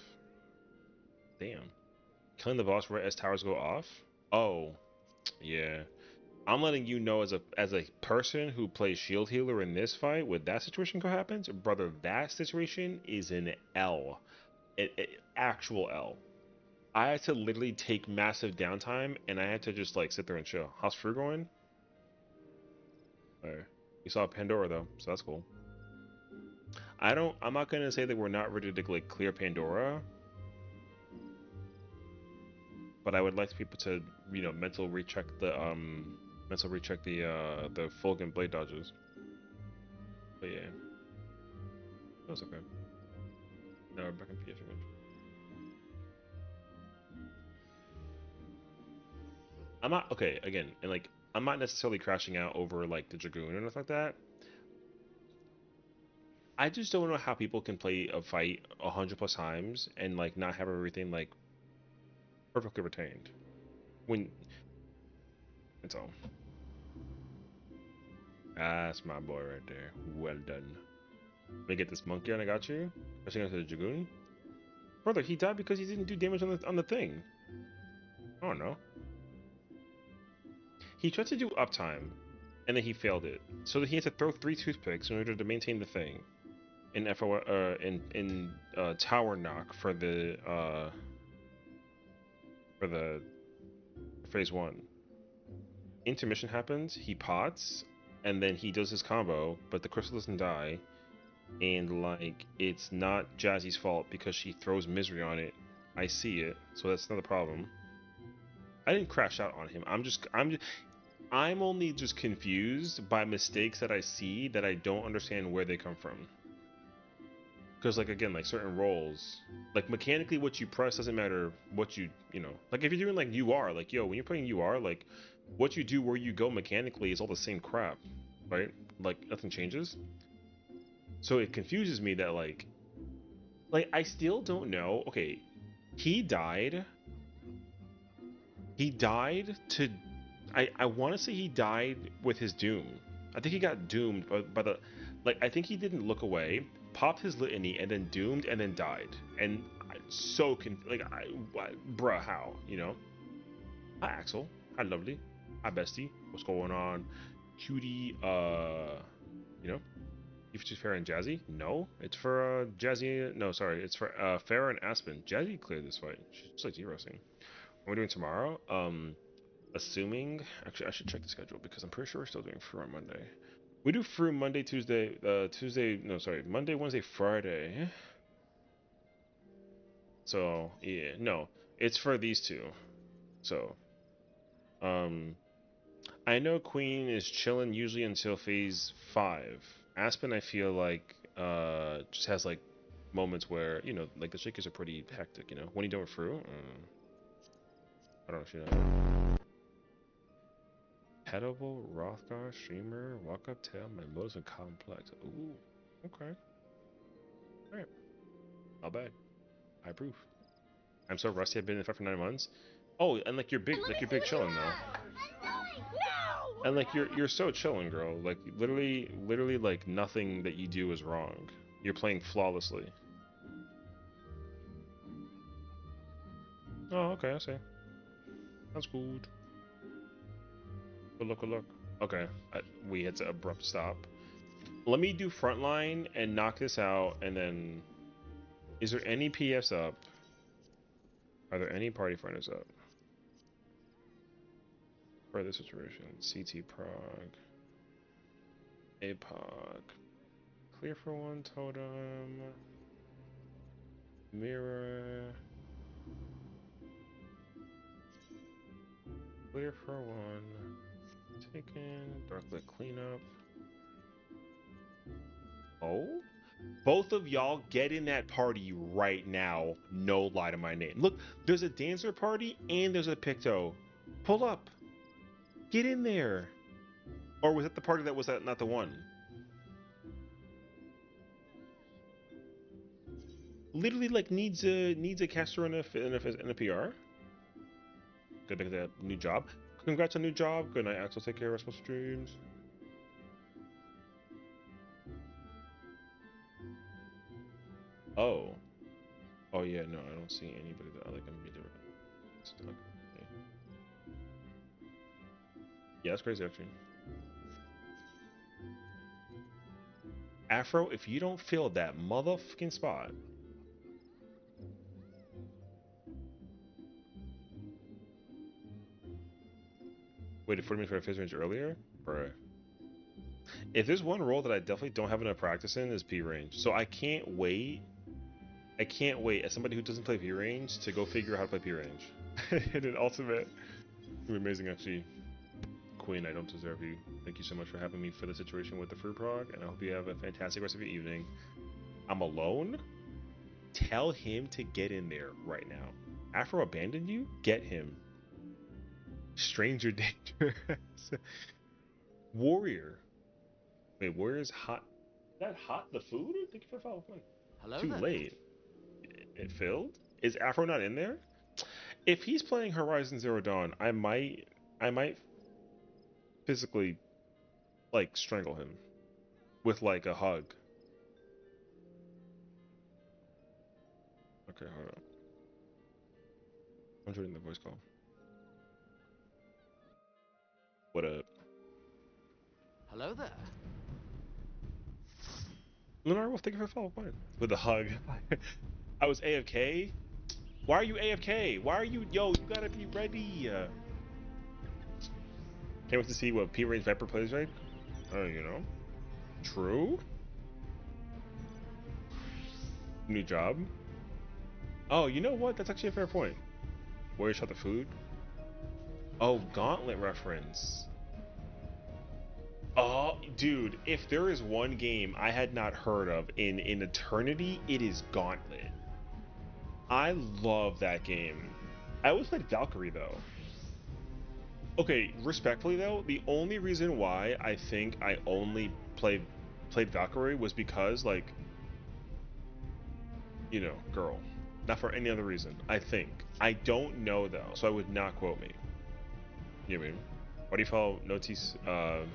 Damn. Killing the boss right as towers go off? Oh, yeah. I'm letting you know as a person who plays shield healer in this fight, when that situation happens, brother, that situation is an L. An actual L. I had to literally take massive downtime and I had to just like sit there and chill. How's FRU going? Alright. We saw Pandora though, so that's cool. I'm not gonna say that we're not ready to like clear Pandora, but I would like people to, you know, mental recheck the Fulgent blade dodges. But yeah, that was okay. Now we're back in PF again. I'm not okay again, and like I'm not necessarily crashing out over like the Dragoon and stuff like that. I just don't know how people can play a fight 100+ times and like not have everything like perfectly retained. When that's all. That's my boy right there. Well done. Let me get this monkey and I got you. Crashing out to the Dragoon. Brother, he died because he didn't do damage on the thing. I don't know. He tried to do uptime, and then he failed it. So that he had to throw 3 toothpicks in order to maintain the thing. In tower knock for the phase 1. Intermission happens. He pots, and then he does his combo, but the crystal doesn't die. And like, it's not Jazzy's fault because she throws misery on it. I see it, so that's not a problem. I didn't crash out on him. I'm only just confused by mistakes that I see that I don't understand where they come from. Because like again, like certain roles, like mechanically what you press doesn't matter what you know. Like if you're doing like UR, like yo, when you're playing UR, like what you do where you go mechanically is all the same crap, right? Like nothing changes. So it confuses me that like I still don't know. Okay, he died. He died to I want to say he died with his doom. I think he got doomed by the like I think he didn't look away, popped his litany and then doomed and then died. And so bruh, how, you know? Hi Axel. Hi Lovely. Hi Bestie. What's going on? Cutie, you know? If it's Farrah and Jazzy? No, it's for Jazzy. No, sorry, it's for Farrah and Aspen. Jazzy cleared this fight. She's like zero-sing. What we're doing tomorrow? Assuming, actually, I should check the schedule because I'm pretty sure we're still doing FRU on Monday. We do FRU Monday, Tuesday, Monday, Wednesday, Friday. So yeah, no, it's for these two. So, I know Queen is chilling usually until phase 5. Aspen, I feel like, just has like moments where, you know, like the shakers are pretty hectic. You know, when you do it FRU. I don't know. She knows. Petable, Rothgar, Streamer, Walk Up Tail, my motives are complex. Ooh, okay. Alright. Not bad. I approve. I'm so rusty, I've been in the fight for 9 months. Oh, and like you're big chilling though. No! And like you're so chilling, girl. Like literally like nothing that you do is wrong. You're playing flawlessly. Oh, okay, I see. That's good. Good luck, good luck. Okay, we hit an abrupt stop. Let me do frontline and knock this out, and then... Is there any PS up? Are there any party fighters up? For this situation, CT Prague, APOC, clear for one totem, mirror, clear for one, taken, darklit cleanup. Oh? Both of y'all get in that party right now. No lie to my name. Look, there's a dancer party and there's a Picto. Pull up. Get in there. Or was it the party that was not the one? Literally, like needs a caster and a PR. Good to get that new job. Congrats on new job. Good night, Axel. Take care. Restful streams. Oh. Oh yeah, no, I don't see anybody that I like immediately. Okay. Yeah, that's crazy actually. Afro, if you don't fill that motherfucking spot. Waited 40 minutes for a phase range earlier? Bruh. If there's one role that I definitely don't have enough practice in is P range. So I can't wait. I can't wait as somebody who doesn't play P range to go figure out how to play P range. And an ultimate. You're amazing actually. Queen, I don't deserve you. Thank you so much for having me for the situation with the Fruit Prog, and I hope you have a fantastic rest of your evening. I'm alone? Tell him to get in there right now. Afro abandoned you? Get him. Stranger danger. Warrior. Wait, Warrior's hot. Is that hot? The food? Thank you for following. Hello Too there. late. It filled? Is Afro not in there? If he's playing Horizon Zero Dawn, I might physically like strangle him with like a hug. Okay, hold on. I'm joining the voice call. What up? Hello there. Lunar Wolf, thank you for following. With a hug. I was AFK? Why are you AFK? Why are you... Yo, you gotta be ready. Can't wait to see what P-Range Viper plays, right? Oh, you know. True. New job. Oh, you know what? That's actually a fair point. Warrior shot the food. Oh, Gauntlet reference. Oh, dude, if there is one game I had not heard of in eternity, it is Gauntlet. I love that game. I always played Valkyrie, though. Okay, respectfully, though, the only reason why I think I only played Valkyrie was because, like, you know, girl. Not for any other reason, I think. I don't know, though, so I would not quote me. You know what I mean? Why do you follow notice, I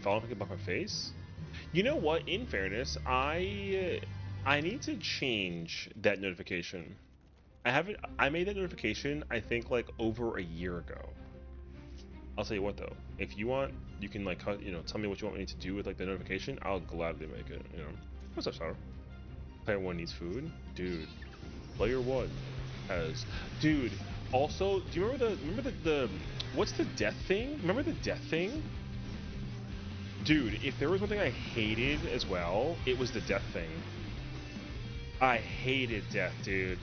follow him off my face? You know what? In fairness, I need to change that notification. I made that notification, I think, like, over a year ago. I'll tell you what, though. If you want, you can, like, you know, tell me what you want me to do with, like, the notification. I'll gladly make it, you know. What's up, Sarah? Player 1 needs food? Dude. Player 1 has... Dude, also, do you remember the what's the death thing? Remember the death thing? Dude, if there was one thing I hated as well, it was the death thing. I hated death, dude.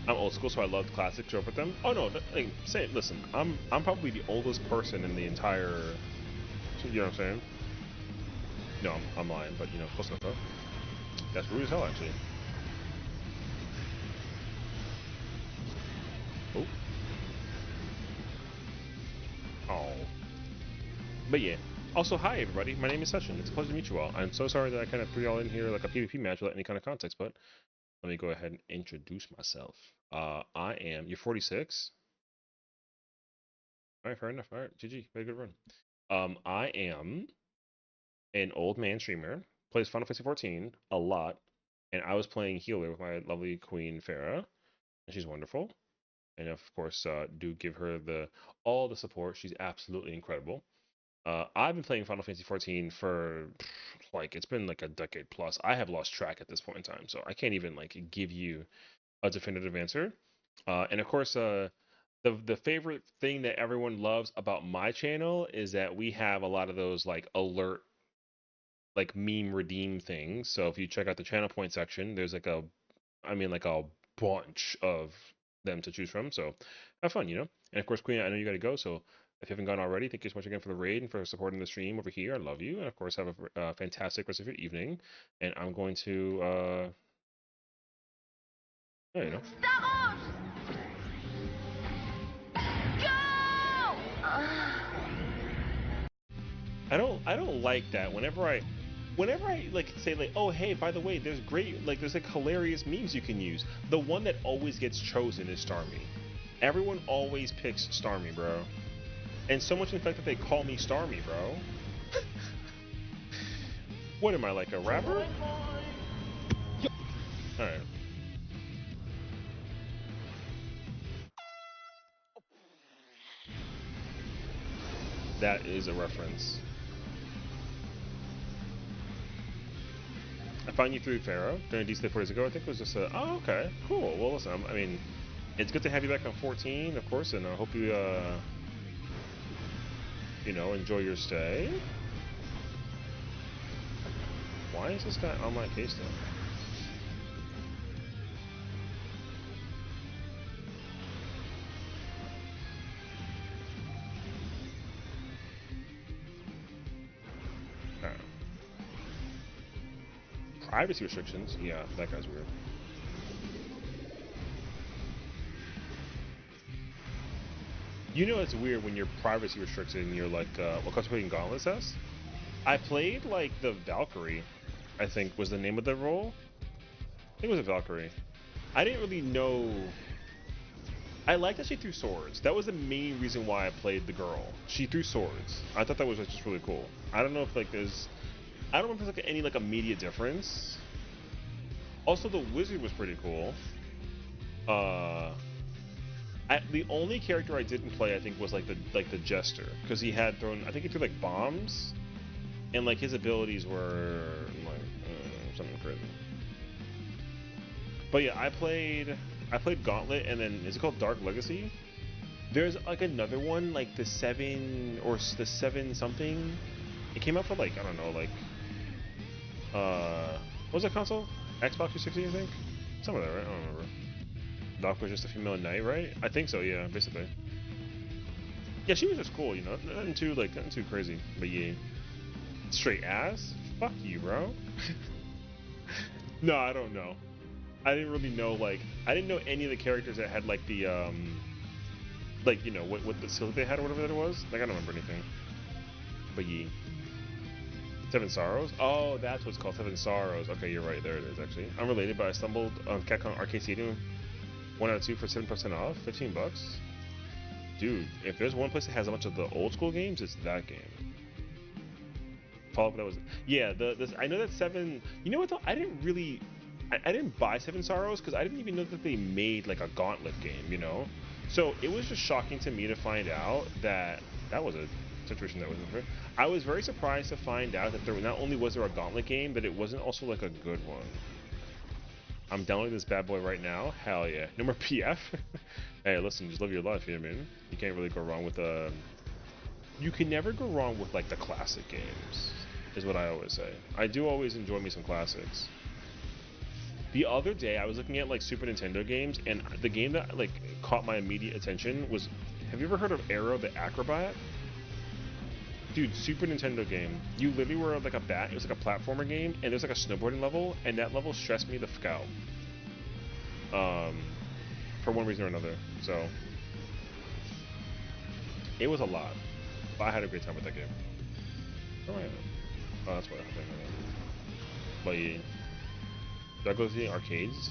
I'm old school, so I loved classic. Grew up with them. Oh no, like, listen, I'm probably the oldest person in the entire. You know what I'm saying? No, I'm lying, but you know, close enough though. That's rude as hell, actually. Oh. But yeah. Also, hi everybody. My name is Sessiion. It's a pleasure to meet you all. I'm so sorry that I kind of threw y'all in here like a PvP match without any kind of context, but let me go ahead and introduce myself. I am. You're 46. All right, fair enough. All right, GG. Very good run. I am an old man streamer. Plays Final Fantasy 14 a lot, and I was playing healer with my lovely queen Farah, and she's wonderful. And of course, do give her all the support. She's absolutely incredible. I've been playing Final Fantasy 14 for like it's been like a decade plus. I have lost track at this point in time, so I can't even like give you a definitive answer. And of course, the favorite thing that everyone loves about my channel is that we have a lot of those like alert, like meme redeem things. So if you check out the channel point section, there's like like a bunch of them to choose from. So have fun, you know. And of course, Queen, I know you got to go. So if you haven't gone already, thank you so much again for the raid and for supporting the stream over here. I love you. And of course, have a fantastic rest of your evening. And I'm going to, yeah, you know. I don't like that. Whenever I like say like, oh hey, by the way, there's like hilarious memes you can use. The one that always gets chosen is Starmie. Everyone always picks Starmie, bro. And so much in fact that they call me Starmie, bro. What am I, like a rapper? Alright. That is a reference. I found you through Pharaoh during DC 4 days ago. I think it was just oh, okay, cool. Well, listen, I mean, it's good to have you back on 14, of course, and I hope you, you know, enjoy your stay. Why is this guy on my case, though? Privacy restrictions? Yeah, that guy's weird. You know it's weird when you're privacy restricted and you're like, what comes playing Gauntlet says? I played like the Valkyrie, I think was the name of the role. I think it was a Valkyrie. I didn't really know. I liked that she threw swords. That was the main reason why I played the girl. She threw swords. I thought that was just really cool. I don't know if like there's, I don't know if there's like any like immediate difference. Also, the wizard was pretty cool. The only character I didn't play, I think, was like the jester, because he had thrown. I think he threw like bombs, and like his abilities were like something crazy. But yeah, I played Gauntlet, and then is it called Dark Legacy? There's like another one, like the 7 or the 7 something. It came out for like I don't know, like what was that console? Xbox 360, I think. Some of that, right? I don't remember. Doc was just a female knight, right? I think so, yeah, basically. Yeah, she was just cool, you know, nothing too crazy. But yeah, straight ass. Fuck you, bro. No, I don't know. I didn't really know I didn't know any of the characters that had like the like you know what the silk they had or whatever that it was. Like I don't remember anything. But yeah. Seven Sorrows? Oh, that's what's called Seven Sorrows. Okay, you're right. There it is, actually. Unrelated, but I stumbled on Capcom Arcade Stadium 1 out of 2 for 7% off. $15. Dude, if there's one place that has a bunch of the old school games, it's that game. Follow up, that was... Yeah, I know that 7... You know what, though? I didn't buy Seven Sorrows because I didn't even know that they made, like, a Gauntlet game, you know? So, it was just shocking to me to find out that... That was a situation that was different. I was very surprised to find out that not only was there a Gauntlet game, but it wasn't also like a good one. I'm downloading this bad boy right now. Hell yeah. No more PF. Hey, listen, just live your life, you know what I mean? You can't really go wrong with you can never go wrong with like the classic games, is what I always say. I do always enjoy me some classics. The other day I was looking at like Super Nintendo games, and the game that like caught my immediate attention was, have you ever heard of Arrow the Acrobat? Dude, Super Nintendo game. You literally were like a bat. It was like a platformer game, and there's like a snowboarding level, and that level stressed me the fuck out. For one reason or another. So it was a lot, but I had a great time with that game. Where am I at? Oh, that's what happened. But yeah. Do I go to the arcades?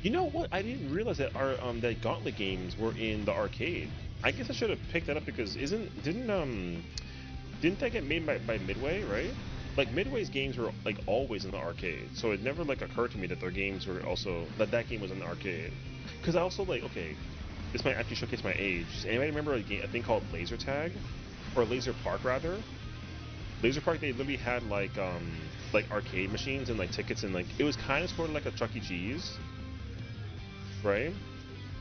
You know what? I didn't realize that our that Gauntlet games were in the arcade. I guess I should have picked that up because didn't that get made by Midway, right? Like Midway's games were like always in the arcade, so it never like occurred to me that their games were also that game was in the arcade. Because I also like this might actually showcase my age. Does anybody remember a thing called Laser Tag, or Laser Park rather? Laser Park, they literally had like arcade machines and like tickets, and like it was kind of sort of like a Chuck E. Cheese, right?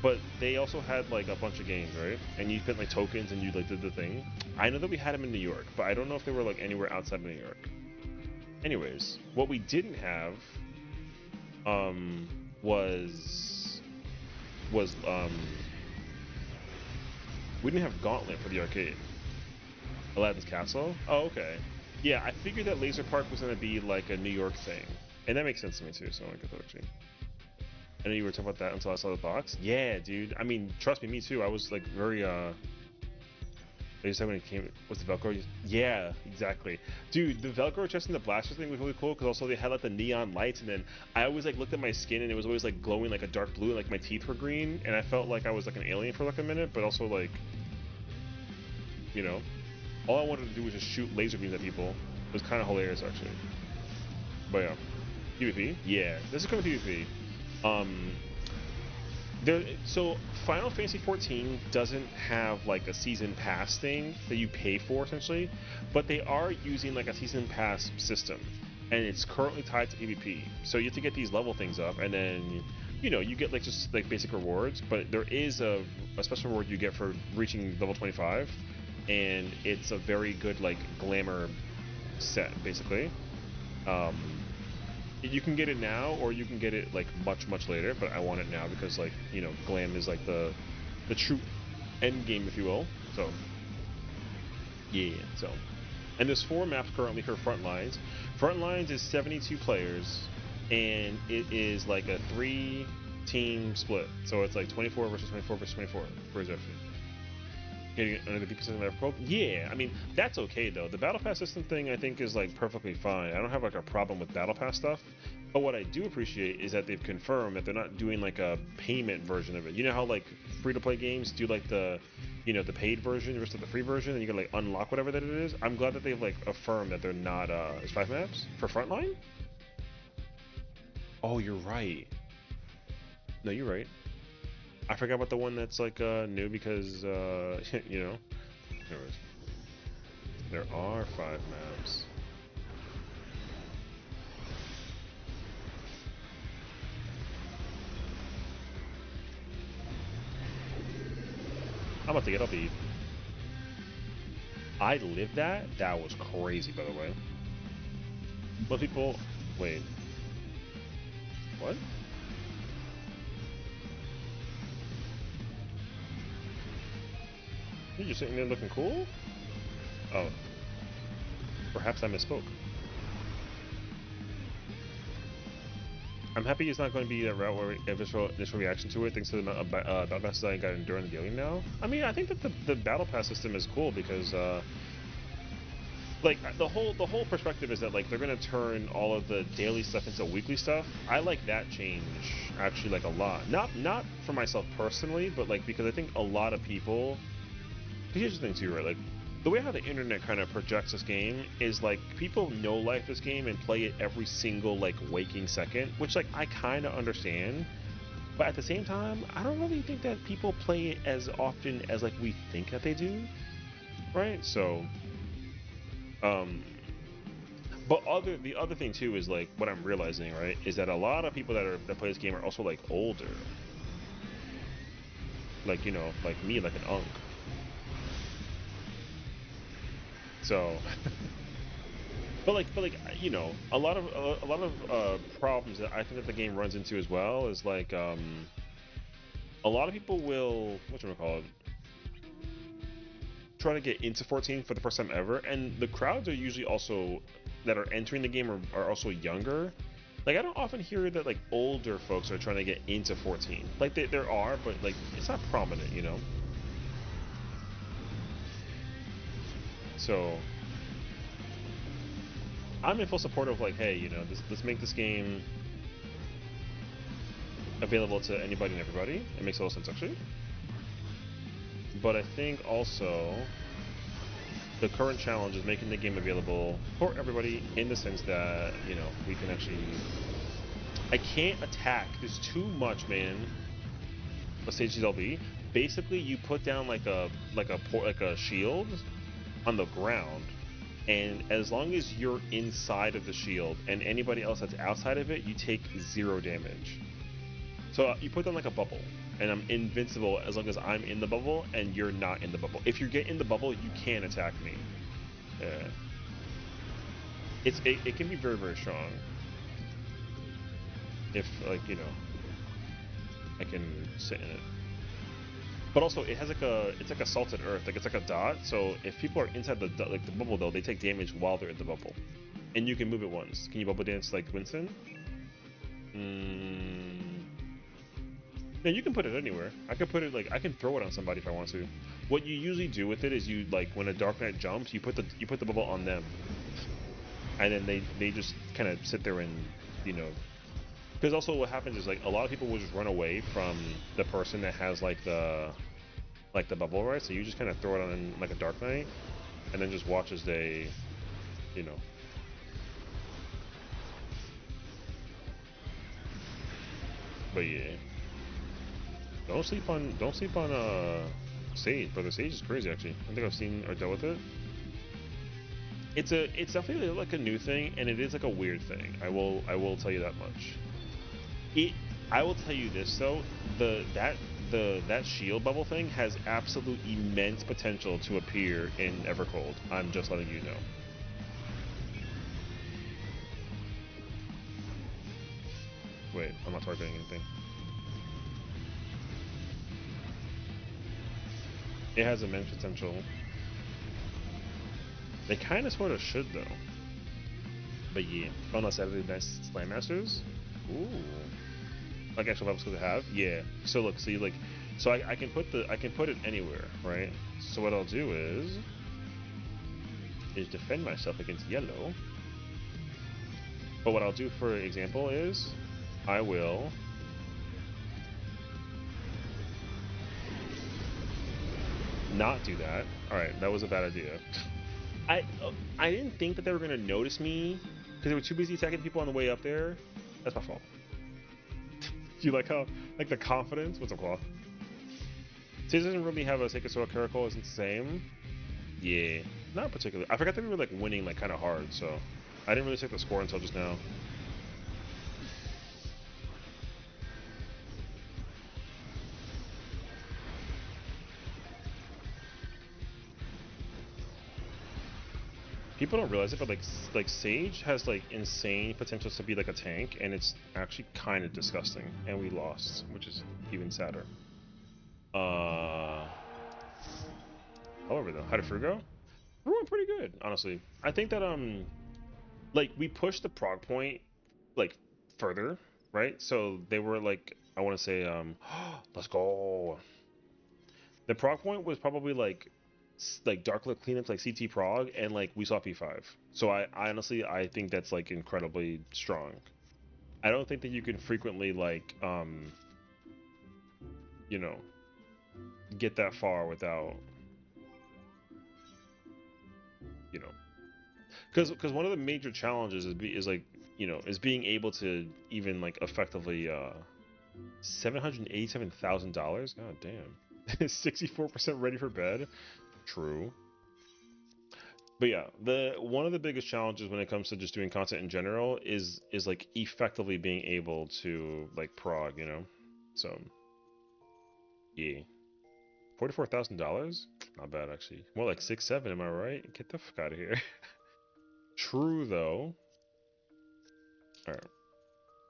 But they also had like a bunch of games, right? And you spent like tokens and you like did the thing. I know that we had them in New York, but I don't know if they were like anywhere outside of New York. Anyways, what we didn't have um was we didn't have Gauntlet for the arcade. Aladdin's Castle? Oh, okay. Yeah, I figured that Laser Park was gonna be like a New York thing. And that makes sense to me too, so I get that actually. I know you were talking about that until I saw the box. Yeah, dude. I mean, trust me, me too. I was like very They just said when it came, what's the Velcro? Yeah, exactly. Dude, the Velcro chest and the blaster thing was really cool because also they had like the neon lights, and then I always like looked at my skin and it was always like glowing like a dark blue, and like my teeth were green, and I felt like I was like an alien for like a minute, but also like, you know, all I wanted to do was just shoot laser beams at people. It was kind of hilarious actually. But yeah, PvP? Yeah, this is kind of PvP. So Final Fantasy XIV doesn't have like a season pass thing that you pay for essentially, but they are using like a season pass system, and it's currently tied to PvP. So you have to get these level things up, and then you get like just like basic rewards, but there is a special reward you get for reaching level 25, and it's a very good like glamour set basically. Um, you can get it now, or you can get it like much later, but I want it now because like glam is like the true end game, if you will. So yeah, and there's 4 maps currently for Frontlines. Frontlines is 72 players, and it is like a 3-team split, so it's like 24 versus 24 versus 24 for Aether. Getting under the PP system of Probe? Yeah, I mean, that's okay though. The Battle Pass system thing I think is like perfectly fine. I don't have like a problem with Battle Pass stuff. But what I do appreciate is that they've confirmed that they're not doing like a payment version of it. You know how like free-to-play games do like the the paid version versus the free version, and you can like unlock whatever that it is? I'm glad that they've like affirmed that they're not it's 5 maps for Frontline? Oh, you're right. No, you're right. I forgot about the one that's like new because anyways, there are 5 maps. I'm about to get up, Eve. I lived that? That was crazy, by the way. Most people... Wait. What? You're just sitting there looking cool? Oh. Perhaps I misspoke. I'm happy it's not going to be that route where initial reaction to it, thanks to the battle passes I got during the daily now. I mean, I think that the battle pass system is cool because like the whole perspective is that like they're gonna turn all of the daily stuff into weekly stuff. I like that change actually like a lot. Not for myself personally, but like because I think a lot of people. Here's the thing too, right? Like the way how the internet kind of projects this game is like people know life this game and play it every single like waking second, which like I kind of understand. But at the same time, I don't really think that people play it as often as like we think that they do, right? So. But the other thing too is like what I'm realizing, right, is that a lot of people that play this game are also like older, like like me, like an unk. So, but like a lot of problems that I think that the game runs into as well is like a lot of people will whatchamacallit try to get into 14 for the first time ever, and the crowds are usually also that are entering the game are also younger. Like I don't often hear that like older folks are trying to get into 14. Like there are, but like it's not prominent, So I'm in full support of like, hey, you know, let's make this game available to anybody and everybody. It makes a lot of sense actually. But I think also the current challenge is making the game available for everybody in the sense that, you know, we can actually. I can't attack. There's too much, man. Let's say GLB. Basically, you put down like a shield on the ground, and as long as you're inside of the shield and anybody else that's outside of it, you take 0 damage. So you put down like a bubble, and I'm invincible as long as I'm in the bubble and you're not in the bubble. If you get in the bubble, you can't attack me. Yeah. It can be very, very strong. If, like, you know, I can sit in it. But also, it has like it's like a salted earth, like it's like a dot. So if people are inside the bubble though, they take damage while they're in the bubble, and you can move it once. Can you bubble dance like Winston? Yeah, you can put it anywhere. I could put it like I can throw it on somebody if I want to. What you usually do with it is you like when a Dark Knight jumps, you put the bubble on them, and then they just kind of sit there and, you know. Because also what happens is like a lot of people will just run away from the person that has like the bubble, right? So you just kind of throw it on like a Dark Knight, and then just watch as they, you know. But yeah, don't sleep on Sage, brother. Sage is crazy actually. I think I've seen or dealt with it. It's definitely like a new thing, and it is like a weird thing. I will tell you that much. I will tell you this though, that shield bubble thing has absolute immense potential to appear in Evercold. I'm just letting you know. Wait, I'm not targeting anything. It has immense potential. They kind of sort of should though. But yeah, oh no, Saturday Night Slam Masters. Ooh. Like actual bubble schools to have, yeah. So look, see, like, so I can put it anywhere, right? So what I'll do is defend myself against yellow. But what I'll do, for example, is I will not do that. All right, that was a bad idea. I didn't think that they were gonna notice me because they were too busy attacking people on the way up there. That's my fault. Do you like how, like, the confidence? What's up, Claw? See, it doesn't really have a Sacred Sword Caracal. Isn't the same. Yeah, not particularly. I forgot that we were like winning like kind of hard, so I didn't really check the score until just now. People don't realize it, but like Sage has like insane potential to be like a tank, and it's actually kind of disgusting. And we lost, which is even sadder. However, though, how did FRU go? FRU went pretty good, honestly. I think that like we pushed the prog point like further, right? So they were like, I want to say let's go. The prog point was probably like Darklit cleanups like CT prog, and like we saw P5. So I honestly I think that's like incredibly strong. I don't think that you can frequently like you know, get that far without, you know, because one of the major challenges is like, you know, is being able to even like effectively $787,000. God damn. 64% ready for bed. True. But yeah, the one of the biggest challenges when it comes to just doing content in general is like effectively being able to like prog, you know. So yeah, $44,000, not bad actually. More like 6-7, am I right? Get the fuck out of here. True though. All right,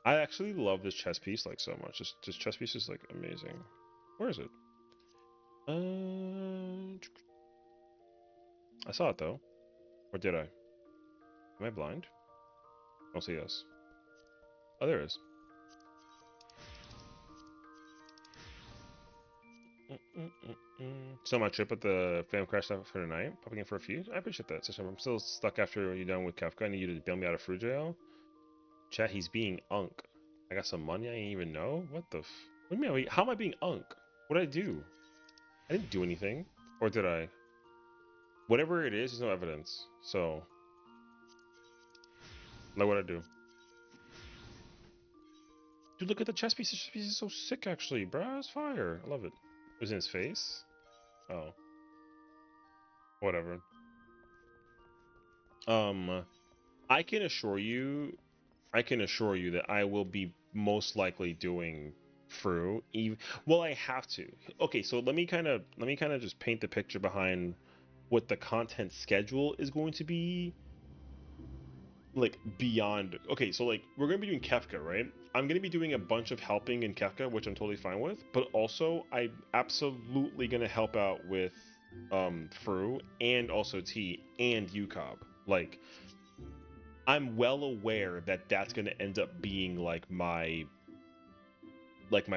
I actually love this chess piece like so much. This chess piece is like amazing. Where is it? I saw it though. Or did I? Am I blind? I'll say yes. Oh, there it is. So my trip at the fam crash out for tonight, popping in for a few. I appreciate that. So I'm still stuck after you're done with Kafka. I need you to bail me out of FRU jail. Chat, he's being unk. I got some money I didn't even know. What the? What do you mean? How am I being unk? What did I do? I didn't do anything, or did I? Whatever it is, there's no evidence. So, like, what I do? Dude, look at the chess piece. The chess piece is so sick, actually, bruh. It's fire. I love it. It was in his face. Oh, whatever. Um, I can assure you, that I will be most likely doing FRU. Even well, I have to. Okay, so let me kind of just paint the picture behind what the content schedule is going to be like beyond. Okay, so like we're gonna be doing Kefka, right? I'm gonna be doing a bunch of helping in Kefka, which I'm totally fine with, but also I'm absolutely gonna help out with FRU and also T and UCOB. Like I'm well aware that that's gonna end up being like my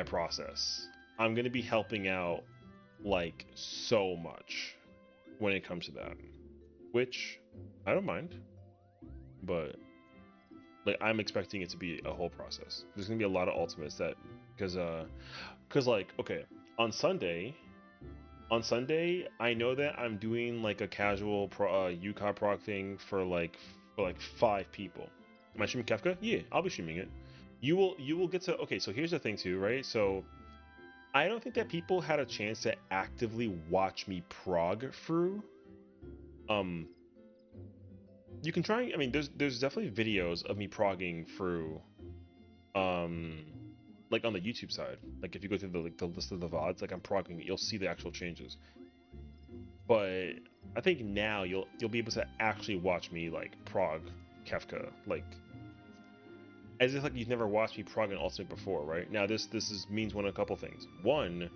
process. I'm gonna be helping out like so much when it comes to that, which I don't mind, but like I'm expecting it to be a whole process. There's gonna be a lot of ultimates that because like okay on Sunday I know that I'm doing like a casual UCOD proc thing for like 5 people. Am I streaming Kefka? Yeah, I'll be streaming it. You will get to okay. So here's the thing too, right? So I don't think that people had a chance to actively watch me prog through. Um, you can try. I mean, there's definitely videos of me progging through. Um, like on the YouTube side. Like if you go through the list of the VODs, like I'm progging, you'll see the actual changes. But I think now you'll be able to actually watch me like prog Kefka, like as if like you've never watched me prog an ultimate before, right? Now means one of a couple things. One,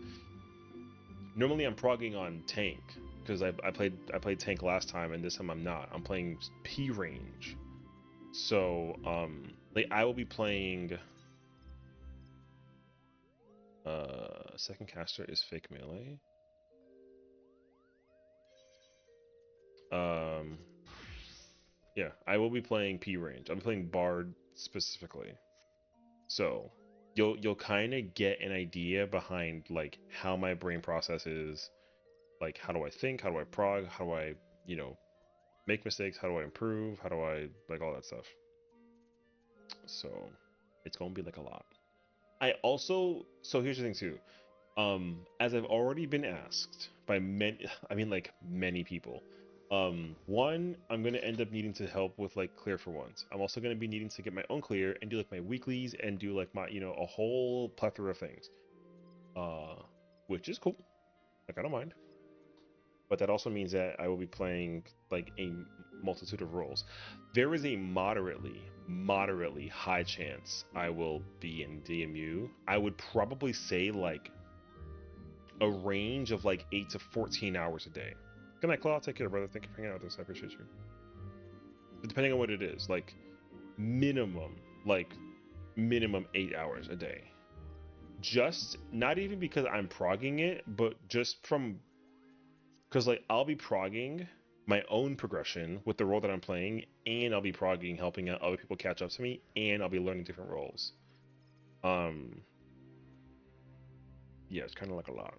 normally I'm progging on tank because I played tank last time and this time I'm not. I'm playing P range. So like I will be playing second caster is fake melee. Um yeah, I will be playing P range. I'm playing Bard specifically. So you'll kind of get an idea behind like how my brain processes, like how do I think, how do I prog, how do I, make mistakes, how do I improve, how do I like all that stuff. So it's gonna be like a lot. I also so here's the thing too. As I've already been asked by many, I mean like many people. One, I'm gonna end up needing to help with like clear for once. I'm also gonna be needing to get my own clear and do like my weeklies and do like my a whole plethora of things. Uh, which is cool. Like I don't mind. But that also means that I will be playing like a multitude of roles. There is a moderately high chance I will be in DMU. I would probably say like a range of like 8 to 14 hours a day. Good night, Claw. Take care, brother. Thank you for hanging out with us. I appreciate you. But depending on what it is, like minimum, like minimum 8 hours a day. Just not even because I'm progging it, but just from because like I'll be progging my own progression with the role that I'm playing, and I'll be progging helping out other people catch up to me, and I'll be learning different roles. Um, yeah, it's kind of like a lot.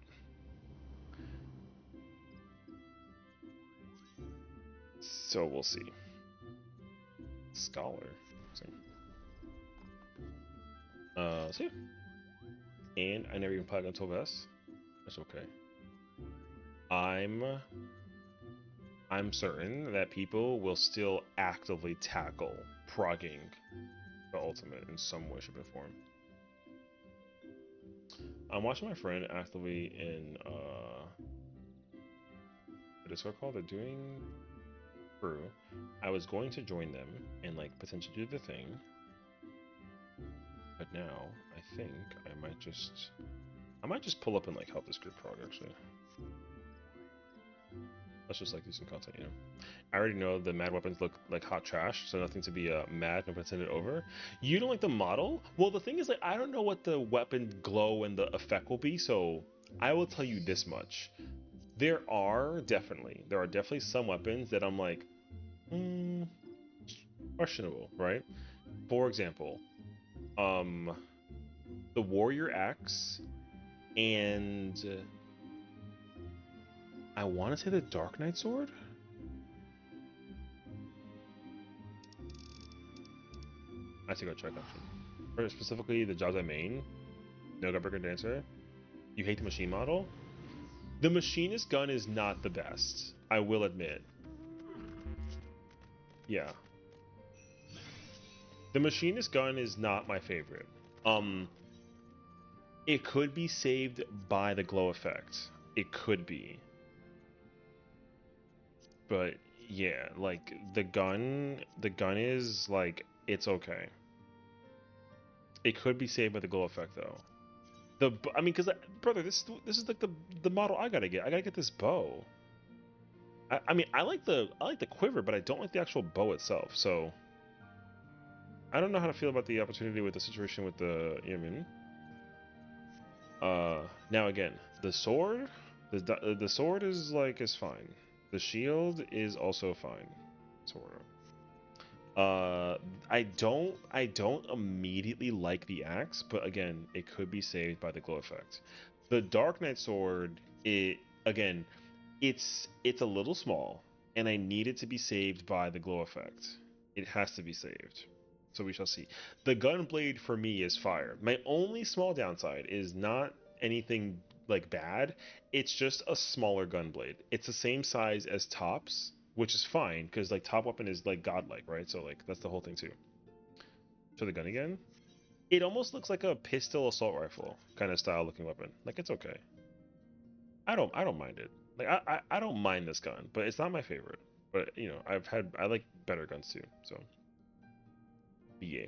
So we'll see. Scholar. So yeah. And I never even played until this. That's okay. I'm certain that people will still actively tackle progging the ultimate in some way, shape, or form. I'm watching my friend actively in what is it called? They're doing FRU. I was going to join them and like potentially do the thing, but now I think I might just pull up and like help this group prog actually. Let's just like do some content, I already know the mad weapons look like hot trash, so nothing to be mad, no send it over. You don't like the model? Well, the thing is, like, I don't know what the weapon glow and the effect will be, so I will tell you this much: there are definitely some weapons that I'm like, questionable, right? For example, the warrior axe and I want to say the Dark Knight sword. I have to go check actually. Or specifically the Jazai main, No Burger Dancer. You hate the machine model. The machinist gun is not the best, I will admit. Yeah. The machinist gun is not my favorite. It could be saved by the glow effect. It could be. But yeah, like the gun is like it's okay. It could be saved by the glow effect though. I mean, because brother, this is like the model I gotta get. I gotta get this bow. I mean, I like the quiver, but I don't like the actual bow itself. So I don't know how to feel about the opportunity with the situation with the Yamin. Now again, the sword, the sword is fine. The shield is also fine, sort of. I don't immediately like the axe, but again, it could be saved by the glow effect. The Dark Knight sword, again, it's a little small, and I need it to be saved by the glow effect. It has to be saved. So we shall see. The gunblade for me is fire. My only small downside is not anything like bad. It's just a smaller gunblade. It's the same size as tops, which is fine because like top weapon is like godlike, right? So like that's the whole thing too. So the gun again. It almost looks like a pistol assault rifle kind of style looking weapon. Like it's okay. I don't mind it. Like I don't mind this gun, but it's not my favorite. But you know, I like better guns too. So yeah.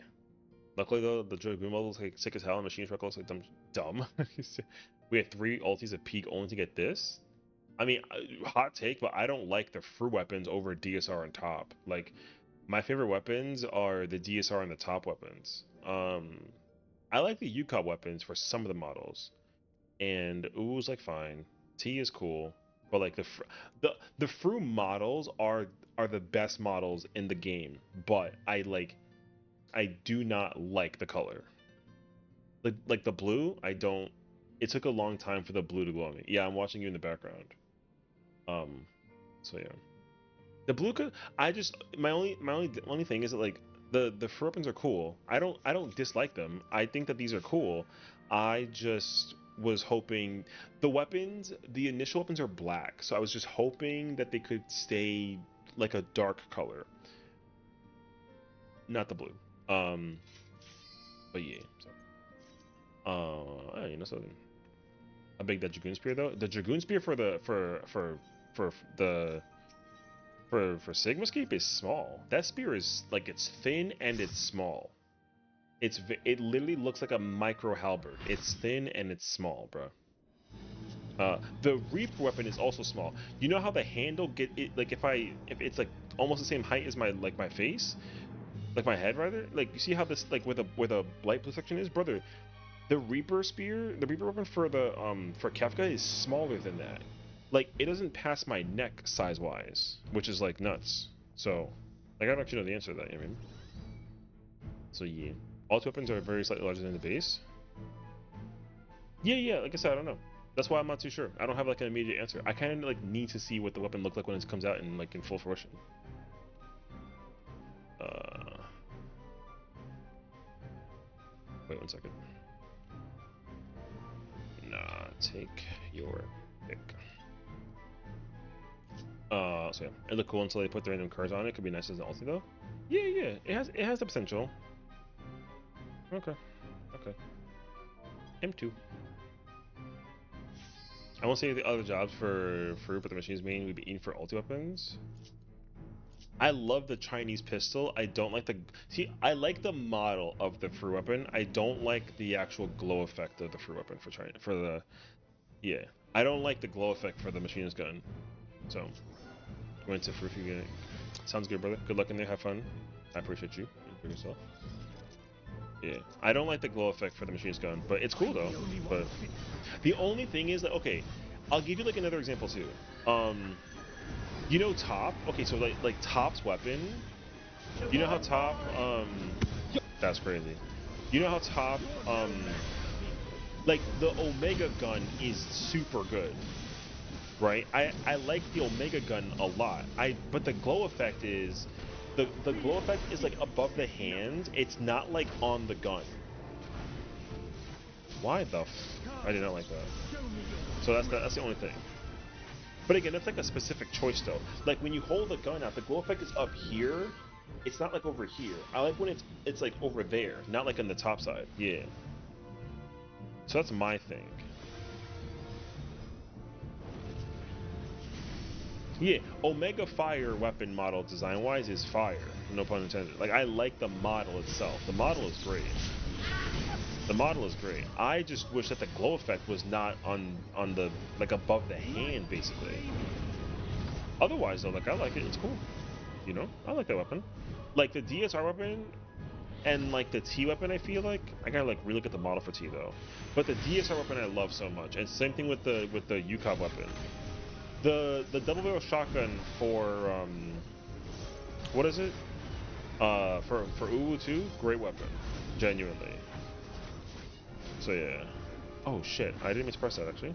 Luckily though, the Dragoon model looks like sick as hell and Machine Truck looks like dumb. We had 3 ultis at peak only to get this. I mean, hot take, but I don't like the FRU weapons over DSR and top. Like, my favorite weapons are the DSR and the top weapons. I like the UCOB weapons for some of the models, and Oo's like fine. T is cool, but like the FRU models are the best models in the game. But I do not like the color. Like the blue, I don't. It took a long time for the blue to glow on me. Yeah, I'm watching you in the background. Um, so yeah, the blue could. I just my only thing is that like the fur weapons are cool. I don't dislike them. I think that these are cool. I just was hoping the initial weapons are black, so I was just hoping that they could stay like a dark color, not the blue. Um, but yeah. So, you know something. How big that Dragoon Spear though? The Dragoon Spear for the for Sigmascape is small. That spear is like it's thin and it's small. It literally looks like a micro halberd. It's thin and it's small, bro. The Reaper weapon is also small. You know how the handle get it like if it's like almost the same height as my face, like my head rather. Like you see how this like with a light blue section is, brother. The Reaper weapon for the for Kefka is smaller than that. Like it doesn't pass my neck size wise, which is like nuts. So like I don't actually know the answer to that. You know what I mean? So yeah, all weapons are very slightly larger than the base. Yeah. Like I said, I don't know. That's why I'm not too sure. I don't have like an immediate answer. I kind of like need to see what the weapon looks like when it comes out in like in full fruition. Uh, wait 1 second. Nah, take your pick. So yeah, it looked cool until they put the random cards on it. Could be nice as an ulti though. Yeah. It has the potential. Okay. M2. I won't say the other jobs for fruit, but the machine's main would be eating for ulti weapons. I love the Chinese pistol. I don't like the I like the model of the fruit weapon. I don't like the actual glow effect of the fruit weapon for China for the yeah. I don't like the glow effect for the machinist gun. So went to fruit unit. Sounds good, brother. Good luck in there. Have fun. I appreciate you. Enjoy yourself. Yeah, I don't like the glow effect for the machine gun, but it's cool though. But the only thing is that, okay, I'll give you like another example too. You know Top? Okay, so like Top's weapon. You know how Top that's crazy. You know how Top like the Omega gun is super good, right? I like the Omega gun a lot. But the glow effect is the glow effect is like above the hand. It's not like on the gun. Why the I did not like that. So that's the only thing. But again, that's like a specific choice though. Like when you hold the gun out, the glow effect is up here. It's not like over here. I like when it's like over there, not like on the top side. Yeah. So that's my thing. Yeah, Omega Fire weapon model design-wise is fire. No pun intended. Like, I like the model itself. The model is great. The model is great. I just wish that the glow effect was not on the, like, above the hand, basically. Otherwise, though, like, I like it. It's cool. You know? I like that weapon. Like, the DSR weapon and, like, the T weapon, I feel like, I gotta, like, relook at the model for T, though. But the DSR weapon I love so much. And same thing with the UCOB weapon. The double barrel shotgun for what is it? For Uwu 2, great weapon, genuinely. So yeah. Oh shit, I didn't mean to press that actually.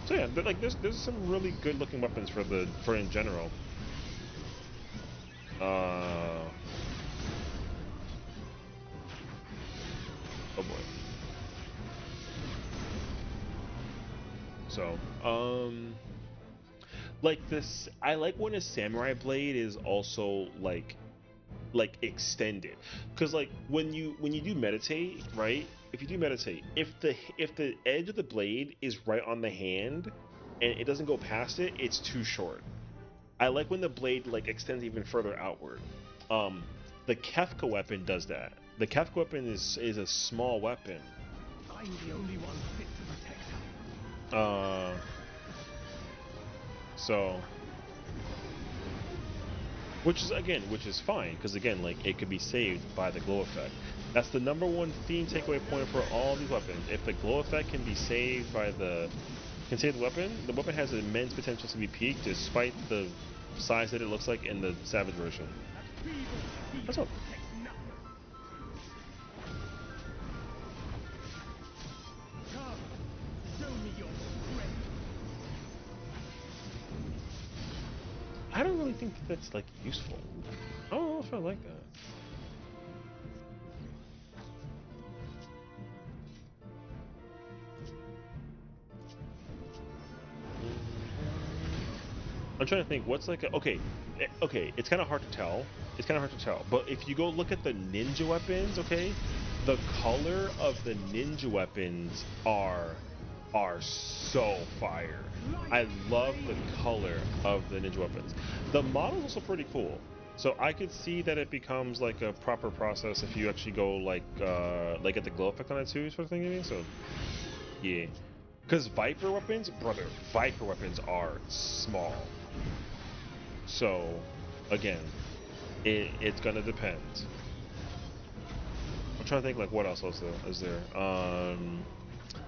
So yeah, but like there's some really good looking weapons for in general. Oh boy. So, like this, I like when a samurai blade is also like extended, because like when you do meditate, right? If you do meditate, if the edge of the blade is right on the hand and it doesn't go past it, it's too short. I like when the blade like extends even further outward. The Kefka weapon does that. The Kefka weapon is a small weapon. I'm the only one fit to protect her. So, which is fine, because again, like it could be saved by the glow effect. That's the #1 theme takeaway point for all these weapons. If the glow effect can be saved by the the weapon has immense potential to be peaked, despite the size that it looks like in the Savage version. That's all. I don't really think that's like useful. I don't know if I like that. I'm trying to think what's like a, okay, it's kind of hard to tell. It's kind of hard to tell. But if you go look at the ninja weapons, okay, the color of the ninja weapons are so fire. I love the color of the ninja weapons. The model's also pretty cool. So I could see that it becomes like a proper process if you actually go like get the glow effect on it too, sort of thing. You mean? So yeah, because Viper weapons, brother, Viper weapons are small. So again, it's gonna depend. I'm trying to think like what else is there.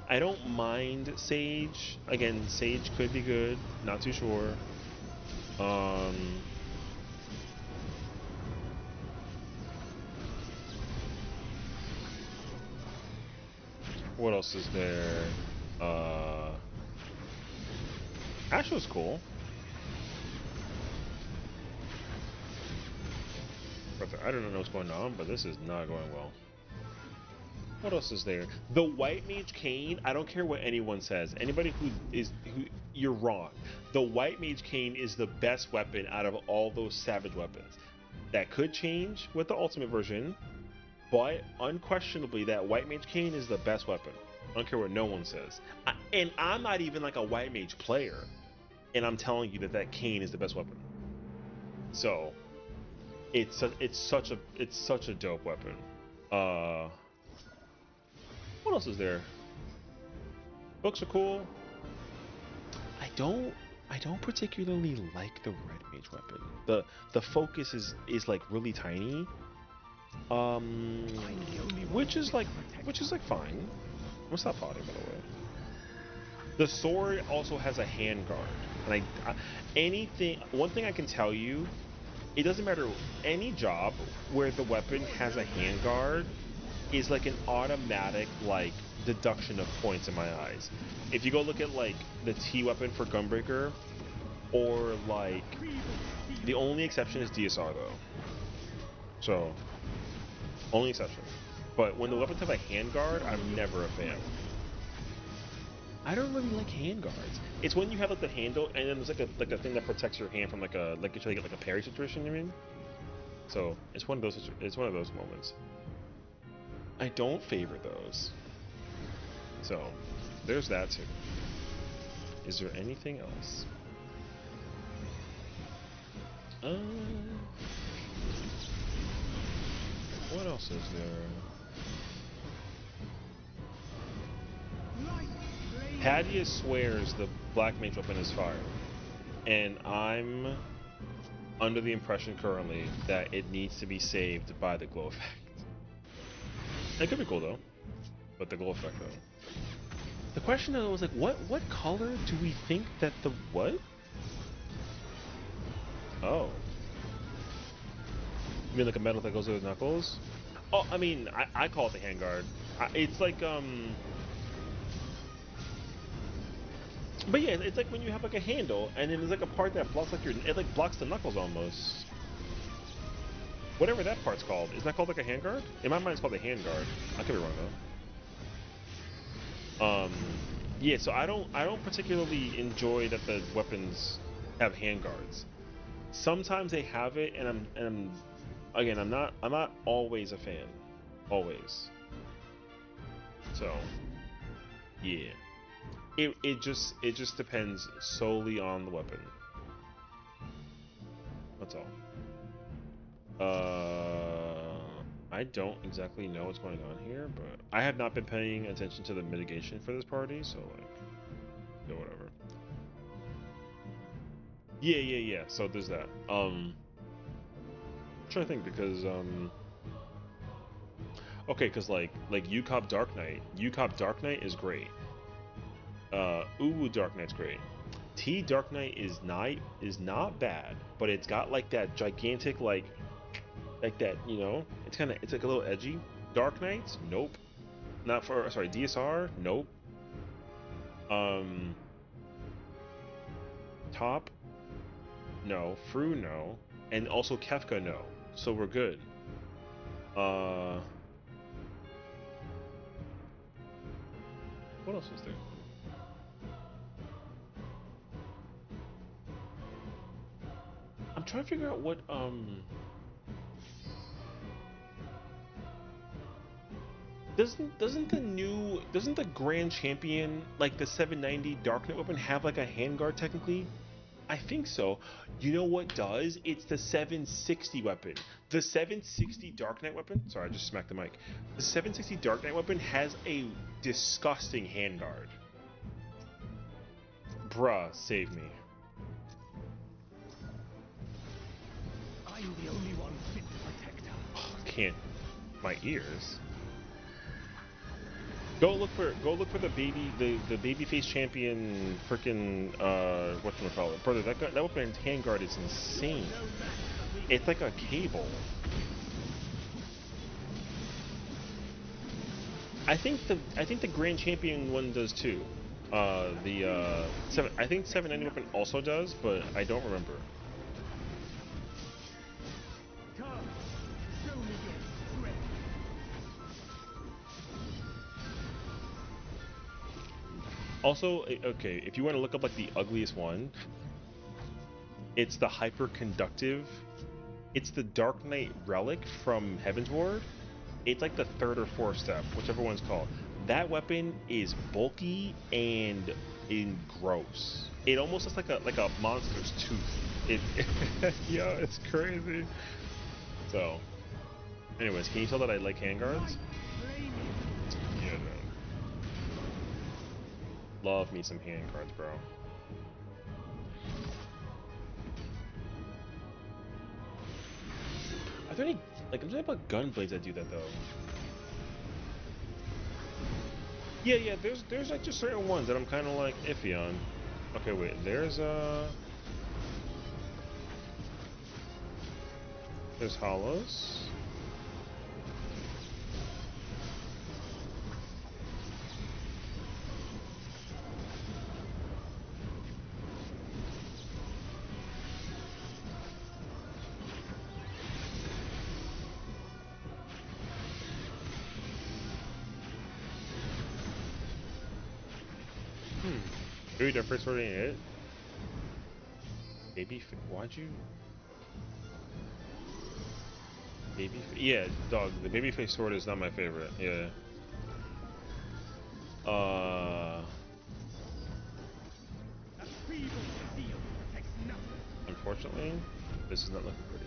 I don't mind Sage. Again, Sage could be good. Not too sure. What else is there? Astro's cool. I don't know what's going on, but this is not going well. What else is there? The White Mage Cane, I don't care what anyone says. Anybody who you're wrong. The White Mage Cane is the best weapon out of all those Savage weapons. That could change with the Ultimate version, but unquestionably that White Mage Cane is the best weapon. I don't care what no one says. And I'm not even like a White Mage player, and I'm telling you that cane is the best weapon. So it's such a dope weapon. What else is there? Books are cool. I I don't particularly like the red mage weapon. The focus is like really tiny. Which is like fine. I'm stop potting, by the way. The sword also has a handguard, and one thing I can tell you, it doesn't matter any job where the weapon has a handguard is like an automatic like deduction of points in my eyes. If you go look at like the T weapon for Gunbreaker, or like the only exception is DSR though. So only exception. But when the weapons have a handguard, I'm never a fan. I don't really like handguards. It's when you have like the handle and then there's like a thing that protects your hand from like you're trying to get like a parry situation, you mean? So it's one of those moments. I don't favor those. So there's that too. Is there anything else? What else is there? Hadia swears the black mage weapon is fire, and I'm under the impression currently that it needs to be saved by the glow effect. It could be cool though, but the glow effect though. The question though was like, what color do we think that the what? Oh. You mean like a metal that goes with knuckles? Oh, I mean, I call it the handguard. It's like, but yeah, it's like when you have like a handle, and then there's like a part that blocks like it like blocks the knuckles almost. Whatever that part's called. Isn't that called like a handguard? In my mind it's called a handguard. I could be wrong though. Yeah, so I don't particularly enjoy that the weapons have handguards. Sometimes they have it, and I'm not always a fan. Always. So yeah. It just depends solely on the weapon. That's all. I don't exactly know what's going on here, but I have not been paying attention to the mitigation for this party, so like, yeah, whatever. Yeah. So there's that. I'm trying to think because okay, because like UCOB Dark Knight is great. Uwu Dark Knight's great. T Dark Knight is not bad, but it's got like that gigantic like that, you know, it's like a little edgy. Dark Knights, nope. Not for sorry, DSR, nope. Top, no. FRU, no. And also Kefka, no. So we're good. What else is there? I'm trying to figure out what doesn't the Grand Champion, like the 790 Dark Knight weapon, have like a handguard technically? I think so. You know what does? It's the 760 weapon. The 760 Dark Knight weapon. Sorry, I just smacked the mic. The 760 Dark Knight weapon has a disgusting handguard. Bruh, save me. I'm the only one fit to protect her. Oh, can't. My ears. Go look for the babyface champion freaking whatchamacallit. Brother, that weapon's handguard is insane. It's like a cable. I think the Grand Champion one does too. I think 790 weapon also does, but I don't remember. Come, show me your strength. Also, okay, if you want to look up like the ugliest one, it's the hyperconductive. It's the Dark Knight Relic from Heaven's Ward. It's like the third or fourth step, whichever one's called. That weapon is bulky and gross. It almost looks like a monster's tooth. Yeah, it's crazy. So, anyways, can you tell that I like handguards? Yeah, man. Love me some handguards, bro. Are there any like I'm talking about gun blades that do that though? Yeah, yeah. There's like just certain ones that I'm kind of like iffy on. Okay, wait. There's hollows. Dude, the first sorting it. Why'd you? Yeah, dog. The babyface sword is not my favorite. Yeah. A feeble seal protects nothing. Unfortunately, this is not looking pretty.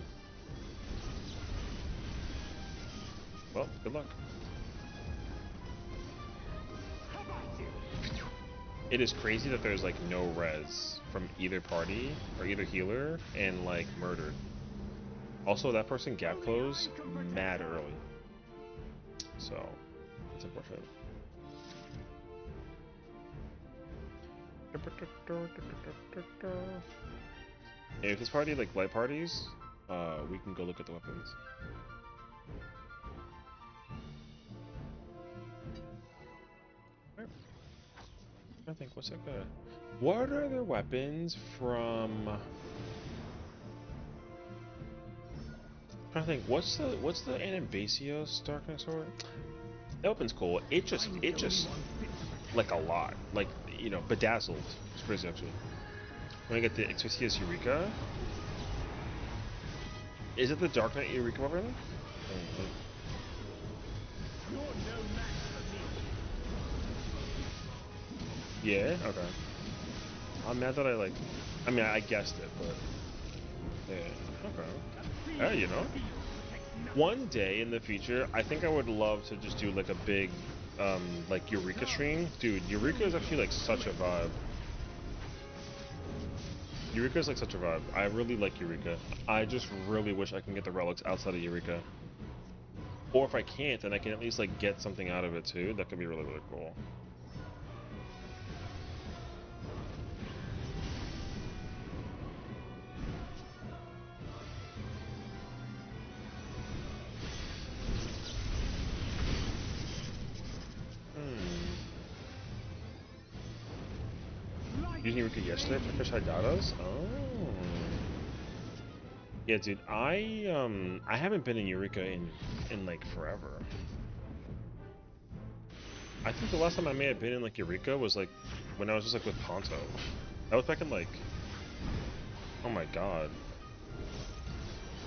Well, good luck. How about you? It is crazy that there's like no res from either party or either healer and like murdered. Also, that person gap closed mad early, so it's unfortunate. And if this party like light parties, we can go look at the weapons. I think what's like a. What are the weapons from? I think what's the Anabasios Darkness Sword? That weapon's cool. It just like a lot. Like you know, bedazzled. It's crazy actually. When I get the Exorcias Eureka. Is it the Dark Knight Eureka weapon? You're no match for me. Yeah, okay. I'm mad that I mean I guessed it, but yeah, okay. Yeah, you know. One day in the future, I think I would love to just do like a big like Eureka stream. Dude, Eureka is actually like such a vibe. Eureka is like such a vibe. I really like Eureka. I just really wish I can get the relics outside of Eureka. Or if I can't, then I can at least like get something out of it too. That could be really, really cool. Using Eureka yesterday for fish Haidatas? Oh. Yeah, dude, I haven't been in Eureka in like forever. I think the last time I may have been in like Eureka was like when I was just like with Ponto. That was back in like, oh my god.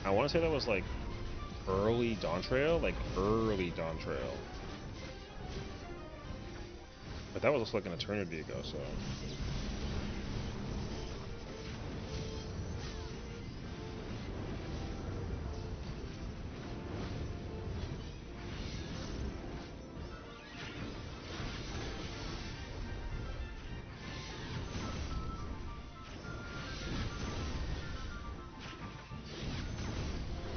I want to say that was like early Dawn Trail, like early Dawn Trail. But that was also like an eternity ago, so.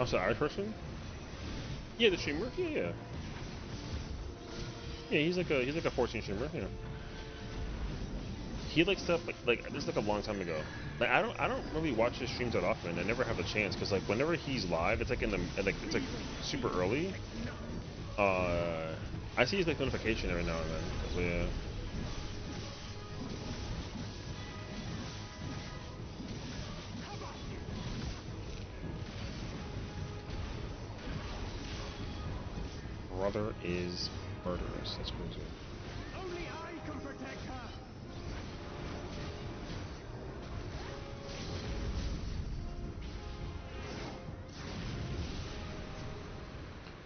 Oh, so Irish person? Yeah, the streamer. Yeah, yeah. Yeah, he's like a 14 streamer. Yeah. He like stuff like this is like a long time ago. Like I don't really watch his streams that often. I never have the chance because like whenever he's live, it's like it's like super early. I see his like notification every now and then. So yeah. Brother is murderous. That's crazy. Only I can protect her.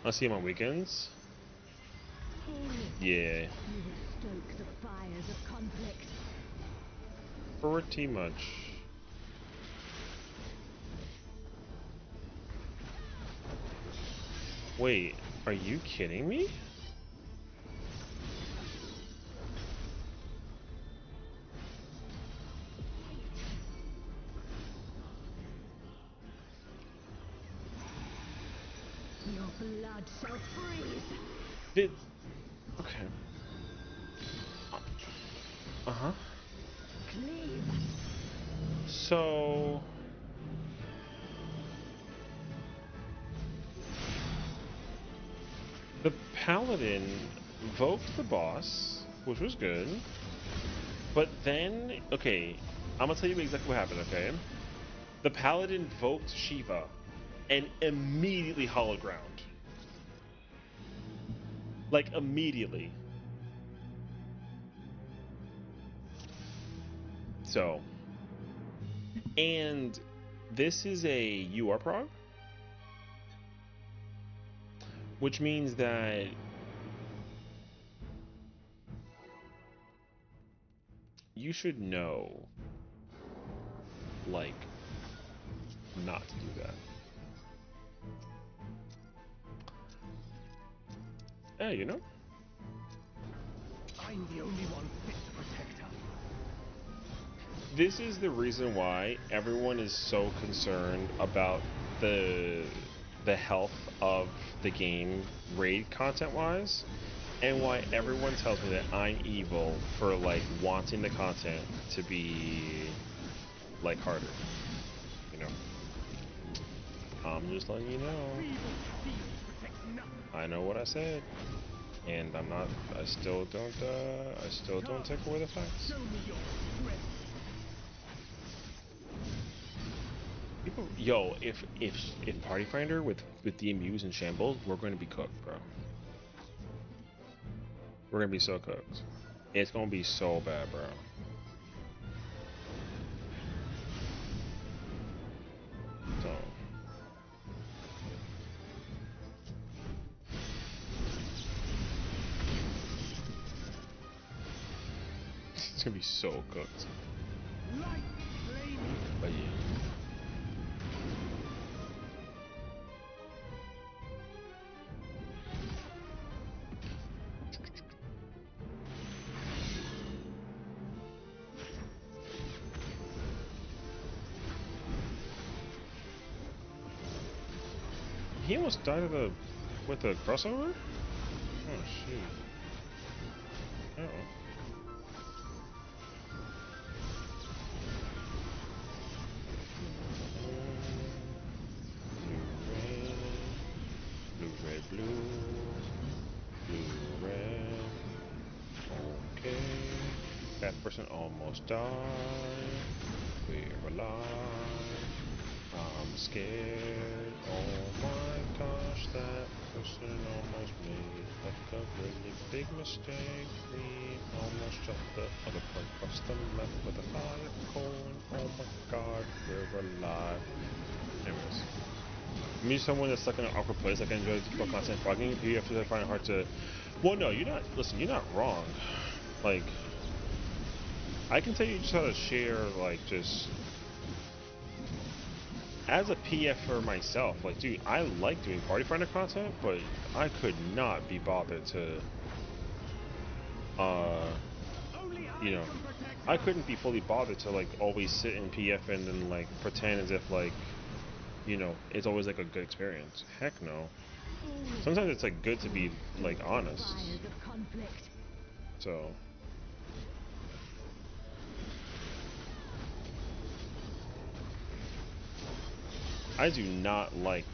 I'll see him on weekends. Yeah. You will stoke the fires of conflict. Pretty much. Wait, are you kidding me? blood shall freeze. Did okay. Uh-huh. Cleave. So the paladin invoked the boss, which was good. But then, okay, I'm gonna tell you exactly what happened, okay? The paladin invoked Shiva and immediately hollowed ground. Like, immediately. So, and this is a UR prog, which means that you should know, like, not to do that. Hey, you know? I'm the only one fit to protect her. This is the reason why everyone is so concerned about the health of the game raid content wise, and why everyone tells me that I'm evil for like wanting the content to be like harder. You know, I'm just letting you know. I know what I said, and I'm not. I still don't take away the facts. Show me your strength. People, yo, if Party Finder with DMUs and shambles, we're going to be cooked, bro. We're gonna be so cooked. It's gonna be so bad, bro. So it's gonna be so cooked. Light flame. But yeah. He almost died with a crossover? Oh shoot. Oh. Blue, red, blue. Blue, red. Okay. That person almost died. We're alive. I'm scared. Oh my gosh, that person almost made like a really big mistake. We almost shot the other part across the map with a fire cone. Oh my god, we're alive. Anyways. Me, someone that's stuck in an awkward place, like I enjoy the content fogging. If you have to find it hard to. Well, no, you're not. Listen, you're not wrong. Like, I can tell you just how to share, like, just. As a PF for myself, like, dude, I like doing Party Finder content, but I could not be bothered to, you know, I couldn't be fully bothered to, like, always sit in PF and then, like, pretend as if, like, you know, it's always, like, a good experience. Heck no. Sometimes it's, like, good to be, like, honest. So. I do not like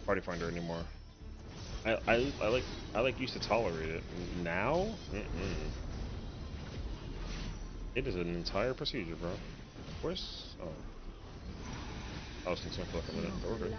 Party Finder anymore. I used to tolerate it. Now, it is an entire procedure, bro. Where's I was concerned for like a minute, but we're good.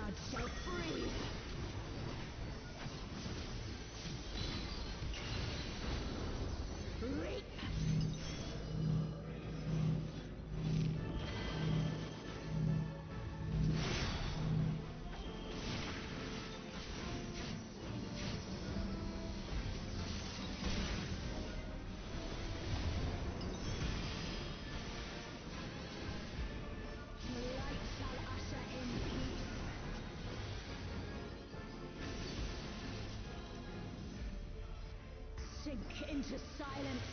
Sink into silence.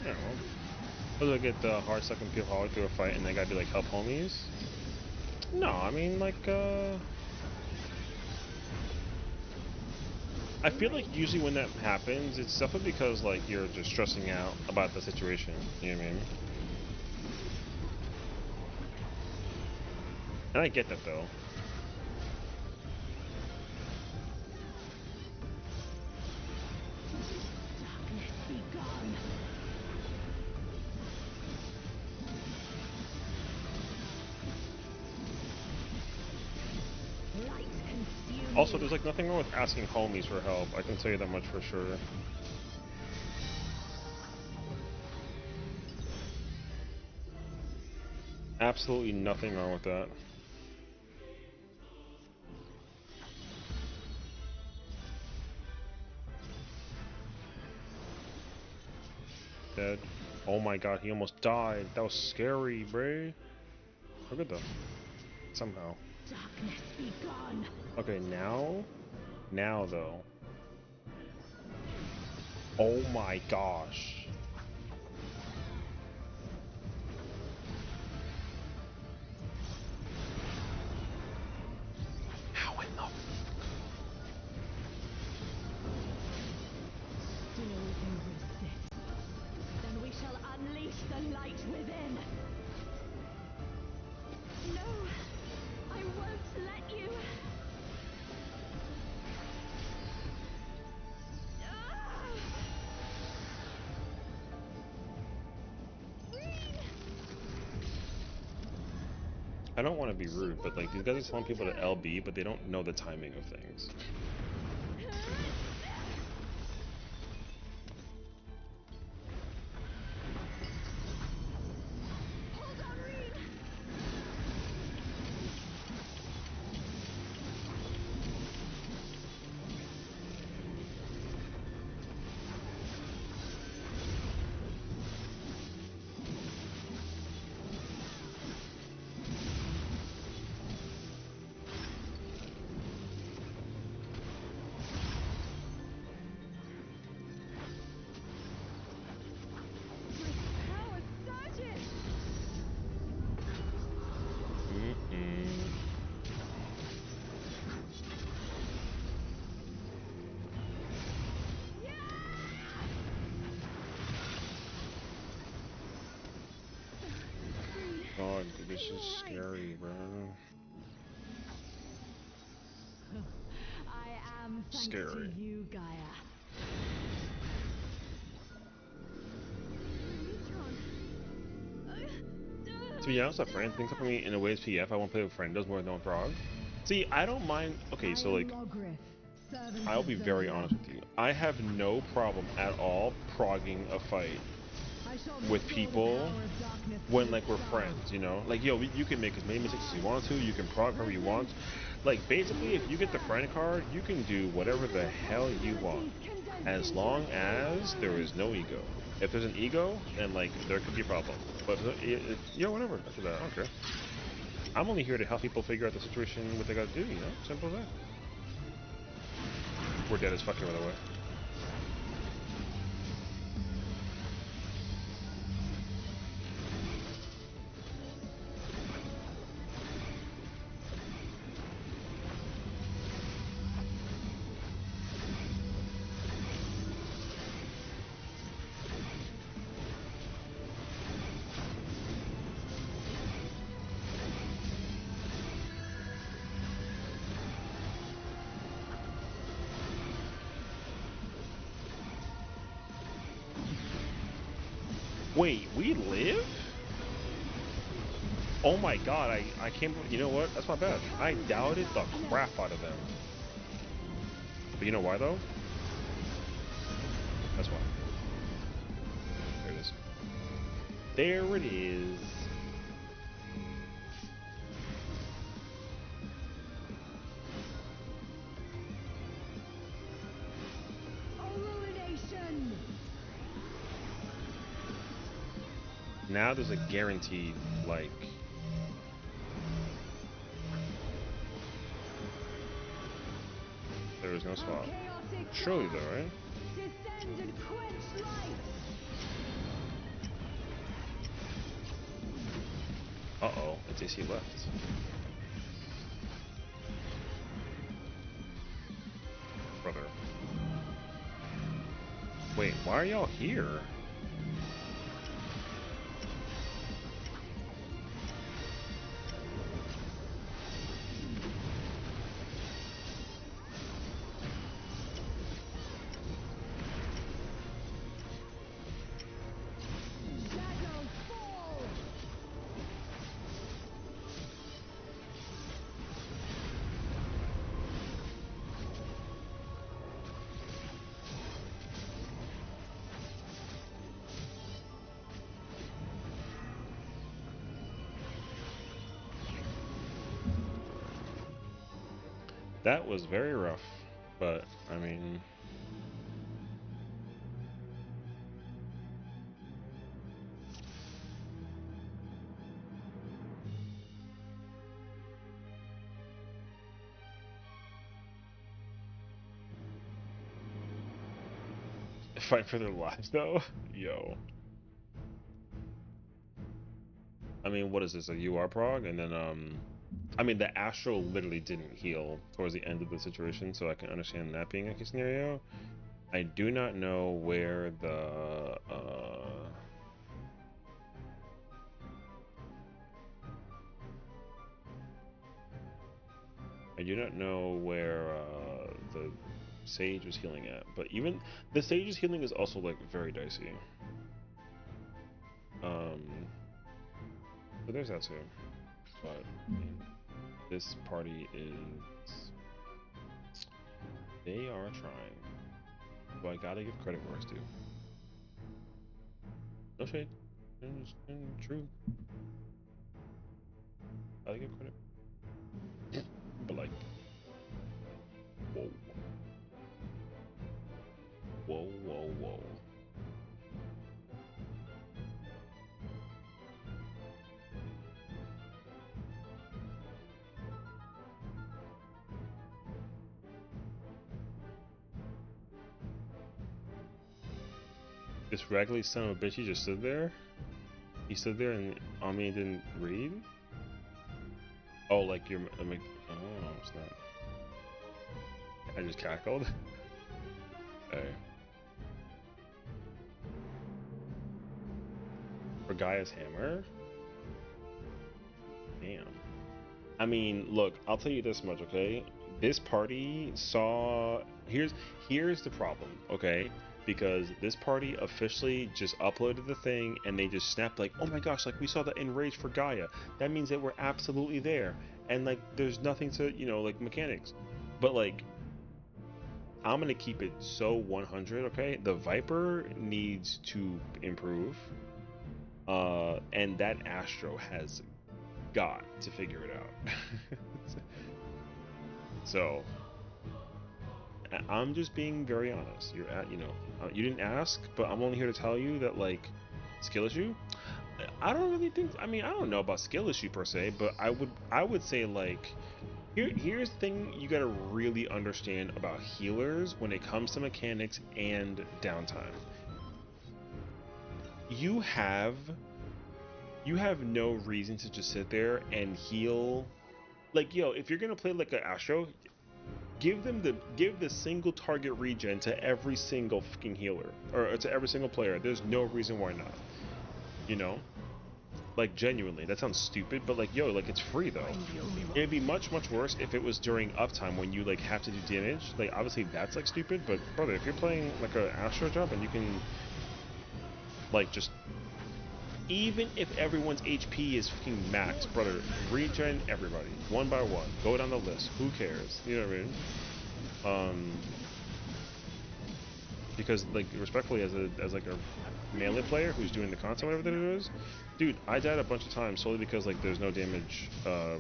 Yeah, well, what do I get the hard sucking peel hard through a fight and I gotta be like help homies? No, I mean like I feel like usually when that happens, it's definitely because like you're just stressing out about the situation. You know what I mean? And I get that though. Darkness be gone. Light consume Also, you. there's like nothing wrong with asking homies for help. I can tell you that much for sure. Absolutely nothing wrong with that. Dead. Oh my god, he almost died. That was scary, bruh. We're good though. Somehow. Darkness be gone. Okay, now? Now though. Oh my gosh. How in the Still you resist. Then we shall unleash the light within. No, I won't let you. I don't want to be rude, but like these guys are telling people to LB, but they don't know the timing of things. Hold on, Reed. Power surges. God, this is scary, bro. I am thanks Scary. to you, Gaia. To be honest, a friend thinks up for me in a way as PF. I won't play with friend does more than one frog. See, I don't mind. Okay, so like, I'll be very honest with you. I have no problem at all progging a fight with people when like we're friends, you know? Like, yo, you can make as many mistakes as you want to, you can prog however you want. Like, basically, if you get the friend card, you can do whatever the hell you want, as long as there is no ego. If there's an ego, then like there could be a problem. But you know, whatever. After that, I don't care. I'm only here to help people figure out the situation, what they gotta do. You know, simple as that. We're dead as fuck here, by the way. Wait, we live? Oh my god, I can't believe, you know what? That's my bad. I doubted the crap out of them. But you know why though? That's why. There it is. There it is. Illumination. Now there's a guaranteed, like... There is no swap. Chaotic Surely force. though, right? Descend and quench light. Its AC left. Brother. Wait, why are y'all here? That was very rough, but I mean, fight for their lives though. Yo, I mean, what is this? A UR prog, and then I mean, the Astro literally didn't heal towards the end of the situation, so I can understand that being a case scenario. I do not know where the I do not know where the Sage was healing at, but even the Sage's healing is also like very dicey. But there's that too. But this party is, they are trying. So I gotta give credit where it's due. No shade. True. Gotta give credit. But like, whoa. Whoa, whoa, whoa. This raggedy son of a bitch, he just stood there? He stood there and on me didn't read? Oh, like you're like, oh, it's not. I just cackled. Hey. For Gaia's hammer? Damn. I mean, look, I'll tell you this much, okay? This party saw, here's the problem, okay? Because this party officially just uploaded the thing and they just snapped like, oh my gosh, like we saw the enrage for Gaia. That means that we're absolutely there. And like there's nothing to, you know, like mechanics. But like I'm gonna keep it so 100, okay? The Viper needs to improve. And that Astro has got to figure it out. So I'm just being very honest. You're at, you know, you didn't ask, but I'm only here to tell you that like skill issue. I don't really think. I mean, I don't know about skill issue per se, but I would say like here's the thing you gotta really understand about healers when it comes to mechanics and downtime. You have no reason to just sit there and heal. Like, yo, if you're gonna play like an Astro, give the single target regen to every single fucking healer or to every single player. There's no reason why not. You know, like genuinely, that sounds stupid, but like, yo, like it's free though. It'd be much worse if it was during uptime when you like have to do damage. Like obviously that's like stupid, but brother, if you're playing like an Astro job and you can like just, even if everyone's HP is fucking maxed, brother, regen everybody one by one. Go down the list. Who cares? You know what I mean? Because like respectfully, as like a melee player who's doing the content, whatever that it is, dude, I died a bunch of times solely because like there's no damage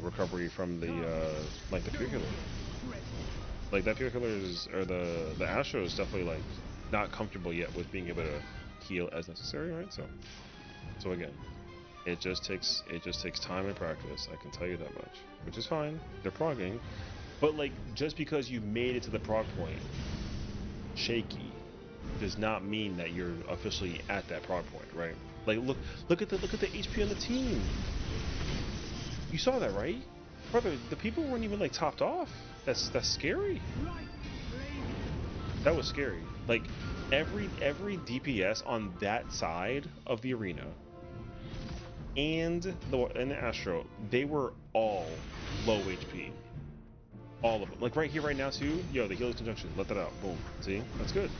recovery from the like the pure healer. Like that pure healer is, or the Astro is definitely like not comfortable yet with being able to heal as necessary, right? So again, it just takes time and practice. I can tell you that much, which is fine. They're progging, but like just because you made it to the prog point, shaky, does not mean that you're officially at that prog point, right? Like look at the HP on the team. You saw that, right? Brother, the people weren't even like topped off. That's scary. That was scary. Like every DPS on that side of the arena and the Astro, they were all low HP. All of them. Like right here, right now too. Yo, the Helix Conjunction. Let that out. Boom. See? That's good.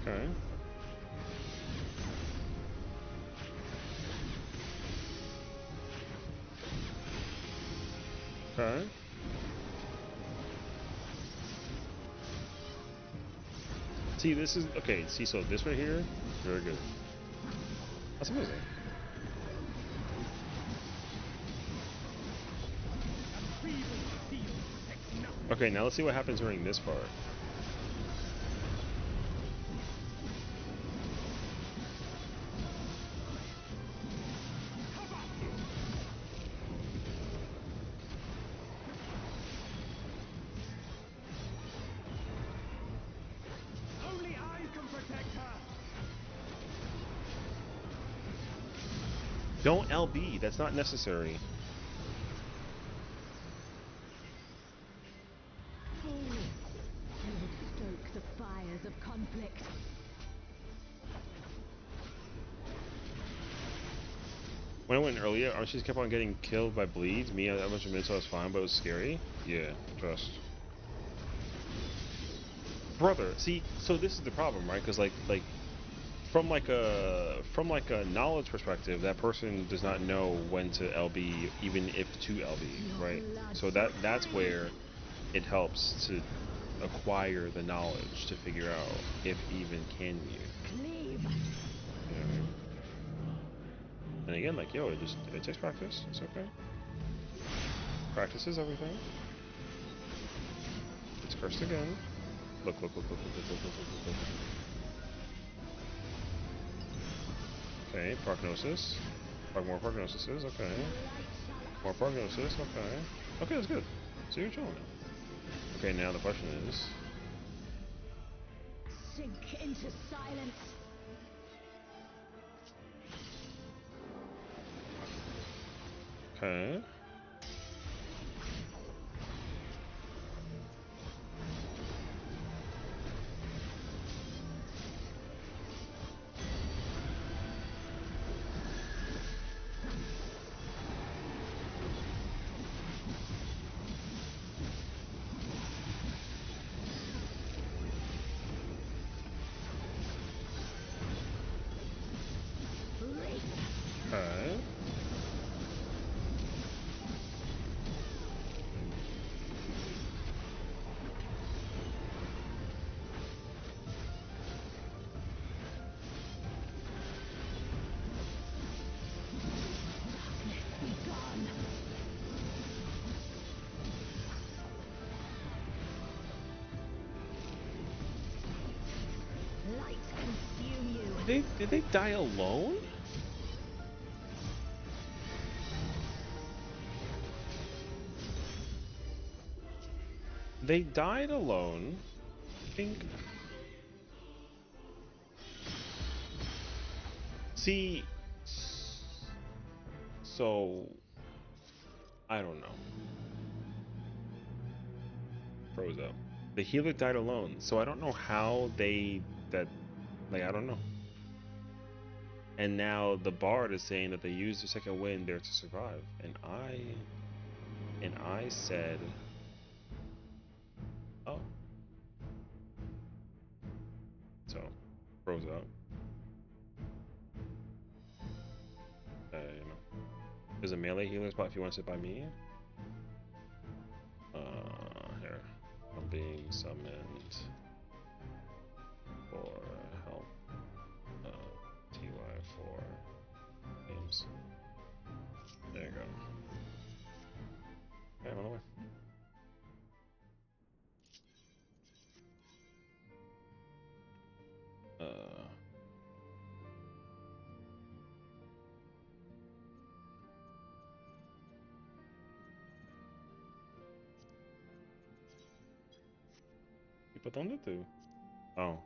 Okay. Okay. See, this is okay. See, so this right here, very good. That's amazing. Okay, now let's see what happens during this part. Only I can protect her. Don't LB. That's not necessary. You would stoke the fires of conflict. When I went earlier, she just kept on getting killed by bleeds. Me, a bunch of mids, so I was fine, but it was scary. Yeah, trust. Brother, see, so this is the problem, right? Because like from like a knowledge perspective, that person does not know when to LB, even if to LB, right? So that's where it helps to acquire the knowledge to figure out if even can you. Cleave. You know what I mean? And again, like yo, it takes practice. It's okay. Practice is everything. It's cursed again. Look. Okay, prognosis. More prognoses, okay. More prognosis, okay. Okay, that's good. So you're chilling now. Okay, now the question is... Sink into silence. Okay. Okay. Light consume you. Did they die alone? They died alone. I think. See, so I don't know. Froze up. The healer died alone, so I don't know how I don't know. And now the bard is saying that they used their second wind there to survive, and I said, oh, so froze up. You know, there's a melee healer spot if you want to sit by me. Here, I'm being summoned for help. TY4 games. There you go. Okay, I'm on the way. But ¿dónde tú? Oh.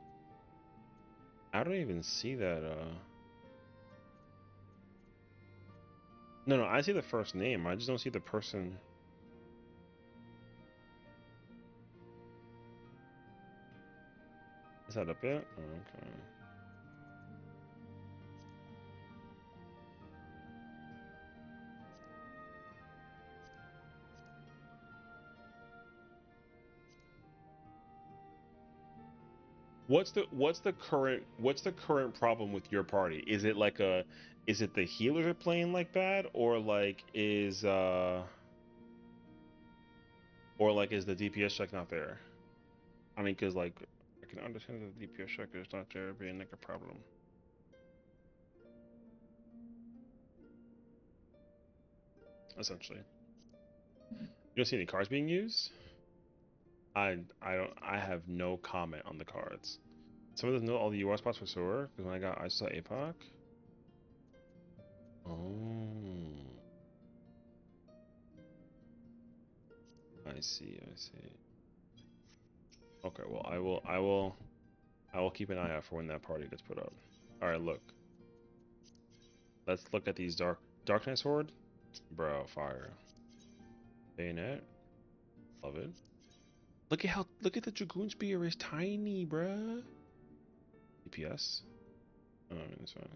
I don't even see that, No, I see the first name. I just don't see the person. Is that up yet? Oh, okay. What's the current problem with your party? Is it the healers are playing like bad, or is the DPS check not there? I mean, because like I can understand that the DPS check is not there being like a problem. Essentially, you don't see any cards being used. I have no comment on the cards. Some of them know all the UR spots for sure. Because when I saw APOC. Oh, I see. Okay, well I will keep an eye out for when that party gets put up. All right, look. Let's look at these Dark Knight Sword. Bro, fire. Bayonet. Love it. Look at the Dragoon Spear is tiny, bruh. DPS. Oh, I mean, it's fine.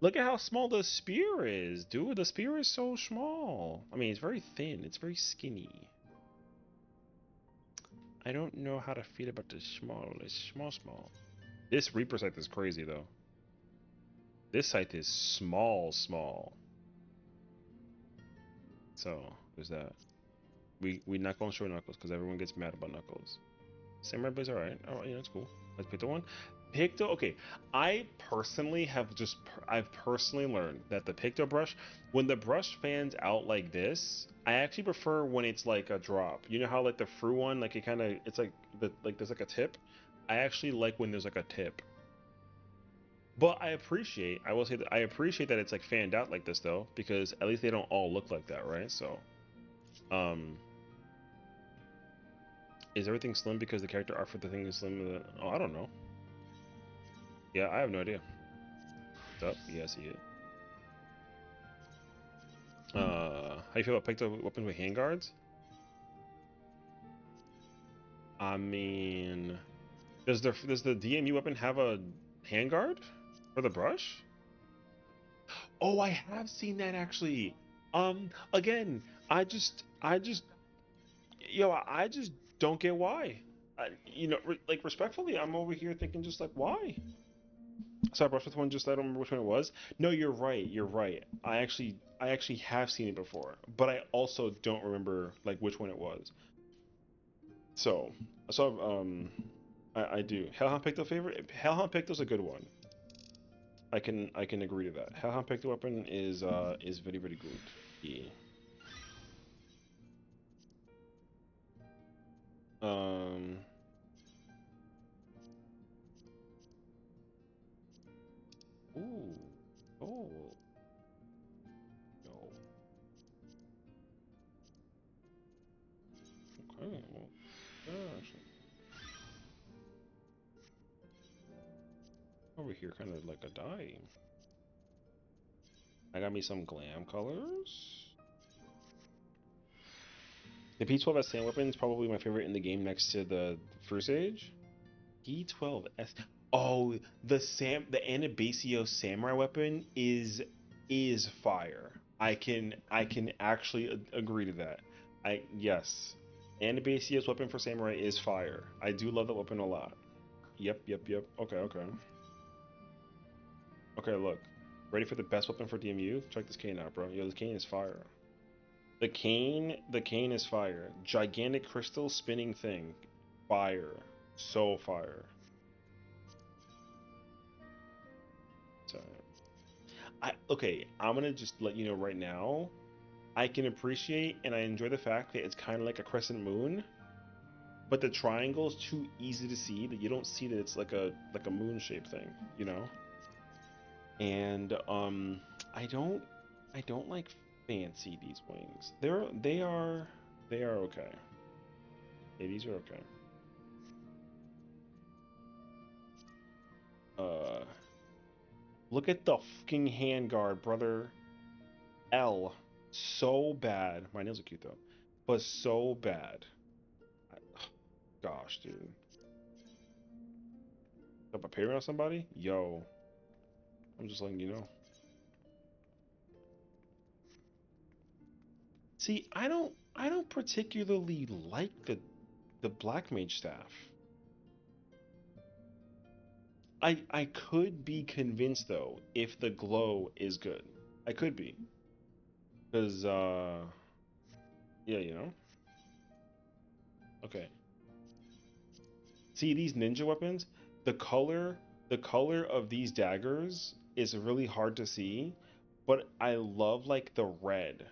Look at how small the spear is, dude. The spear is so small. I mean, it's very thin. It's very skinny. I don't know how to feel about the small. It's small. This Reaper scythe is crazy, though. This scythe is small. So, there's that. We not gonna show Knuckles because everyone gets mad about Knuckles. Samurai Blade's alright. Oh, yeah, that's cool. Let's pick the one. Picto, okay. I've personally learned that the Picto brush, when the brush fans out like this, I actually prefer when it's like a drop. You know how like the FRU one, like it's like there's like a tip. I actually like when there's like a tip. But I will say that I appreciate that it's like fanned out like this though, because at least they don't all look like that, right? So, um, is everything slim because the character art for the thing is slim? Oh, I don't know. Yeah, I have no idea. Up, yeah, I see it. How you feel about picked up weapons with handguards? I mean, does the DMU weapon have a handguard for the brush? Oh, I have seen that actually. Again, I just, I just don't get why. Like respectfully, I'm over here thinking just like why. So I brushed with one, just I don't remember which one it was. No, you're right. You're right. I actually have seen it before, but I also don't remember like which one it was. So, I do. Hellhound Picto favorite. Hellhound Picto's a good one. I can agree to that. Hellhound Picto weapon is very very good. Yeah. Um. Ooh. Oh. No. Okay. Well. Gosh. Over here, kind of like a dye. I got me some glam colors. The P12 S sand weapon is probably my favorite in the game next to the First Age. P12S. Oh, the Anabasio samurai weapon is fire. I can actually agree to that. Yes. Anabasio's weapon for samurai is fire. I do love that weapon a lot. Yep. Okay. Okay, look. Ready for the best weapon for DMU? Check this cane out, bro. Yo, this cane is fire. The cane is fire. Gigantic crystal spinning thing. Fire. So fire. So, I'm gonna just let you know right now. I can appreciate and I enjoy the fact that it's kind of like a crescent moon, but the triangle is too easy to see that you don't see that it's like a moon shaped thing, you know? And I don't like fancy these wings. They are okay. Yeah, these are okay. Uh, look at the fucking handguard, brother. L. So bad. My nails are cute though, but so bad. Gosh, dude. Up a parent on somebody? Yo, I'm just letting you know. See, I don't particularly like the black mage staff. I could be convinced though if the glow is good. I could be. Cause yeah, you know? Okay. See these ninja weapons? The color the color of these daggers is really hard to see, but I love like the red.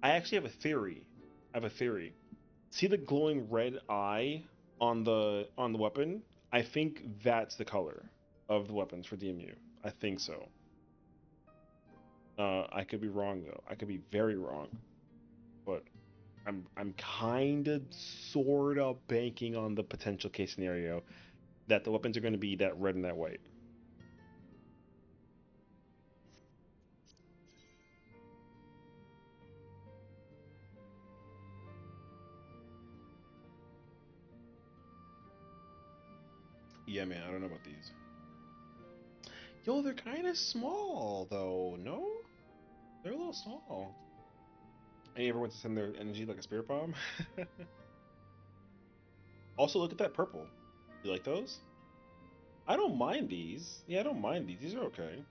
I actually have a theory. I have a theory. See the glowing red eye on the weapon? I think that's the color of the weapons for DMU. I think so. I could be wrong though. I could be very wrong, but I'm kind of sort of banking on the potential case scenario that the weapons are going to be that red and that white. Yeah, man, I don't know about these. Yo, they're kind of small though. No, they're a little small. Any ever want to send their energy like a spirit bomb? Also, look at that purple. You like those? I don't mind these. Yeah, I don't mind these. These are okay.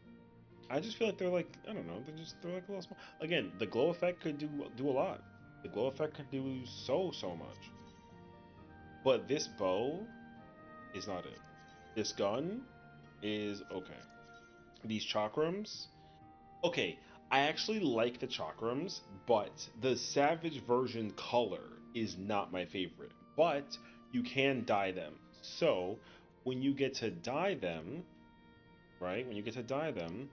I just feel like they're like I don't know. They're like a little small. Again, the glow effect could do a lot. The glow effect could do so much. But this bow is not it. This gun is okay. These chakrams, okay. I actually like the chakrams, but the savage version color is not my favorite. But you can dye them. So when you get to dye them, right? When you get to dye them,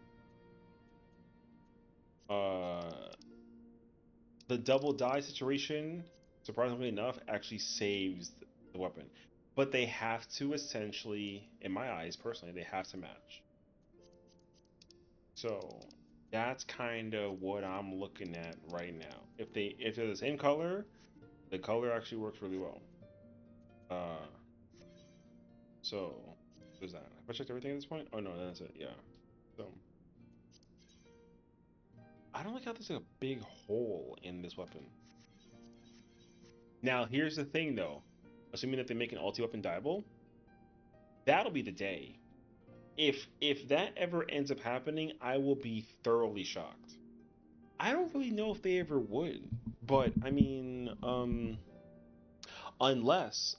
uh, the double dye situation, surprisingly enough, actually saves the weapon. But they have to essentially, in my eyes personally, they have to match. So that's kind of what I'm looking at right now. If they're the same color, the color actually works really well. Uh, so there's that. Have I checked everything at this point? Oh no, that's it. Yeah. So I don't like how there's like a big hole in this weapon. Now here's the thing though. Assuming that they make an ulti weapon dyeable, that'll be the day. If that ever ends up happening, I will be thoroughly shocked. I don't really know if they ever would, but I mean, unless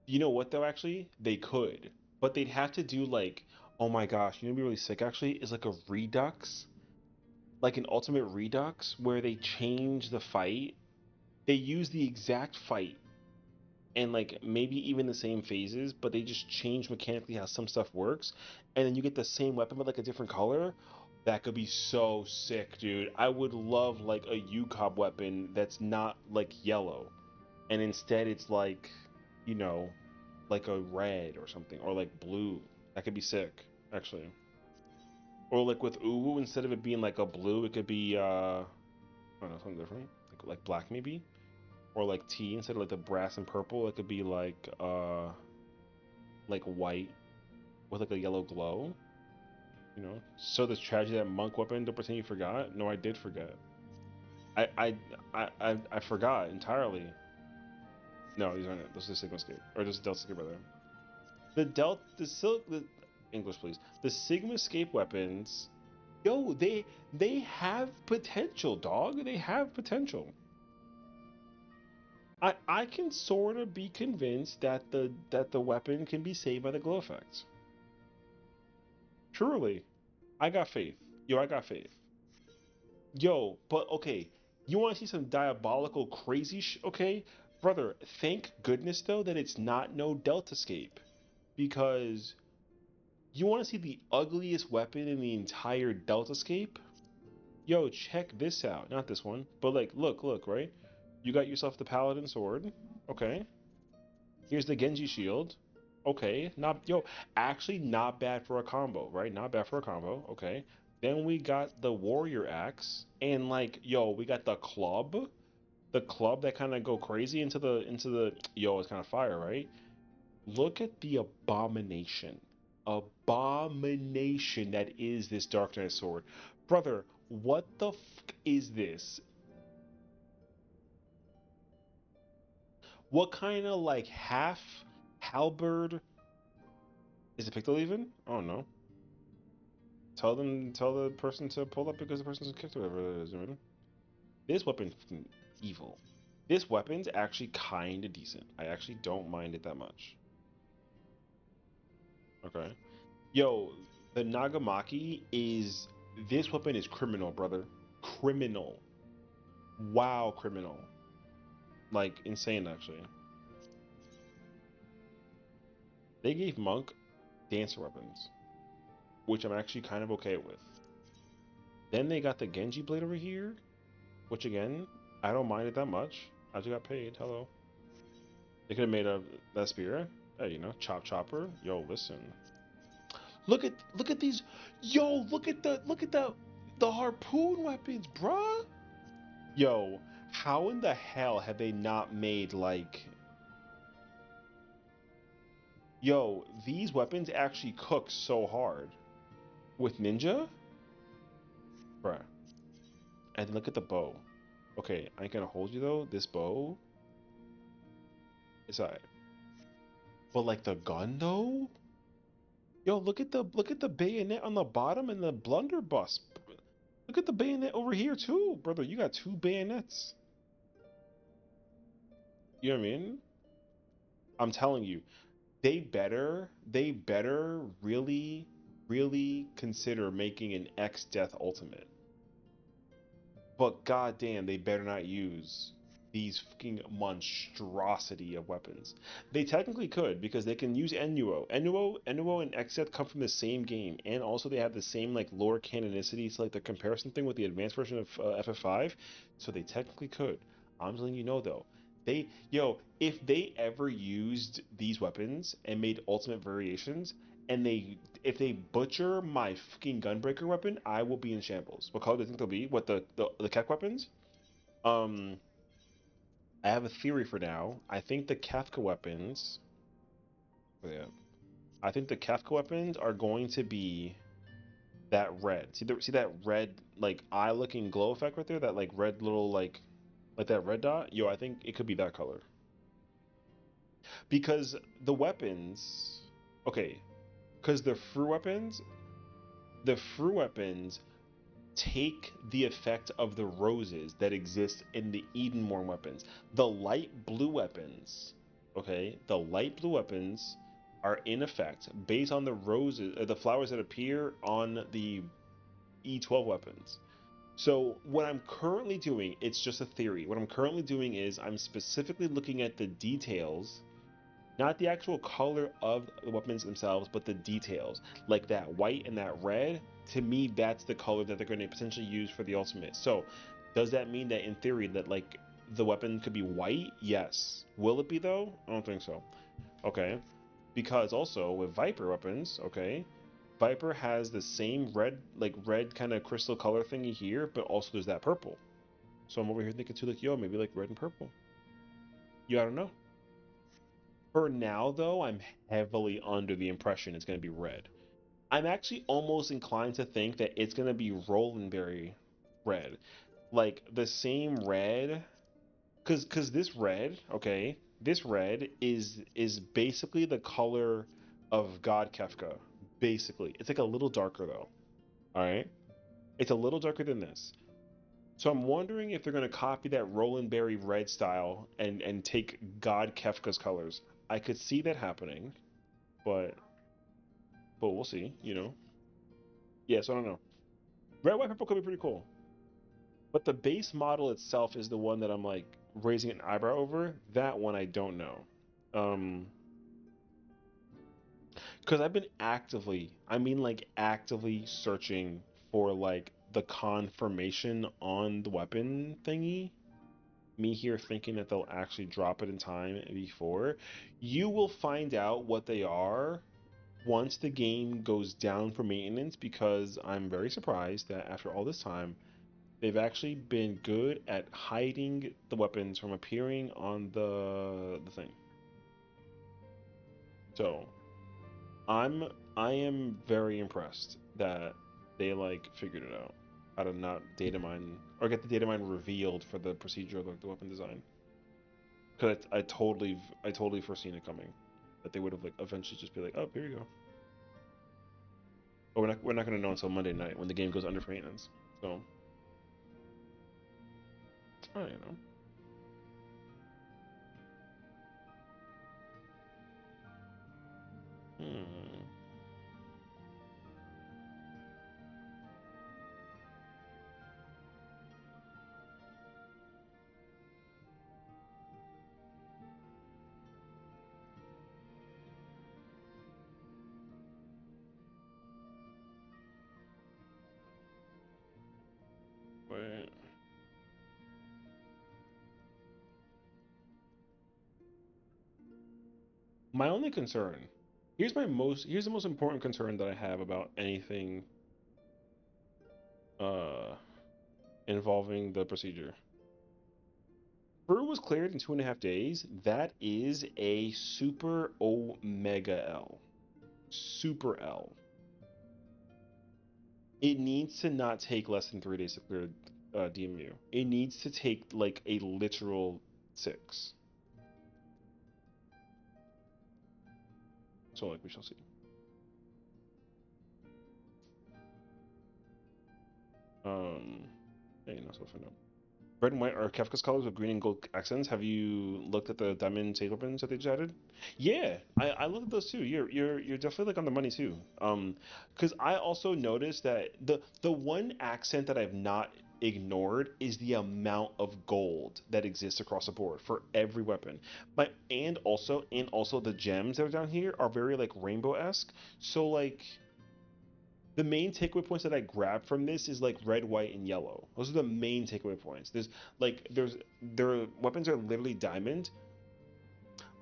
you know what though, actually they could, but they'd have to do like, oh my gosh, you know, what'd be really sick actually is like a redux, like an ultimate redux where they change the fight. They use the exact fight and like maybe even the same phases, but they just change mechanically how some stuff works, and then you get the same weapon but like a different color. That could be so sick, dude. I would love like a UCOB weapon that's not like yellow, and instead it's like, you know, like a red or something, or like blue. That could be sick, actually. Or like with Uwu, instead of it being like a blue, it could be I don't know, something different, like black maybe, or like T instead of like the brass and purple, it could be like white with like a yellow glow. You know. So the tragedy that monk weapon. Don't pretend you forgot. No, I did forget. I I I forgot entirely. No, these aren't it. Those are the Sigma Scape or just Delta Scape rather. The English please. The Sigma Scape weapons. Yo, they have potential, dog. They have potential. I can sort of be convinced that the weapon can be saved by the glow effects. Truly, I got faith. Yo, I got faith. Yo, but okay, you want to see some diabolical crazy okay, brother. Thank goodness though that it's not no Deltascape, because you want to see the ugliest weapon in the entire Deltascape. Yo, check this out. Not this one, but like, look, right? You got yourself the Paladin sword. Okay. Here's the Genji shield. Okay, not yo, actually not bad for a combo, right? Not bad for a combo. Okay. Then we got the warrior axe, and like yo, we got the club that kind of go crazy into the yo, it's kind of fire, right? Look at the abomination that is this Dark Knight sword, brother. What the is this? What kind of like half halberd is it? Pictol even? I don't know. Tell the person to pull up because the person's kicked or whatever it is, man. This weapon evil. This weapon's actually kind of decent. I actually don't mind it that much. Okay. Yo, the Nagamaki is this weapon is criminal, brother. Criminal. Wow, criminal. Like insane actually. They gave Monk dancer weapons, which I'm actually kind of okay with. Then they got the Genji blade over here, which again, I don't mind it that much. I just got paid. Hello. They could have made a that spear. Hey, chop chopper. Yo, listen. Look at these. Yo, look at the harpoon weapons, bruh. Yo, how in the hell have they not made like yo, these weapons actually cook so hard with ninja? Bruh. And look at the bow. Okay, I ain't gonna hold you though. This bow is alright. But like the gun though? Yo, look at the bayonet on the bottom and the blunderbuss. Look at the bayonet over here too, brother. You got two bayonets. You know what I mean? I'm telling you, they better really, really consider making an X Death Ultimate. But goddamn, they better not use these fucking monstrosity of weapons. They technically could because they can use Enuo. Enuo, and Exeth come from the same game, and also they have the same like lore canonicity. So like the comparison thing with the advanced version of FF5, so they technically could. I'm letting you know though. If they ever used these weapons and made ultimate variations, and if they butcher my fucking gunbreaker weapon, I will be in shambles. What color do you think they'll be? What the Keck weapons? Um, I have a theory for now. I think the Kafka weapons. Yeah, I think the Kafka weapons are going to be that red. See that red like eye looking glow effect right there. That like red little like that red dot. Yo, I think it could be that color because the weapons. Okay, because the FRU weapons take the effect of the roses that exist in the Edenborn weapons. The light blue weapons, okay, the light blue weapons are in effect based on the roses, the flowers that appear on the E12 weapons. So what I'm currently doing, it's just a theory. What I'm currently doing is I'm specifically looking at the details, not the actual color of the weapons themselves, but the details. Like that white and that red, to me, that's the color that they're going to potentially use for the ultimate. So, does that mean that in theory that like the weapon could be white? Yes. Will it be though? I don't think so. Okay. Because also with Viper weapons, okay, Viper has the same red, like red kind of crystal color thingy here, but also there's that purple. So I'm over here thinking too, like, yo, maybe like red and purple. You, I don't know. For now, though, I'm heavily under the impression it's going to be red. I'm actually almost inclined to think that it's going to be Rolandberry red. Like the same red cuz this red, okay? This red is basically the color of God Kefka. Basically. It's like a little darker though. All right? It's a little darker than this. So I'm wondering if they're going to copy that Rolandberry red style and take God Kefka's colors. I could see that happening, but we'll see. Yeah, so I don't know. Red, white, purple could be pretty cool, but the base model itself is the one that I'm like raising an eyebrow over. That one I don't know, because I've been I mean like actively searching for like the confirmation on the weapon thingy, me here thinking that they'll actually drop it in time before. You will find out what they are once the game goes down for maintenance, because I'm very surprised that after all this time, they've actually been good at hiding the weapons from appearing on the thing. So I am very impressed that they like figured it out how to not data mine or get the data mine revealed for the procedure of like the weapon design. Because I totally foreseen it coming, that they would have like eventually just be like, oh, here you go. But we're not gonna know until Monday night when the game goes under for maintenance. So I don't know. Hmm. Wait. My only concern. Here's the most important concern that I have about anything uh involving the procedure. FRU was cleared in 2.5 days. That is a super omega L. Super L. It needs to not take less than 3 days to clear DMU. It needs to take like a literal 6. So like we shall see. Hey, not so for now. Red and white are Kefka's colors with green and gold accents. Have you looked at the diamond tape weapons that they just added? Yeah, I looked at those too. You're definitely like on the money too. Because I also noticed that the one accent that I've not ignored is the amount of gold that exists across the board for every weapon. But and also the gems that are down here are very like rainbow-esque. So like the main takeaway points that I grab from this is like red, white, and yellow. Those are the main takeaway points. Their weapons are literally diamond,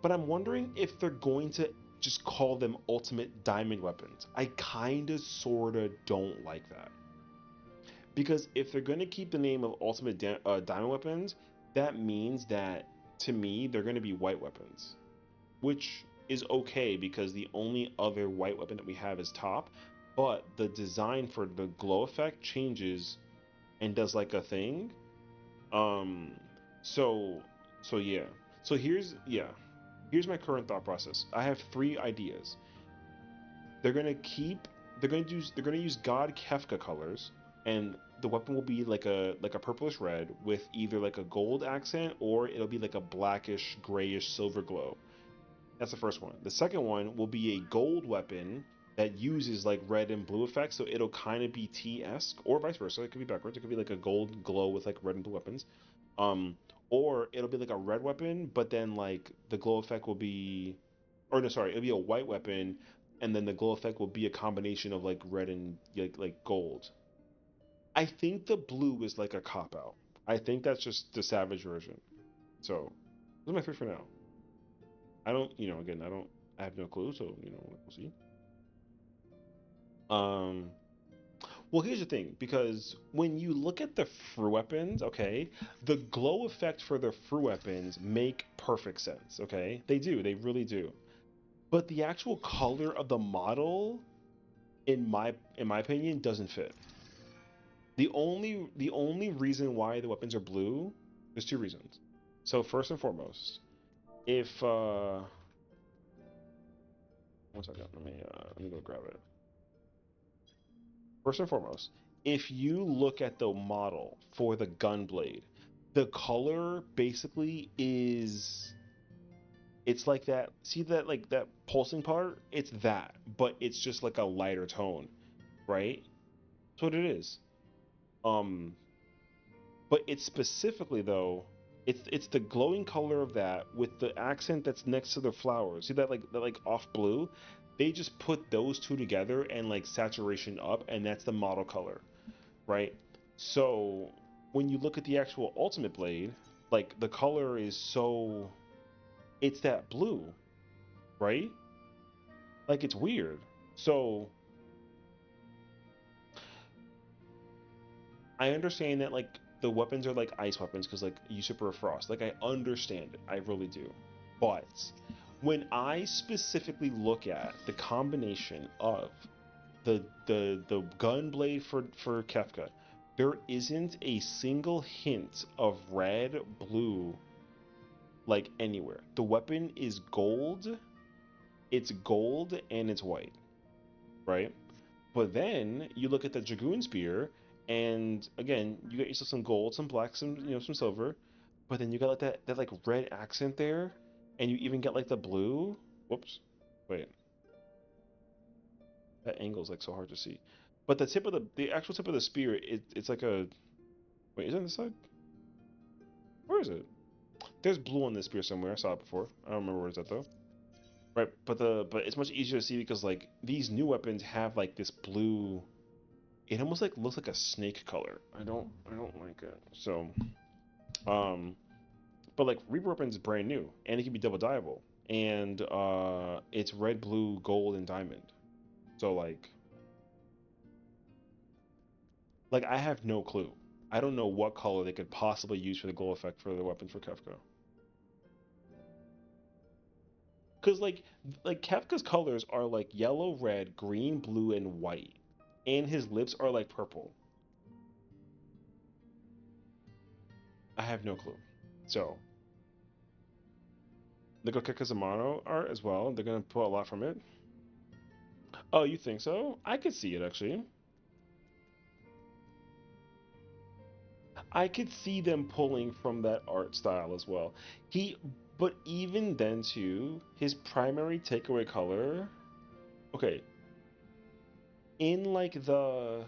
but I'm wondering if they're going to just call them ultimate diamond weapons. I kinda sorta don't like that, because if they're gonna keep the name of ultimate diamond weapons, that means that to me they're gonna be white weapons, which is okay because the only other white weapon that we have is top, but the design for the glow effect changes and does like a thing. Um, so yeah. So here's my current thought process. I have 3 ideas. They're gonna keep they're gonna use God Kefka colors, and the weapon will be like a purplish red with either like a gold accent or it'll be like a blackish grayish silver glow. That's the first one. The second one will be a gold weapon that uses like red and blue effects, so it'll kind of be T-esque, or vice versa. It could be backwards. It could be like a gold glow with like red and blue weapons. Um, or it'll be like a red weapon, but then like the glow effect will be, or no, sorry, it'll be a white weapon, and then the glow effect will be a combination of like red and like gold. I think the blue is like a cop out. I think that's just the savage version. So those are my 3 for now. I don't, again, I have no clue, so we'll see. Um, well, here's the thing, because when you look at the FRU weapons, okay, the glow effect for the FRU weapons make perfect sense, okay? They do, they really do. But the actual color of the model, in my opinion, doesn't fit. The only reason why the weapons are blue, there's 2 reasons. So first and foremost, if one second, let me go grab it. First and foremost, if you look at the model for the gunblade, the color basically is, it's like that. See that like that pulsing part? It's that, but it's just like a lighter tone, right? That's what it is. Um, but it's specifically though, it's the glowing color of that with the accent that's next to the flowers. See that like off blue? They just put those 2 together and like saturation up, and that's the model color, right? So when you look at the actual Ultimate Blade, Like the color is so, it's that blue, right? Like it's weird. So I understand that like the weapons are like ice weapons because like usurper of frost. Like I understand it, I really do. But when I specifically look at the combination of the gun blade for Kefka, there isn't a single hint of red, blue, like anywhere. The weapon is gold. It's gold and it's white, right? But then you look at the Dragoon Spear, and again, you get yourself some gold, some black, some some silver, but then you got like that like red accent there, and you even get like the blue. Whoops, wait, that angle's like so hard to see. But the tip of the actual tip of the spear, it's like a wait, is it on this side? Where is it? There's blue on this spear somewhere. I saw it before. I don't remember where it's at though. Right, but it's much easier to see because like these new weapons have like this blue. It almost like looks like a snake color. I don't like it. So, um, but like Reaper weapons is brand new and it can be double dyeable, and it's red, blue, gold, and diamond. So like I have no clue. I don't know what color they could possibly use for the glow effect for the weapons for Kefka. Cause like Kefka's colors are like yellow, red, green, blue, and white, and his lips are like purple. I have no clue. So they go Kekazamano art as well. They're gonna pull a lot from it. Oh, you think so? I could see it actually. I could see them pulling from that art style as well. But even then too, his primary takeaway color. Okay, in like the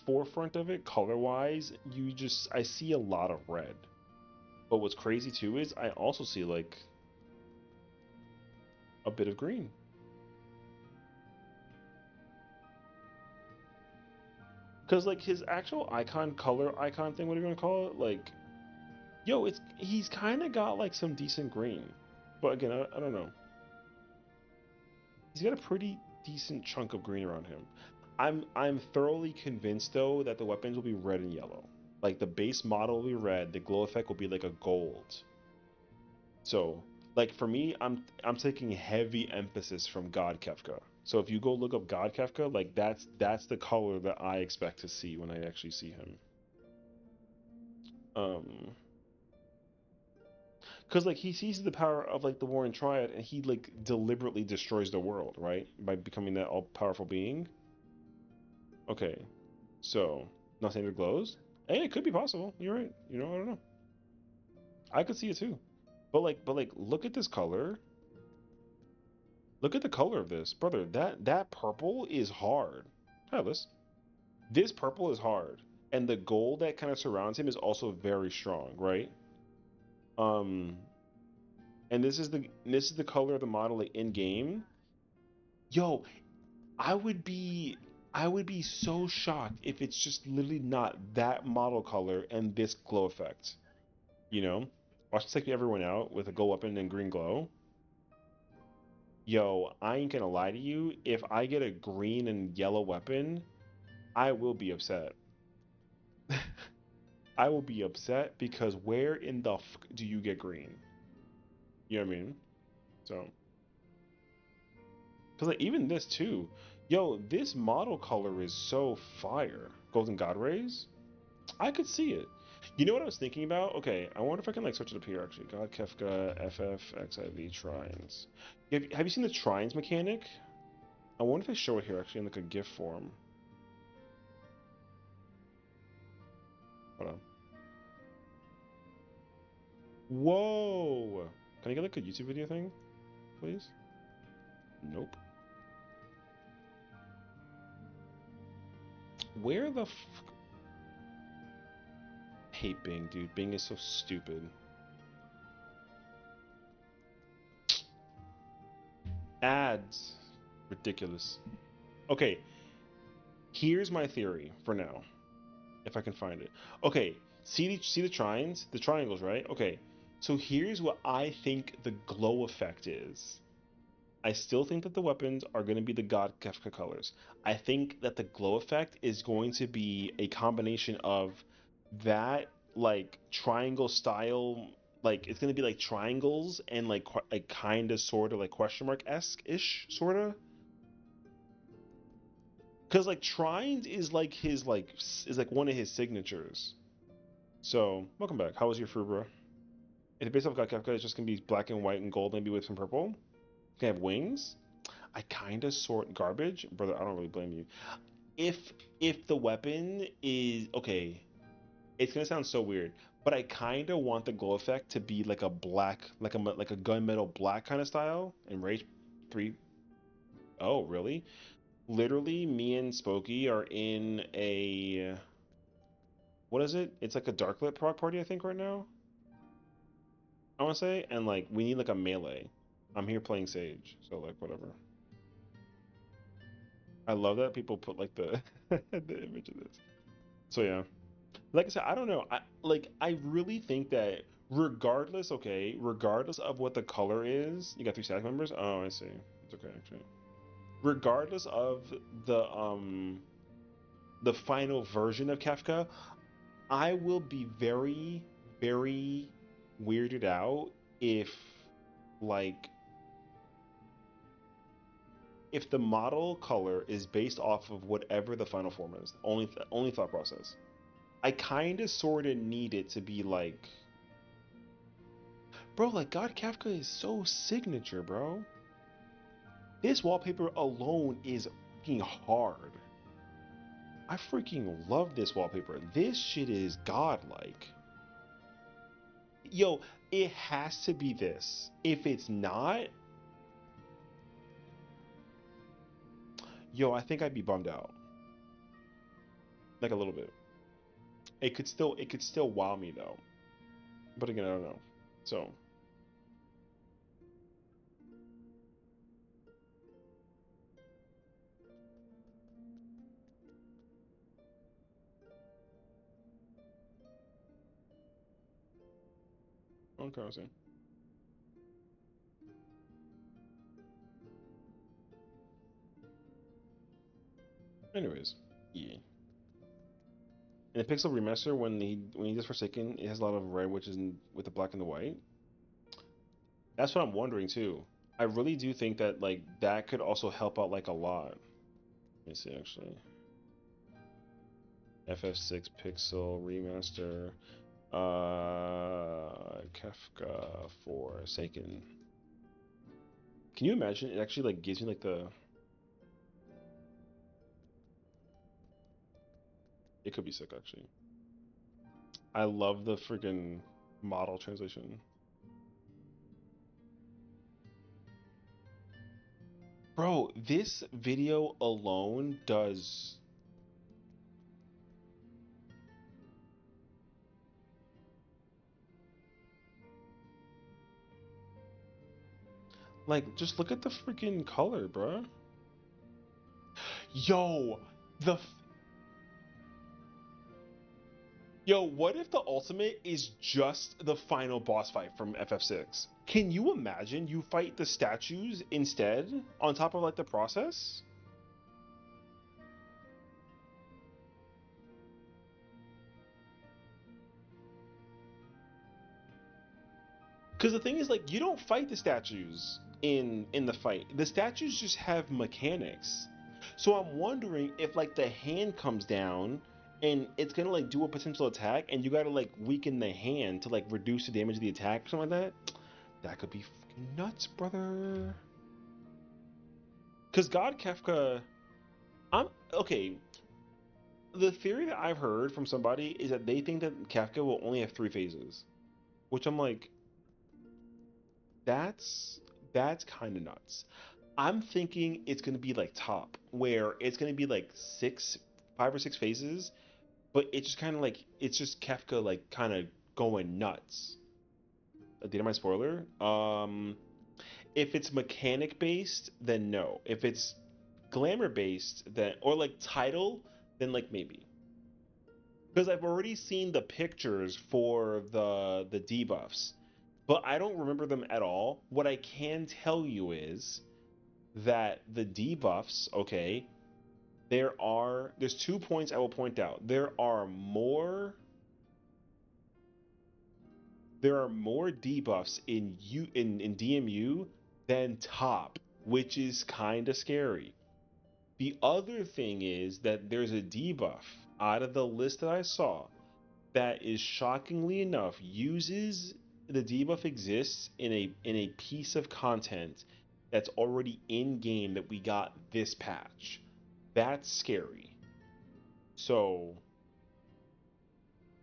forefront of it, color wise, I see a lot of red. But what's crazy too is I also see like a bit of green. Cause like his actual icon color icon thing, what are you gonna call it? Like, yo, he's kind of got like some decent green, but again, I don't know. He's got a pretty decent chunk of green around him. I'm thoroughly convinced though that the weapons will be red and yellow. Like the base model will be red, the glow effect will be like a gold. So like for me, I'm taking heavy emphasis from God Kefka. So if you go look up God Kefka, like that's the color that I expect to see when I actually see him. Um, because like he sees the power of like the Warring Triad, and he like deliberately destroys the world, right? By becoming that all-powerful being. Okay, so not saying it glows. Hey, it could be possible. You're right. I don't know. I could see it too. But like, look at this color. Look at the color of this, brother. That purple is hard. Atlas. This purple is hard, and the gold that kind of surrounds him is also very strong, right? Um, and this is the color of the model in game. Yo, I would be I would be so shocked if it's just literally not that model color and this glow effect. You know? Watch this take everyone out with a gold weapon and green glow. Yo, I ain't gonna lie to you. If I get a green and yellow weapon, I will be upset. I will be upset because where in the do you get green? You know what I mean? So, because like even this too, yo, this model color is so fire. Golden God Rays, I could see it. You know what I was thinking about? Okay, I wonder if I can like search it up here actually. God Kefka FFXIV Trines. Have you seen the Trines mechanic? I wonder if they show it here actually in like a GIF form. Hold on. Whoa! Can I get like a YouTube video thing, please? Nope. Where the hate Bing, dude. Bing is so stupid. Ads. Ridiculous. Okay, here's my theory for now. if I can find it. Okay, see the trines, the triangles, right? Okay, so here's what I think the glow effect is. I still think that the weapons are going to be the God Kefka colors. I think that the glow effect is going to be a combination of that like triangle style, like it's going to be like triangles and like kind of sort of like question mark esque ish sort of. Because like trines is like his is like one of his signatures. So welcome back. How was your FRU, bro? It's based off God Kefka. It's just gonna be black and white and gold, maybe with some purple. It's gonna have wings. I kind of sort garbage, brother. I don't really blame you. If if the weapon is okay, it's gonna sound so weird, but I kind of want the glow effect to be like a black, like a gunmetal black kind of style. And Rage 3. Oh, really? Literally, me and Spooky are in a what is it? It's like a darklit prog party, I think, right now. I want to say, and like we need like a melee. I'm here playing Sage, so like whatever. I love that people put like the the image of this. So yeah, like I said, I don't know. I really think that regardless, okay, regardless of what the color is, you got three staff members. Oh, I see. It's okay actually. Regardless of the final version of Kefka, I will be very very weirded out if like if the model color is based off of whatever the final form is. Only thought process. I kind of sort of need it to be like, bro, like God Kafka is so signature, bro. This wallpaper alone is fucking hard. I freaking love this wallpaper. This shit is godlike. Yo, it has to be this. If it's not, yo, I think I'd be bummed out. Like a little bit. It could still wow me though. But again, I don't know. So okay, I see. Anyways, yeah. In the Pixel remaster, when he does Forsaken, it has a lot of red, which is with the black and the white. That's what I'm wondering too. I really do think that like that could also help out like a lot. Let me see actually. FF6 Pixel remaster. Kefka Forsaken. Can you imagine? It actually like gives me like the. It could be sick actually. I love the freaking model translation. Bro, this video alone does like just look at the freaking color, bro. Yo, the Yo, what if the ultimate is just the final boss fight from FF6? Can you imagine you fight the statues instead on top of like the process? Because the thing is, like, you don't fight the statues in the fight. The statues just have mechanics. So I'm wondering if like the hand comes down and it's gonna like do a potential attack, and you gotta like weaken the hand to like reduce the damage of the attack or something like that. That could be fucking nuts, brother. Because God Kefka, I'm okay. The theory that I've heard from somebody is that they think that Kafka will only have three phases, which I'm like, that's that's kind of nuts. I'm thinking it's gonna be like top, where it's gonna be like five or six phases, but it's just kind of like it's just Kafka like kind of going nuts. Did my spoiler? If it's mechanic based, then no. If it's glamour based, then or like title, then like maybe. because I've already seen the pictures for the debuffs, but I don't remember them at all. What I can tell you is that the debuffs, okay, there's 2 points I will point out. There are more debuffs in DMU than top, which is kind of scary. The other thing is that there's a debuff out of the list that I saw that is shockingly enough uses the debuff exists in a piece of content that's already in game that we got this patch. That's scary. So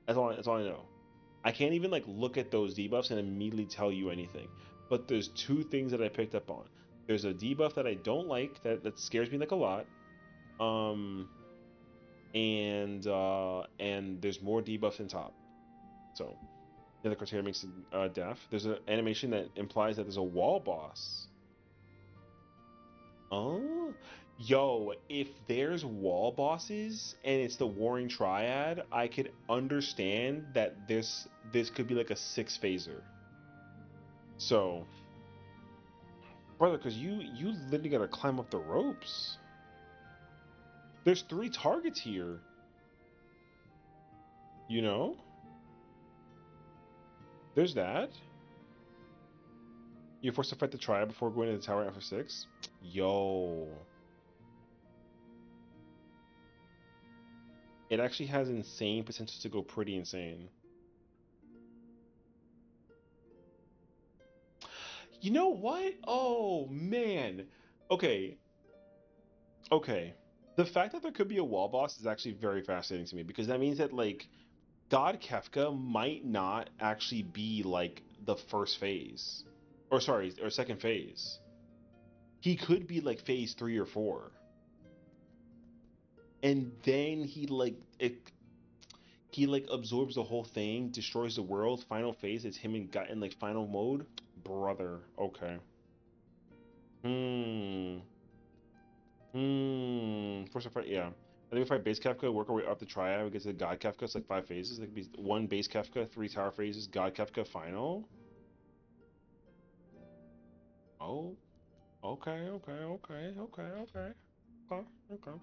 that's all I know. I can't even like look at those debuffs and immediately tell you anything. But there's two things that I picked up on. There's a debuff that I don't like that scares me like a lot. Um and there's more debuffs in top. So the other criteria makes it deaf. There's an animation that implies that there's a wall boss. Oh, yo, if there's wall bosses and it's the Warring Triad, I could understand that this could be like a 6 phaser. So, brother, because you literally gotta climb up the ropes. There's 3 targets here. You know, there's that. You're forced to fight the Triad before going to the tower after 6. Yo, it actually has insane potential to go pretty insane. You know what? Oh man. Okay. Okay. The fact that there could be a wall boss is actually very fascinating to me because that means that like God Kefka might not actually be like the first phase. Or sorry, or second phase. He could be like phase 3 or 4. And then he absorbs the whole thing, destroys the world, final phase, it's him in like final mode. Brother, okay. Hmm. First I fight, yeah. I think we fight base Kefka, work our way up the triad, we get to the God Kefka, it's like 5 phases. It could be 1 base Kefka, 3 tower phases, God Kefka final. Oh, okay, okay, okay, okay, okay. Okay, okay.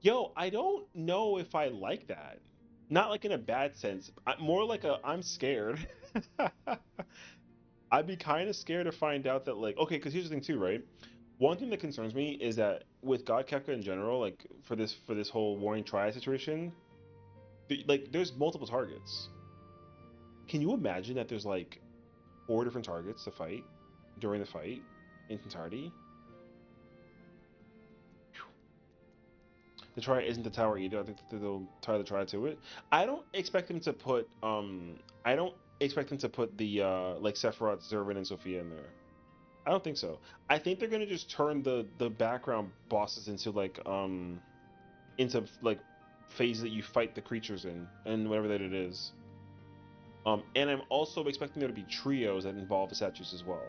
Yo, I don't know if I like that. Not like in a bad sense. More like I'm scared. I'd be kind of scared to find out that like okay, because here's the thing too, right? One thing that concerns me is that with God Kefka in general, like for this whole Warring Triad situation, like there's multiple targets. Can you imagine that there's like 4 different targets to fight during the fight in entirety? The Triad isn't the tower either. I think that they'll tie the Triad to it. I don't expect them to put I don't expect them to put the like Sephiroth, Zervin, and Sophia in there. I don't think so. I think they're gonna just turn the background bosses into like phases that you fight the creatures in and whatever that it is. And I'm also expecting there to be trios that involve the statues as well.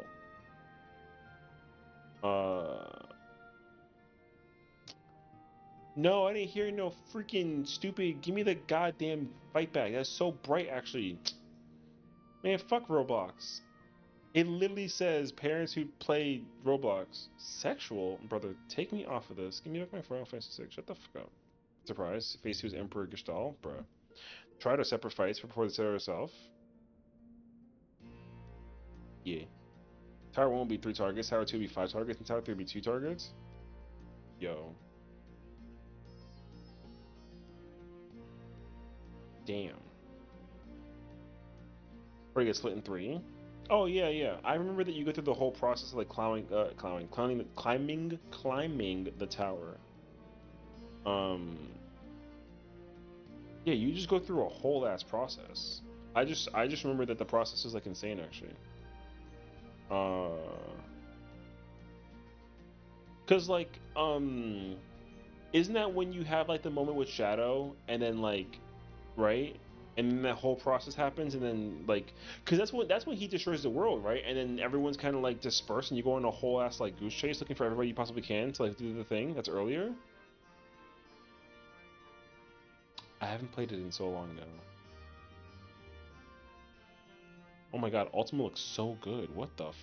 No, I didn't hear no freaking stupid. Give me the goddamn fight back. That's so bright, actually. Man, fuck Roblox. It literally says parents who play Roblox. Sexual? Brother, take me off of this. Give me back my Final Fantasy 6. Shut the fuck up. Surprise. Phase 2 is Emperor Gestalt? Bruh. Try to separate fights before the setter herself? Yeah. Tower 1 will be 3 targets, Tower 2 will be 5 targets, and Tower 3 will be 2 targets? Yo. Damn. Or you get split in 3? Oh yeah, yeah. I remember that you go through the whole process of like climbing the tower. Um, yeah, you just go through a whole ass process. I just remember that the process is like insane actually. Uh, cause like isn't that when you have like the moment with Shadow and then like right? And then that whole process happens, and then like, cause that's when he destroys the world, right? And then everyone's kind of like dispersed, and you go on a whole ass like goose chase looking for everybody you possibly can to like do the thing that's earlier. I haven't played it in so long now. Oh my god, Ultima looks so good. What the f...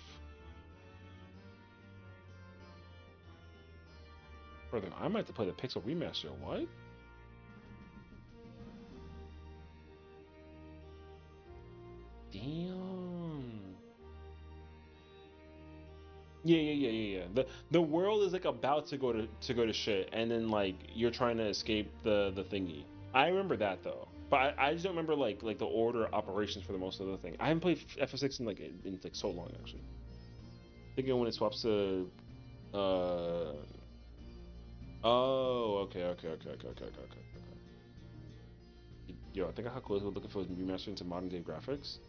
Brother, I might have to play the Pixel Remaster. What? Damn. Yeah. The world is like about to go to shit, and then like you're trying to escape the thingy. I remember that though, but I just don't remember like the order of operations for the most of the thing. I haven't played FF6 in like so long actually. Thinking when it swaps to oh, okay. Yo, I think I have close. We're looking for remaster into modern day graphics.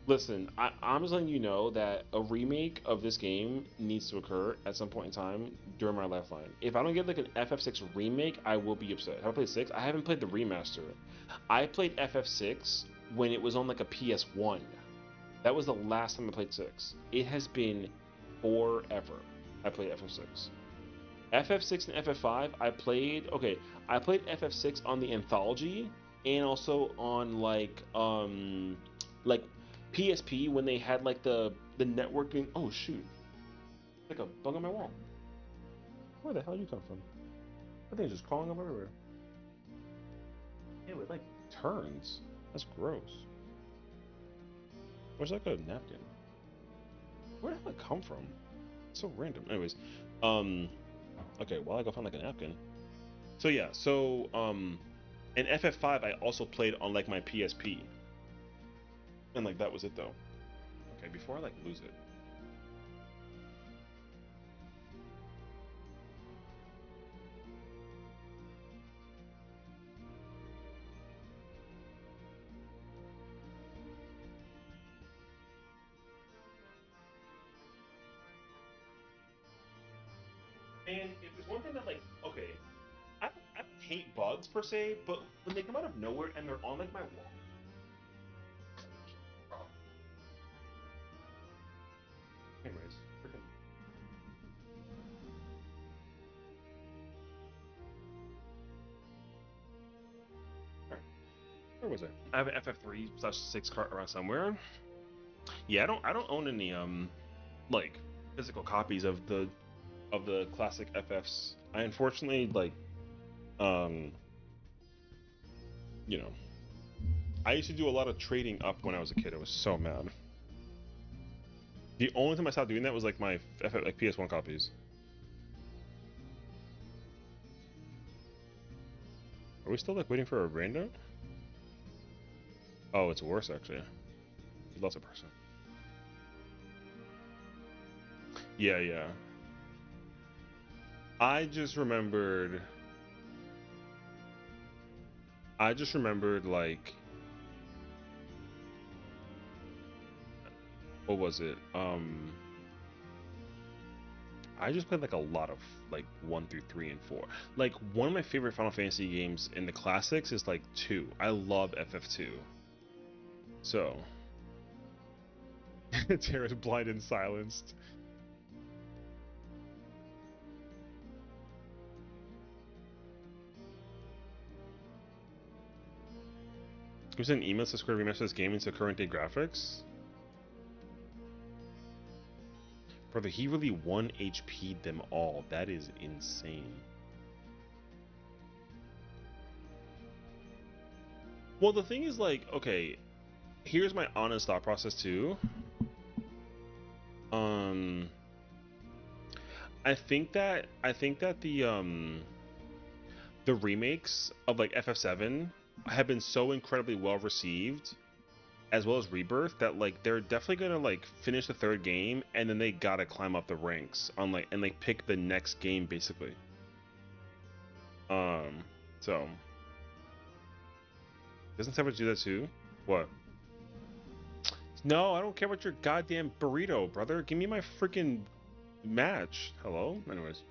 Listen, I'm just letting you know that a remake of this game needs to occur at some point in time during my lifeline. If I don't get like an FF6 remake, I will be upset. Have I played 6? I haven't played the remaster. I played FF6 when it was on like a PS1. That was the last time I played 6. It has been forever. I played FF6. FF6 and FF5, I played FF6 on the anthology and also on like PSP when they had like the networking. Oh shoot. Like a bug on my wall. Where the hell you come from? I think it's just crawling up everywhere. Ew, it like turns. That's gross. Where's like a napkin? Where did that come from? It's so random. Anyways, okay, well I go find like a napkin. So yeah, in FF5 I also played on like my PSP. And like that was it though. Okay, before I like lose it. And if there's one thing that like, okay, I don't hate bugs per se, but when they come out of nowhere and they're on like my wall. Anyways, freaking. Where was I? I have an FF3/6 cart around somewhere. Yeah, I don't own any like physical copies of the classic FFs. I unfortunately like um you know I used to do a lot of trading up when I was a kid. I was so mad. The only time I stopped doing that was like my like PS1 copies. Are we still like waiting for a rando? Oh, it's worse actually. He lost a person. Yeah. I just remembered. Like what was it? I just played like a lot of like 1 through 3 and 4. Like one of my favorite Final Fantasy games in the classics is like 2. I love FF2. So Terra's blind and silenced. Who sent emails to Square remaster this game into current day graphics? Brother, he really 1 HP'd them all. That is insane. Well, the thing is like, okay, here's my honest thought process too. Um I think that the remakes of like FF7 have been so incredibly well received as well as Rebirth that like they're definitely gonna like finish the third game and then they gotta climb up the ranks on like and like pick the next game basically. So doesn't Severus do that too? What? No, I don't care about your goddamn burrito, brother. Give me my freaking match. Hello? Anyways.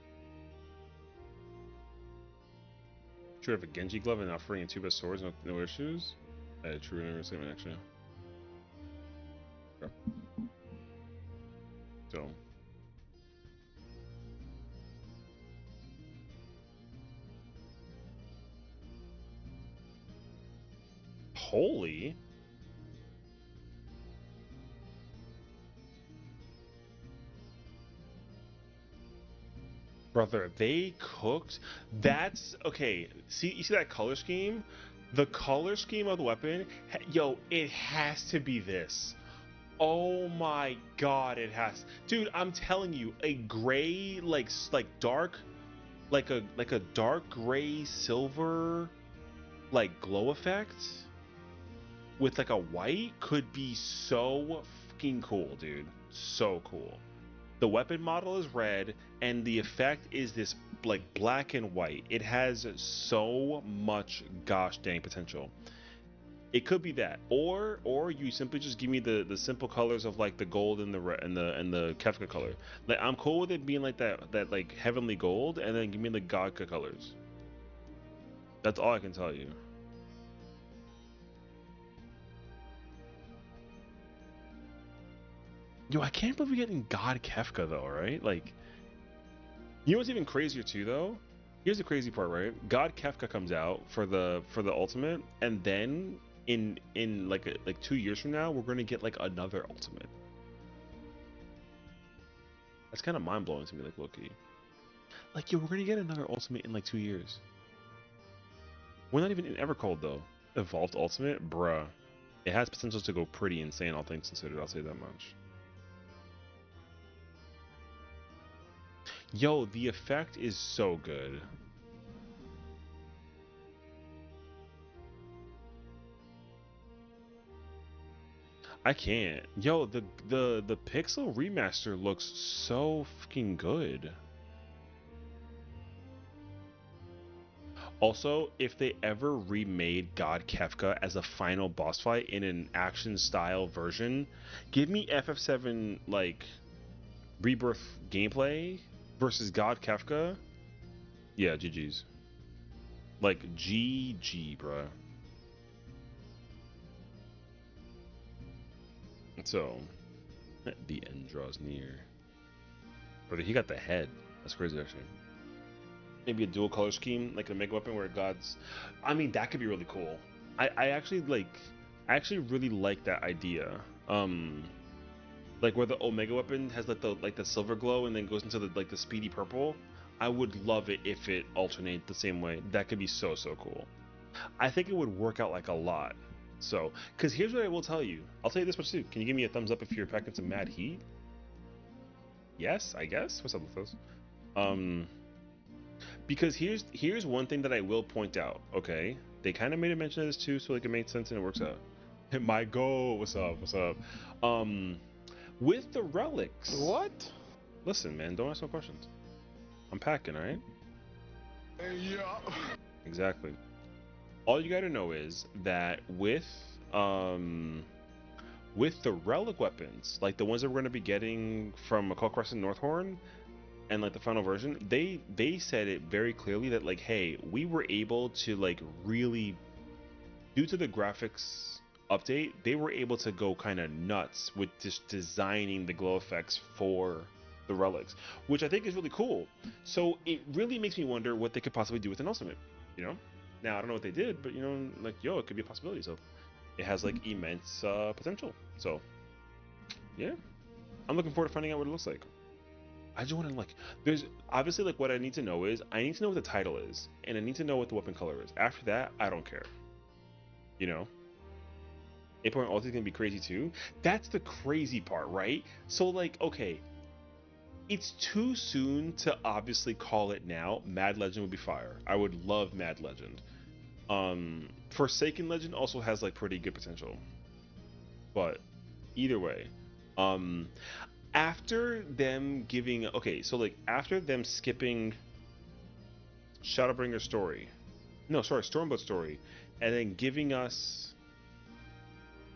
Should have a Genji glove and offering and two best swords, no issues? True and statement actually. Okay. So holy. Brother, they cooked. That's okay. See, you see that color scheme? The color scheme of the weapon, yo, it has to be this. Oh my god, it has. Dude, I'm telling you, a gray, like dark, like a dark gray silver, like glow effect with like a white could be so fucking cool, dude. So cool. The weapon model is red, and the effect is this like black and white. It has so much gosh dang potential. It could be that, or you simply just give me the simple colors of like the gold and the red and the Kefka color. Like I'm cool with it being like that like heavenly gold, and then give me the Godka colors. That's all I can tell you. Yo, I can't believe we're getting God Kefka though, right? Like, you know what's even crazier too though? Here's the crazy part, right? God Kefka comes out for the ultimate, and then in like 2 years from now, we're gonna get like another ultimate. That's kind of mind blowing to me, like Loki. Like, yo, we're gonna get another ultimate in like 2 years. We're not even in Evercold though. Evolved ultimate, bruh. It has potential to go pretty insane, all things considered. I'll say that much. Yo, the effect is so good. I can't. Yo, the Pixel remaster looks so fucking good. Also, if they ever remade God Kefka as a final boss fight in an action style version, give me FF7 like Rebirth gameplay versus God Kefka. Yeah, GG's. Like GG, bruh. So, the end draws near. But he got the head. That's crazy, actually. Maybe a dual color scheme, like a mega weapon where God's. I mean, that could be really cool. I actually like. I actually really like that idea. Um, like where the Omega weapon has like the silver glow and then goes into the like the speedy purple. I would love it if it alternated the same way. That could be so cool. I think it would work out like a lot. So, because here's what I will tell you. I'll tell you this much too. Can you give me a thumbs up if you're packing some mad heat? Yes, I guess. What's up with those? Um, because here's one thing that I will point out. Okay, they kind of made a mention of this too, so like it made sense and it works out. My goal. What's up? What's up? Um, with the relics. What? Listen, man. Don't ask no questions. I'm packing, all right? Yeah. Exactly. All you gotta know is that with the relic weapons, like the ones that we're gonna be getting from McCall Crescent Northhorn, and like the final version, they said it very clearly that like, hey, we were able to like really, due to the graphics update, they were able to go kind of nuts with just designing the glow effects for the relics, which I think is really cool. So it really makes me wonder what they could possibly do with an ultimate, you know? Now I don't know what they did, but you know, like, yo, it could be a possibility. So it has like immense potential. So yeah, I'm looking forward to finding out what it looks like. I just want to like, there's obviously like what I need to know is I need to know what the title is, and I need to know what the weapon color is. After that, I don't care. You know, 8.0 ulti is gonna be crazy too. That's the crazy part, right? So like, okay, it's too soon to obviously call it now. Mad Legend would be fire. I would love Mad Legend. Forsaken Legend also has like pretty good potential. But either way, um, after them giving okay, so like after them skipping Shadowbringer story, no, sorry, Stormblood story, and then giving us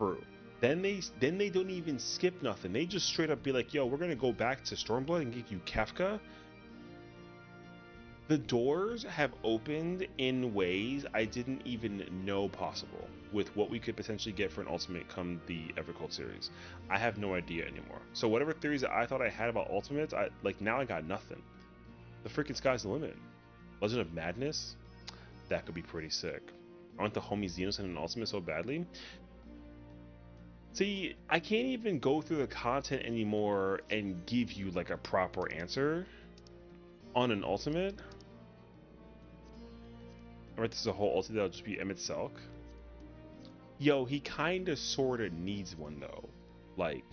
FRU. Then they don't even skip nothing. They just straight up be like, "Yo, we're gonna go back to Stormblood and give you Kefka." The doors have opened in ways I didn't even know possible with what we could potentially get for an ultimate come the Evercold series. I have no idea anymore. So whatever theories that I thought I had about ultimates, I like now I got nothing. The freaking sky's the limit. Legend of Madness, that could be pretty sick. I want the homie Xenos in an ultimate so badly. See, I can't even go through the content anymore and give you like a proper answer on an ultimate. Alright, this is a whole ultimate that'll just be Emmett Selk. Yo, he kinda sorta needs one though. Like,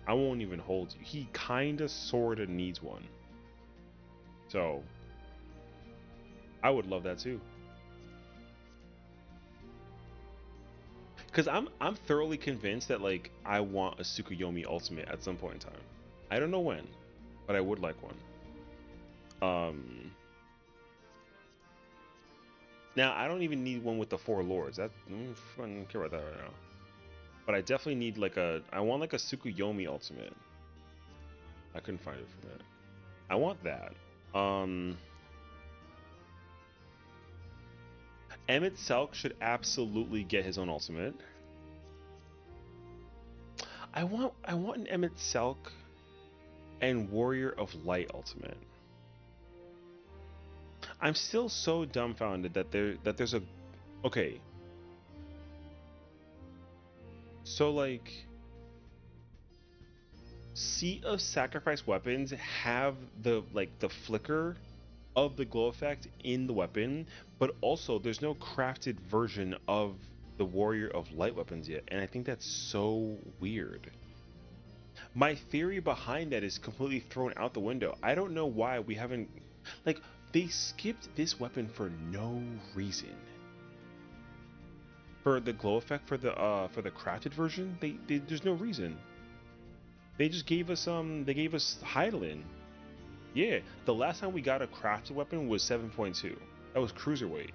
I won't even hold you. He kinda sorta needs one. So, I would love that too. Cause I'm thoroughly convinced that like I want a Tsukuyomi ultimate at some point in time. I don't know when, but I would like one. Now I don't even need one with the 4 lords. That I don't care about that right now. But I definitely need like I want like a Tsukuyomi ultimate. I couldn't find it for that. I want that. Emmett Selk should absolutely get his own ultimate. I want an Emmett Selk and Warrior of Light ultimate. I'm still so dumbfounded that there's a okay. So like Seat of Sacrifice weapons have the flicker of the glow effect in the weapon, but also there's no crafted version of the Warrior of Light weapons yet, and I think that's so weird. My theory behind that is completely thrown out the window. I don't know why we haven't, like, they skipped this weapon for no reason. For the glow effect for the crafted version, there's no reason. They just gave us they gave us Heidelin. Yeah, the last time we got a crafted weapon was 7.2. That was cruiserweight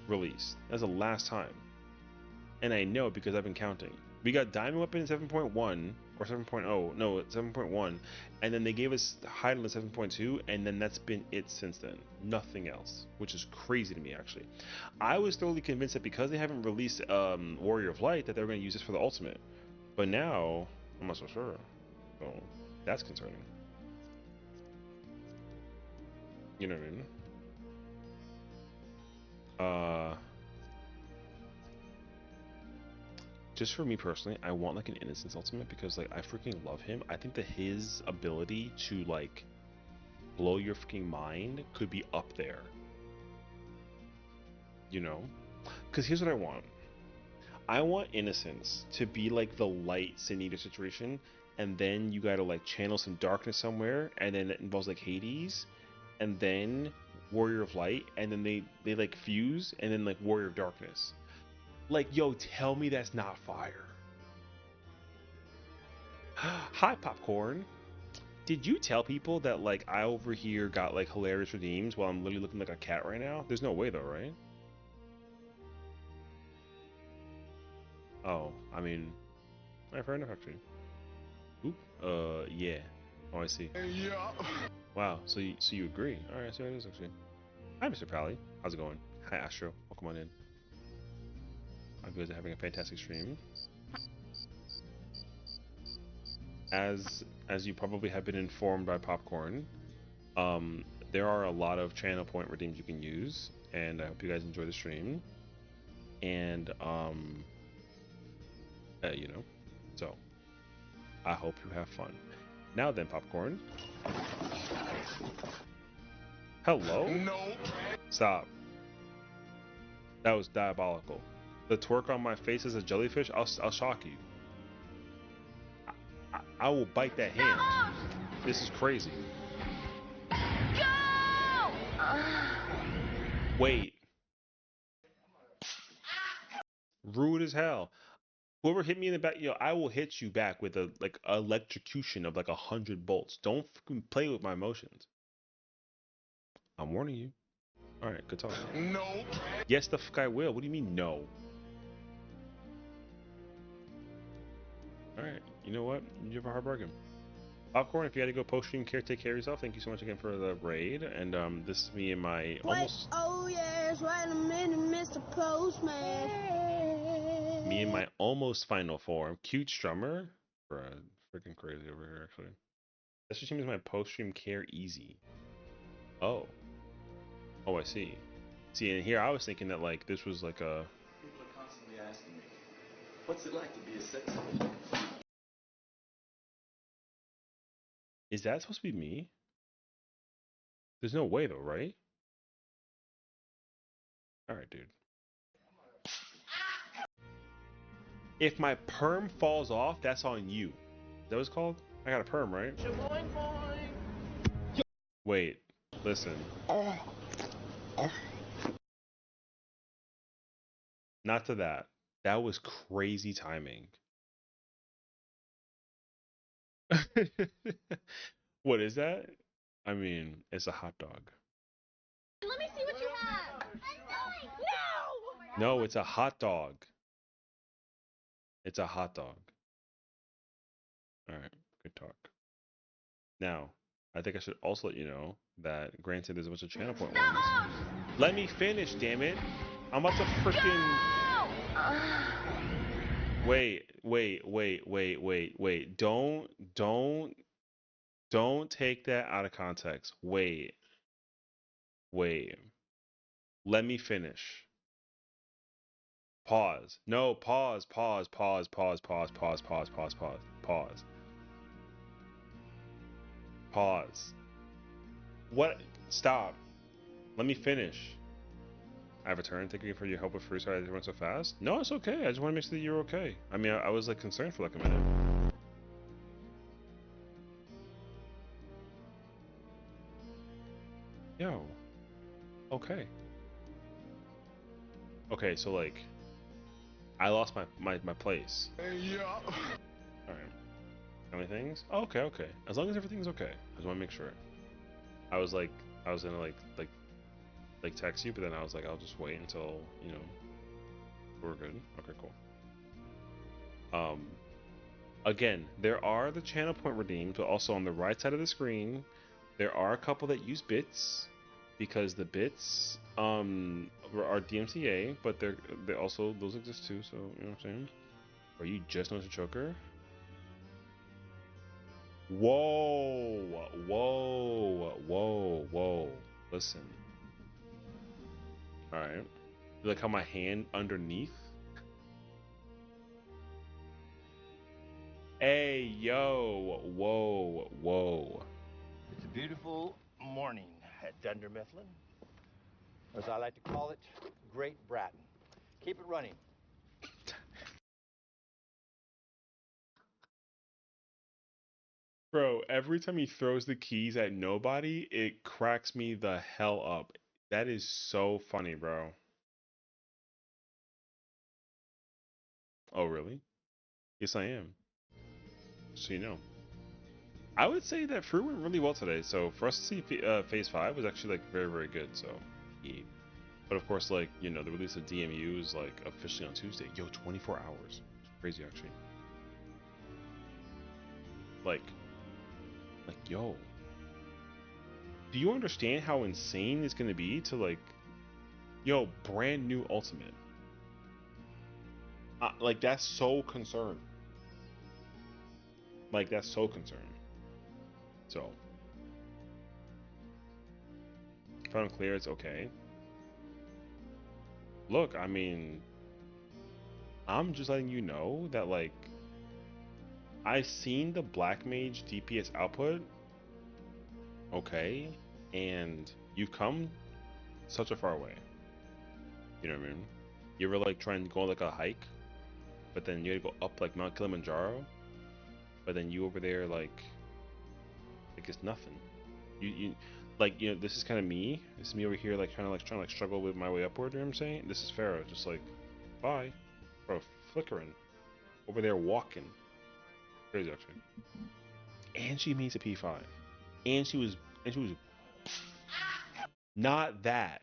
release. That's the last time. And I know because I've been counting. We got diamond weapon in 7.1 or 7.0, no, 7.1, and then they gave us Heidelin 7.2, and then that's been it since then. Nothing else, which is crazy to me actually. I was thoroughly convinced that because they haven't released Warrior of Light that they were going to use this for the ultimate, but now I'm not so sure. So that's concerning. You know what I mean? Just for me personally, I want like an Innocence ultimate because like I freaking love him. I think that his ability to like blow your freaking mind could be up there. You know? Because here's what I want. I want Innocence to be like the light Sin Eater situation, and then you gotta like channel some darkness somewhere, and then it involves like Hades, and then Warrior of Light, and then they like fuse, and then like Warrior of Darkness. Like, yo, tell me that's not fire. Hi, Popcorn. Did you tell people that like I over here got like hilarious redeems while I'm literally looking like a cat right now? There's no way though, right? Oh, I mean, fair enough actually. Oop, yeah. Oh, I see. Yeah. Wow, so you agree? All right, so it is actually. Hi, Mr. Pally. How's it going? Hi, Astro. Welcome on in. I hope you guys are having a fantastic stream. As you probably have been informed by Popcorn, there are a lot of channel point redeems you can use, and I hope you guys enjoy the stream. And you know, so I hope you have fun. Now then, Popcorn. Hello? No. Stop. That was diabolical. The twerk on my face is a jellyfish. I'll shock you. I will bite that hand. This is crazy. Go! Wait. Rude as hell. Whoever hit me in the back, yo, I will hit you back with a like electrocution of like 100 bolts. Don't fucking play with my emotions. I'm warning you. All right, good talk. No. Yes, the fuck I will. What do you mean no? All right, you know what? You have a hard bargain. Popcorn, if you had to go post stream care, take care of yourself. Thank you so much again for the raid. And this is me and my almost. Oh yes, wait a minute, Mr. Postman. Me and my almost final form. Cute strummer. Bruh, freaking crazy over here actually. This stream is my post stream care easy. Oh. Oh, I see. See, and here I was thinking that like this was like a What's it like to be a Sessiion? Is that supposed to be me? There's no way though, right? Alright, dude. If my perm falls off, that's on you. Is that what it's called? I got a perm, right? Wait, listen. Not to that. That was crazy timing. What is that? I mean, it's a hot dog. Let me see what you have. No! No, it's a hot dog. It's a hot dog. Alright, good talk. Now, I think I should also let you know that, granted, there's a bunch of channel point ones. Let me finish, damn it! I'm about to freaking... Wait. Don't take that out of context. Wait. Let me finish. Pause. No, pause. Pause. What? Stop. Let me finish. I have a turn. Thank you for your help with FRU. Sorry I went so fast. No, it's okay. I just want to make sure that you're okay. I mean, I was like concerned for like a minute. Yo. Okay. Okay, so like, I lost my place. Yeah. Alright. How many things? Oh, okay. As long as everything's okay. I just want to make sure. I was gonna like text you, but then I was like, I'll just wait until, you know, we're good. Okay, cool. Again, there are the channel point redeemed, but also on the right side of the screen, there are a couple that use bits, because the bits are DMCA, but they're also, those exist too, so you know what I'm saying? Or you just noticed a choker? Whoa. Listen. Alright. You like how my hand underneath? Hey, yo. Whoa. It's a beautiful morning at Dunder Mifflin. As I like to call it, Great Bratton. Keep it running. Bro, every time he throws the keys at nobody, it cracks me the hell up. That is so funny, bro. Oh, really? Yes, I am. So you know. I would say that FRU went really well today. So for us to see Phase 5 was actually like very good. So yeah. But of course, like, you know, the release of DMU is like officially on Tuesday. Yo, 24 hours. It's crazy, actually. Like, yo. Do you understand how insane it's gonna be to like, yo, brand new Ultimate? Like, that's so concerned. Like, that's so concerned. So, if I'm clear, it's okay. Look, I mean, I'm just letting you know that, like, I've seen the Black Mage DPS output, okay, and you've come such a far way. You know what I mean? You ever, like, trying to go on, like, a hike, but then you had to go up, like, Mount Kilimanjaro, but then you over there, like it's nothing. You like, you know, this is kind of me. This is me over here, like, trying to struggle with my way upward. You know what I'm saying? This is Pharaoh, just like, bye, bro, flickering over there, walking. Crazy, actually. And she makes a P5, and she was not that,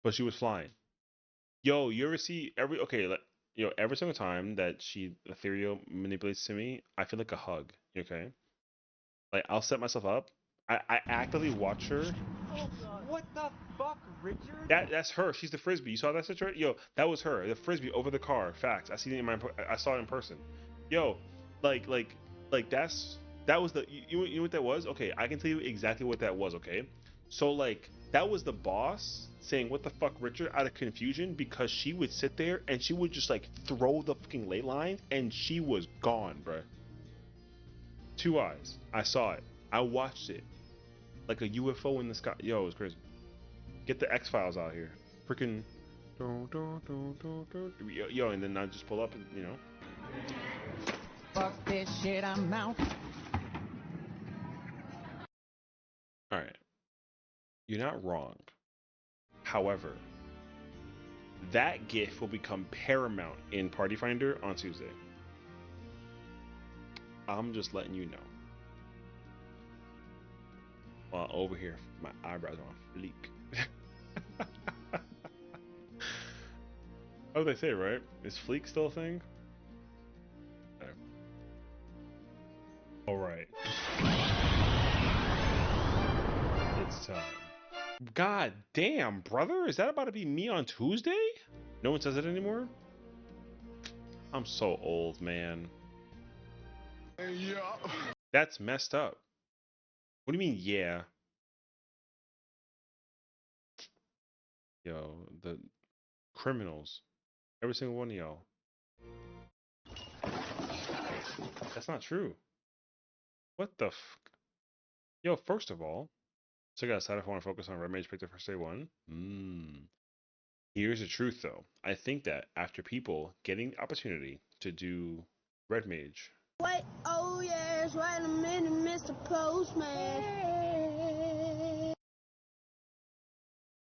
but she was flying. Yo, you ever see every single time that she ethereal manipulates to me, I feel like a hug. Okay, like, I'll set myself up. I actively watch her. What the fuck, Richard? That's her. She's the frisbee. You saw that situation? Yo, that was her. The frisbee over the car. Facts. I saw it in person. Yo, like that was the. You know what that was? Okay, I can tell you exactly what that was. Okay, so like That was the boss saying, "What the fuck, Richard?" out of confusion because she would sit there and she would just like throw the fucking ley lines and she was gone, bruh. 2 eyes. I saw it. I watched it like a UFO in the sky. Yo, it was crazy. Get the X-Files out here. Freaking. Yo, and then I just pull up and, you know. Fuck this shit, I'm out. Alright. You're not wrong. However, that GIF will become paramount in Party Finder on Tuesday. I'm just letting you know. Well, over here, my eyebrows are on fleek. Oh, they say, right? Is fleek still a thing? Okay. Alright. It's time. God damn, brother. Is that about to be me on Tuesday? No one says it anymore? I'm so old, man. Yeah. That's messed up. What do you mean, yeah? Yo, the criminals. Every single one of y'all. That's not true. What the f... Yo, first of all, so I gotta decide if I want to focus on Red Mage pick the first day one. Here's the truth, though. I think that after people getting the opportunity to do Red Mage... Wait, oh yes, wait a minute, Mr. Postman.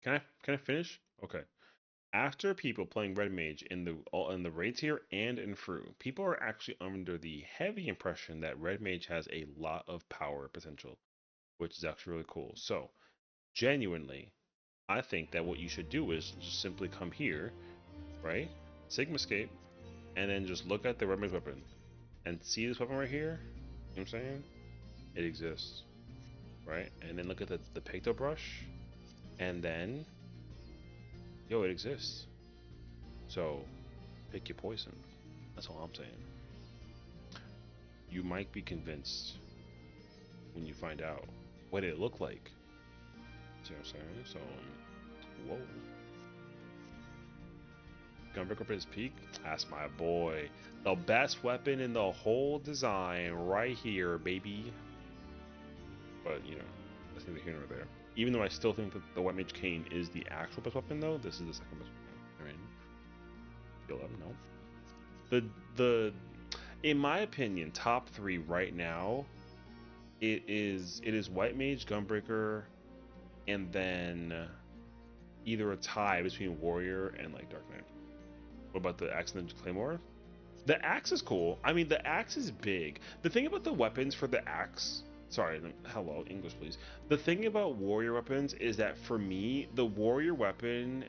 Can I finish? Okay. After people playing Red Mage in the raid tier and in FRU, people are actually under the heavy impression that Red Mage has a lot of power potential, which is actually really cool. So, genuinely, I think that what you should do is just simply come here, right? Sigmascape, and then just look at the Red Mage weapon. And see this weapon right here? You know what I'm saying? It exists, right? And then look at the Picto Brush, and then, yo, it exists. So, pick your poison. That's all I'm saying. You might be convinced when you find out what it looked like. See what I'm saying? So, whoa. Gunbreaker up at his peak? That's my boy. The best weapon in the whole design right here, baby. But, you know, that's neither here nor there. Even though I still think that the White Mage Cane is the actual best weapon, though, this is the second best weapon. I mean, you'll let them know. In my opinion, top 3 right now, it is White Mage, Gunbreaker, and then either a tie between Warrior and like Dark Knight. What about the Axe and the Claymore? The Axe is cool. I mean, the Axe is big. The thing about the weapons for the Axe, sorry, hello, English please. The thing about Warrior weapons is that for me, the Warrior weapon,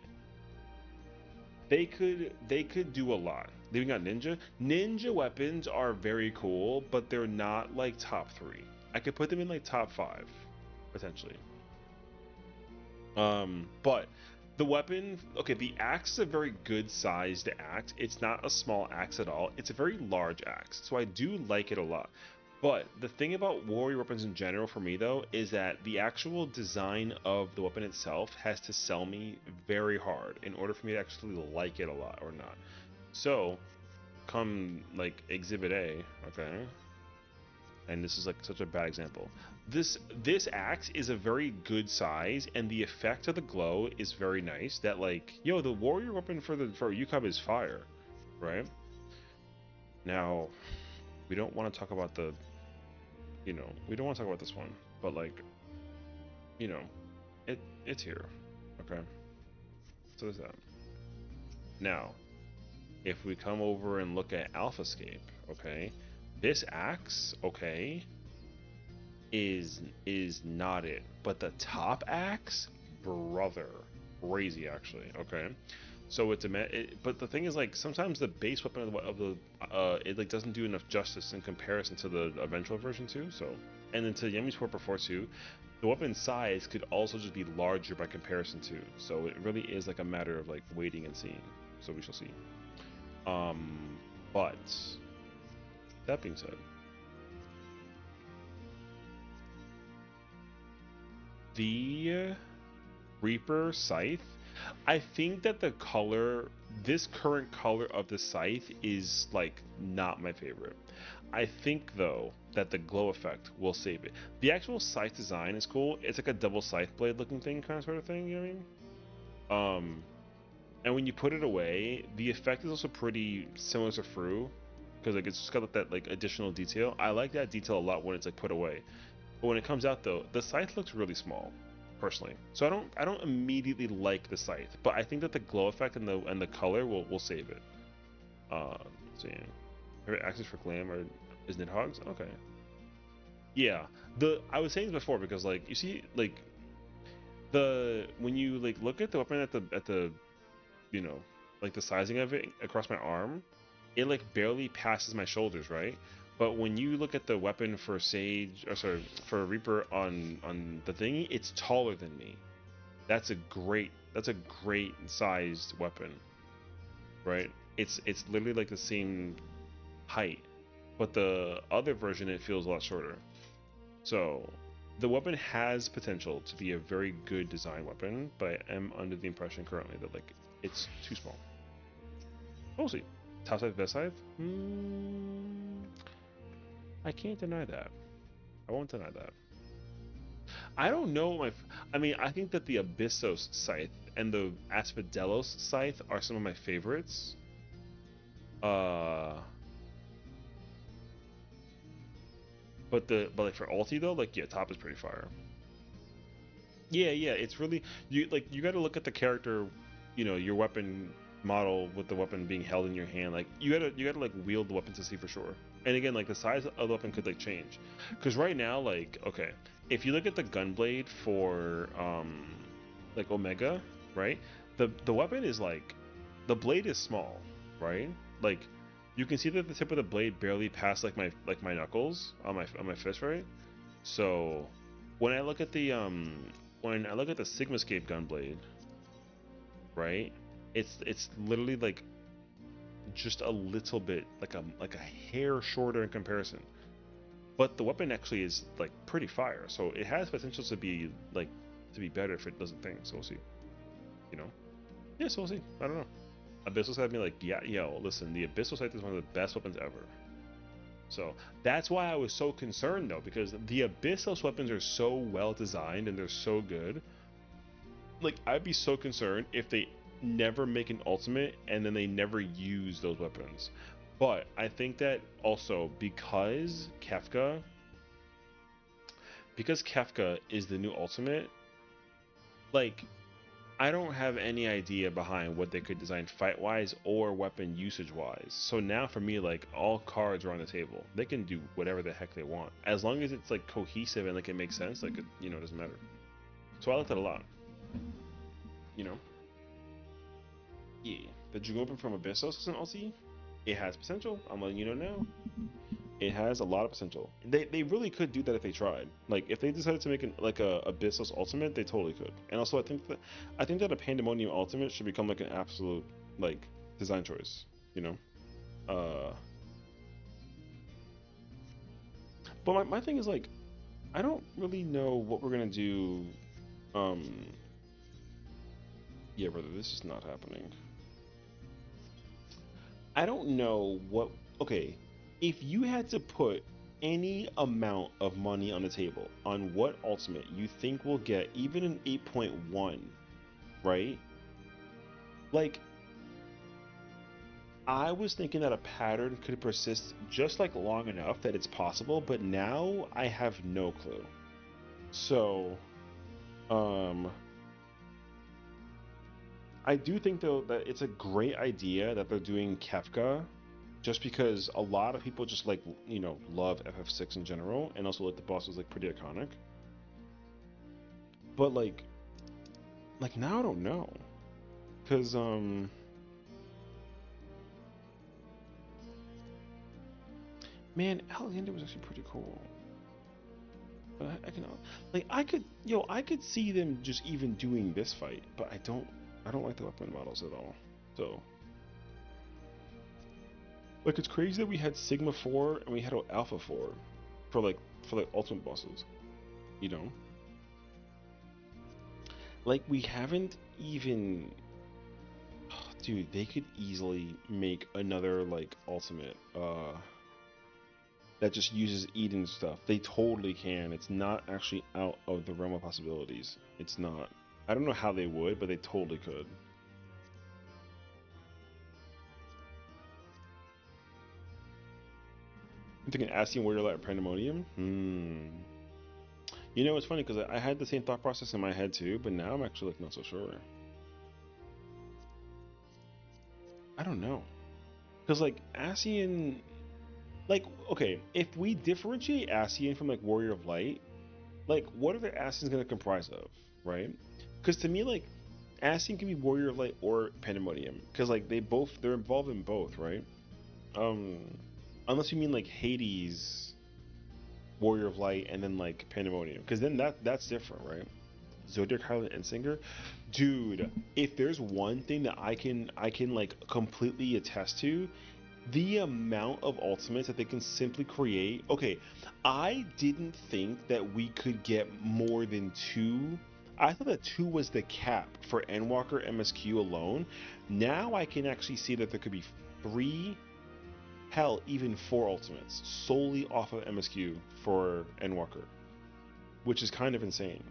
they could do a lot. Leaving out Ninja. Ninja weapons are very cool, but they're not like top 3. I could put them in like top 5, potentially. But the weapon, okay, the axe is a very good sized axe. It's not a small axe at all. It's a very large axe, so I do like it a lot. But the thing about warrior weapons in general for me though is that the actual design of the weapon itself has to sell me very hard in order for me to actually like it a lot or not. So come like Exhibit A, okay, and this is like such a bad example. This axe is a very good size, and the effect of the glow is very nice. That like, yo, the warrior weapon for UCOB is fire, right? Now, we don't want to talk about the, you know, we don't want to talk about this one, but like, you know, it's here, okay. So there's that. Now, if we come over and look at AlphaScape, okay, this axe, okay, is not it, but the top axe, brother, crazy actually. Okay, so it's but the thing is, like, sometimes the base weapon of the it like doesn't do enough justice in comparison to the eventual version too. So, and then to Yemi's 4x4 too, the weapon size could also just be larger by comparison too. So it really is like a matter of like waiting and seeing. So we shall see. But that being said, the Reaper Scythe, I think that the color, this current color of the scythe is like not my favorite. I think though that the glow effect will save it. The actual scythe design is cool. It's like a double scythe blade looking thing, kind of sort of thing. You know what I mean? And when you put it away, the effect is also pretty similar to FRU, because like it's just got like, that like additional detail. I like that detail a lot when it's like put away. But when it comes out though, the scythe looks really small, personally. So I don't immediately like the scythe, but I think that the glow effect and the color will save it. So yeah. Favorite access for glam or is Nidhogg's? Okay. Yeah. I was saying this before because like you see like when you like look at the weapon at the you know, like the sizing of it across my arm, it like barely passes my shoulders, right? But when you look at the weapon for Sage, or sorry, for Reaper on the thingy, it's taller than me. That's a great sized weapon, right? It's literally like the same height, but the other version it feels a lot shorter. So the weapon has potential to be a very good design weapon, but I am under the impression currently that like it's too small. We'll see. Top side, best side? I can't deny that. I won't deny that. I don't know I mean, I think that the Abyssos scythe and the Asphodelos scythe are some of my favorites. But like for ulti though, like yeah, top is pretty fire. Yeah, it's really you got to look at the character, you know, your weapon model with the weapon being held in your hand. Like you got to like wield the weapon to see for sure. And again, like the size of the weapon could like change. Cuz right now like okay, if you look at the gunblade for like Omega, right? The weapon is like the blade is small, right? Like you can see that the tip of the blade barely passed like my knuckles on my fist, right? So when I look at the Sigmascape gunblade, right? It's literally like just a little bit like a hair shorter in comparison. But the weapon actually is like pretty fire, so it has potential to be better if it doesn't think. So we'll see. You know? Yeah, so we'll see. I don't know. Abyssal Scythe me like, yeah, yo, listen, the Abyssal Scythe is one of the best weapons ever. So that's why I was so concerned though, because the Abyssos weapons are so well designed and they're so good. Like I'd be so concerned if they never make an ultimate and then they never use those weapons. But I think that also because Kefka is the new ultimate, like I don't have any idea behind what they could design fight-wise or weapon usage-wise. So now for me, like all cards are on the table. They can do whatever the heck they want, as long as it's like cohesive and like it makes sense. Like it, you know, it doesn't matter. So I like that a lot. You know. Yeah, the Dragoon from Abyssos is an ulti. It has potential. I'm letting you know now. It has a lot of potential. They really could do that if they tried. Like if they decided to make a Abyssos ultimate, they totally could. And also I think that a Pandemonium ultimate should become like an absolute like design choice. You know. But my thing is like, I don't really know what we're gonna do. Yeah, brother, this is not happening. I don't know what. Okay, if you had to put any amount of money on the table on what ultimate you think will get even an 8.1, right? Like, I was thinking that a pattern could persist just like long enough that it's possible, but now I have no clue. So, I do think though that it's a great idea that they're doing Kefka, just because a lot of people just like, you know, love FF6 in general, and also like the boss was like pretty iconic. But like now I don't know, cause man, Alexander was actually pretty cool. But I can like I could see them just even doing this fight, but I don't like the weapon models at all. So like it's crazy that we had Sigma 4 and we had Alpha 4 for like ultimate bosses, you know. Like we haven't even, dude. They could easily make another like ultimate that just uses Eden stuff. They totally can. It's not actually out of the realm of possibilities. It's not. I don't know how they would, but they totally could. I'm thinking Ascian Warrior Light or Pandemonium. You know, it's funny because I had the same thought process in my head too, but now I'm actually like not so sure. I don't know. Because like Ascian, like okay, if we differentiate Ascian from like Warrior of Light, like what are the Ascians going to comprise of, right? Because to me, like Ascian can be Warrior of Light or Pandemonium, because like they're involved in both, right? Um, unless you mean like Hades, Warrior of Light, and then like Pandemonium, because then that's different, right? Zodiac Harlot and Singer, dude. If there's one thing that I can like completely attest to, the amount of ultimates that they can simply create. Okay, I didn't think that we could get more than two. I thought that two was the cap for Endwalker MSQ alone. Now I can actually see that there could be three, hell, even four ultimates solely off of MSQ for Endwalker, which is kind of insane.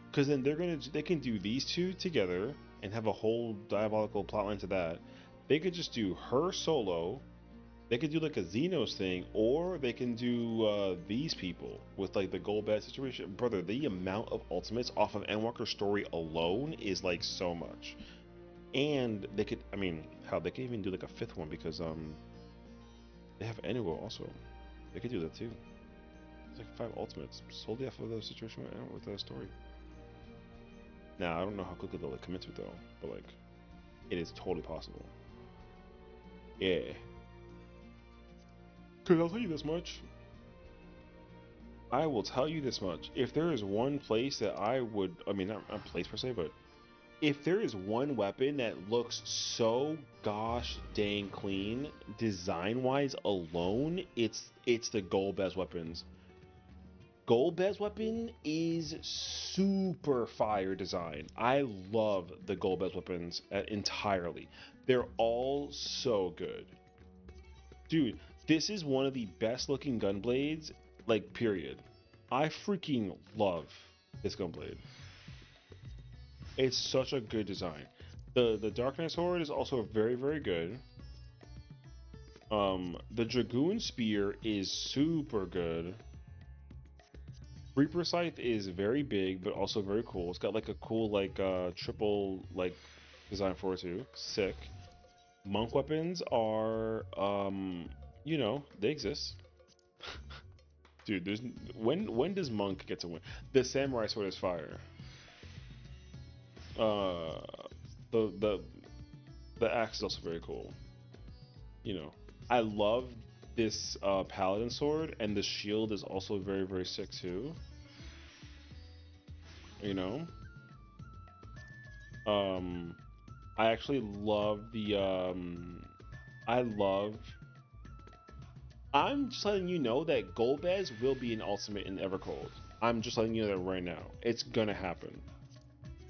Because then they can do these two together and have a whole diabolical plotline to that. They could just do her solo. They could do like a Xenos thing, or they can do these people with like the gold bed situation. Brother, the amount of ultimates off of Endwalker's story alone is like so much. And they could, I mean, hell, they could even do like a fifth one because they have Enuo also. They could do that too. It's like 5 ultimates solely off of the situation with the story. Now I don't know how quickly they'll like, commit to it though, but like it is totally possible. Yeah. Because I'll tell you this much. I will tell you this much. If there is one place that I would, I mean, not place per se, but if there is one weapon that looks so gosh dang clean, design-wise alone, it's the Golbez weapons. Golbez weapon is super fire design. I love the Golbez weapons entirely. They're all so good. Dude, this is one of the best looking gunblades, like, period. I freaking love this gunblade. It's such a good design. The Dark Knight sword is also very, very good. The Dragoon spear is super good. Reaper Scythe is very big, but also very cool. It's got like a cool like triple like design for it too. Sick. Monk weapons are you know, they exist. Dude, there's when does Monk get to win? The Samurai sword is fire. Uh the the the axe is also very cool. You know, I love this paladin sword, and the shield is also very, very sick too. You know, I actually love the I love. I'm just letting you know that Golbez will be an ultimate in Evercold. I'm just letting you know that right now. It's gonna happen.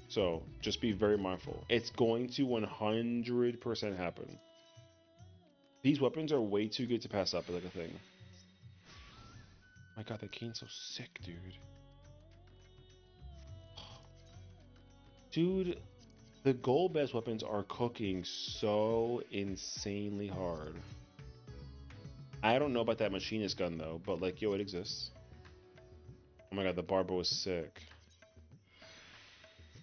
So just be very mindful. It's going to 100% happen. These weapons are way too good to pass up as like a thing. My god, that Kane's so sick, dude. Dude, the Golbez weapons are cooking so insanely hard. I don't know about that machinist gun though, but like, yo, it exists. Oh my god, the Barbo is sick.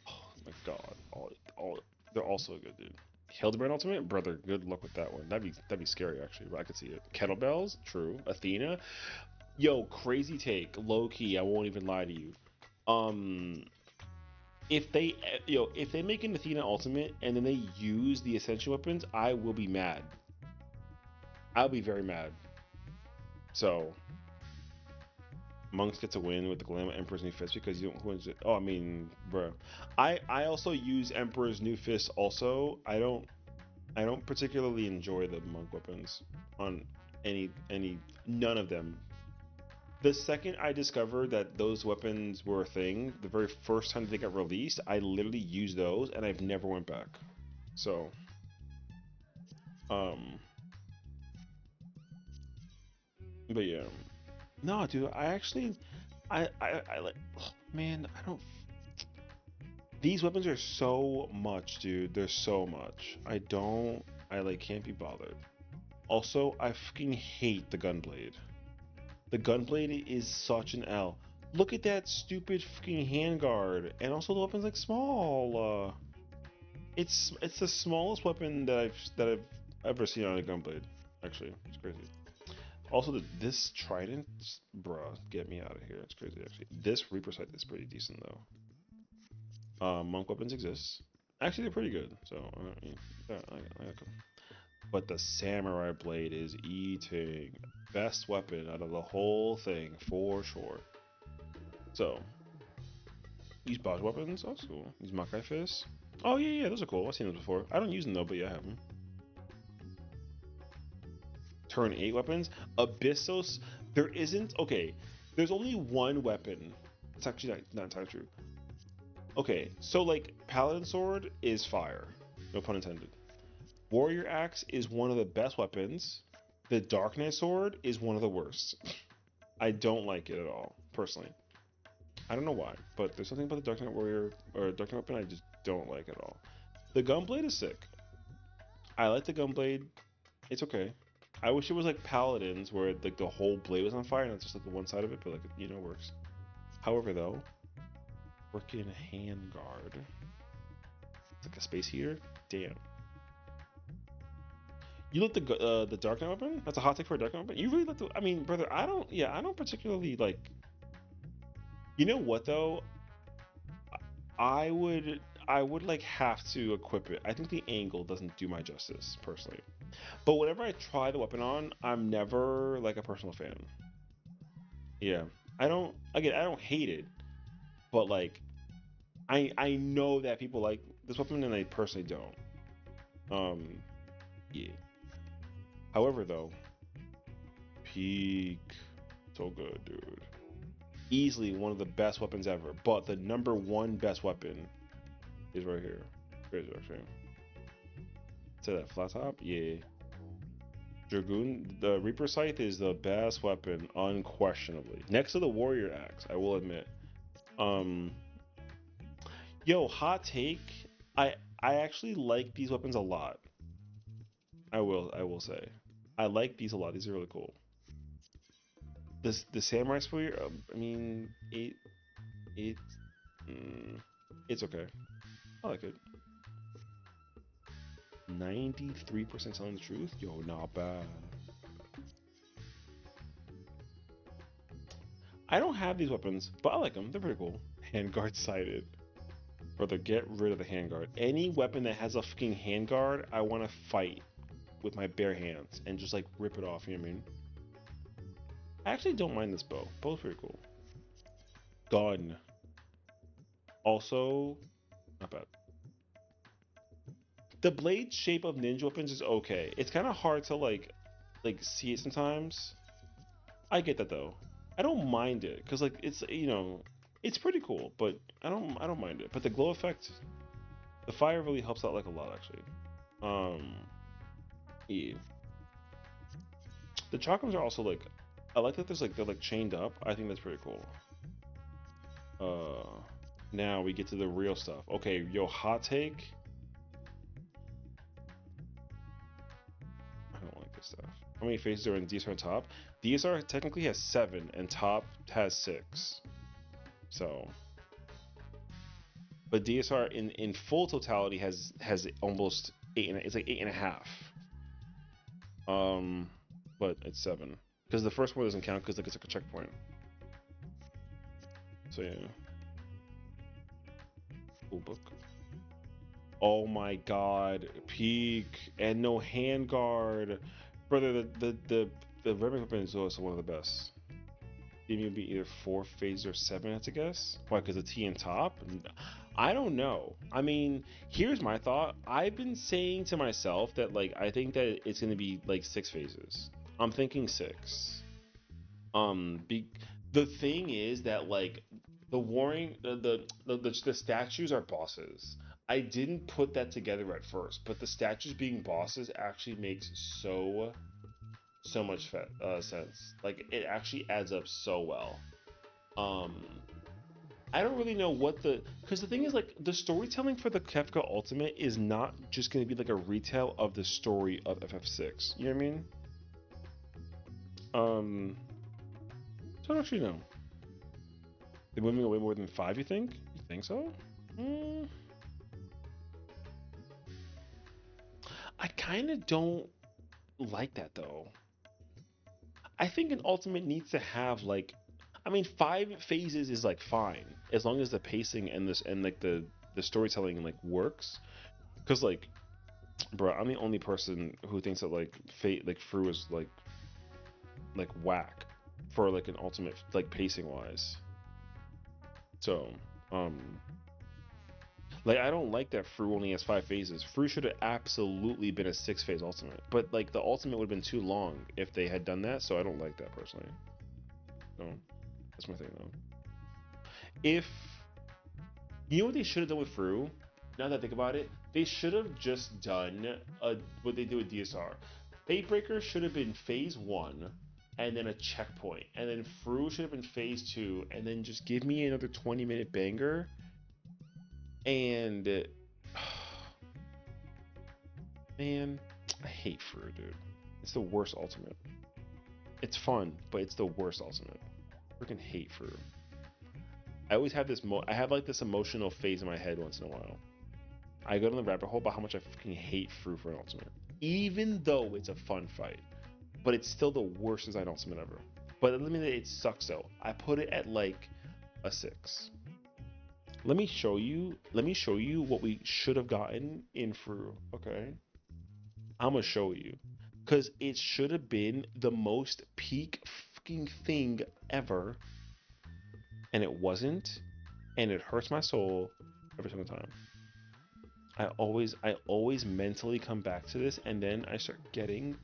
Oh my god, all they're all so good, dude. Hildebrand ultimate, brother, good luck with that one. That'd be scary actually, but I could see it. Kettlebells, true. Athena, yo, crazy take, low key. I won't even lie to you. Um, if they, if they make an Athena ultimate and then they use the essential weapons, I will be mad. I'll be very mad. So Monks get to win with the Glam Emperor's New Fist because you don't who is it? Oh, I mean, bro. I also use Emperor's New Fist also. I don't particularly enjoy the monk weapons on any none of them. The second I discovered that those weapons were a thing, the very first time they got released, I literally used those and I've never went back. So, um, but yeah, no, dude, I actually, I like, oh, man, I don't. These weapons are so much, dude. They're so much. I like can't be bothered. Also, I fucking hate the gunblade. The gunblade is such an L. Look at that stupid fucking handguard, and also the weapon's like small. It's the smallest weapon that I've ever seen on a gunblade. Actually, it's crazy. Also, this trident, bruh, get me out of here. It's crazy. Actually, this Reaper sight is pretty decent though. Monk weapons exist. Actually, they're pretty good. So, yeah, I like them. But the samurai blade is eating. Best weapon out of the whole thing for sure. So, use boss weapons. Oh, that's cool. Use Makai Fist. Oh yeah, those are cool. I've seen those before. I don't use them though, but yeah, I have them. Turn 8 weapons. Abyssos. There isn't. Okay, there's only one weapon. It's actually not entirely true. Okay, so like Paladin Sword is fire. No pun intended. Warrior Axe is one of the best weapons. The Dark Knight Sword is one of the worst. I don't like it at all, personally. I don't know why, but there's something about the Dark Knight Warrior or Dark Knight weapon I just don't like at all. The Gunblade is sick. I like the Gunblade. It's okay. I wish it was like Paladins where like the whole blade was on fire and not just like the one side of it, but like it works. However, though, freaking handguard. It's like a space heater. Damn. You like the Dark Knight weapon? That's a hot take for a Dark Knight weapon. You really like the? I mean, brother, I don't. Yeah, I don't particularly like. You know what though? I would. I would like have to equip it. I think the angle doesn't do my justice personally. But whenever I try the weapon on, I'm never like a personal fan. Yeah, I don't. Again, I don't hate it, but like, I know that people like this weapon and I personally don't. Yeah. However, though, peak, so good, dude. Easily one of the best weapons ever. But the number one best weapon is right here. Crazy, actually. To that flat top, yeah. Dragoon, the Reaper Scythe is the best weapon, unquestionably. Next to the Warrior Axe, I will admit. Yo, hot take. I actually like these weapons a lot. I will say. I like these a lot. These are really cool. The Samurai Spear, I mean, it's okay. I like it. 93% telling the truth? Yo, not bad. I don't have these weapons, but I like them. They're pretty cool. Handguard sighted. Brother, get rid of the handguard. Any weapon that has a fucking handguard, I want to fight with my bare hands and just like rip it off, you know what I mean? I actually don't mind this bow. Bow's pretty cool. Gun. Also, not bad. The blade shape of ninja weapons is okay. It's kind of hard to like see it sometimes. I get that though. I don't mind it because like it's it's pretty cool, but I don't mind it. But the glow effect, the fire really helps out like a lot actually. Yeah. The chakrams are also like, I like that there's like they're like chained up. I think that's pretty cool. Now we get to the real stuff. Okay, yo, hot take. I don't like this stuff. How many phases are in DSR on top? DSR technically has 7 and top has 6. So, but DSR in full totality has almost 8 and it's like 8.5. But it's 7 because the first one doesn't count because like it's like a checkpoint. So yeah. Cool book. Oh my god, peak and no handguard, brother. The Red weapon is also one of the best. It would be either 4 phases or 7, I have to guess. Why? Because the T in top? I don't know. I mean, here's my thought. I've been saying to myself that like I think that it's gonna be like 6 phases. I'm thinking 6. Be, the thing is that like the warring the statues are bosses. I didn't put that together at first, but the statues being bosses actually makes so much sense. Like it actually adds up so well. Um, I don't really know what because the thing is like the storytelling for the Kefka Ultimate is not just going to be like a retell of the story of FF6. You know what I mean? Um, so I don't actually know. They're moving away more than 5. You think? You think so? Mm, I kind of don't like that though. I think an Ultimate needs to have like, I mean, 5 phases is like fine as long as the pacing and this and like the storytelling like works. Cause like, bro, I'm the only person who thinks that like Fate like FRU is like whack for like an Ultimate like pacing wise. So, um, like I don't like that FRU only has 5 phases. FRU should have absolutely been a 6-phase Ultimate, but like the Ultimate would have been too long if they had done that. So I don't like that personally. No, that's my thing though. If you know what they should have done with FRU, now that I think about it, they should have just done what they do with DSR. Fatebreaker should have been phase 1 and then a checkpoint, and then FRU should have been phase 2, and then just give me another 20-minute banger. And man, I hate FRU, dude. It's the worst Ultimate. It's fun, but it's the worst Ultimate. Freaking hate FRU. I always have this I have like this emotional phase in my head once in a while. I go down the rabbit hole about how much I fucking hate FRU for an Ultimate. Even though it's a fun fight. But it's still the worst design Ultimate ever. But let me say it sucks though. I put it at like a 6. Let me show you what we should have gotten in FRU, okay? I'm gonna show you. Cause it should have been the most peak fucking thing ever. And it wasn't. And it hurts my soul every single time. I always mentally come back to this, and then I start getting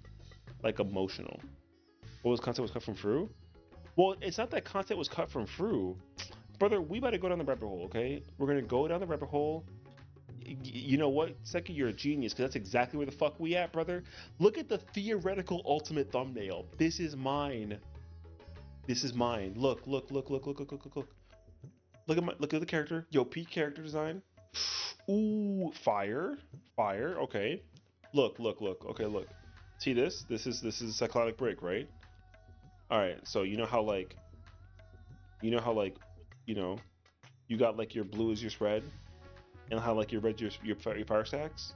like emotional. What was content was cut from FRU? Well, it's not that content was cut from FRU, brother. We better go down the rabbit hole, okay? We're gonna go down the rabbit hole. You know what, Seki, you're a genius because that's exactly where the fuck we at, brother. Look at the theoretical Ultimate thumbnail. This is mine. This is mine. Look. Look at the character. Yo, peak character design. Ooh, fire. Okay. Look. Okay, look. See this? This is cyclonic break, right? All right. So you know how like, you know, you got like your blue is your spread, and how like your red your fire stacks.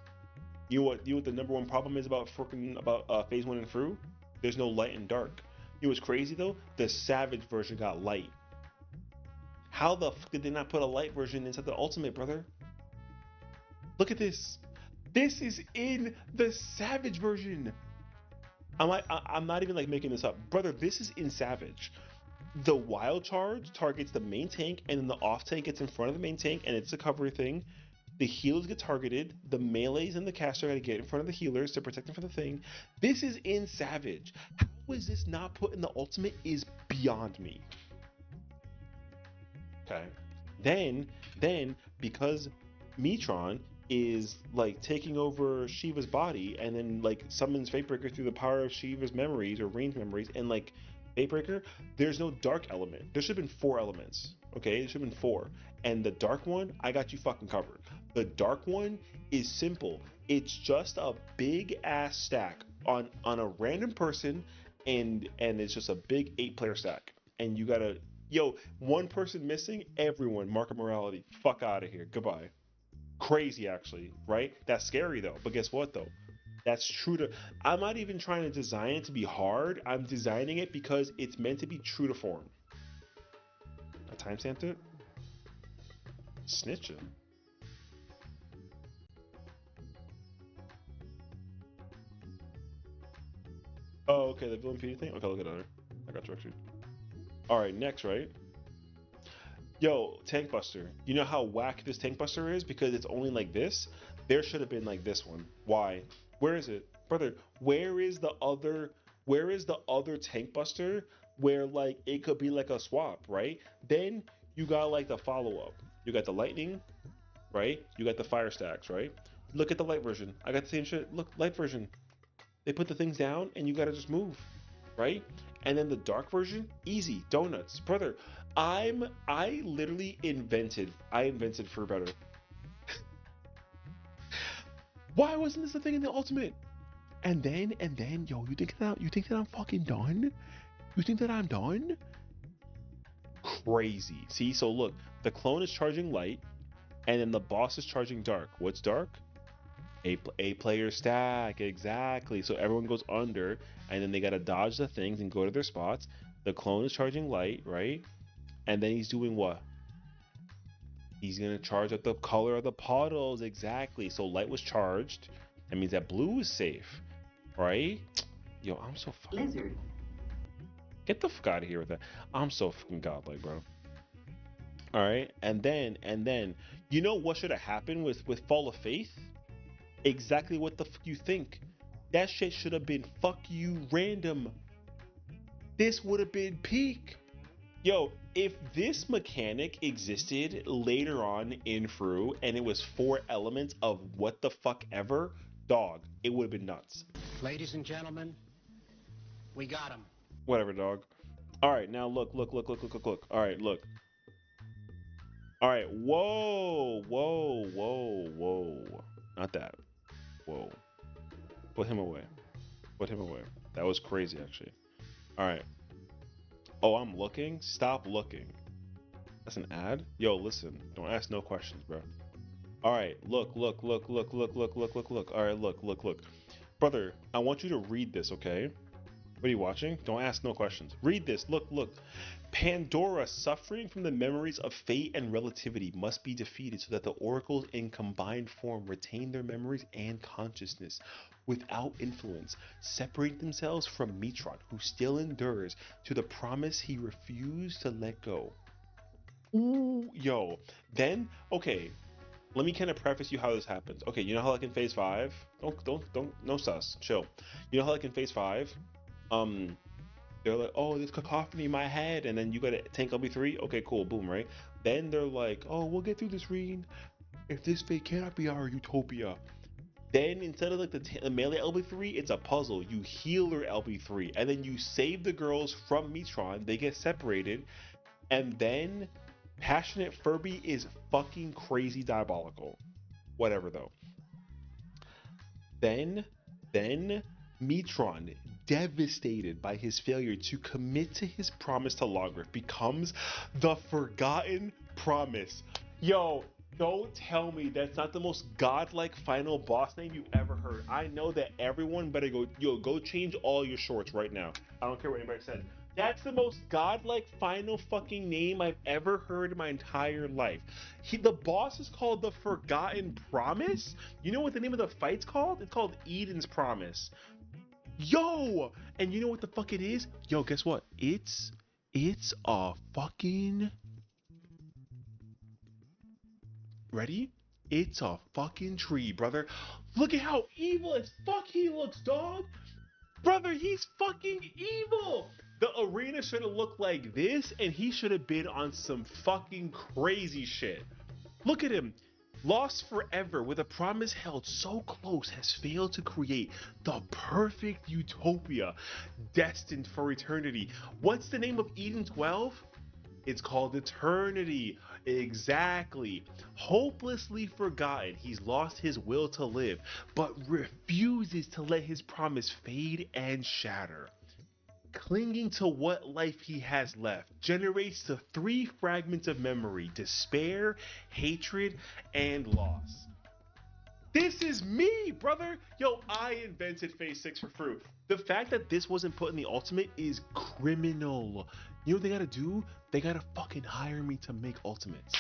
You know what the number one problem is about phase 1 and FRU? There's no light and dark. You know what's crazy though? The Savage version got light. How the fuck did they not put a light version inside the Ultimate, brother? Look at this. This is in the Savage version. I'm not even like making this up, brother. This is in Savage. The wild charge targets the main tank, and then the off tank gets in front of the main tank, and it's a cover thing. The healers get targeted. The melees and the caster got to get in front of the healers to protect them from the thing. This is in Savage. How is this not put in the Ultimate is beyond me. Okay. Then because Metron is like taking over Shiva's body and then like summons Fatebreaker through the power of Shiva's memories or Rain's memories, and like Fatebreaker, there's no dark element. There should have been 4 elements. Okay, there should have been 4. And the dark one, I got you fucking covered. The dark one is simple. It's just a big ass stack on a random person, and it's just a big 8-player stack. And you gotta, yo, one person missing, everyone mark a morality. Fuck out of here. Goodbye. Crazy actually, right? That's scary though. But guess what though? That's true to. I'm not even trying to design it to be hard. I'm designing it because it's meant to be true to form. I timestamped it. Snitching. Oh, okay, the villain PD thing? Okay, look at that. I got you actually. Alright, next, right? Yo, Tank Buster. You know how whack this Tank Buster is? Because it's only like this? There should have been like this one. Why? Where is it? Brother, where is the other Tank Buster where like it could be like a swap, right? Then you got like the follow-up. You got the lightning, right? You got the fire stacks, right? Look at the light version. I got the same shit. Look, light version. They put the things down and you gotta just move, right? And then the dark version, easy, donuts, brother. I literally invented for better. Why wasn't this a thing in the ultimate? And then, yo, you think that I'm fucking done? You think that I'm done? Crazy. See, so look, the clone is charging light, and then the boss is charging dark. What's dark? A player stack, exactly. So everyone goes under, and then they gotta dodge the things and go to their spots. The clone is charging light, right? And then he's doing what? He's gonna charge up the color of the puddles, exactly. So light was charged. That means that blue is safe, right? Yo, I'm so fucking lizard. Get the fuck out of here with that. I'm so fucking godlike, bro. All right, and then, you know what should have happened with Fall of Faith? Exactly what the fuck you think. That shit should have been fuck you random. This would have been peak. Yo, if this mechanic existed later on in FRU and it was 4 elements of what the fuck ever, dog, it would have been nuts. Ladies and gentlemen, we got him. Whatever, dog. All right, now look. All right, look. All right, whoa. Not that. Whoa. Put him away. That was crazy, actually. All right. Oh, I'm looking? Stop looking. That's an ad? Yo, listen. Don't ask no questions, bro. All right, look. All right, look. Brother, I want you to read this, okay? What are you watching? Don't ask no questions. Read this. Look. Pandora, suffering from the memories of fate and relativity, must be defeated so that the oracles in combined form retain their memories and consciousness without influence, separate themselves from Metron, who still endures to the promise he refused to let go. Ooh, yo. Then, okay, let me kind of preface you how this happens. Okay, you know how like in phase 5? Don't, no sus, chill. You know how like in phase 5, they're like, oh, there's cacophony in my head, and then you gotta tank LB3. Okay, cool, boom, right? Then they're like, oh, we'll get through this read. If this fate cannot be our utopia. Then instead of like the melee LB3, it's a puzzle. You heal your LB3, and then you save the girls from Metron. They get separated, and then Passionate Furby is fucking crazy diabolical. Whatever though. Then Metron, devastated by his failure to commit to his promise to Longriff, becomes the Forgotten Promise. Yo, don't tell me that's not the most godlike final boss name you've ever heard. I know that everyone better go change all your shorts right now. I don't care what anybody said. That's the most godlike final fucking name I've ever heard in my entire life. The boss is called the Forgotten Promise? You know what the name of the fight's called? It's called Eden's Promise. Yo! And you know what the fuck it is? Yo, guess what? It's a fucking... Ready? It's a fucking tree, brother. Look at how evil as fuck he looks, dog! Brother, he's fucking evil! The arena should have looked like this, and he should have been on some fucking crazy shit. Look at him. Lost forever, with a promise held so close, has failed to create the perfect utopia destined for eternity. What's the name of Eden 12? It's called Eternity. Exactly. Hopelessly forgotten, he's lost his will to live, but refuses to let his promise fade and shatter. Clinging to what life he has left generates the 3 fragments of memory: despair, hatred, and loss. This is me, brother. Yo, I invented phase 6 for FRU. The fact that this wasn't put in the ultimate is criminal. You know what they gotta do? They gotta fucking hire me to make ultimates.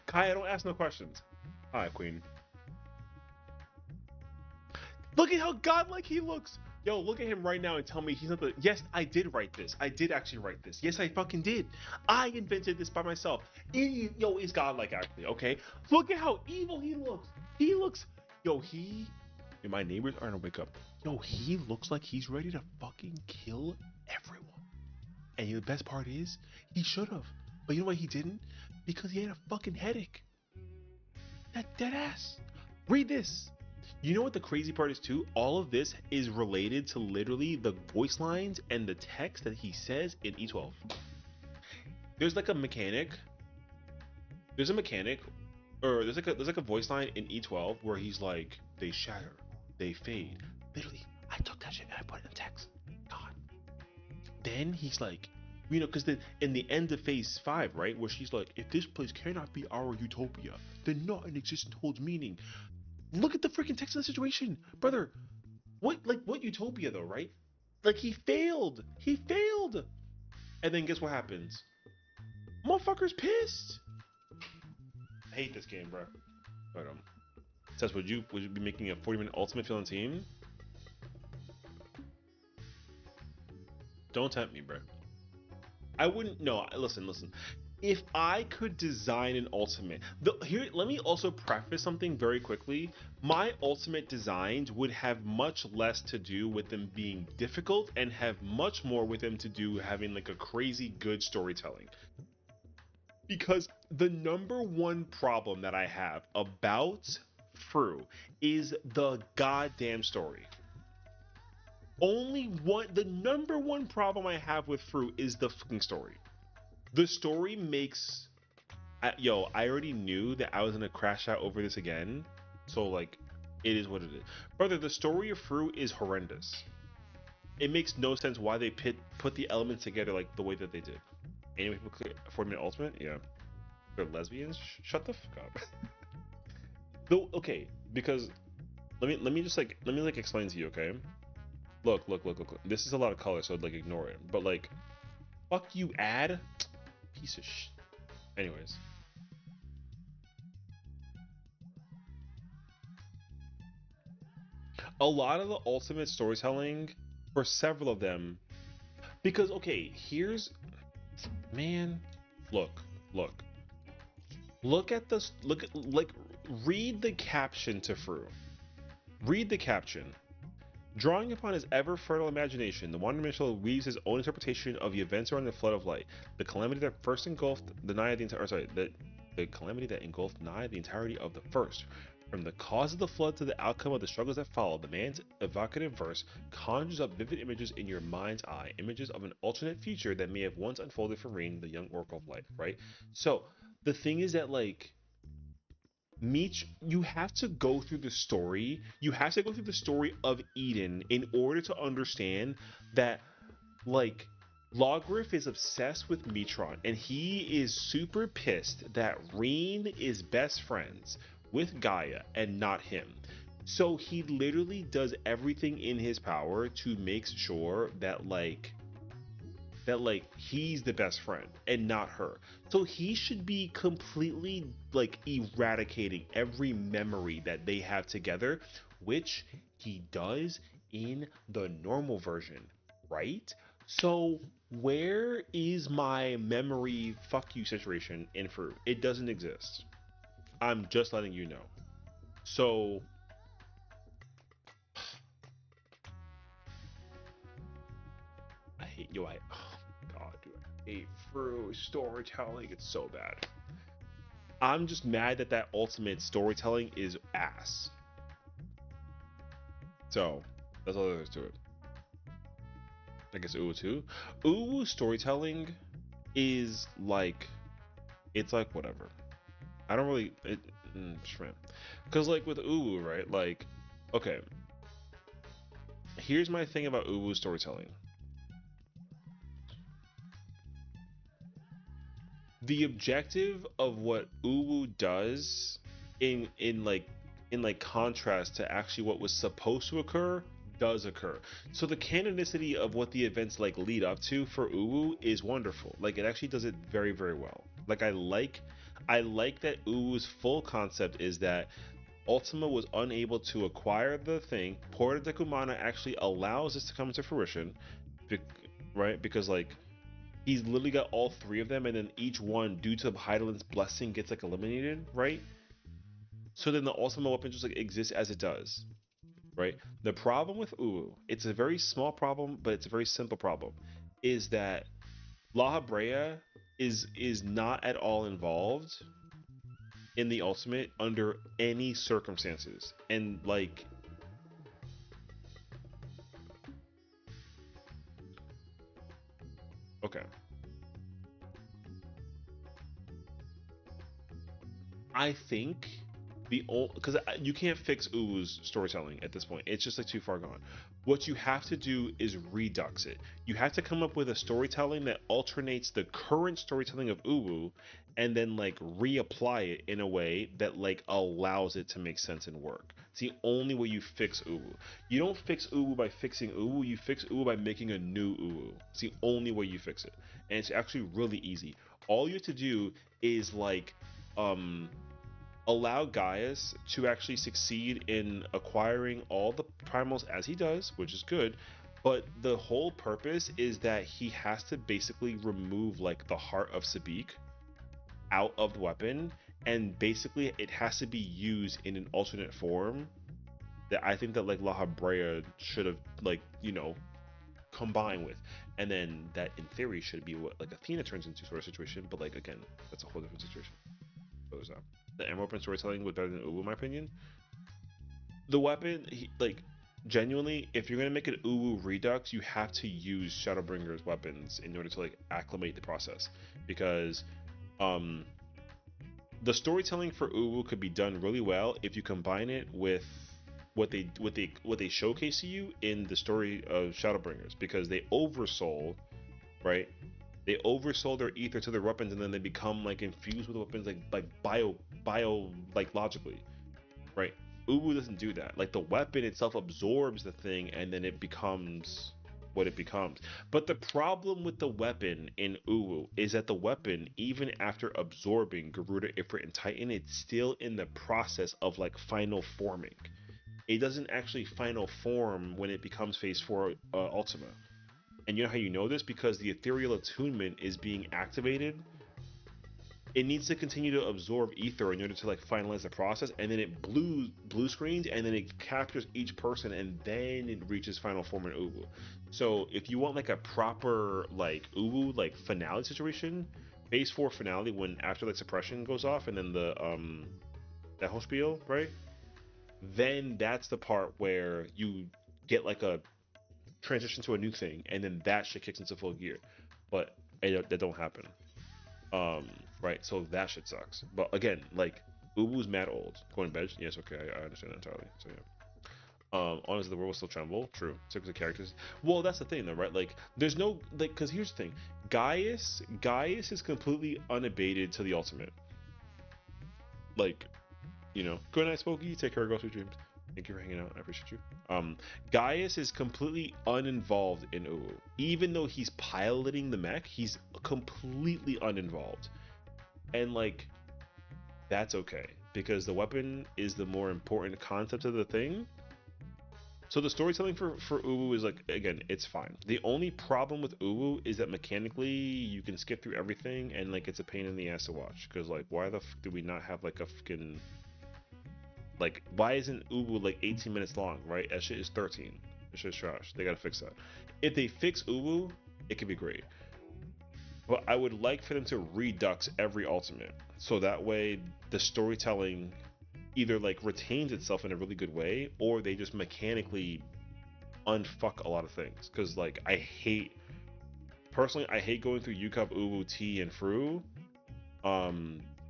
Kaya, don't ask no questions. Alright, queen. Look at how godlike he looks. Yo, look at him right now and tell me he's not the... Yes, I did write this. I did actually write this. Yes, I fucking did. I invented this by myself. Yo, he's godlike, actually, okay? Look at how evil he looks. He looks... Yo, he My neighbors are gonna wake up. Yo, he looks like he's ready to fucking kill everyone. And the best part is, he should have. But you know why he didn't? Because he had a fucking headache. That dead ass. Read this. You know what the crazy part is too? All of this is related to literally the voice lines and the text that he says in E12. There's like a mechanic. There's a mechanic, or there's like a voice line in E12 where he's like, they shatter, they fade. Literally, I took that shit and I put it in text. God. Then he's like, you know, because in the end of phase 5, right, where she's like, if this place cannot be our utopia, then not in existence holds meaning. Look at the freaking text of the situation, brother. What utopia though, right? Like he failed. He failed. And then guess what happens? Motherfucker's pissed. I hate this game, bro. But Tess, would you be making a 40-minute ultimate fill team? Don't tempt me, bro. I wouldn't. No, listen. If I could design an ultimate, here, let me also preface something very quickly. My ultimate designs would have much less to do with them being difficult and have much more with them to do having like a crazy good storytelling. Because the number one problem that I have about FRU is the goddamn story. The number one problem I have with FRU is the fucking story. The story makes, I already knew that I was gonna crash out over this again, so like, it is what it is. Brother, the story of FRU is horrendous. It makes no sense why they put the elements together like the way that they did. Anyway, people clear 40-minute ultimate, yeah. They're lesbians? Shut the fuck up. Though, okay, because let me explain to you, okay? Look. This is a lot of color, so like ignore it. But like, fuck you, ad. Piece of shit. Anyways. A lot of the ultimate storytelling, for several of them, because okay, man, look at this, read the caption to FRU. Read the caption. Drawing upon his ever-fertile imagination, the Wanderer Mitchell weaves his own interpretation of the events around the flood of light, the calamity that first engulfed the calamity that engulfed nigh the entirety of the first. From the cause of the flood to the outcome of the struggles that followed, the man's evocative verse conjures up vivid images in your mind's eye, images of an alternate future that may have once unfolded for Rain, the young oracle of light, right? So, the thing is that, like, you have to go through the story. You have to go through the story of Eden in order to understand that, like, Logriff is obsessed with Metron, and he is super pissed that Reen is best friends with Gaia and not him. So he literally does everything in his power to make sure that he's the best friend and not her. So he should be completely like eradicating every memory that they have together, which he does in the normal version, right? So where is my memory fuck you situation in FRU? It doesn't exist. I'm just letting you know. So I hate you. God, dude, I hate FRU storytelling. It's so bad. I'm just mad that ultimate storytelling is ass. So that's all there is to it. I guess Uwu too. Uwu storytelling is like, it's like whatever. I don't really because like with Uwu, right? Like, okay. Here's my thing about Uwu storytelling. The objective of what Uwu does in contrast to actually what was supposed to occur does occur. So the canonicity of what the events like lead up to for Uwu is wonderful. Like it actually does it very, very well. Like I like that Uwu's full concept is that Ultima was unable to acquire the thing. Porta de Kumana actually allows this to come into fruition, right? Because like he's literally got all three of them, and then each one, due to Heidelin's blessing, gets like eliminated, right? So then the ultimate weapon just like exists as it does, right? The problem with Uwu, it's a very small problem, but it's a very simple problem, is that La Brea is not at all involved in the ultimate under any circumstances. And like okay. I think the old because you can't fix Uwu's storytelling at this point. It's just like too far gone. What you have to do is redux it. You have to come up with a storytelling that alternates the current storytelling of Uwu and then like reapply it in a way that like allows it to make sense and work. It's the only way you fix Uwu. You don't fix Uwu by fixing Uwu, you fix Uwu by making a new Uwu. It's the only way you fix it. And it's actually really easy. All you have to do is like allow Gaius to actually succeed in acquiring all the primals as he does, which is good. But the whole purpose is that he has to basically remove like the heart of Sabik out of the weapon, and basically it has to be used in an alternate form that I think that like La Brea should have like, you know, combined with. And then that in theory should be what like Athena turns into sort of situation, but like again, that's a whole different situation. So there's that. The Emerald Prince storytelling was better than Uwu in my opinion. The weapon, like, genuinely, if you're gonna make an Uwu Redux, you have to use Shadowbringer's weapons in order to like acclimate the process, because the storytelling for Uwu could be done really well if you combine it with what they showcase to you in the story of Shadowbringers, because they oversoul, right? They oversold their ether to their weapons, and then they become like infused with weapons like bio like logically, right? Uwu doesn't do that. Like the weapon itself absorbs the thing, and then it becomes what it becomes. But the problem with the weapon in Uwu is that the weapon, even after absorbing Garuda, Ifrit, and Titan, it's still in the process of like final forming. It doesn't actually final form when it becomes phase 4 Ultima. And you know how you know this? Because the ethereal attunement is being activated. It needs to continue to absorb ether in order to like finalize the process, and then it blue screens, and then it captures each person, and then it reaches final form in Uwu. So if you want like a proper like Uwu like finale situation, phase 4 finale, when after like suppression goes off, and then the that whole spiel, right? Then that's the part where you get like a transition to a new thing, and then that shit kicks into full gear. But that don't happen. Right, so that shit sucks. But again, like Ubu's mad old. Going to bed? Yes, okay, I understand that entirely. So yeah. Honestly, the world will still tremble. True. Six of the characters. Well, that's the thing, though, right? Like, there's no like, because here's the thing. Gaius is completely unabated to the ultimate. Like, you know, good night, Smokey. Take care, go sweet dreams. Thank you for hanging out. I appreciate you. Gaius is completely uninvolved in Uwu. Even though he's piloting the mech, he's completely uninvolved. And like, that's okay, because the weapon is the more important concept of the thing. So the storytelling for Uwu is like, again, it's fine. The only problem with Uwu is that mechanically you can skip through everything, and like it's a pain in the ass to watch. Because like, why the do we not have like a fucking like, why isn't Uwu like 18 minutes long, right? That shit is 13. That shit's trash. They gotta fix that. If they fix Uwu, it could be great. But I would like for them to redux every ultimate, so that way the storytelling either like retains itself in a really good way, or they just mechanically unfuck a lot of things. Because like, personally, I hate going through UCUP, Uwu, T, and FRU.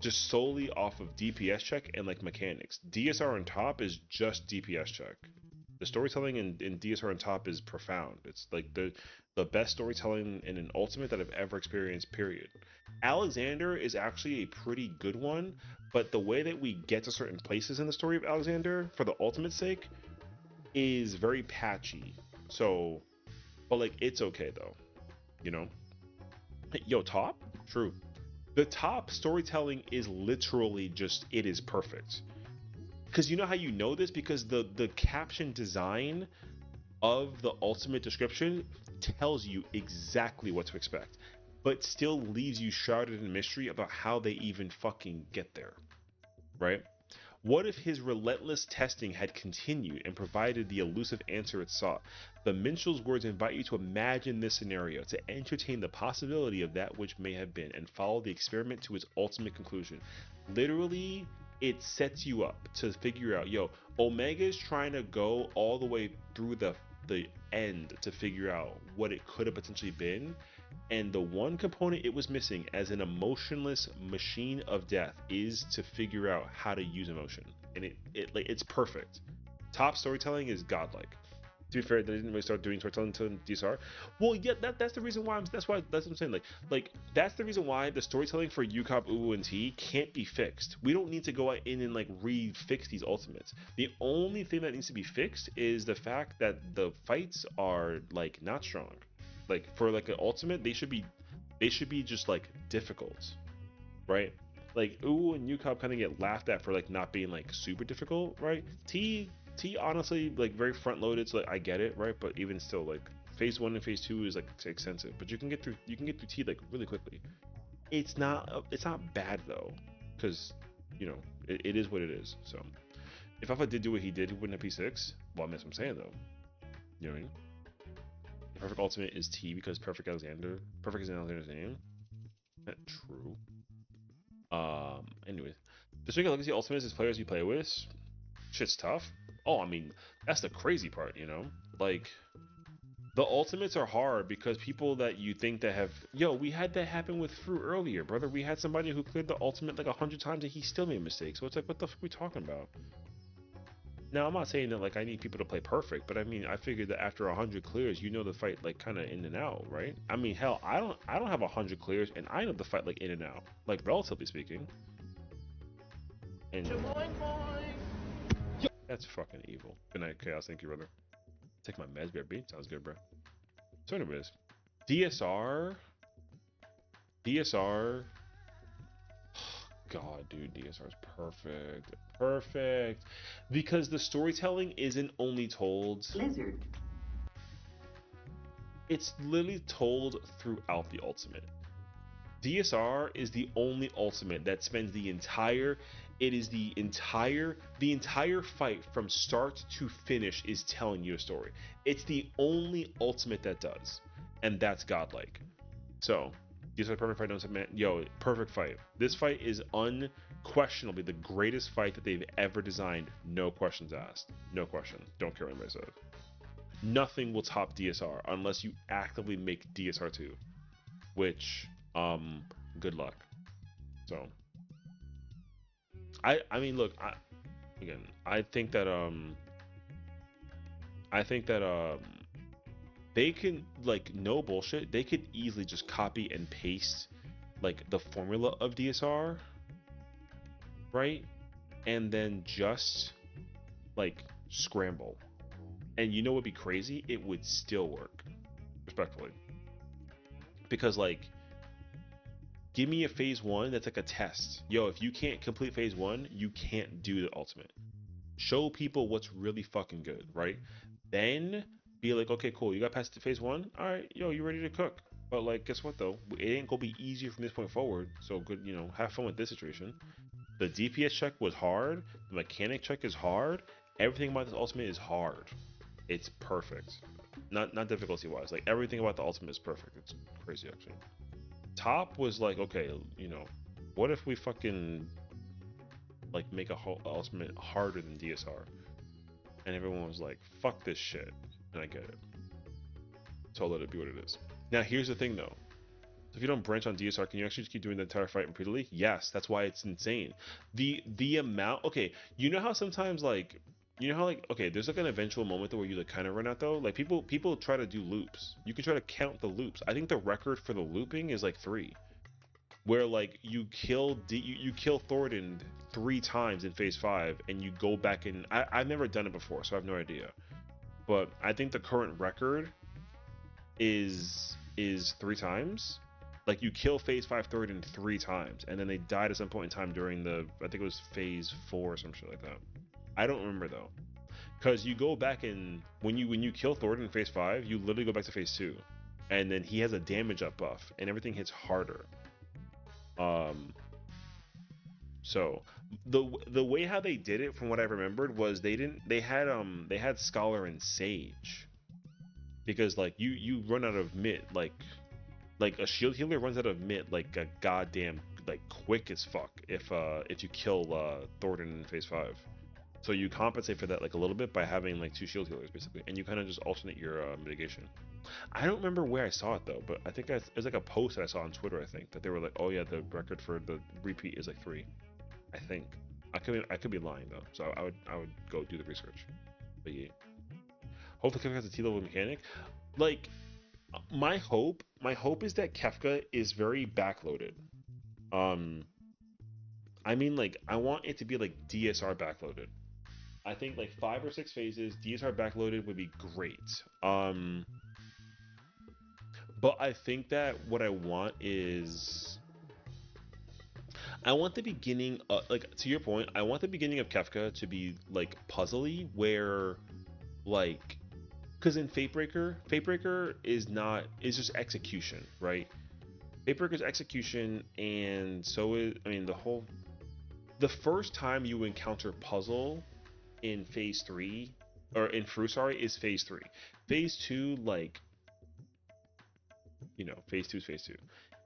Just solely off of DPS check and like mechanics. DSR on top is just DPS check. The storytelling in DSR on top is profound. It's like the best storytelling in an ultimate that I've ever experienced, period. Alexander is actually a pretty good one, but the way that we get to certain places in the story of Alexander for the ultimate's sake is very patchy. So, but like, it's okay though, you know? Yo, top? True. The top storytelling is literally just, it is perfect. Because you know how you know this? Because the caption design of the ultimate description tells you exactly what to expect, but still leaves you shrouded in mystery about how they even fucking get there, right? What if his relentless testing had continued and provided the elusive answer it sought? The minstrel's words invite you to imagine this scenario, to entertain the possibility of that which may have been, and follow the experiment to its ultimate conclusion. Literally, it sets you up to figure out, yo, Omega's trying to go all the way through the end to figure out what it could have potentially been, and the one component it was missing as an emotionless machine of death is to figure out how to use emotion, and it's perfect. Top storytelling is godlike. To be fair, they didn't really start doing storytelling until DSR. Well, yeah, that's the reason why that's what I'm saying. Like that's the reason why the storytelling for Yukop, Uwu, and T can't be fixed. We don't need to go in and like re-fix these ultimates. The only thing that needs to be fixed is the fact that the fights are like not strong. Like for like an ultimate, they should be just like difficult, right? Like Uwu and Yukop kind of get laughed at for like not being like super difficult, right? T honestly like very front loaded, so like I get it, right? But even still, like phase 1 and phase 2 is like extensive, but you can get through T like really quickly. It's not bad though, because you know it is what it is. So if Alpha did do what he did, he wouldn't have P6. Well, that's what I'm saying though. You know what I mean? The perfect ultimate is T because perfect is Alexander's name. True. Anyways, the swing of legacy ultimates is players you play with. Shit's tough. Oh, I mean, that's the crazy part, you know? Like, the ultimates are hard because people that you think that have... Yo, we had that happen with FRU earlier, brother. We had somebody who cleared the ultimate like 100 times and he still made mistakes. So it's like, what the fuck are we talking about? Now, I'm not saying that, like, I need people to play perfect, but I mean, I figured that after 100 clears, you know the fight, like, kind of in and out, right? I mean, hell, I don't have 100 clears, and I know the fight, like, in and out. Like, relatively speaking. And... That's fucking evil. Good night, Chaos. Thank you, brother. Take my meds, baby. Sounds good, bro. So anyways, DSR. God, dude, DSR is perfect. Perfect. Because the storytelling isn't only told... Blizzard. It's literally told throughout the ultimate. DSR is the only ultimate that spends the entire fight from start to finish is telling you a story. It's the only ultimate that does, and that's godlike. So DSR perfect fight, don't submit. Yo, perfect fight. This fight is unquestionably the greatest fight that they've ever designed. No questions asked. No question. Don't care what anybody says. Nothing will top DSR unless you actively make DSR 2, which good luck. So I mean, look, I think that they can, like, no bullshit, they could easily just copy and paste like the formula of DSR, right? And then just like scramble. And you know what would be crazy? It would still work, respectfully. Because, like, give me a phase 1 that's like a test. Yo, if you can't complete phase 1, you can't do the ultimate. Show people what's really fucking good, right? Then be like, okay, cool, you got past the phase 1? All right, yo, you ready to cook. But, like, guess what, though? It ain't gonna be easier from this point forward. So, good, you know, have fun with this situation. The DPS check was hard. The mechanic check is hard. Everything about this ultimate is hard. It's perfect. Not difficulty-wise. Like, everything about the ultimate is perfect. It's crazy, actually. Top was like, okay, you know, what if we fucking, like, make a whole ultimate harder than DSR? And everyone was like, fuck this shit. And I get it. So I'll let it be what it is. Now, here's the thing, though. If you don't branch on DSR, can you actually just keep doing the entire fight repeatedly? Yes, that's why it's insane. The amount... Okay, you know how sometimes, like... You know how, like, okay, there's like an eventual moment though where you like kind of run out though. Like people try to do loops. You can try to count the loops. I think the record for the looping is like 3, where like you kill Thoradin 3 times in phase 5, and you go back and I've never done it before, so I have no idea. But I think the current record is 3 times. Like, you kill phase 5 Thoradin 3 times, and then they died at some point in time during the, I think it was phase 4 or some shit like that. I don't remember though, because you go back and when you kill Thoradin in phase 5, you literally go back to phase 2, and then he has a damage up buff, and everything hits harder. So, The way how they did it, from what I remembered, was they had Scholar and Sage, because like you run out of Mitt, like a shield healer runs out of Mitt like a goddamn like quick as fuck if you kill Thornton in phase 5. So you compensate for that like a little bit by having like 2 shield healers basically, and you kind of just alternate your mitigation. I don't remember where I saw it though, but I think it was like a post that I saw on Twitter. I think that they were like, oh yeah, the record for the repeat is like 3. I think I could be lying though, so I would go do the research. But yeah, hopefully Kefka has a T-level mechanic. Like my hope is that Kefka is very backloaded. I mean, like I want it to be like DSR backloaded. I think like 5 or 6 phases DSR backloaded would be great. But I think that what I want is I want the beginning, like to your point, I want the beginning of Kefka to be like puzzly, where like, because in Fatebreaker is just execution, right? Fatebreaker's execution, and so is, I mean, the first time you encounter puzzle in phase 3 or in FRU, sorry, is phase 3. Phase 2, like, you know, phase 2 is phase 2.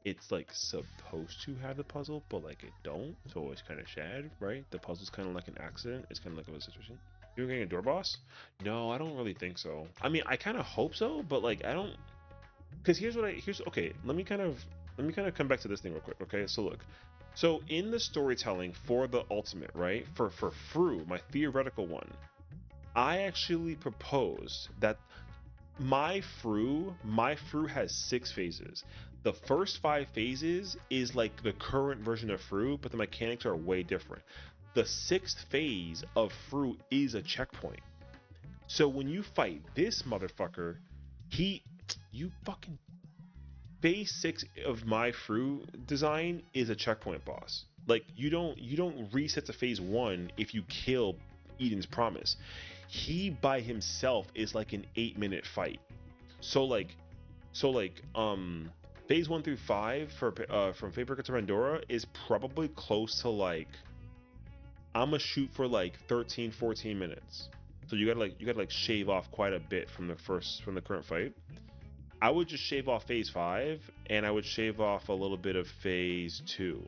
It's like supposed to have the puzzle, but like it don't, so it's kind of shad, right? The puzzle's kind of like an accident. It's kind of like a situation. You're getting a door boss? No, I don't really think so. I mean, I kind of hope so, but like I don't, because here's okay. Let me kind of come back to this thing real quick. Okay, so look, so in the storytelling for the ultimate, right? For FRU, my theoretical one, I actually proposed that my FRU has 6 phases. The first 5 phases is like the current version of FRU, but the mechanics are way different. The 6th phase of FRU is a checkpoint. So when you fight this motherfucker, you fucking phase 6 of my FRU design is a checkpoint boss. Like you don't reset to phase 1 if you kill Eden's Promise. He by himself is like an 8-minute fight. So phase 1 through 5 for from Fatebreaker to Pandora is probably close to like, I'm gonna shoot for like 13-14 minutes. So you gotta shave off quite a bit from the current fight. I would just shave off phase 5, and I would shave off a little bit of phase 2.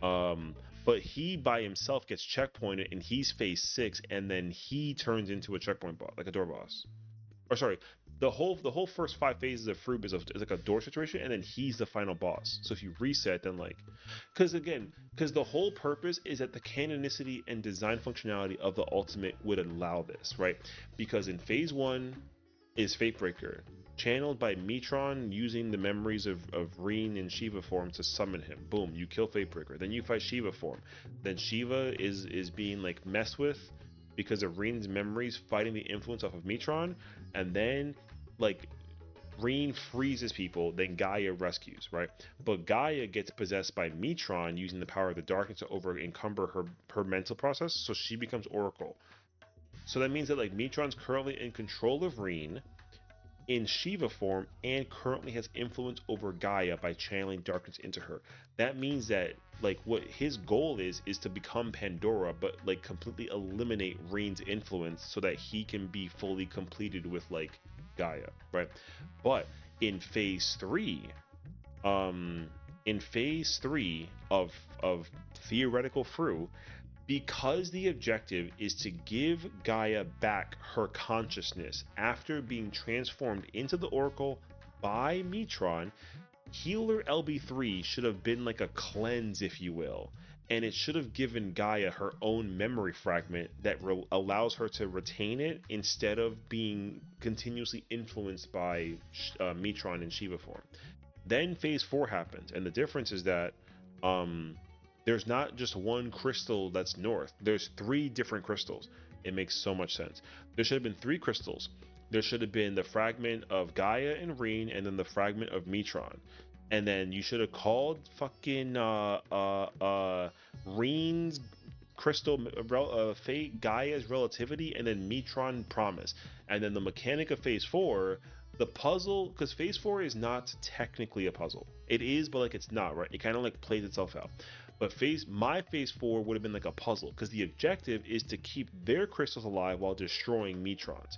But he by himself gets checkpointed, and he's phase 6, and then he turns into a checkpoint boss, like a door boss. Or sorry, the whole first 5 phases of FRU is like a door situation, and then he's the final boss. So if you reset, then like, because the whole purpose is that the canonicity and design functionality of the ultimate would allow this, right? Because in phase 1 is Fatebreaker, channeled by Metron using the memories of Reen in Shiva form to summon him. Boom, you kill Fatebreaker. Then you fight Shiva form. Then Shiva is being like messed with because of Reen's memories fighting the influence off of Metron. And then like Reen freezes people, then Gaia rescues, right? But Gaia gets possessed by Metron using the power of the darkness to over encumber her mental process, so she becomes Oracle. So that means that like Metron's currently in control of Reen in Shiva form and currently has influence over Gaia by channeling darkness into her. That means that like what his goal is to become Pandora, but like completely eliminate Reen's influence so that he can be fully completed with like Gaia, right? But in phase 3, of theoretical FRU, because the objective is to give Gaia back her consciousness after being transformed into the Oracle by Metron, Healer LB3 should have been like a cleanse, if you will, and it should have given Gaia her own memory fragment that allows her to retain it instead of being continuously influenced by Metron in Shiva form. Then phase 4 happens, and the difference is that there's not just one crystal that's north. There's 3 different crystals. It makes so much sense. There should have been 3 crystals. There should have been the fragment of Gaia and Reen, and then the fragment of Metron. And then you should have called fucking Reen's crystal fate, Gaia's relativity, and then Metron promise. And then the mechanic of phase 4, the puzzle, because phase 4 is not technically a puzzle. It is, but like it's not, right? It kind of like plays itself out. But my phase 4 would have been like a puzzle, because the objective is to keep their crystals alive while destroying Metrons.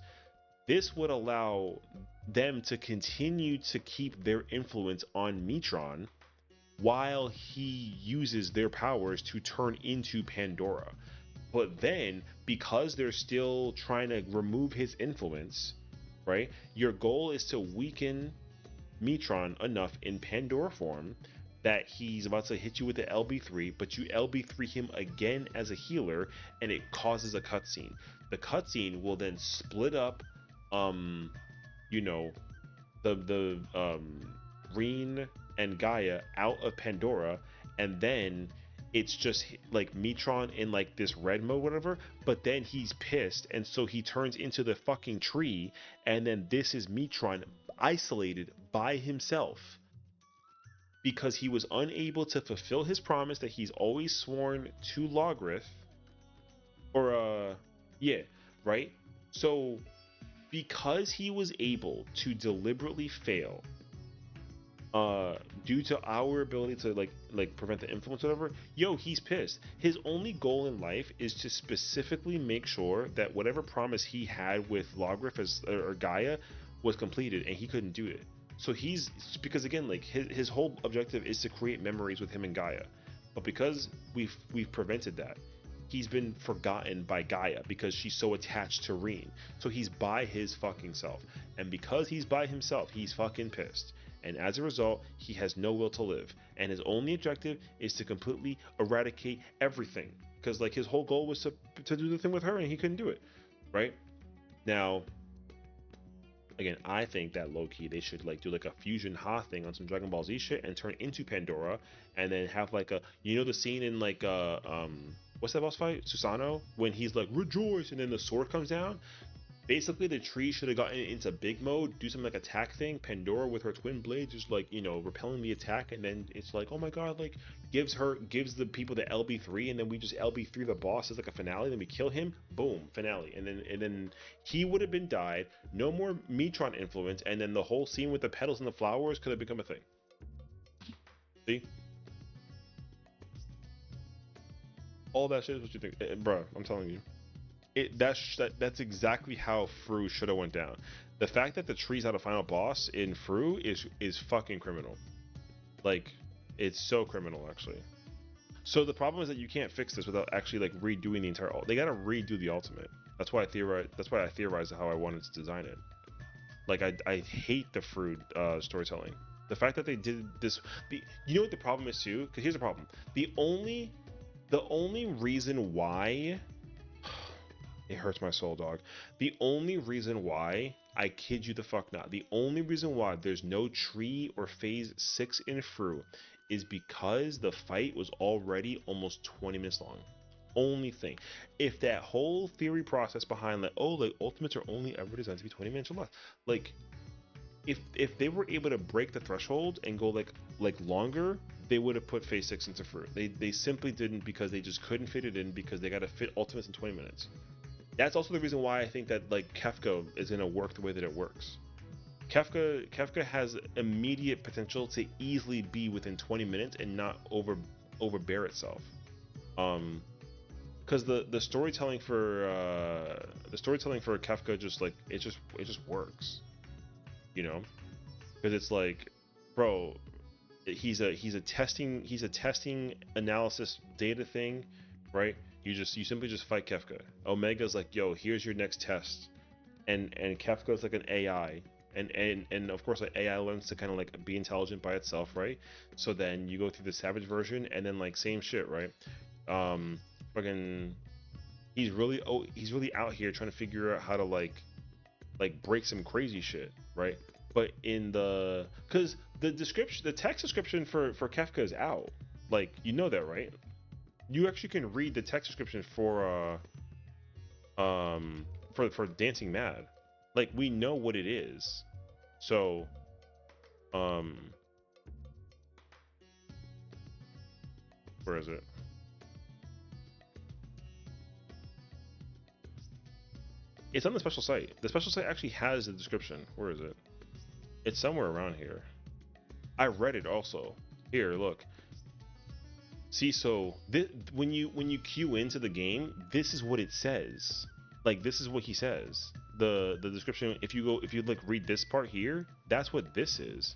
This would allow them to continue to keep their influence on Metron while he uses their powers to turn into Pandora. But then, because they're still trying to remove his influence, right? Your goal is to weaken Metron enough in Pandora form that he's about to hit you with the LB3, but you LB3 him again as a healer, and it causes a cutscene. The cutscene will then split up, you know, the Reen and Gaia out of Pandora, and then it's just like Metron in like this red mode, whatever. But then he's pissed, and so he turns into the fucking tree, and then this is Metron isolated by himself because he was unable to fulfill his promise that he's always sworn to Logrith. Or yeah, right? So because he was able to deliberately fail due to our ability to like prevent the influence or whatever, yo, he's pissed. His only goal in life is to specifically make sure that whatever promise he had with Logrith or Gaia was completed, and he couldn't do it. So he's, because again, like his whole objective is to create memories with him and Gaia, but because we've prevented that, he's been forgotten by Gaia because she's so attached to Reen. So he's by his fucking self, and because he's by himself, he's fucking pissed. And as a result, he has no will to live, and his only objective is to completely eradicate everything, because like his whole goal was to do the thing with her, and he couldn't do it. Right now, again, I think that low-key they should like do like a fusion Ha thing on some Dragon Ball Z shit and turn into Pandora, and then have like a, you know, the scene in like what's that boss fight, Susanoo, when he's like rejoice and then the sword comes down. Basically, the tree should have gotten into big mode, do some like attack thing. Pandora with her twin blades is like, you know, repelling the attack, and then it's like, oh my god, like gives the people the LB3, and then we just LB3 the boss as like a finale. Then we kill him, boom, finale, and then he would have been died. No more Metron influence, and then the whole scene with the petals and the flowers could have become a thing. See, all that shit is what you think, bro. I'm telling you. That's exactly how FRU should have went down. The fact that the tree's not a final boss in FRU is fucking criminal. Like, it's so criminal, actually. So the problem is that you can't fix this without actually like redoing the entire. They gotta redo the ultimate. That's why I theorized how I wanted to design it. Like I hate the FRU storytelling. The fact that they did this. You know what the problem is too? Because here's the problem. The only reason why. It hurts my soul, dog. The only reason why, I kid you the fuck not, the only reason why there's no tree or phase 6 in FRU is because the fight was already almost 20 minutes long. Only thing. If that whole theory process behind like, oh, the ultimates are only ever designed to be 20 minutes or less, like, if they were able to break the threshold and go like longer, they would have put phase 6 into FRU. They simply didn't, because they just couldn't fit it in, because they got to fit ultimates in 20 minutes. That's also the reason why I think that like Kefka is gonna work the way that it works. Kefka has immediate potential to easily be within 20 minutes and not overbear itself. Because the storytelling for Kefka just like it just works, you know, because it's like, bro, he's a testing analysis data thing, right? You simply just fight Kefka. Omega's like, yo, here's your next test, and Kefka's like an AI, and of course like AI learns to kind of like be intelligent by itself, right? So then you go through the savage version, and then like same shit, right? Fucking, he's really out here trying to figure out how to like break some crazy shit, right? But because the text description for Kefka is out, like, you know that, right? You actually can read the text description for Dancing Mad. Like, we know what it is. So where is it? It's on the special site. The special site actually has the description. Where is it? It's somewhere around here. I read it also. Here, look. See, so when you queue into the game, this is what it says. Like this is what he says. The description. If you like read this part here, that's what this is.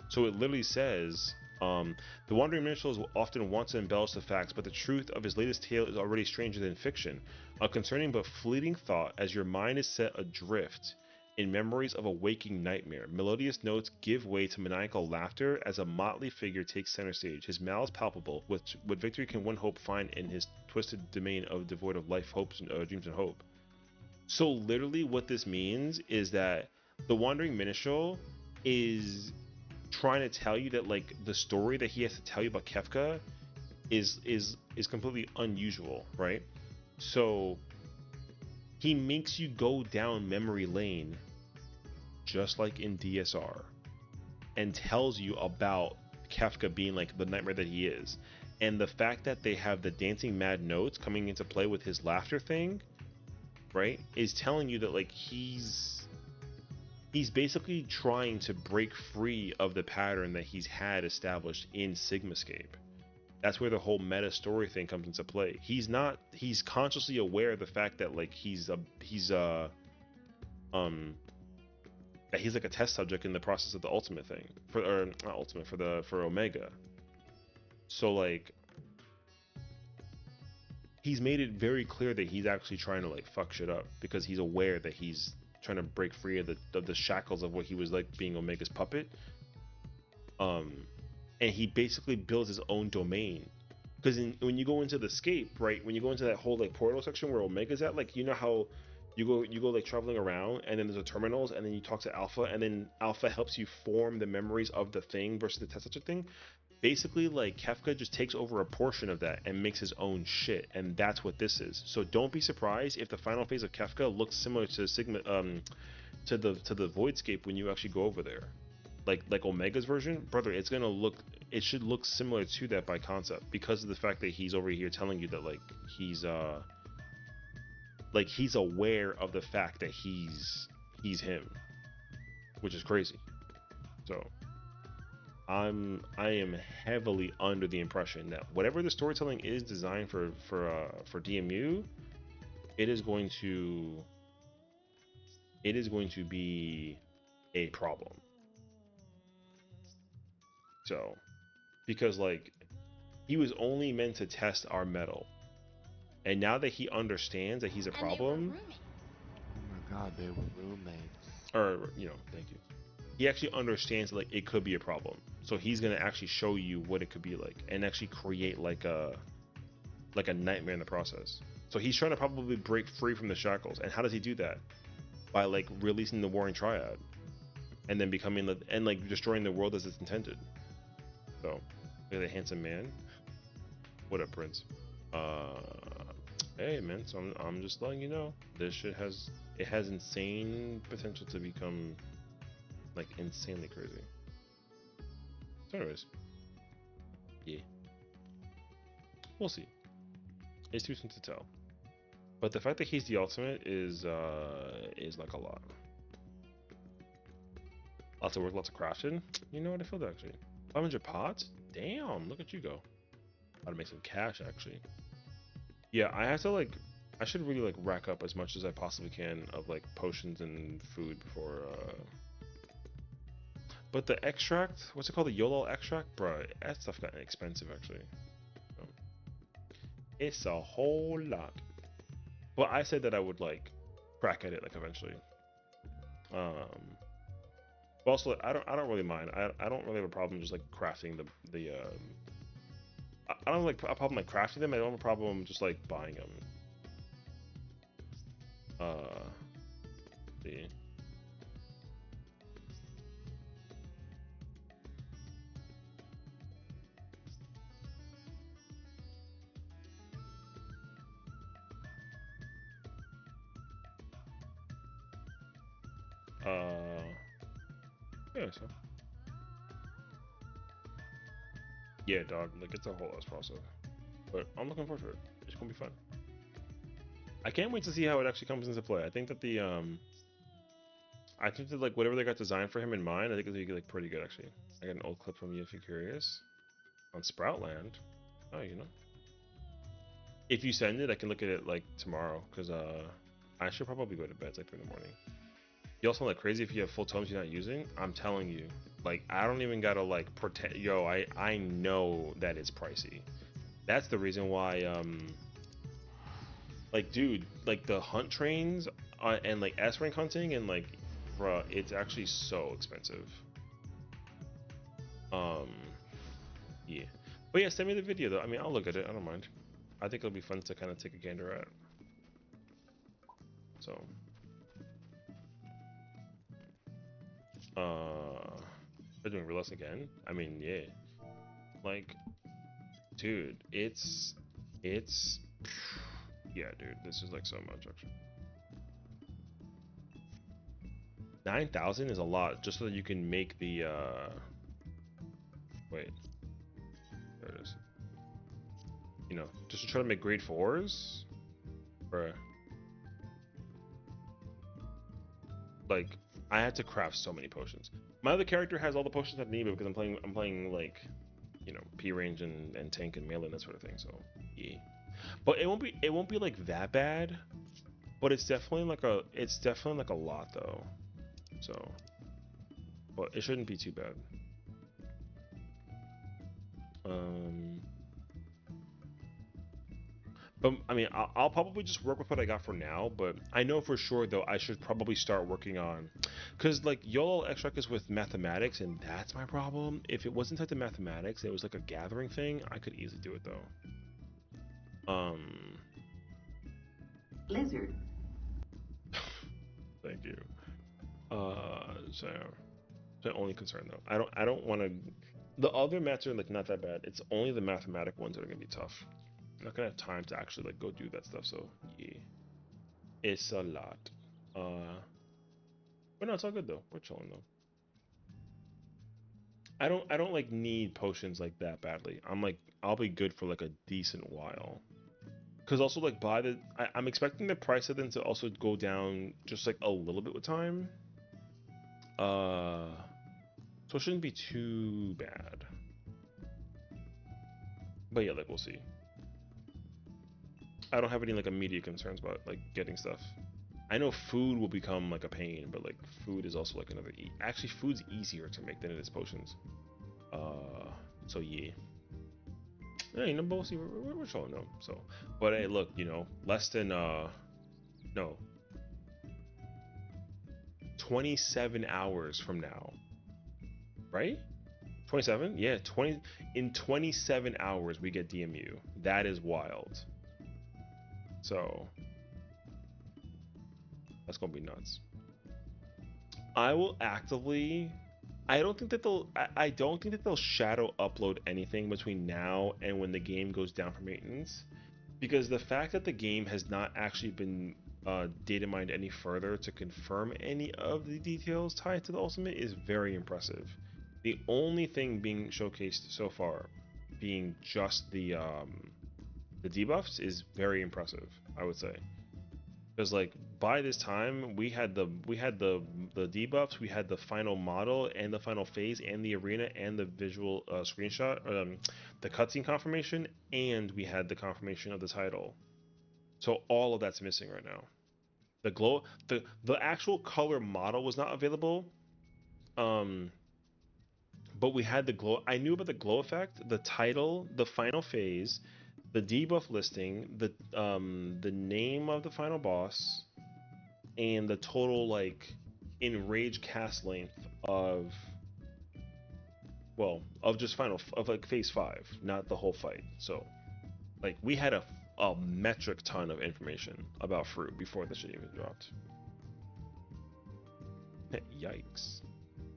So it literally says, the Wandering Minstrel often wants to embellish the facts, but the truth of his latest tale is already stranger than fiction. A concerning but fleeting thought as your mind is set adrift in memories of a waking nightmare. Melodious notes give way to maniacal laughter as a motley figure takes center stage. His malice palpable, what victory can one hope find in his twisted domain of devoid of life, hopes, and dreams and hope. So literally what this means is that the Wandering Minstrel is trying to tell you that like the story that he has to tell you about Kefka is completely unusual, right? So he makes you go down memory lane just like in DSR and tells you about Kefka being like the nightmare that he is. And the fact that they have the dancing mad notes coming into play with his laughter thing, right, is telling you that like he's basically trying to break free of the pattern that he's had established in Sigmascape. That's where the whole meta story thing comes into play. He's consciously aware of the fact that like he's like a test subject in the process of the ultimate thing or not ultimate for Omega. So like he's made it very clear that he's actually trying to like fuck shit up because he's aware that he's trying to break free of the shackles of what he was like being Omega's puppet. And he basically builds his own domain. Because when you go into the scape, right, when you go into that whole like portal section where Omega's at, like you know how you go like traveling around and then there's the terminals and then you talk to Alpha and then Alpha helps you form the memories of the thing versus the test subject thing. Basically, like Kefka just takes over a portion of that and makes his own shit, and that's what this is. So don't be surprised if the final phase of Kefka looks similar to Sigma, to the Voidscape when you actually go over there. Like Omega's version, brother, it should look similar to that by concept because of the fact that he's over here telling you that like he's aware of the fact that he's him, which is crazy. So I am heavily under the impression that whatever the storytelling is designed for DMU, it is going to be a problem. So because like he was only meant to test our metal, and now that he understands that he's a problem, oh my god, they were roommates. Or thank you. He actually understands like it could be a problem, so he's gonna actually show you what it could be like and actually create like a nightmare in the process. So he's trying to probably break free from the shackles, and how does he do that? By like releasing the Warring Triad and then becoming and like destroying the world as it's intended. So look at the handsome man. What up, Prince? Hey man, so I'm just letting you know this shit has insane potential to become like insanely crazy. So anyways, yeah, we'll see. It's too soon to tell. But the fact that he's the ultimate is like a lot. Lots of work, lots of crafting. You know what I feel actually. 500 pots? Damn, look at you go. How to make some cash actually. Yeah, I should really like rack up as much as I possibly can of like potions and food before but the extract, what's it called, the YOLO extract? Bruh, that stuff got expensive actually. It's a whole lot. But I said that I would like crack at it like eventually. But also I don't really mind. I don't really have a problem just like crafting the I don't like a problem like crafting them. I don't have a problem just like buying them. See. Yeah, so. Yeah, dog, like it's a whole ass process. But I'm looking forward to it. It's gonna be fun. I can't wait to see how it actually comes into play. I think that I think that like whatever they got designed for him in mind, I think it's gonna be like pretty good actually. I got an old clip from you if you're curious. On Sproutland. Oh, you know. If you send it, I can look at it like tomorrow, cause I should probably go to bed. It's like 3 in the morning. You also like crazy if you have full tomes you're not using. I'm telling you, like I don't even gotta like protect. Yo, I know that it's pricey. That's the reason why like dude, like the hunt trains and like S rank hunting and like bruh, it's actually so expensive. Um yeah. But yeah, send me the video though. I mean, I'll look at it. I don't mind. I think it'll be fun to kind of take a gander at. So they're doing real again. I mean, yeah. Like dude, it's yeah, dude, this is like so much actually. 9,000 is a lot just so that you can make the wait, there it is. You know, just to try to make grade 4s, bruh. Like I had to craft so many potions. My other character has all the potions I need because I'm playing like, you know, P range and tank and melee and that sort of thing. So yeah, but it won't be like that bad, but it's definitely like a lot though. So, but it shouldn't be too bad. Um, but I mean, I'll probably just work with what I got for now. But I know for sure though I should probably start working on, because like YOLO extract is with mathematics, and that's my problem. If it wasn't tied to mathematics, it was like a gathering thing, I could easily do it though. Lizard. Thank you. So the only concern though, I don't want to. The other mats are like not that bad. It's only the mathematic ones that are gonna be tough. I'm not gonna have time to actually like go do that stuff. So yeah, it's a lot. But no, it's all good though. We're chilling though. I don't like need potions like that badly. I'm like I'll be good for like a decent while. Cause also like I'm expecting the price of them to also go down just like a little bit with time. So it shouldn't be too bad. But yeah, like we'll see. I don't have any like immediate concerns about like getting stuff. I know food will become like a pain, but like food is also like another. Actually, food's easier to make than it is potions. So yeah. Yeah, you know, but we'll see. We're chilling though. So, but hey, look, you know, less than no, 27 hours from now, right? 27? Yeah, 20 in 27 hours we get DMU. That is wild. So that's gonna be nuts. I will actively. I don't think that I don't think that they'll shadow upload anything between now and when the game goes down for maintenance, because the fact that the game has not actually been data mined any further to confirm any of the details tied to the ultimate is very impressive. The only thing being showcased so far being just the debuffs is very impressive, I would say. Because like by this time we had the debuffs, we had the final model and the final phase and the arena and the visual screenshot, the cutscene confirmation, and we had the confirmation of the title. So all of that's missing right now. The glow, the actual color model was not available. Um, but we had the glow. I knew about the glow effect, the title, the final phase, the debuff listing, the name of the final boss, and the total like enrage cast length of, well, of just final of like phase 5, not the whole fight. So like we had a metric ton of information about FRU before the shit even dropped. Yikes.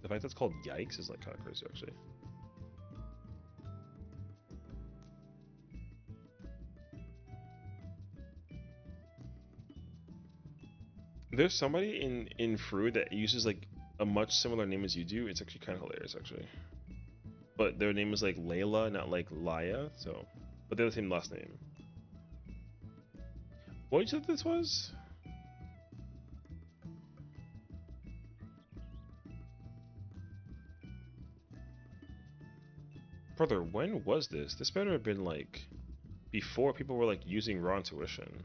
The fact that's called yikes is like kind of crazy actually. There's somebody in FRU that uses like a much similar name as you do. It's actually kind of hilarious actually. But their name is like Layla, not like Laya. So, but they're the same last name. What you said this was? Brother, when was this? This better have been like before people were like using raw intuition.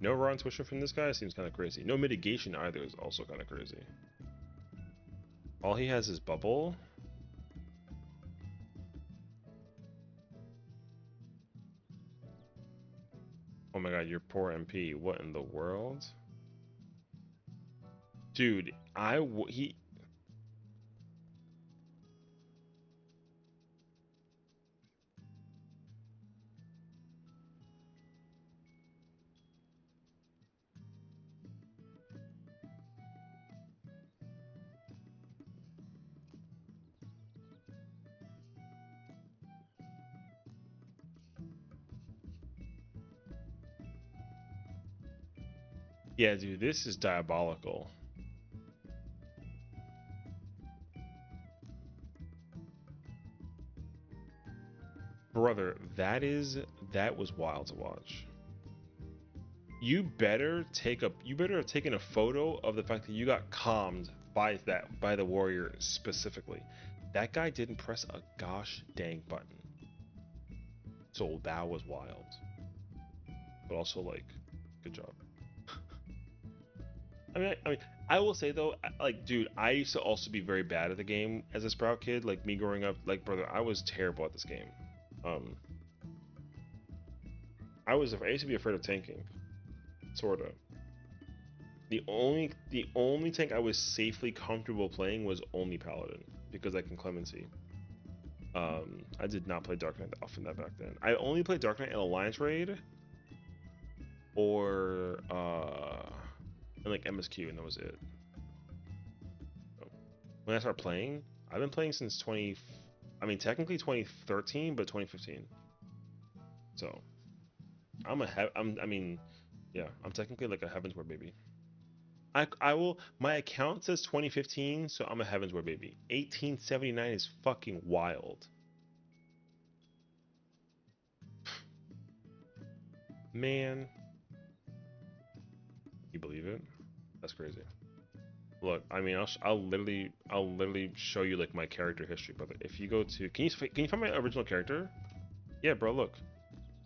No raw intuition from this guy seems kind of crazy. No mitigation either is also kind of crazy. All he has is bubble. Oh my god, your poor MP. What in the world? Dude, he... Yeah, dude, this is diabolical. Brother, that was wild to watch. You better have taken a photo of the fact that you got calmed by the warrior specifically. That guy didn't press a gosh dang button. So that was wild. But also like, good job. I will say though, like, dude, I used to also be very bad at the game as a Sprout kid. Like me growing up, like, brother, I was terrible at this game. I used to be afraid of tanking, sorta. The only tank I was safely comfortable playing was only Paladin because I can clemency. I did not play Dark Knight often that back then. I only played Dark Knight in Alliance raid or and like MSQ, and that was it. So, when I started playing, I've been playing since technically 2013, but 2015. So I'm technically like a Heavensward baby. My account says 2015, so I'm a Heavensward baby. 1879 is fucking wild. Man. You believe it? That's crazy. Look, I mean, I'll literally show you like my character history, brother. If you go to, can you find my original character? Yeah, bro, look.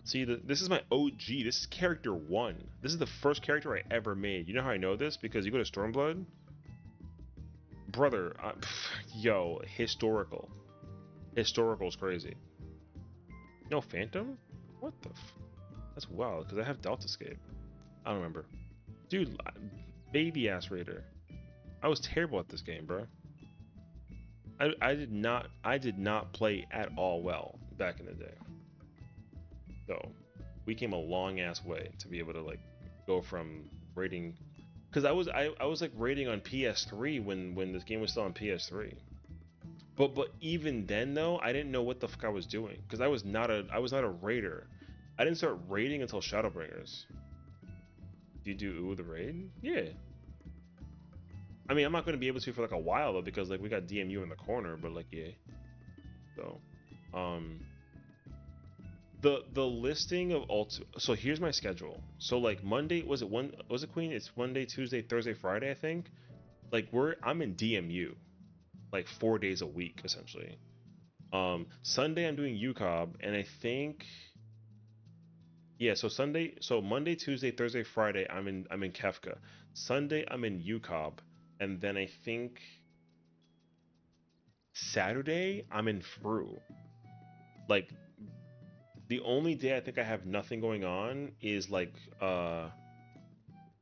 See, this is my OG. This is character 1. This is the first character I ever made. You know how I know this? Because you go to Stormblood. Brother, yo, historical. Historical is crazy. No Phantom? What the That's wild, because I have Delta Escape. I don't remember. Dude, baby ass raider. I was terrible at this game, bro. I did not play at all well back in the day. So we came a long ass way to be able to like go from rating, because I was like rating on PS3 when this game was still on PS3. But even then though, I didn't know what the fuck I was doing because I was not a raider. I didn't start raiding until Shadowbringers. Do you do the raid? Yeah. I mean, I'm not going to be able to for like a while though because like we got DMU in the corner, but like yeah. So, the listing of so here's my schedule. So like Monday, was it Queen? It's Monday, Tuesday, Thursday, Friday, I think. Like I'm in DMU like 4 days a week essentially. Sunday I'm doing UCOB, and I think yeah, so Monday, Tuesday, Thursday, Friday I'm in Kefka. Sunday I'm in UCOB, and then I think Saturday I'm in FRU. Like the only day I think I have nothing going on is oh,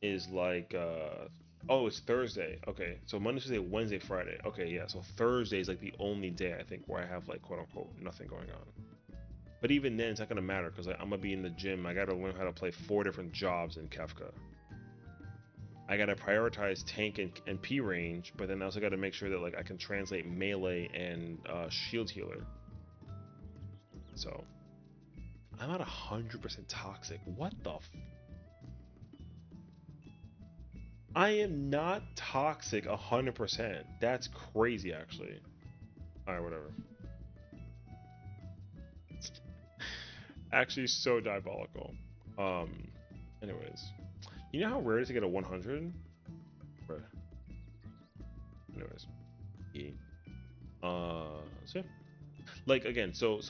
it's Thursday. Okay, so Monday, Tuesday, Wednesday, Friday. Okay, yeah, so Thursday is like the only day I think where I have like quote unquote nothing going on. But even then, it's not gonna matter because like, I'm gonna be in the gym. I gotta learn how to play 4 different jobs in Kefka. I gotta prioritize tank and P range, but then I also gotta make sure that like I can translate melee and shield healer. So I'm not 100% toxic. What the? I am not toxic 100%. That's crazy, actually. All right, whatever. Actually, so diabolical. Anyways, you know how rare it is to get a 100? Right. Anyways, So yeah. Like again, so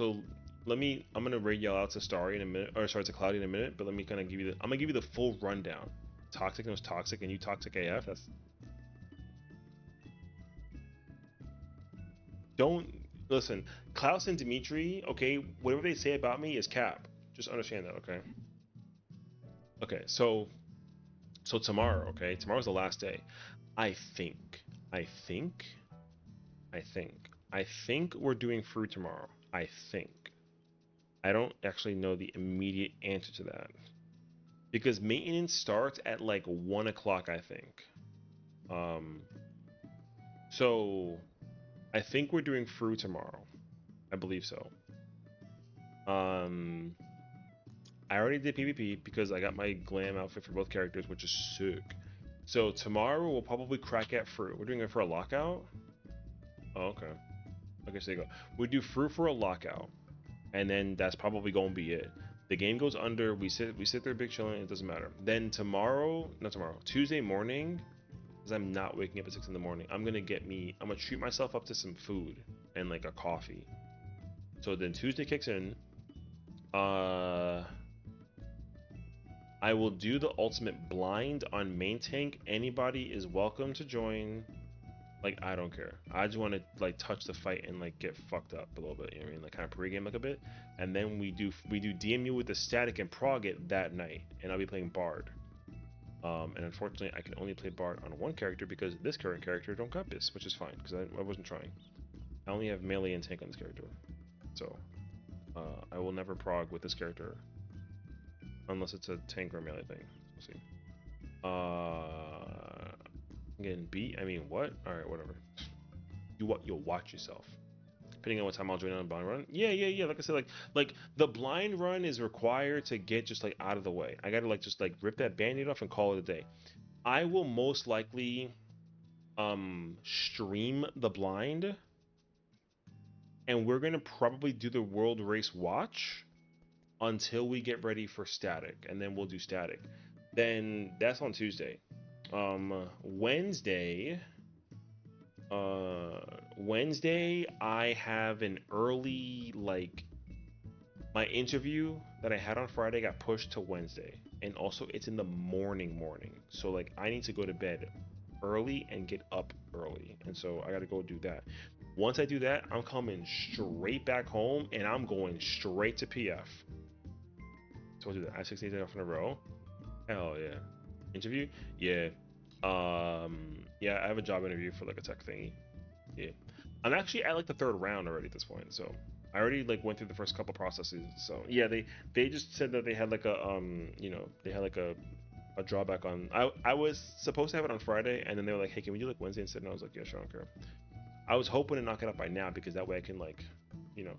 I'm gonna raid y'all out to Starry in a minute, or sorry, to Cloudy in a minute. But let me kind of give you I'm gonna give you the full rundown. Toxic knows toxic, and you toxic AF. That's don't listen. Klaus and Dimitri, okay, whatever they say about me is cap. Just understand that, okay? Okay, so tomorrow, okay, tomorrow's the last day. I think, I think, I think we're doing FRU tomorrow. I think. I don't actually know the immediate answer to that because maintenance starts at like 1 o'clock, I think. Um, so I think we're doing FRU tomorrow. I believe so. I already did PvP because I got my glam outfit for both characters, which is sick. So tomorrow we'll probably crack at FRU. We're doing it for a lockout. Oh, okay. Okay, so there you go. We do FRU for a lockout, and then that's probably gonna be it. The game goes under. We sit there, big chilling. It doesn't matter. Then tomorrow, not tomorrow, Tuesday morning, because I'm not waking up at 6 in the morning. I'm gonna treat myself up to some food and like a coffee. So then Tuesday kicks in. I will do the ultimate blind on main tank. Anybody is welcome to join. Like, I don't care. I just want to like touch the fight and like get fucked up a little bit. You know what I mean? Like kind of pregame like a bit, and then we do DMU with the static and prog it that night, and I'll be playing Bard. And unfortunately, I can only play Bard on one character because this current character don't got this, which is fine because I wasn't trying. I only have melee and tank on this character, so I will never prog with this character unless it's a tank or melee thing. We'll see. Getting beat. I mean, what? All right, whatever. You'll watch yourself. Depending on what time I'll join on a blind run. Yeah. Like I said, like the blind run is required to get just like out of the way. I gotta like just like rip that band-aid off and call it a day. I will most likely stream the blind, and we're gonna probably do the world race watch until we get ready for static, and then we'll do static. Then that's on Tuesday. Wednesday. Wednesday, I have an early, like, my interview that I had on Friday got pushed to Wednesday. And also, it's in the morning. So, like, I need to go to bed early and get up early. And so, I gotta go do that. Once I do that, I'm coming straight back home and I'm going straight to PF. So, I'll do that. I have 6 days off in a row. Hell yeah. Interview? Yeah. Yeah, I have a job interview for, like, a tech thingy. Yeah, I'm actually at like the 3rd round already at this point, so I already like went through the first couple processes. So yeah, they just said that they had like a they had like a drawback on. I was supposed to have it on Friday, and then they were like, hey, can we do like Wednesday instead? And I was like, yeah, sure, I don't care. I was hoping to knock it up by now because that way I can like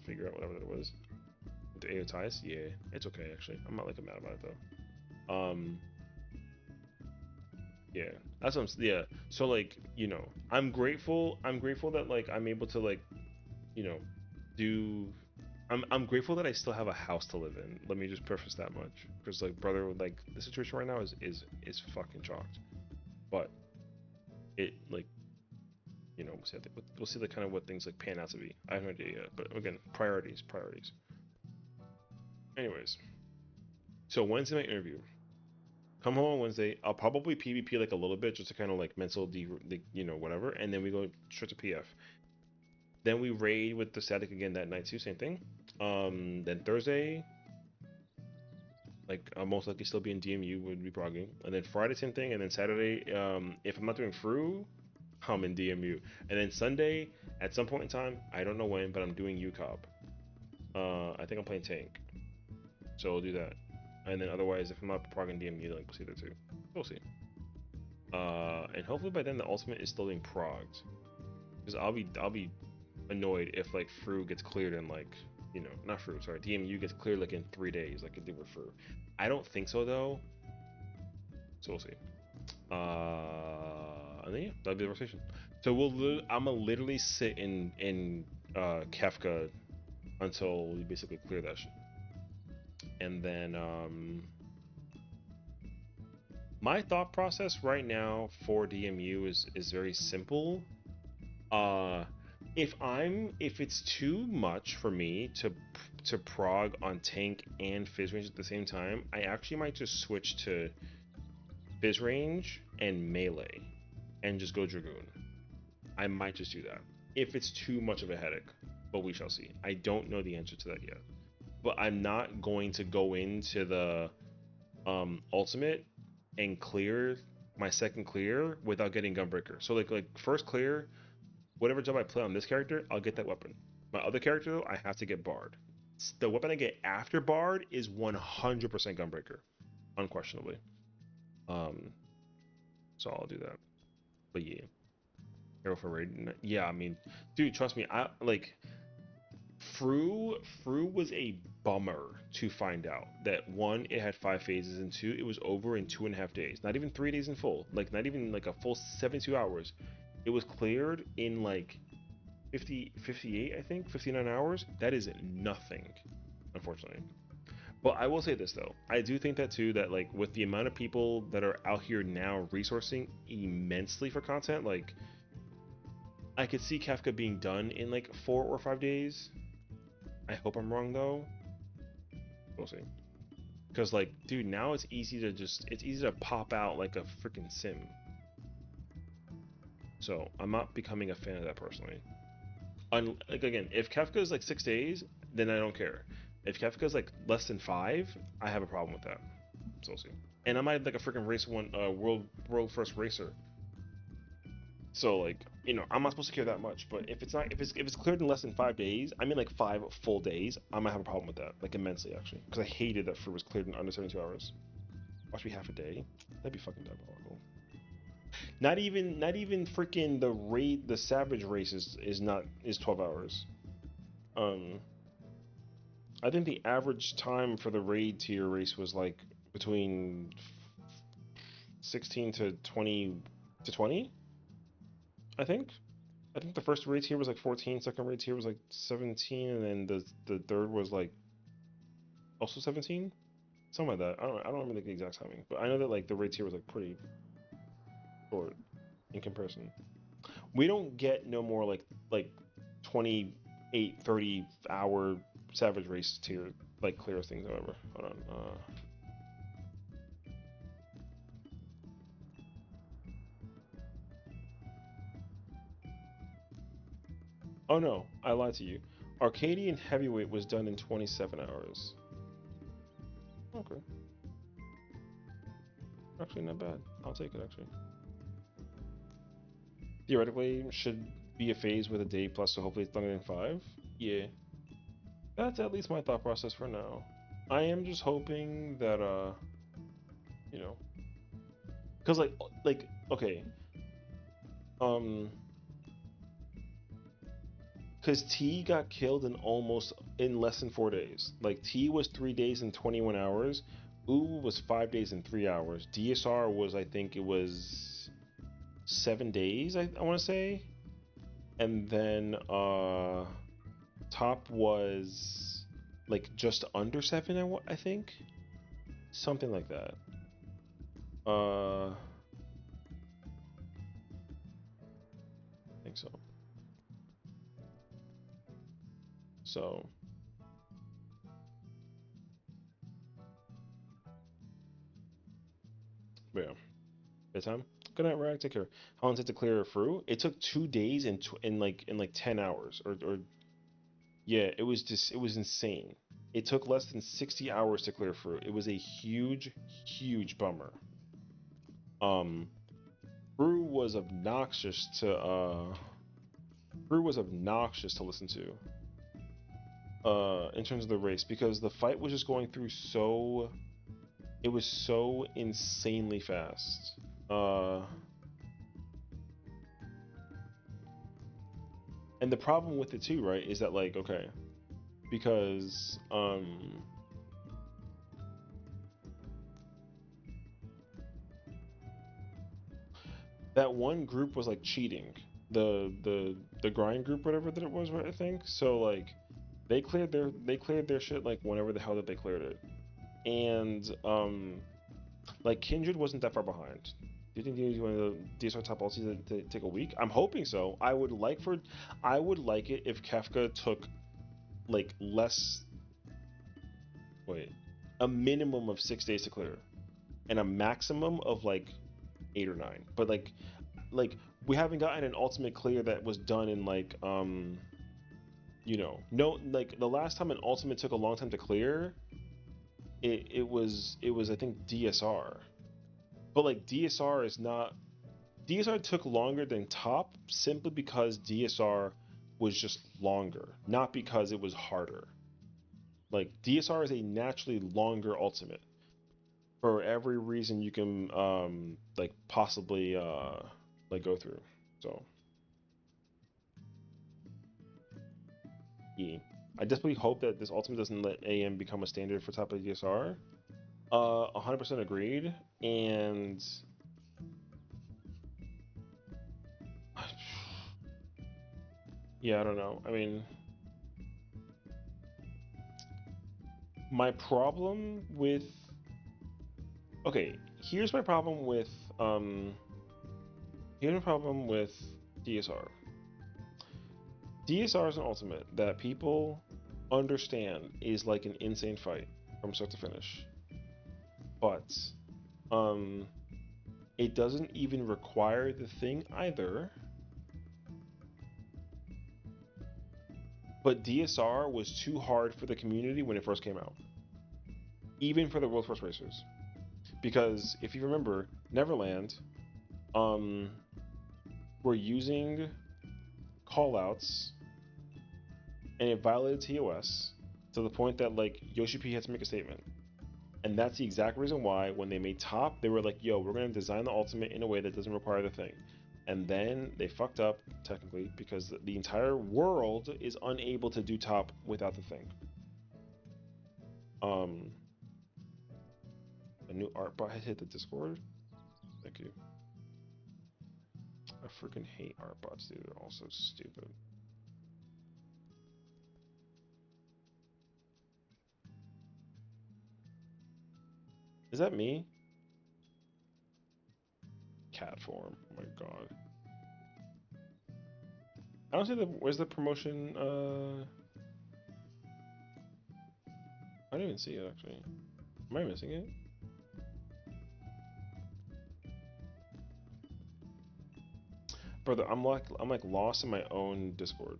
figure out whatever that was. The AO ties, yeah, it's okay actually. I'm not like mad about it though. Yeah, that's what yeah. So like, I'm grateful that like I'm able to like, do I'm grateful that I still have a house to live in. Let me just preface that much. Because like brother, like the situation right now is fucking chalked. But it like we'll see the kind of what things like pan out to be. I have no idea yet. But again, priorities. Anyways. So Wednesday night interview. Come home on Wednesday. I'll probably PvP like a little bit just to kind of like mental whatever, and then we go straight to PF. Then we raid with the static again that night too, same thing. Then Thursday, like I'll most likely still be in DMU, would be progging. And then Friday, same thing. And then Saturday, if I'm not doing FRU, I'm in DMU. And then Sunday, at some point in time, I don't know when, but I'm doing UCOP. I think I'm playing tank, so I'll do that. And then otherwise, if I'm not progging DMU, like we'll see there too. We'll see. And hopefully by then the ultimate is still being progged, because I'll be annoyed if like FRU gets cleared in like not FRU, sorry, DMU gets cleared like in 3 days like it did with FRU. I don't think so though, so we'll see. And then yeah, that'll be the rotation. So I'm gonna literally sit in Kefka until we basically clear that shit, and then my thought process right now for DMU is very simple. if it's too much for me to prog on tank and fizz range at the same time, I actually might just switch to fizz range and melee and just go dragoon. I might just do that if it's too much of a headache, but we shall see. I don't know the answer to that yet, but I'm not going to go into the ultimate and clear my second clear without getting gunbreaker. So like first clear, whatever job I play on this character, I'll get that weapon. My other character though, I have to get bard. The weapon I get after bard is 100% gunbreaker, unquestionably. So I'll do that. But yeah, hero for raid. Yeah, I mean, dude, trust me. I like FRU was a bummer to find out that one, it had 5 phases, and two, it was over in 2.5 days. Not even 3 days in full. Like not even like a full 72 hours. It was cleared in like 58, I think, 59 hours. That is nothing, unfortunately. But I will say this though, I do think that too, that like with the amount of people that are out here now resourcing immensely for content, like I could see Kefka being done in like 4 or 5 days. I hope I'm wrong though. We'll see. Because like, dude, now it's easy to pop out like a freaking sim. So I'm not becoming a fan of that personally. Like again, if Kefka is like 6 days, then I don't care. If Kefka is like less than 5, I have a problem with that. So we'll see. And I might like a freaking race one, world first racer. So like, you know, I'm not supposed to care that much. But if it's cleared in less than 5 days, I mean like 5 full days, I might have a problem with that, like immensely actually, because I hated that FRU was cleared in under 72 hours. Watch me half a day. That'd be fucking diabolical. Not even freaking the savage race is 12 hours. I think the average time for the raid tier race was like between 16 to 20. I think the first raid tier was like 14, second raid tier was like 17, and then the third was like also 17, something like that. I don't remember the exact timing, but I know that like the raid tier was like pretty short in comparison. We don't get no more like 28, 30 hour savage race tier like clear things. However, hold on. Oh no, I lied to you. Arcadian Heavyweight was done in 27 hours. Okay. Actually, not bad. I'll take it, actually. Theoretically, should be a phase with a day plus, so hopefully it's done in 5. Yeah. That's at least my thought process for now. I am just hoping that, you know. Because, okay. Because T got killed in less than 4 days. Like T was 3 days and 21 hours. U was 5 days and 3 hours. DSR was, I think it was 7 days, I want to say. And then Top was like just under 7, I think. Something like that. I think so. So yeah. Bedtime. Good night, Rag. Take care. How long did it to clear through? It took 2 days in like 10 hours or yeah, it was insane. It took less than 60 hours to clear through. It was a huge bummer. Brew was obnoxious to listen to. In terms of the race, because the fight was just going through it was so insanely fast. And the problem with it too, right, is that like, okay, because that one group was like cheating. The grind group, whatever that it was, right, I think. So like they cleared their shit like whenever the hell that they cleared it. And like Kindred wasn't that far behind. Do you think you want the DSR top ulti to take a week? I'm hoping so. I would like it if Kefka took like less. Wait, a minimum of 6 days to clear, and a maximum of like 8 or 9. But like we haven't gotten an ultimate clear that was done in like no, like the last time an ultimate took a long time to clear, it was I think DSR. But like DSR took longer than top simply because DSR was just longer, not because it was harder. Like DSR is a naturally longer ultimate for every reason you can like possibly like go through. So yeah. I desperately hope that this ultimate doesn't let AM become a standard for top of DSR. 100% agreed. And yeah, I don't know. I mean, my problem with here's my problem with DSR. DSR is an ultimate that people understand is like an insane fight from start to finish. But it doesn't even require the thing either. But DSR was too hard for the community when it first came out. Even for the world's first racers. Because if you remember, Neverland, were using callouts and it violated TOS to the point that like Yoshi P had to make a statement. And that's the exact reason why when they made top, they were like, yo, we're going to design the ultimate in a way that doesn't require the thing. And then they fucked up, technically, because the entire world is unable to do top without the thing. A new art bot has hit the Discord. Thank you. I freaking hate art bots, dude. They're all so stupid. Is that me? Cat form. Oh my god. I don't see where's the promotion? I don't even see it actually. Am I missing it? Brother, I'm like lost in my own Discord.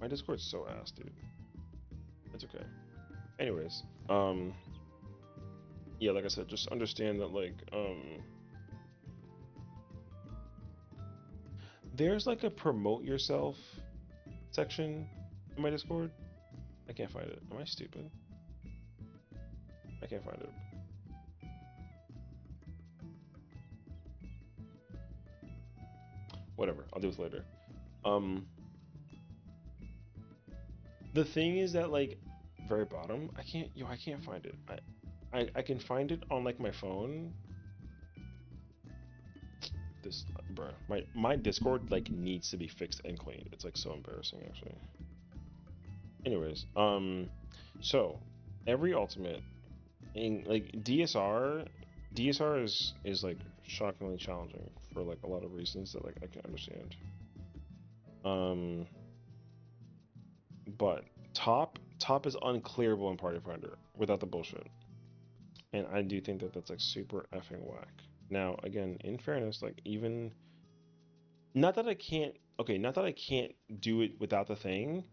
My Discord's so ass, dude. It's okay. Anyways, yeah, like I said, just understand that like there's like a promote yourself section in my Discord. I can't find it. Am I stupid? I can't find it. Whatever, I'll do this later. The thing is that like very bottom, I can't find it. I can find it on like my phone. This bruh, my Discord like needs to be fixed and cleaned. It's like so embarrassing actually. Anyways, so every ultimate in like DSR is like shockingly challenging for like a lot of reasons that like I can understand. But top is unclearable in Party Finder without the bullshit, and I do think that that's like super effing whack. Now again, in fairness, like even not that I can't do it without the thing,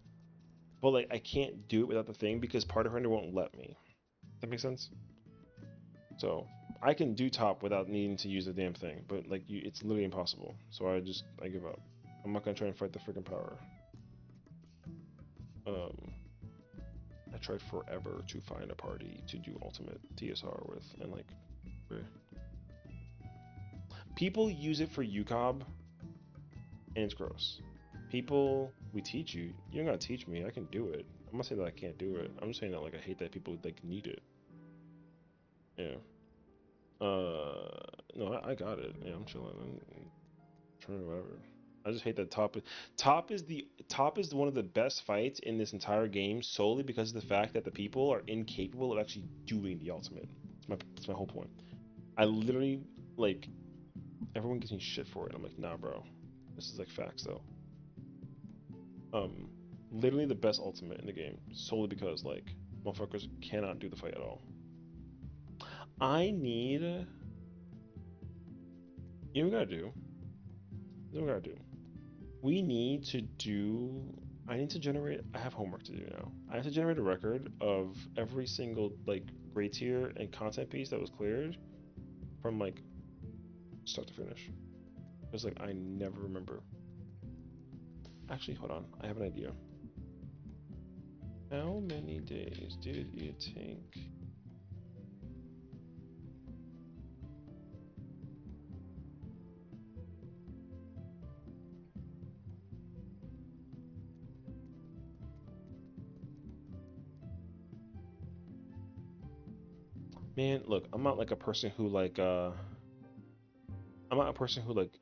but like I can't do it without the thing because Party Finder won't let me. That makes sense. So I can do top without needing to use the damn thing, but like it's literally impossible. So I give up. I'm not gonna try and fight the freaking power. I tried forever to find a party to do ultimate DSR with, and like, people use it for UCOB, and it's gross. People, we teach you. You don't gotta teach me. I can do it. I'm not saying that I can't do it. I'm just saying that like I hate that people like need it. Yeah. No, I got it. Yeah, I'm chilling. I'm trying whatever. I just hate that top is one of the best fights in this entire game solely because of the fact that the people are incapable of actually doing the ultimate. That's my whole point. I literally like everyone gives me shit for it. I'm like, nah, bro. This is like facts though. Literally the best ultimate in the game, solely because like motherfuckers cannot do the fight at all. I need. You know what we gotta do? You know what we gotta do? We need to do. I need to generate. I have homework to do now. I have to generate a record of every single like grade tier and content piece that was cleared from like start to finish. Because like I never remember. Actually, hold on. I have an idea. How many days did it take? Man, look, I'm not like a person who like I'm not a person who like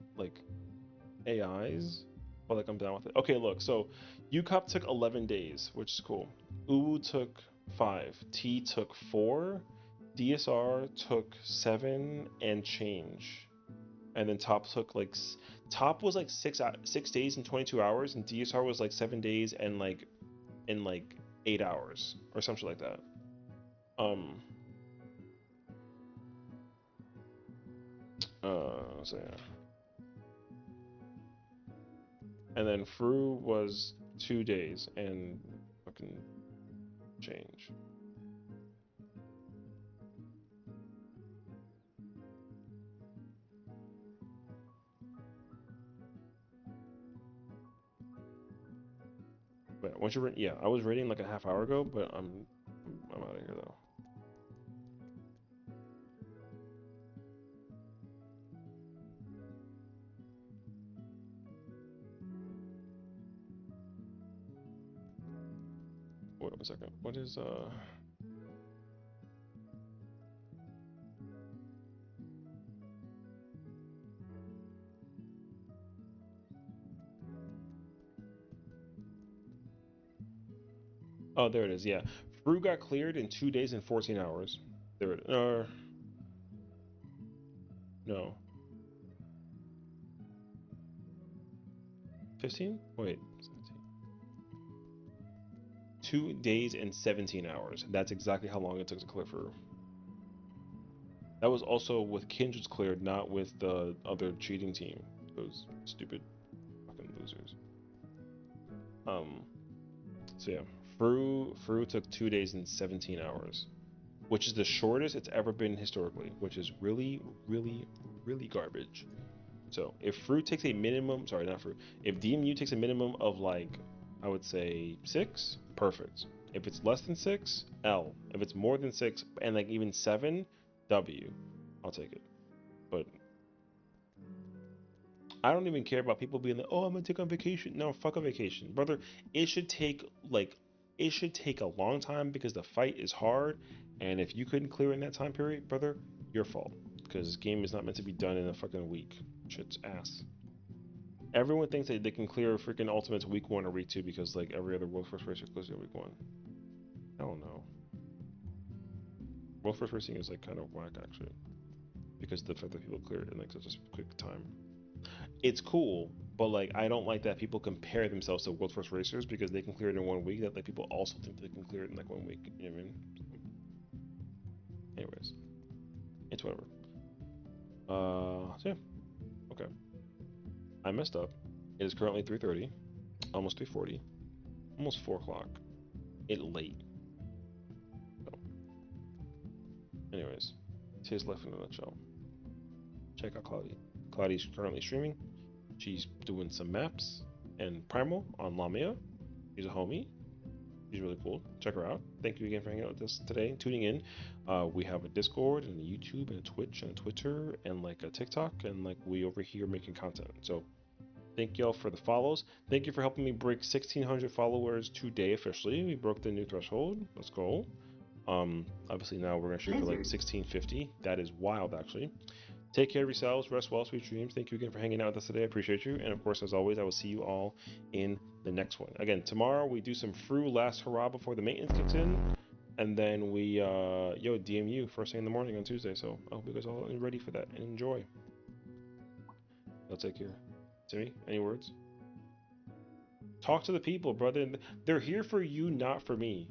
AIs, but like I'm down with it. Okay, look, so UCOP took 11 days, which is cool. UWU took 5, T took 4, DSR took 7 and change, and then Top took like Top was like 6 days and 22 hours, and DSR was like 7 days and like 8 hours or something like that. So yeah. And then FRU was 2 days and fucking change. But once you're yeah, I was reading like a half hour ago, but I'm out of here though. Wait 1 second. What is Oh, there it is. Yeah. FRU got cleared in 2 days and 14 hours. There it no. 15? Wait. 17. 2 days and 17 hours. That's exactly how long it took to clear FRU. That was also with Kindred's cleared, not with the other cheating team. Those stupid fucking losers. So yeah, FRU took 2 days and 17 hours, which is the shortest it's ever been historically, which is really, really, really garbage. So if FRU takes a minimum, sorry, not FRU, if DMU takes a minimum of like, I would say 6, perfect. If it's less than 6, L. If it's more than 6 and like even 7, W. I'll take it. But I don't even care about people being like, oh, I'm gonna take on vacation. No, fuck a vacation, brother. It should take a long time because the fight is hard, and if you couldn't clear in that time period, brother, your fault. Because this game is not meant to be done in a fucking week. Shit's ass. Everyone thinks that they can clear freaking Ultimates week 1 or week 2 because like every other World First Racer clears it week 1. I don't know. World First Racing is like kind of whack actually, because the fact that people clear it in like such a quick time. It's cool, but like I don't like that people compare themselves to world first racers because they can clear it in 1 week. That like people also think they can clear it in like 1 week. You know what I mean? Anyways, it's whatever. So yeah, okay. I messed up. It is currently 3:30, almost 3:40, almost 4 o'clock. It late. So, anyways, tis life in a nutshell. Check out Cloudy. Cloudy's currently streaming. She's doing some maps and Primal on Lamia. She's a homie. She's really cool. Check her out. Thank you again for hanging out with us today and tuning in. We have a Discord and a YouTube and a Twitch and a Twitter and like a TikTok, and like we over here making content. So thank y'all for the follows. Thank you for helping me break 1,600 followers today officially. We broke the new threshold. Let's go. Obviously now we're gonna shoot for like 1,650. That is wild actually. Take care of yourselves. Rest well. Sweet dreams. Thank you again for hanging out with us today. I appreciate you. And of course, as always, I will see you all in the next one. Again, tomorrow we do some FRU last hurrah before the maintenance kicks in. And then we, DMU first thing in the morning on Tuesday. So I hope you guys all are ready for that and enjoy. I'll take care. Timmy, any words? Talk to the people, brother. They're here for you, not for me.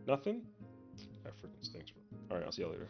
Nothing? That freaking stinks. Alright, I'll see you later.